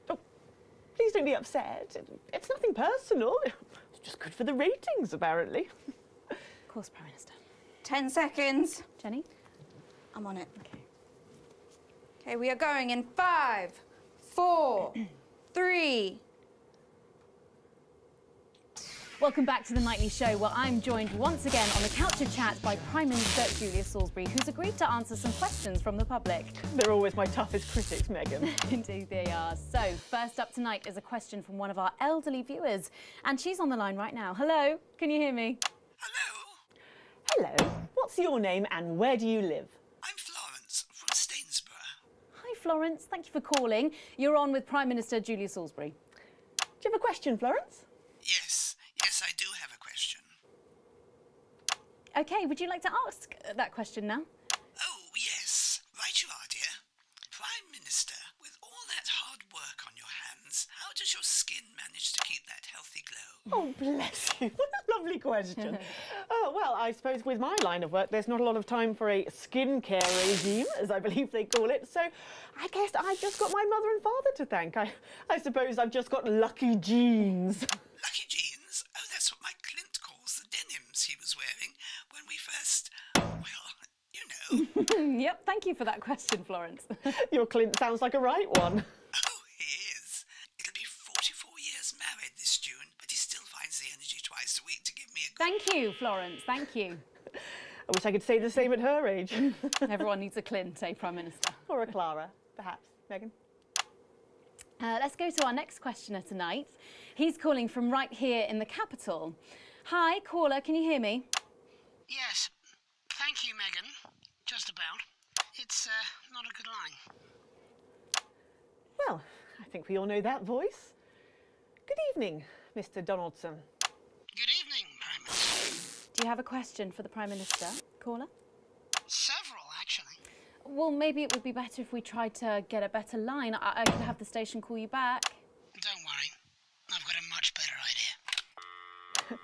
S1: Oh, please don't be upset. It's nothing personal. It's just good for the ratings, apparently.
S4: Of course, Prime Minister.
S16: 10 seconds.
S4: Jenny?
S16: I'm on it. Okay, we are going in 5, 4, 3.
S4: Welcome back to The Nightly Show, where I'm joined once again on the couch of chat by Prime Minister Julia Salisbury, who's agreed to answer some questions from the public.
S1: They're always my toughest critics, Megan.
S4: Indeed they are. So, first up tonight is a question from one of our elderly viewers, and she's on the line right now. Hello, can you hear me?
S1: Hello. What's your name and where do you live?
S3: I'm Florence from Stainsborough.
S4: Hi, Florence. Thank you for calling. You're on with Prime Minister Julia Salisbury.
S1: Do you have a question, Florence?
S3: Yes, I do have a question.
S4: OK, would you like to ask that question now?
S3: Oh, yes. Right you are, dear. Prime Minister, with all that hard work on your hands, how does your skin manage to keep keep that healthy glow?
S1: Oh, bless you. What a lovely question. Oh, well, I suppose with my line of work, there's not a lot of time for a skincare regime, as I believe they call it. So I guess I've just got my mother and father to thank. I suppose I've just got lucky genes.
S3: Lucky jeans? Oh, that's what my Clint calls the denims he was wearing when we first, well, you know.
S4: Yep, thank you for that question, Florence.
S1: Your Clint sounds like a right one.
S3: Oh, he is. It'll be 44 years married this June, but he still finds the energy twice a week to give me a...
S4: Thank you, Florence, thank you.
S1: I wish I could say the same at her age.
S4: Everyone needs a Clint, eh, Prime Minister?
S1: Or a Clara, perhaps. Megan?
S4: Let's go to our next questioner tonight. He's calling from right here in the capital. Hi, caller, can you hear me?
S13: Yes. Thank you, Megan. Just about. It's not a good line.
S1: Well, I think we all know that voice. Good evening, Mr. Donaldson.
S13: Good evening, Prime Minister.
S4: Do you have a question for the Prime Minister, caller?
S13: Several, actually.
S4: Well, maybe it would be better if we tried to get a better line. I could have the station call you back.
S13: Don't worry. I've got a much better idea.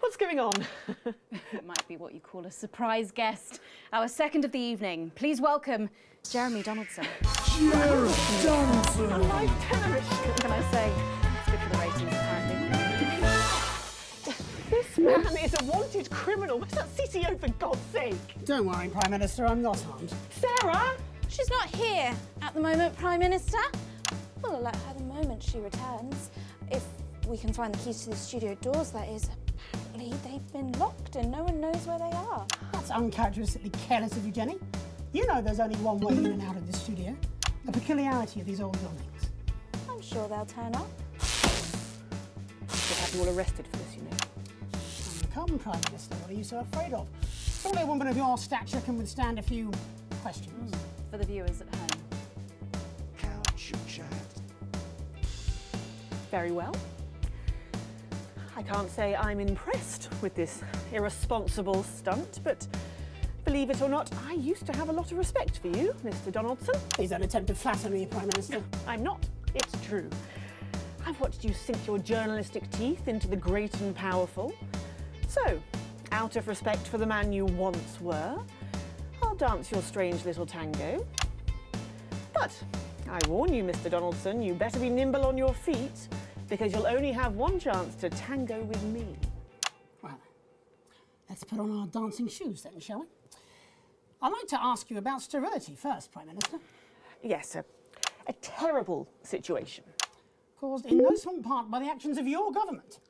S1: What's going on?
S4: It might be what you call a surprise guest. Our second of the evening. Please welcome Jeremy Donaldson.
S22: Jeremy Donaldson!
S1: Live television!
S4: What can I say? It's good for the ratings, apparently.
S1: This man is a wanted criminal. Where's that CCO, for God's sake?
S21: Don't worry, Prime Minister, I'm not harmed.
S1: Sarah?
S16: She's not here at the moment, Prime Minister. We'll alert her the moment she returns. If we can find the keys to the studio doors, that is. Apparently, they've been locked and no one knows where they are.
S21: That's uncharacteristically careless of you, Jenny. You know there's only one way in and out of this studio. A peculiarity of these old buildings.
S16: I'm sure they'll turn up.
S1: I should have you all arrested for this, you know.
S21: Come, Prime Minister, what are you so afraid of? Surely a woman of your stature can withstand a few questions.
S4: For the viewers at home.
S1: Very well. I can't say I'm impressed with this irresponsible stunt, but believe it or not, I used to have a lot of respect for you, Mr. Donaldson.
S21: Please don't attempt to flatter me, Prime Minister.
S1: No, I'm not. It's true. I've watched you sink your journalistic teeth into the great and powerful. So, out of respect for the man you once were, I'll dance your strange little tango. But I warn you, Mr. Donaldson, you better be nimble on your feet, because you'll only have one chance to tango with me.
S21: Well, let's put on our dancing shoes then, shall we? I'd like to ask you about sterility first, Prime Minister.
S1: Yes, a terrible situation.
S21: Caused in no small part by the actions of your government.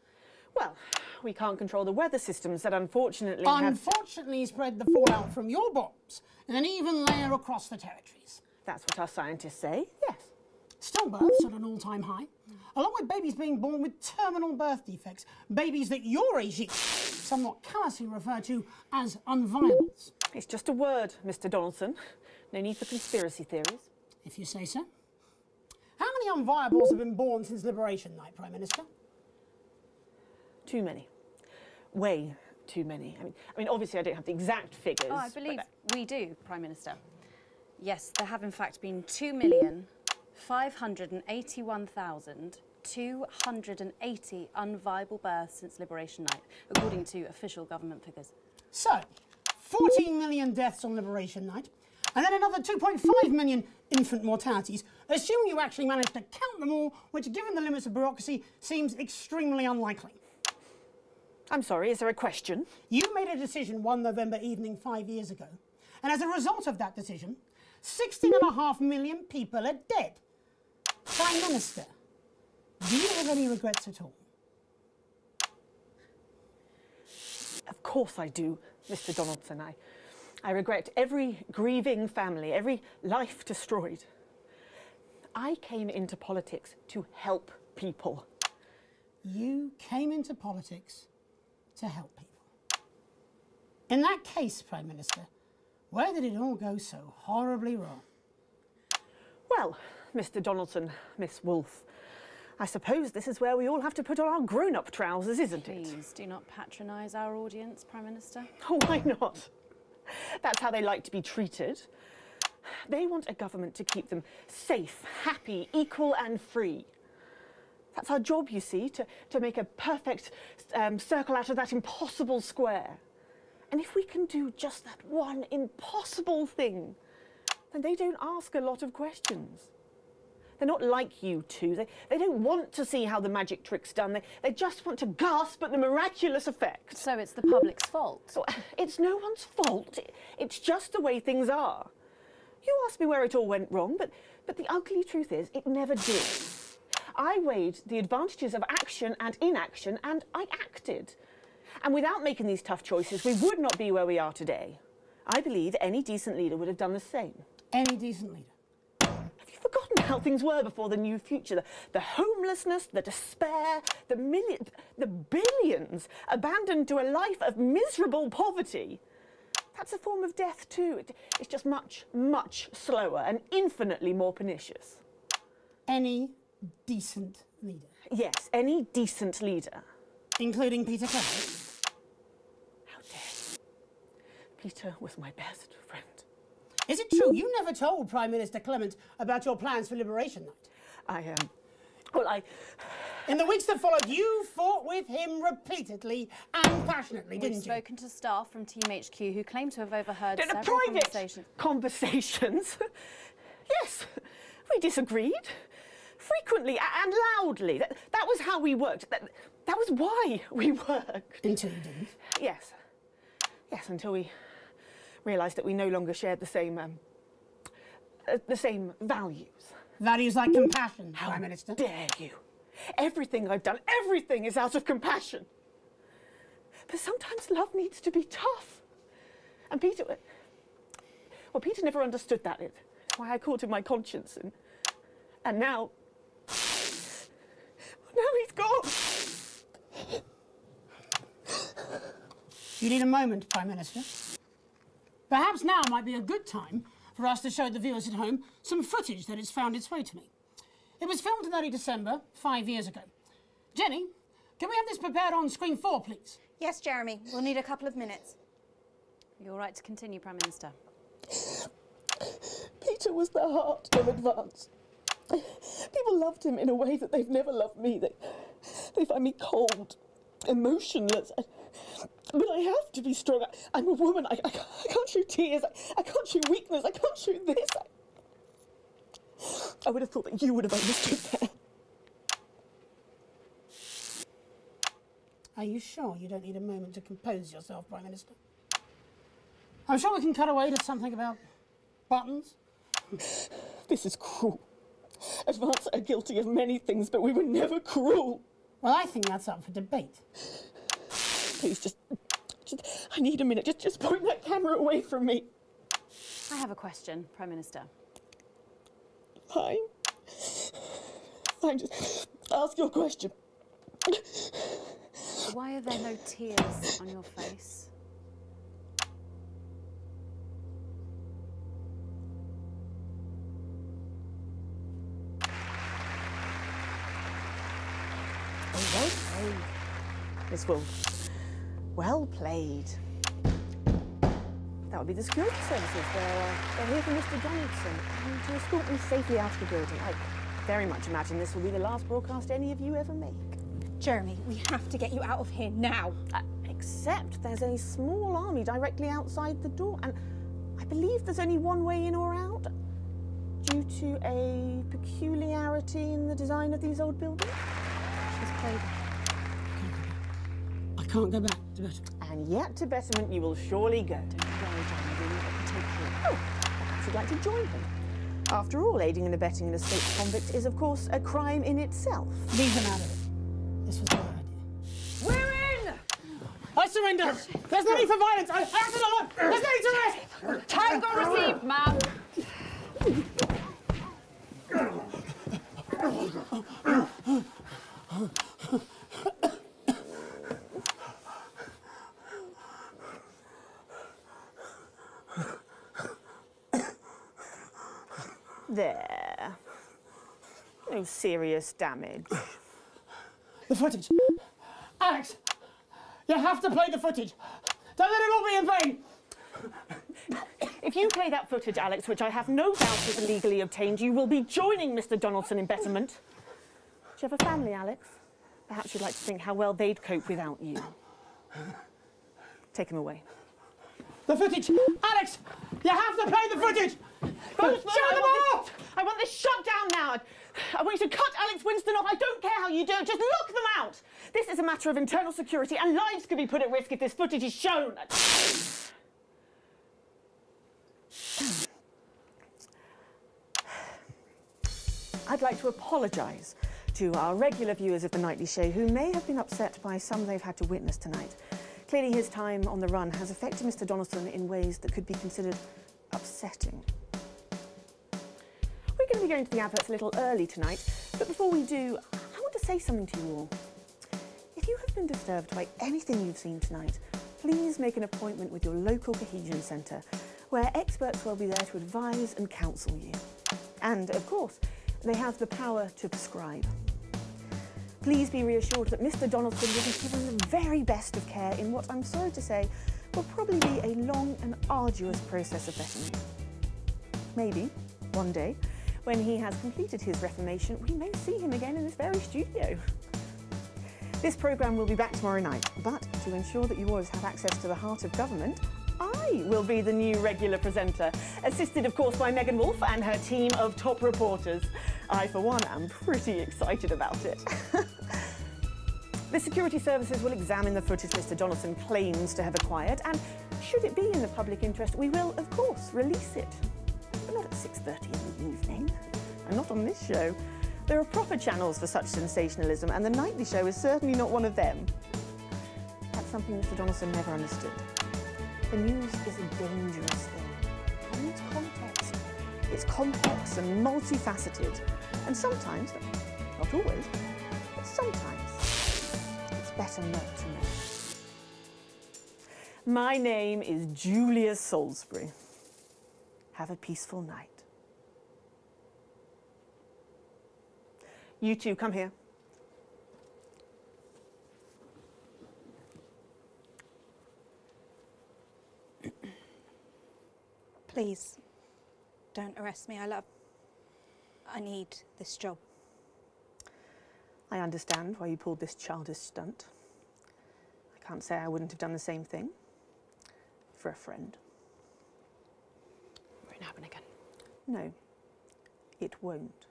S1: Well, we can't control the weather systems that unfortunately
S21: Unfortunately spread the fallout from your bombs in an even layer across the territories.
S1: That's what our scientists say, yes.
S21: Stillbirths at an all-time high, along with babies being born with terminal birth defects, babies that your regime somewhat callously refer to as unviables.
S1: It's just a word, Mr. Donaldson. No need for conspiracy theories.
S21: If you say so. How many unviables have been born since Liberation Night, Prime Minister?
S1: Too many. Way too many. I mean, obviously I don't have the exact figures.
S4: Oh, I believe we do, Prime Minister. Yes, there have in fact been 2,581,280 unviable births since Liberation Night, according to official government figures.
S21: So, 14 million deaths on Liberation Night, and then another 2.5 million infant mortalities, assuming you actually managed to count them all, which, given the limits of bureaucracy, seems extremely unlikely.
S1: I'm sorry, is there a question?
S21: You made a decision one November evening 5 years ago, and as a result of that decision, 16.5 million people are dead. Prime Minister, do you have any regrets at all?
S1: Of course I do, Mr. Donaldson. I regret every grieving family, every life destroyed. I came into politics to help people.
S21: You came into politics to help people. In that case, Prime Minister, where did it all go so horribly wrong?
S1: Well, Mr. Donaldson, Miss Wolfe, I suppose this is where we all have to put on our grown-up trousers, isn't it?
S4: Please do not patronise our audience, Prime Minister.
S1: Oh, why not? That's how they like to be treated. They want a government to keep them safe, happy, equal and free. That's our job, you see, to make a perfect circle out of that impossible square. And if we can do just that one impossible thing, then they don't ask a lot of questions. They're not like you two. They don't want to see how the magic trick's done. They just want to gasp at the miraculous effect.
S4: So it's the public's fault?
S1: So, it's no one's fault. It's just the way things are. You asked me where it all went wrong, but the ugly truth is it never did. I weighed the advantages of action and inaction, and I acted. And without making these tough choices, we would not be where we are today. I believe any decent leader would have done the same.
S21: Any decent leader?
S1: Have you forgotten how things were before the new future? The homelessness, the despair, the billions abandoned to a life of miserable poverty. That's a form of death too. It's just much, much slower and infinitely more pernicious.
S21: Any decent leader?
S1: Yes, any decent leader.
S21: Including Peter Clement?
S1: How dare you? Peter was my best friend.
S21: Is it true you never told Prime Minister Clement about your plans for Liberation Night? In the weeks that followed, you fought with him repeatedly and passionately, didn't you?
S4: We've spoken to staff from Team HQ who claim to have overheard several
S1: private conversations. Yes, we disagreed. Frequently and loudly. That was how we worked. That was why we worked.
S21: Until you didn't?
S1: Yes. Yes, until we realised that we no longer shared the same values.
S21: Values like compassion, Prime Minister?
S1: How dare you? Everything I've done, everything is out of compassion. But sometimes love needs to be tough. And Peter never understood that. It's why I called him my conscience. And now he's gone.
S21: You need a moment, Prime Minister. Perhaps now might be a good time for us to show the viewers at home some footage that has found its way to me. It was filmed in early December, 5 years ago. Jenny, can we have this prepared on screen 4, please?
S16: Yes, Jeremy. We'll need a couple of minutes.
S4: Are you all right to continue, Prime Minister?
S1: Peter was the heart of Advance. People loved him in a way that they've never loved me. They find me cold, emotionless. But I have to be strong. I'm a woman. I can't show tears. I can't show weakness. I can't show this. I would have thought that you would have understood that.
S21: Are you sure you don't need a moment to compose yourself, Prime Minister? I'm sure we can cut away to something about buttons.
S1: This is cruel. Advance are guilty of many things, but we were never cruel.
S21: Well, I think that's up for debate.
S1: Please, just I need a minute. Just point that camera away from me.
S4: I have a question, Prime Minister.
S1: Fine. Fine, just ask your question.
S4: Why are there no tears on your face?
S1: Well played, Miss Wolf. Well played. That would be the security services. They're here for Mr. Donaldson and to escort me safely out of the building. I very much imagine this will be the last broadcast any of you ever make.
S16: Jeremy, we have to get you out of here now.
S1: Except there's a small army directly outside the door, and I believe there's only one way in or out, due to a peculiarity in the design of these old buildings. She's played.
S21: I can't go back to betterment.
S1: And yet to betterment you will surely go. Don't worry, John, I will not take you. Oh, perhaps you'd like to join him. After all, aiding and abetting an escaped convict is, of course, a crime in itself.
S21: Leave him out of it. This was my idea.
S1: We're in!
S21: I surrender! There's no need for violence! I acted alone! There's no need to rest!
S4: Tango received, ma'am.
S1: There. No serious damage.
S21: The footage. Alex, you have to play the footage. Don't let it all be in vain.
S1: If you play that footage, Alex, which I have no doubt is illegally obtained, you will be joining Mr. Donaldson in betterment. you have a family, Alex? Perhaps you'd like to think how well they'd cope without you. Take him away.
S21: The footage! Alex! You have to play the footage! Don't show them off!
S1: I want this shut down now. I want you to cut Alex Winston off. I don't care how you do it. Just lock them out. This is a matter of internal security, and lives could be put at risk if this footage is shown. I'd like to apologise to our regular viewers of The Nightly Show who may have been upset by some they've had to witness tonight. Clearly his time on the run has affected Mr. Donaldson in ways that could be considered upsetting. We're going to be going to the adverts a little early tonight, but before we do, I want to say something to you all. If you have been disturbed by anything you've seen tonight, please make an appointment with your local cohesion centre, where experts will be there to advise and counsel you. And, of course, they have the power to prescribe. Please be reassured that Mr. Donaldson will be given the very best of care in what I'm sorry to say will probably be a long and arduous process of vetting. Maybe, one day, when he has completed his reformation, we may see him again in this very studio. This programme will be back tomorrow night, but to ensure that you always have access to the heart of government, I will be the new regular presenter, assisted of course by Megan Wolfe and her team of top reporters. I, for one, am pretty excited about it. The security services will examine the footage Mr. Donaldson claims to have acquired, and should it be in the public interest, we will, of course, release it. But not at 6:30 in the evening, and not on this show. There are proper channels for such sensationalism, and The Nightly Show is certainly not one of them. That's something Mr. Donaldson never understood. The news is a dangerous thing. It needs context. It's complex and multifaceted, and sometimes, not always, but sometimes, it's better not to know. My name is Julia Salisbury. Have a peaceful night. You two, come here.
S16: Please, don't arrest me. I need this job.
S1: I understand why you pulled this childish stunt. I can't say I wouldn't have done the same thing for a friend.
S9: Won't happen again.
S1: No, it won't.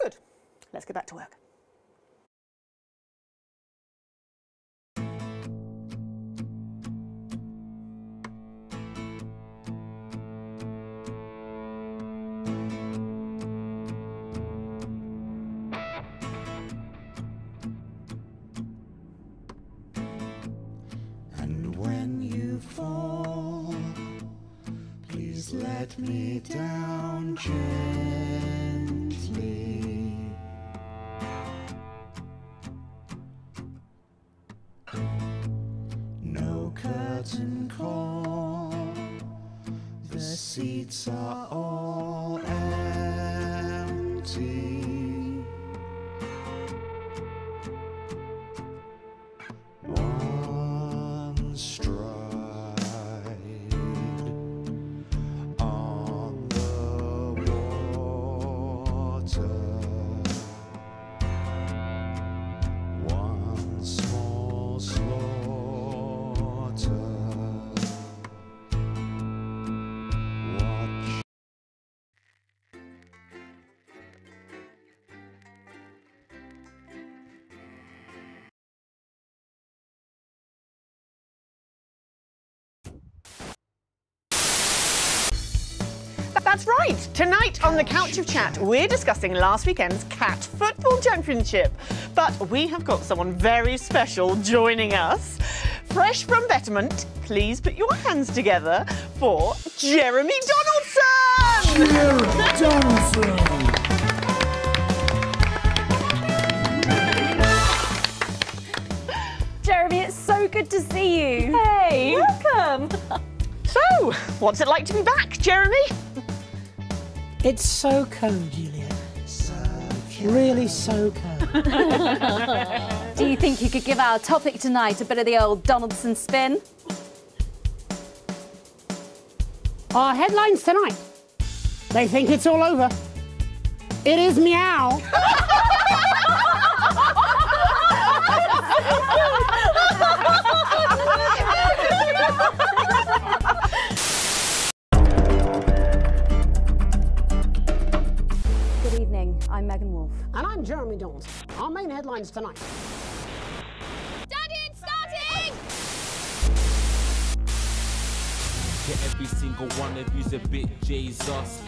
S1: Good. Let's get back to work.
S22: And when you fall, please let me down gently. No curtain call, the seats are all empty. One stride on the water. One small slaughter. Watch.
S1: That's right. Tonight on the Couch of Chat, we're discussing last weekend's Cat Football Championship. But we have got someone very special joining us. Fresh from Betterment, please put your hands together for Jeremy Donaldson!
S22: Jeremy Donaldson!
S4: Jeremy, it's so good to see you.
S2: Hey!
S4: Welcome!
S1: So, what's it like to be back, Jeremy?
S21: It's so cold, Julia. Really so cold.
S4: Do you think you could give our topic tonight a bit of the old Donaldson spin?
S21: Our headlines tonight. They think it's all over. It is meow.
S9: Good evening, I'm Megan Wolf.
S21: And I'm Jeremy Dawes. Our main headlines tonight.
S5: Daddy, it's starting!
S11: Every single one of you's a bit Jesus.